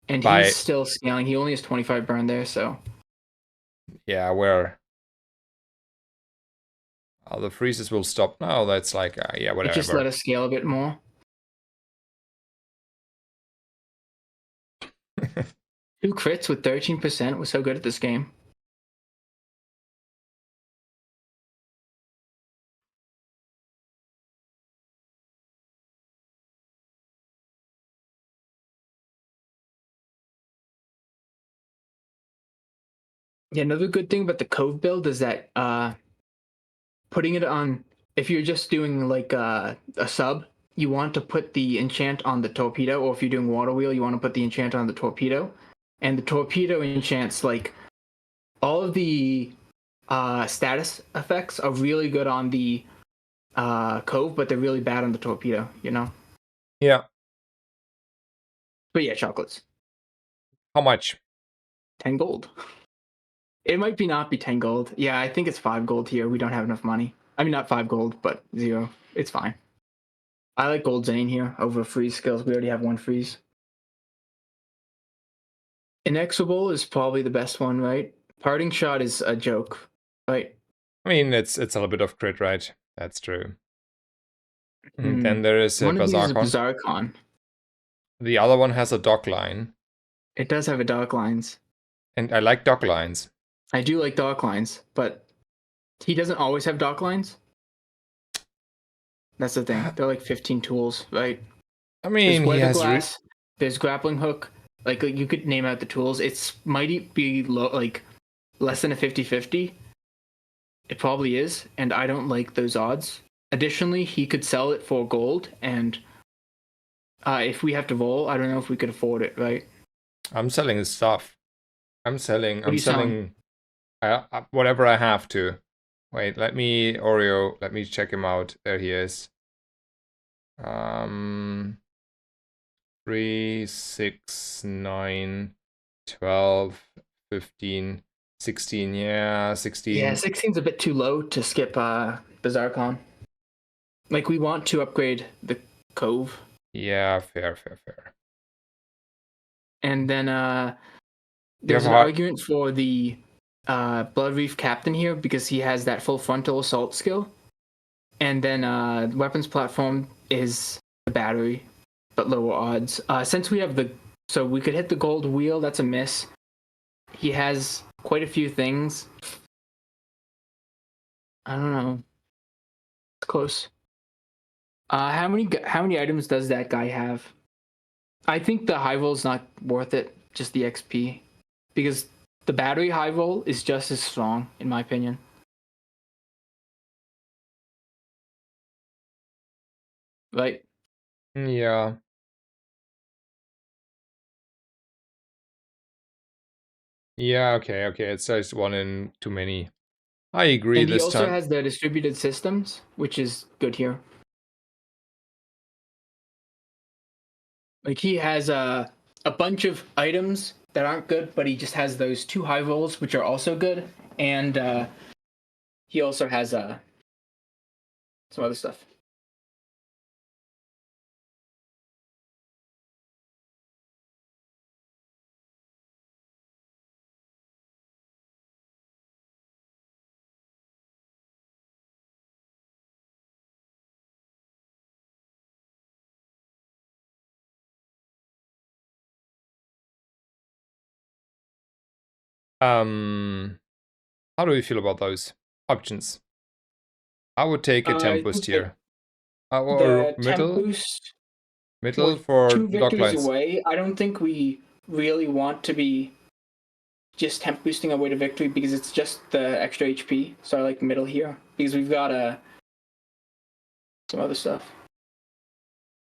And By, he's still scaling. He only has 25 burn there, so. yeah, where the freezes will stop now. That's like, yeah, whatever. It just let us scale a bit more. Two crits with 13% was so good at this game. Yeah, another good thing about the Cove build is that putting it on, if you're just doing like a sub, you want to put the enchant on the torpedo, or if you're doing water wheel, you want to put the enchant on the torpedo. And the torpedo enchants, like, all of the status effects are really good on the Cove, but they're really bad on the torpedo, Yeah. But yeah, chocolates. How much? 10 gold. It might not be 10 gold. Yeah, I think it's 5 gold here. We don't have enough money. I mean, not 5 gold, but 0. It's fine. I like Gold Zane here over freeze skills. We already have 1 freeze. Inexorable is probably the best one, right? Parting Shot is a joke, right? I mean, it's a little bit of crit, right? That's true. And then there is a one of these is a Bazarcon. The other one has a dock line. It does have a dock lines. And I like dock lines. I do like dock lines, but he doesn't always have dock lines. That's the thing. They're like 15 tools, right? I mean, there's weather glass, there's grappling hook. Like, you could name out the tools. It's might be like less than a 50-50. It probably is, and I don't like those odds. Additionally, he could sell it for gold, and if we have to roll, I don't know if we could afford it, right? I'm selling his stuff. I'm selling whatever I have to. Wait, let me check him out. There he is. 3, 6, 9, 12, 15, 16. Yeah, 16. Yeah, 16's a bit too low to skip Bazarcon. Like, we want to upgrade the Cove. Yeah, fair. And then there's an argument for the Blood Reef Captain here because he has that full frontal assault skill. And then weapons platform is the battery, but lower odds. Since we have so we could hit the gold wheel. That's a miss. He has quite a few things. I don't know. It's close. How many items does that guy have? I think the high roll is not worth it. Just the XP, because the battery high roll is just as strong, in my opinion. Right? Yeah. Yeah, okay, okay. It's just one in too many. I agree And he this also time. has the distributed systems, which is good here. Like he has a bunch of items that aren't good, but he just has those two high rolls, which are also good, and he also has some other stuff. Um, how do you feel about those options? I would take a temp I boost think that here. Or the temp middle? boost, we're Middle for 2 victories Doglines. away. I don't think we really want to be just temp boosting our way to victory because it's just the extra HP. So I like middle here because we've got some other stuff.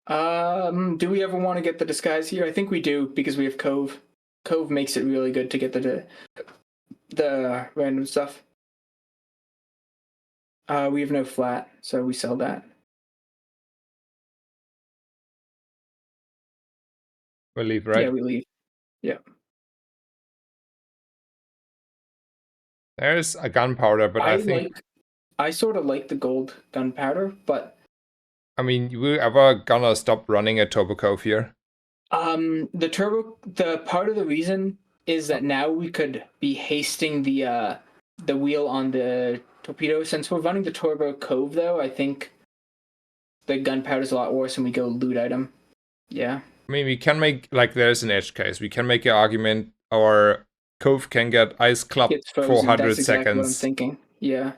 Do we ever want to get the disguise here? I think we do because we have Cove. Cove makes it really good to get the random stuff. We have no flat, so we sell that. We'll leave, Yeah, right? we leave. Yeah. There's a gunpowder, but I think, I sort of like the gold gunpowder, but I mean, we ever gonna stop running a Turbo Cove here? the part of the reason is that now we could be hasting the wheel on the torpedo. Since we're running the turbo cove though, I think the gunpowder's a lot worse and we go loot item. Yeah. I mean, we can make, like, there's an edge case. We can make an argument our Cove can get ice clubbed Gets for frozen. That's 100 exactly what I'm seconds. thinking. Yeah.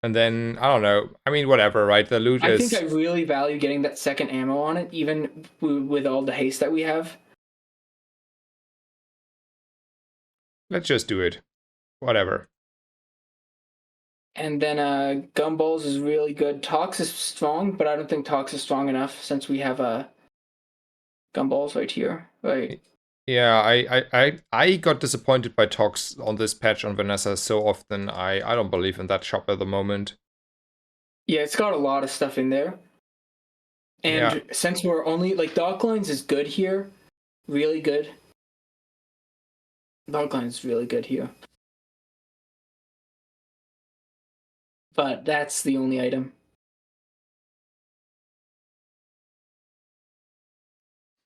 And then, I don't know. I mean, whatever, right? The loot I think I is. really value getting that second ammo on it, even with all the haste that we have. Let's just do it. Whatever. And then Gumballs is really good. Tox is strong, but I don't think Tox is strong enough since we have Gumballs right here. Right. Yeah, I got disappointed by Tox on this patch on Vanessa so often. I don't believe in that shop at the moment. Yeah, it's got a lot of stuff in there. Yeah, And since we're only like Doglines is good here, really good. Doglines is really good here. But that's the only item.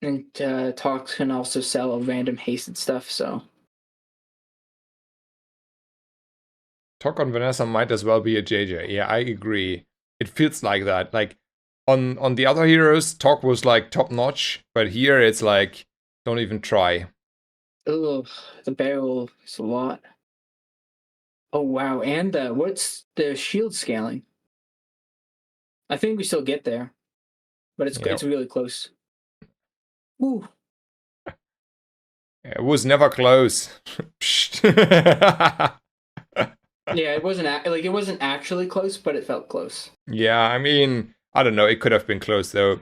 And Tox can also sell a random hasted stuff, so Talk on Vanessa might as well be a JJ. Yeah, I agree. It feels like that. Like on the other heroes, Talk was like top notch, but here it's like don't even try. ugh, the barrel is a lot. Oh wow, and what's the shield scaling? I think we still get there, but Yeah, it's really close. Ooh. it was never close. Yeah, it wasn't actually close, but it felt close. Yeah, I mean, I don't know. It could have been close though.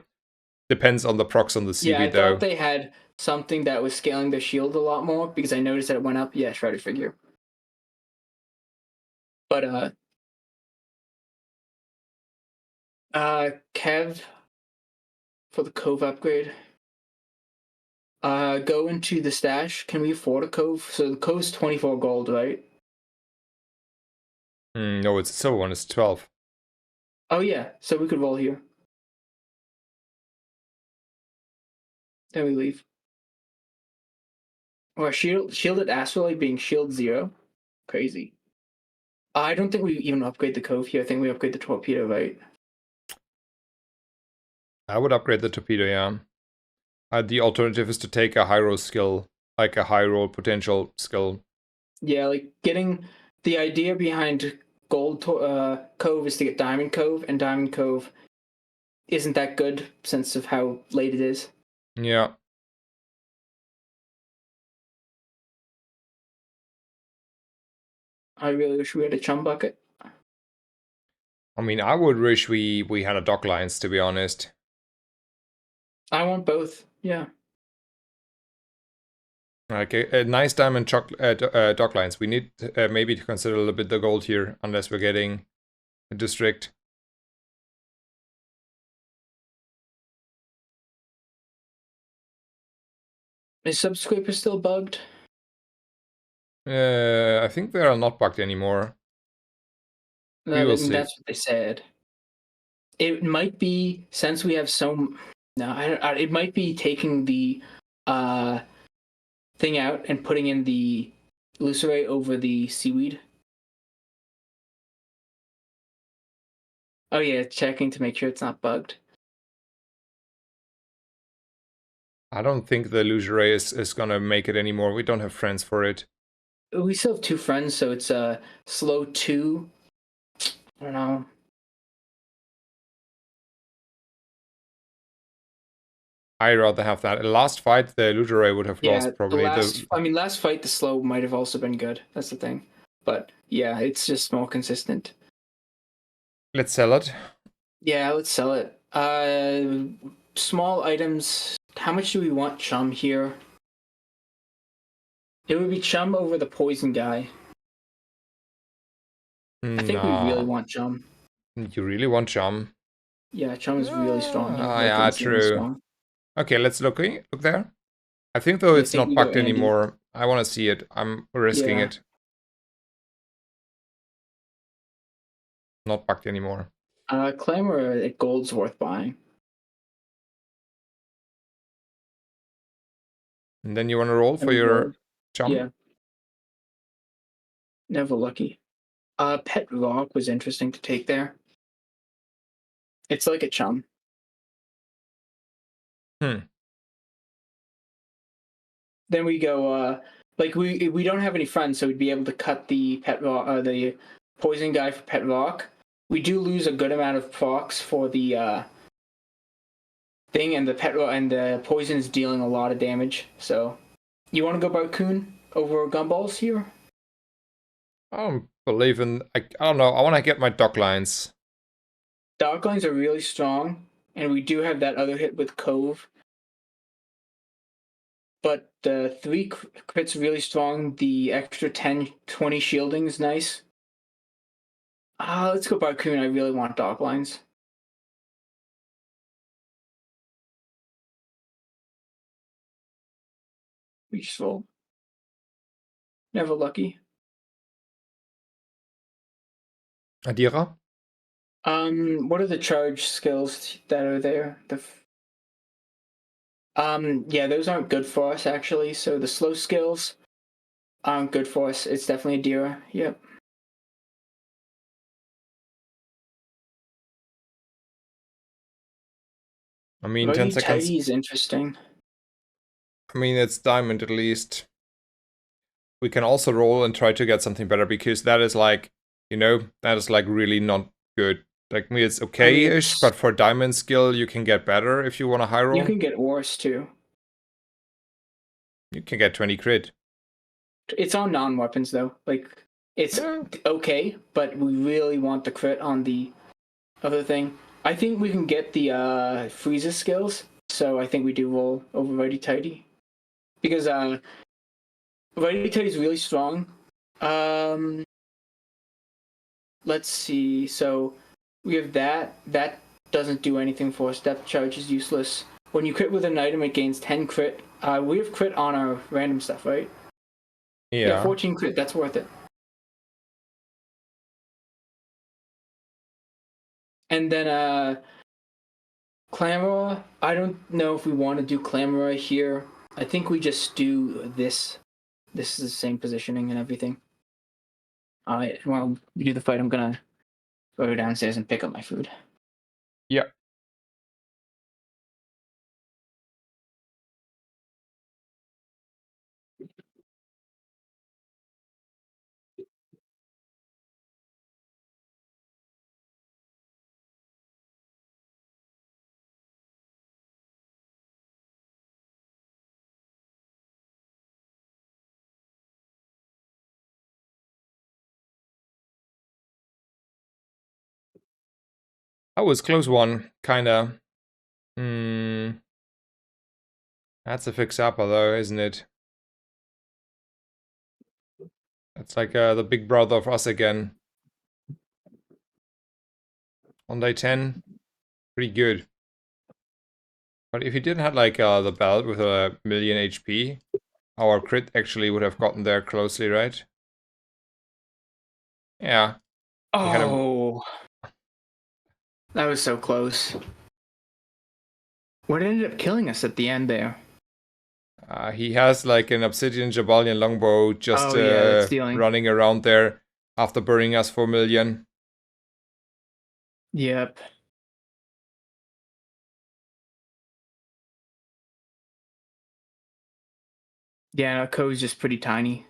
Depends on the procs on the Yeah, CV I thought though. they had something that was scaling the shield a lot more because I noticed that it went up. Yeah, shredded figure. But Kev for the Cove upgrade. Go into the stash. Can we afford a Cove? So the Cove's 24 gold, right? No, it's a silver one. It's 12. Oh yeah, so we could roll here. Then we leave. Or shielded astrolabe being shield 0. Crazy. I don't think we even upgrade the Cove here. I think we upgrade the torpedo, right? I would upgrade the torpedo, yeah. The alternative is to take a high roll skill, like a high roll potential skill. Yeah, like getting the idea behind Cove is to get Diamond Cove, and Diamond Cove isn't that good since of how late it is. Yeah. I really wish we had a chum bucket. I mean, I would wish we had a dock lines, to be honest. I want both. Yeah. Like a nice diamond dock lines. We need maybe to consider a little bit the gold here, unless we're getting a district. Is Subscraper still bugged? I think they are not bugged anymore. We No, will I mean, see. that's what they said. It might be since we have so. No, it might be taking the uh thing out and putting in the Luceray over the seaweed. Oh yeah, checking to make sure it's not bugged. I don't think the illusory is gonna make it anymore. We don't have friends for it. We still have 2 friends, so it's a slow 2. I don't know. I'd rather have that. Last fight, the illusory would have Yeah, lost probably. last fight the slow might have also been good. That's the thing. But yeah, it's just more consistent. Let's sell it. Yeah, let's sell it. Small items. How much do we want chum here? It would be chum over the poison guy. I think we really No. want chum. You really want chum? Yeah, chum is really strong here. Like Yeah, insanely true. strong. Okay, let's look there. I think though I it's think not we go bugged Andy. anymore. I want to see it. I'm risking Yeah. it. Not bugged anymore. Clamor at gold's worth buying. And then you want to roll for And your gold. chum? Yeah. Never lucky. Pet rock was interesting to take there. It's like a chum. Hmm. Then we go like we don't have any friends, so we'd be able to cut the pet rock the poison guy for pet rock. We do lose a good amount of procs for the thing, and the pet rock and the poison is dealing a lot of damage. So you want to go Barcoon over Gumballs here? I don't believe in. I don't know. I want to get my dock lines. Dark lines are really strong, and we do have that other hit with Cove. But the 3 crit's really strong. The extra 10, 20 shielding is nice. Let's go Barcoon. I really want Dark lines. Useful. Never lucky. Adira? What are the charge skills that are there? Yeah, those aren't good for us actually. So the slow skills aren't good for us. It's definitely a Dira. Yep. I mean, 10 Righty seconds. tighty is interesting. I mean, it's diamond at least. We can also roll and try to get something better because that is like, that is like really not good. Like me, it's I mean, okay-ish, but for diamond skill, you can get better if you want a high you roll. can get worse too. You can get 20 crit. It's on non-weapons though. Like it's Yeah. okay, but we really want the crit on the other thing. I think we can get the Frieza skills, so I think we do roll over Righty Tighty. Because Righty Tighty is really strong. Um, let's see. So we have that. That doesn't do anything for us. Depth charge is useless. When you crit with an item, it gains 10 crit. We have crit on our random stuff, right? Yeah, Yeah. 14 crit. That's worth it. And then Clamora. I don't know if we want to do Clamora here. I think we just do this. This is the same positioning and everything. All right. While we do the fight, I'm gonna go downstairs and pick up my food. Yeah. That was close one, kinda. Hmm. That's a fix-upper though, isn't it? That's like the big brother of us again. On day 10, pretty good. But if he didn't have like the belt with a million HP, our crit actually would have gotten there closely, right? Yeah, he kind of. Oh, that was so close. What ended up killing us at the end there? He has like an obsidian Jabalian longbow just Oh yeah, that's stealing. running around there after burning us for a million. Yep. Yeah, no, Ko's just pretty tiny,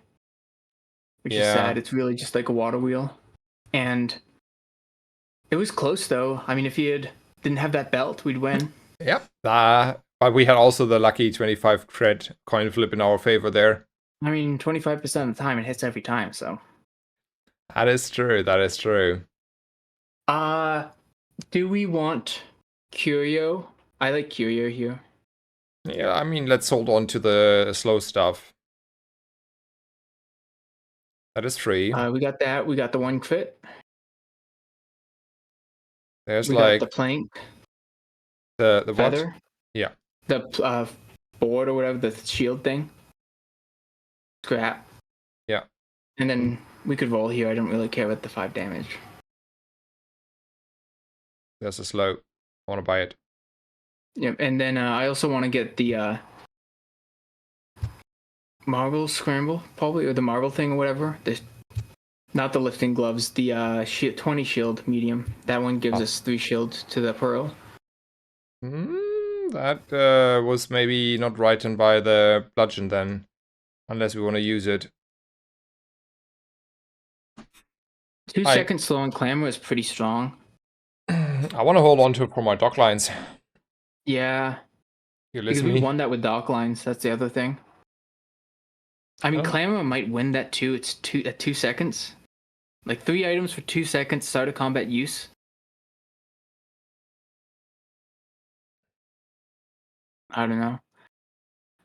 which is Yeah. sad. It's really just like a water wheel. And it was close though. I mean, if he didn't have that belt, we'd win. Yep. But we had also the lucky 25 crit coin flip in our favor there. I mean, 25% of the time it hits every time, so. That is true. That is true. Do we want Curio? I like Curio here. Yeah, I mean, let's hold on to the slow stuff. That is free. We got that. We got the one crit. There's We got the like plank, the what? feather, Yeah. the board or whatever, the shield thing. Scrap. Yeah. And then we could roll here. I don't really care about the 5 damage. There's a slow. I want to buy it. Yep. And then I also want to get the marble scramble, probably, or the marble thing or whatever. Not the lifting gloves, the 20 shield medium. That one gives us 3 shields to the pearl. That was maybe not written by the bludgeon then, unless we want to use it. 2 seconds slow and clamor is pretty strong. I want to hold on to it for my dock lines. Yeah. You Because listen we me? won that with dock lines. That's the other thing. I mean, Oh. Clamor might win that too. It's 2 seconds. Like 3 items for 2 seconds, start of combat use. I don't know.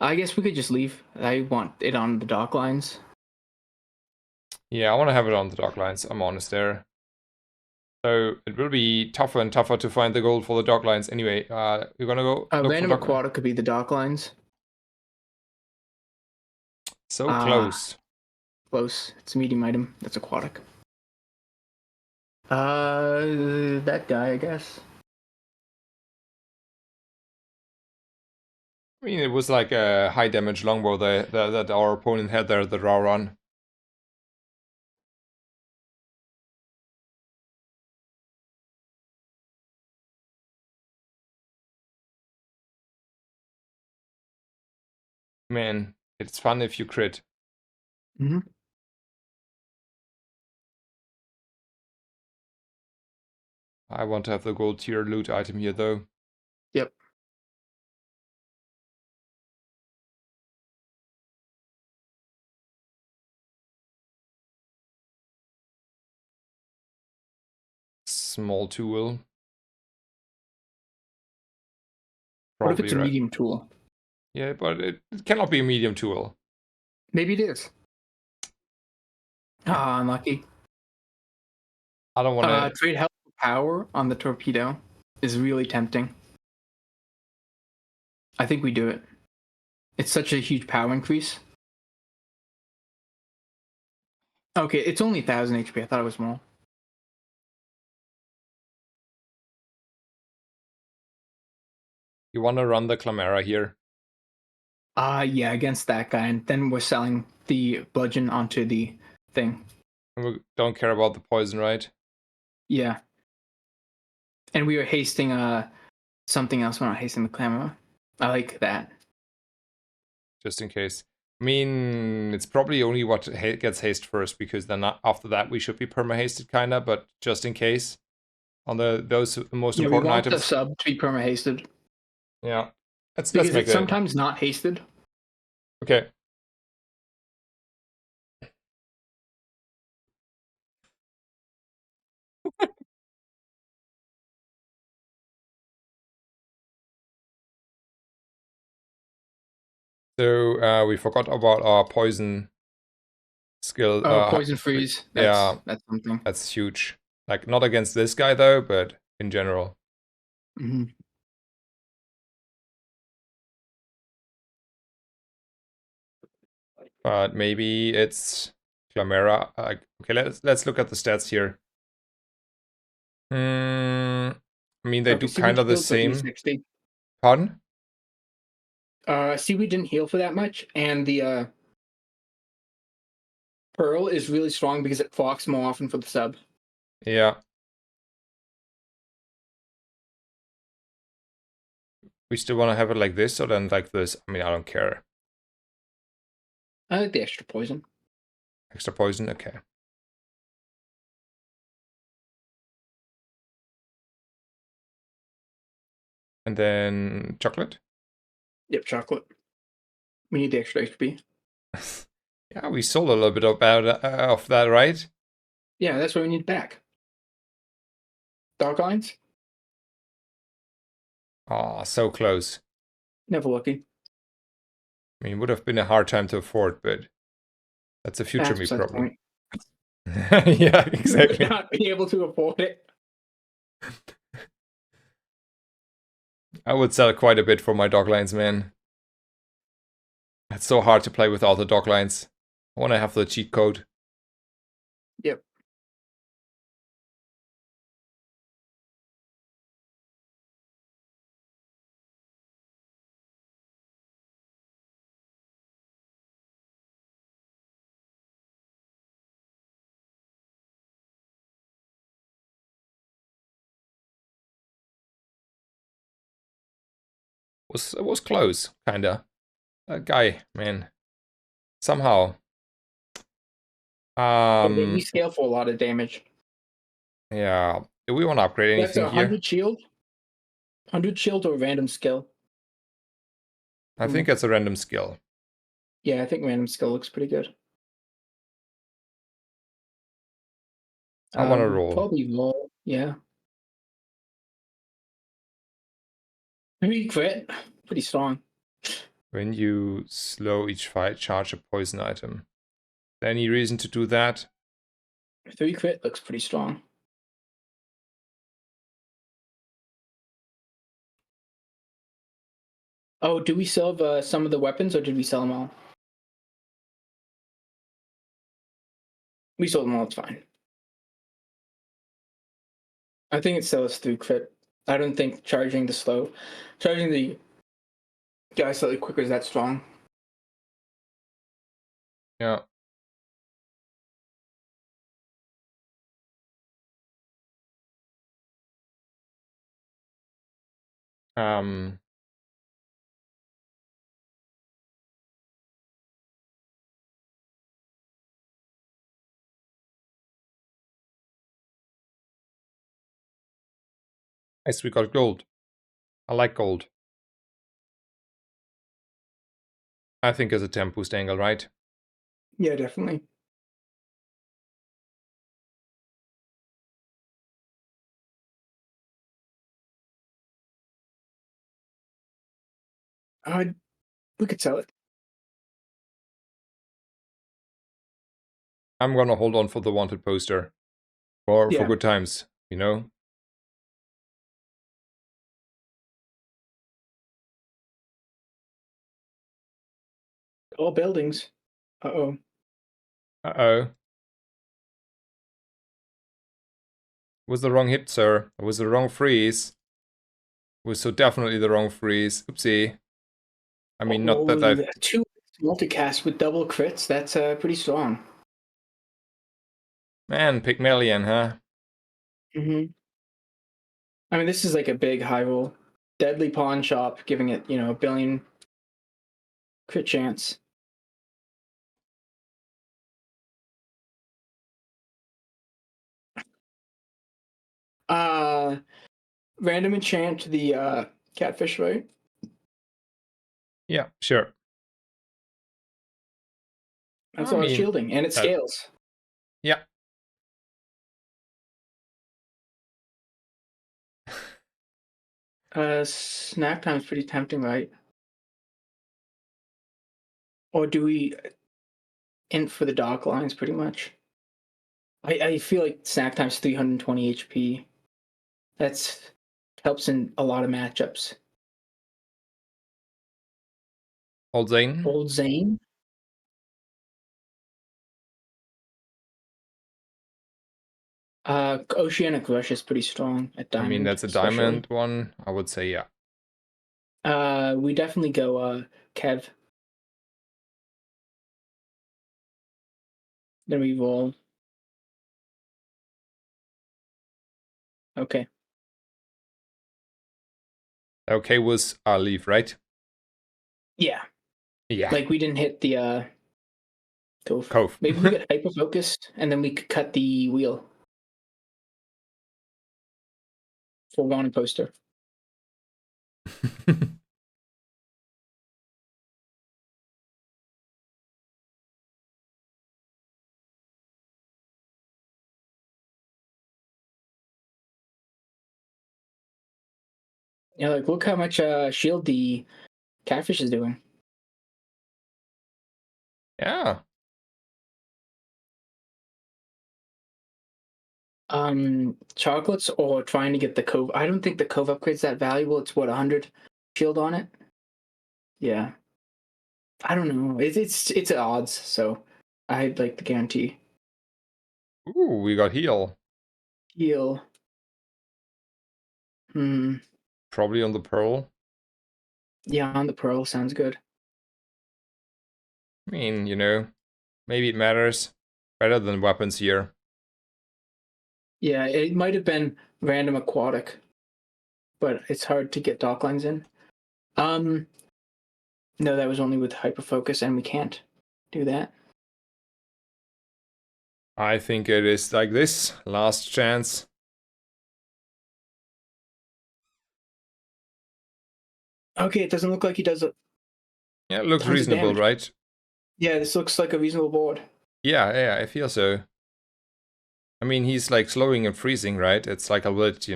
I guess we could just leave. I want it on the dock lines. Yeah, I want to have it on the dock lines. I'm honest there. So it will be tougher and tougher to find the gold for the dock lines. Anyway, we're gonna go look for Random dock. Aquatic could be the dock lines. So close. Close. It's a medium item. That's aquatic. That guy, I guess. I mean, it was like a high damage longbow that our opponent had there, the raw run. Man, it's fun if you crit. Mm-hmm. I want to have the gold tier loot item here though. Yep. Small tool. What if it's Probably a right. medium tool? Yeah, but it cannot be a medium tool. Maybe it is. Ah, unlucky. I don't want to. Trade health for power on the torpedo is really tempting. I think we do it. It's such a huge power increase. Okay, it's only 1,000 HP. I thought it was more. You want to run the Clamera here. Yeah, against that guy. And then we're selling the bludgeon onto the thing. We don't care about the poison, right? Yeah. And we were hasting something else. We're not hasting the clamor. I like that. Just in case. I mean, it's probably only what gets haste first, because then after that we should be perma-hasted, kinda, but just in case. On those most Yeah, we important want the items. sub to be perma hasted. Yeah. Let's Because make it's it. sometimes not hasted. Okay. So we forgot about our poison skill. Oh, poison freeze. Yeah, That's something. that's huge. Like, not against this guy though, but in general. Hmm. But maybe it's Clamera. Okay, let's look at the stats here. I mean, they do Okay, kind seaweed of the healed for same. 360. Pardon? Seaweed didn't heal for that much, and the pearl is really strong because it clocks more often for the sub. Yeah. We still want to have it like this or then like this? I mean, I don't care. I like the extra poison. Extra poison? Okay. And then chocolate? Yep, chocolate. We need the extra HP. Yeah, we sold a little bit of that, right? Yeah, that's what we need back. Dog lines? Ah, so close. Never lucky. I mean, it would have been a hard time to afford, but that's a future That's me beside the problem. point. Yeah, exactly. Not be able to afford it. I would sell quite a bit for my dog lines, man. It's so hard to play with all the dog lines. I want to have the cheat code. Yep. It was close, kinda. That guy, man. Somehow. We scale for a lot of damage. Yeah. Do we want to upgrade That's anything a here? 100 shield or random skill. I think it's a random skill. Yeah, I think random skill looks pretty good. I want to roll. Probably roll. Yeah. Maybe crit. Pretty strong. When you slow each fight, charge a poison item. Any reason to do that? 3 crit looks pretty strong. Oh, do we sell some of the weapons or did we sell them all? We sold them all, it's fine. I think it sells 3 crit. I don't think charging the guy slightly quicker is that strong. Yeah. Um. Nice, we got gold. I like gold. I think it's a temp boost angle, right? Yeah, definitely. We could sell it. I'm gonna hold on for the wanted poster. For Yeah. good times, you know? All buildings. Uh-oh. Uh-oh. Was the wrong hit, sir. It was the wrong freeze. It was so definitely the wrong freeze. Oopsie. I mean, not that I've... 2 multicast with double crits. That's pretty strong. Man, Pygmalion, huh? Mm-hmm. I mean, this is like a big high roll. Deadly pawn shop, giving it, a billion crit chance. Uh Random enchant the catfish, right? Yeah, sure. That's I a lot of mean, shielding, and it scales. yeah. Snack time is pretty tempting, right? Or do we int for the dock lines pretty much? I feel like snack time's 320 HP. That's helps in a lot of matchups. Old Zane? Old Zane? Oceanic Rush is pretty strong at I mean, Diamond, that's a especially. diamond one. I would say, yeah. We definitely go Kev. Then we roll. Okay. Okay was leave, right? Yeah. Yeah. Like we didn't hit the Cove. Cove. Maybe we get hyper focused and then we could cut the wheel for one poster. Yeah, like look how much shield the catfish is doing. Yeah. Chocolates or trying to get the Cove. I don't think the Cove upgrade's that valuable. It's what 100 shield on it. Yeah. I don't know. It's at odds, so I'd like the guarantee. Ooh, we got heal. Heal. Hmm. Probably on the pearl. Yeah, on the pearl sounds good. I mean, maybe it matters. Better than weapons here. Yeah, it might have been random aquatic, but it's hard to get dock lines in. No, that was only with hyperfocus, and we can't do that. I think it is like this. Last chance. Okay, it doesn't look like he does Yeah, it looks tons of reasonable, damage. right? Yeah, this looks like a reasonable board. Yeah, I feel so. I mean, he's like slowing and freezing, right? It's like a bit,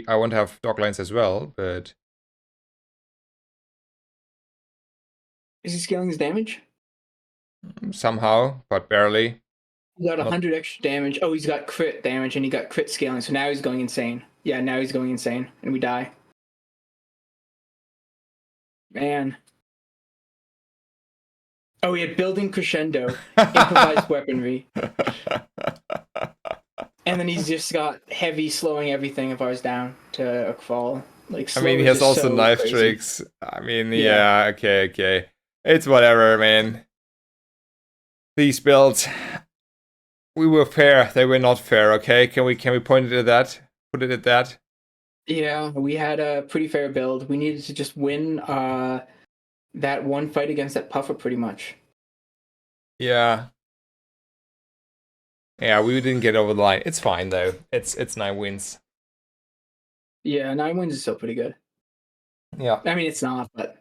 I want to have dock lines as well, but Is he scaling his damage? somehow, but barely. He got Not 100 extra damage. Oh, he's got crit damage, and he got crit scaling, so now he's going insane. Yeah, now he's going insane, and we die. Man. Oh, he had building crescendo, improvised weaponry, and then he's just got heavy slowing everything of ours down to a crawl. Like I slow mean, he is has just also so knife crazy. tricks. I mean, yeah, okay. It's whatever, man. These builds, we were fair. They were not fair. Okay, can we point it at that? Put it at that. Yeah, we had a pretty fair build. We needed to just win that one fight against that puffer pretty much. Yeah. Yeah, we didn't get over the line. It's fine though. It's 9 wins. Yeah, 9 wins is still pretty good. Yeah. I mean, it's not, but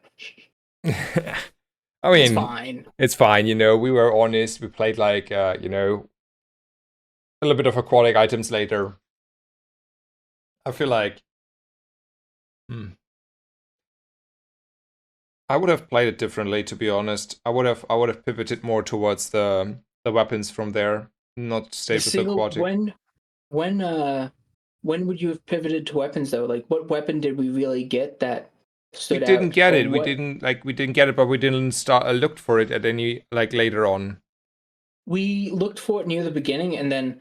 I mean, it's fine. It's fine, we were honest. We played like a little bit of aquatic items later. I feel like I would have played it differently, to be honest. I would have pivoted more towards the weapons from there, not stayed with the aquatic. When would you have pivoted to weapons though? Like, what weapon did we really get that We stood didn't out? get Or it. We what didn't get it, but we didn't start looked for it at any like later on. we looked for it near the beginning, and then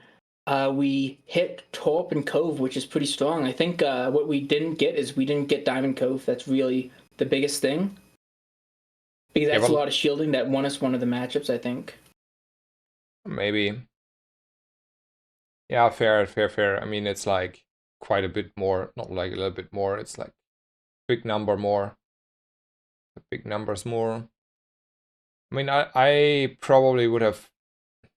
we hit Torp and Cove, which is pretty strong. I think what we didn't get is we didn't get Diamond Cove. That's really the biggest thing. Because Yeah, that's a well, lot of shielding that won us one of the matchups, I think. maybe. Yeah, fair. I mean, it's like quite a bit more, not like a little bit more. It's like big number more. Big numbers more. I mean, I probably would have. I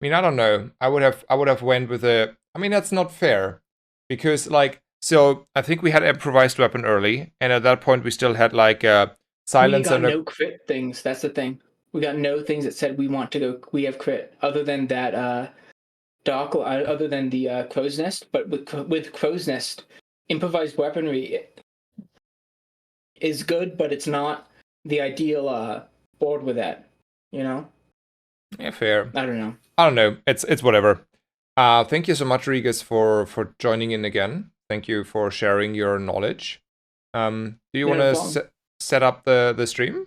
mean, I don't know. I would have went with a. I mean, that's not fair, because like so I think we had improvised weapon early, and at that point we still had like We silence got and a. no crit things. That's the thing. We got no things that said we want to go. We have crit other than that dock. Other than the crow's nest, but with crow's nest, improvised weaponry is good, but it's not the ideal bored with that. You know, Yeah, fair. I don't know. I don't know. It's whatever. Thank you so much, Regis, for joining in again. Thank you for sharing your knowledge. Do you Yeah, want no to problem. set up the stream?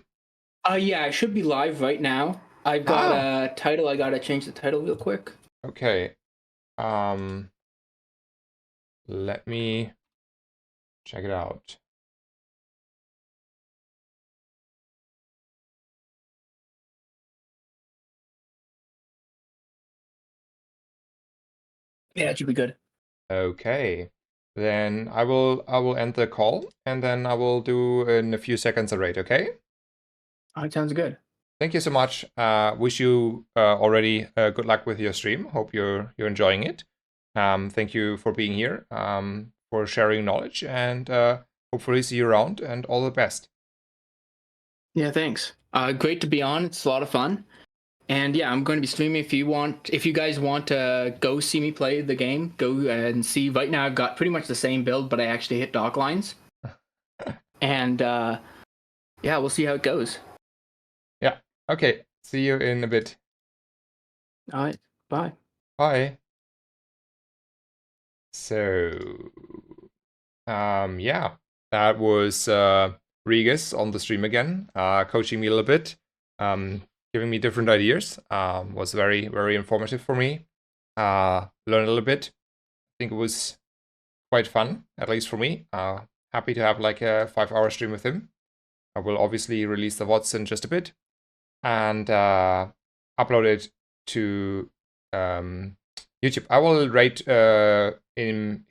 Yeah, I should be live right now. I've got Ah, a title. I gotta change the title real quick. okay. Let me check it out. Yeah, it should be good. Okay. Then I will end the call and then I will do in a few seconds a raid, okay? All right, sounds good. Thank you so much. Wish you already good luck with your stream. Hope you're enjoying it. Thank you for being here, for sharing knowledge, and hopefully see you around. And all the best. Yeah, thanks. Great to be on. It's a lot of fun. And yeah, I'm going to be streaming. If you guys want to go see me play the game, go and see. Right now, I've got pretty much the same build, but I actually hit dock lines. And yeah, we'll see how it goes. Yeah. Okay. See you in a bit. All right. Bye. Bye. So, yeah, that was Regis on the stream again, coaching me a little bit, giving me different ideas. Was very, very informative for me. Learned a little bit. I think it was quite fun, at least for me. Happy to have like a 5-hour stream with him. I will obviously release the VODs in just a bit and upload it to YouTube. I will rate him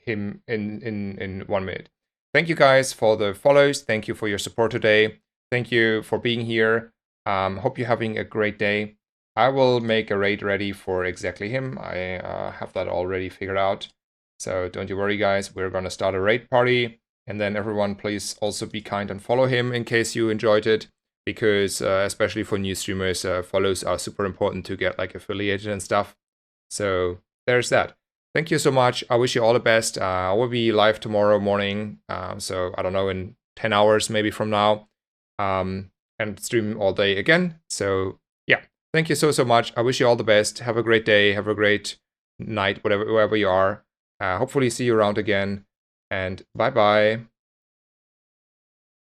in 1 minute. Thank you guys for the follows. Thank you for your support today. Thank you for being here. Hope you're having a great day. I will make a raid ready for exactly him. I have that already figured out. So don't you worry, guys. We're going to start a raid party. And then everyone, please also be kind and follow him in case you enjoyed it. Because especially for new streamers, follows are super important to get like affiliated and stuff. So there's that. Thank you so much. I wish you all the best. I will be live tomorrow morning. So I don't know, in 10 hours maybe from now. And stream all day again. So yeah, thank you so much. I wish you all the best. Have a great day. Have a great night, wherever you are. Hopefully see you around again. And bye bye.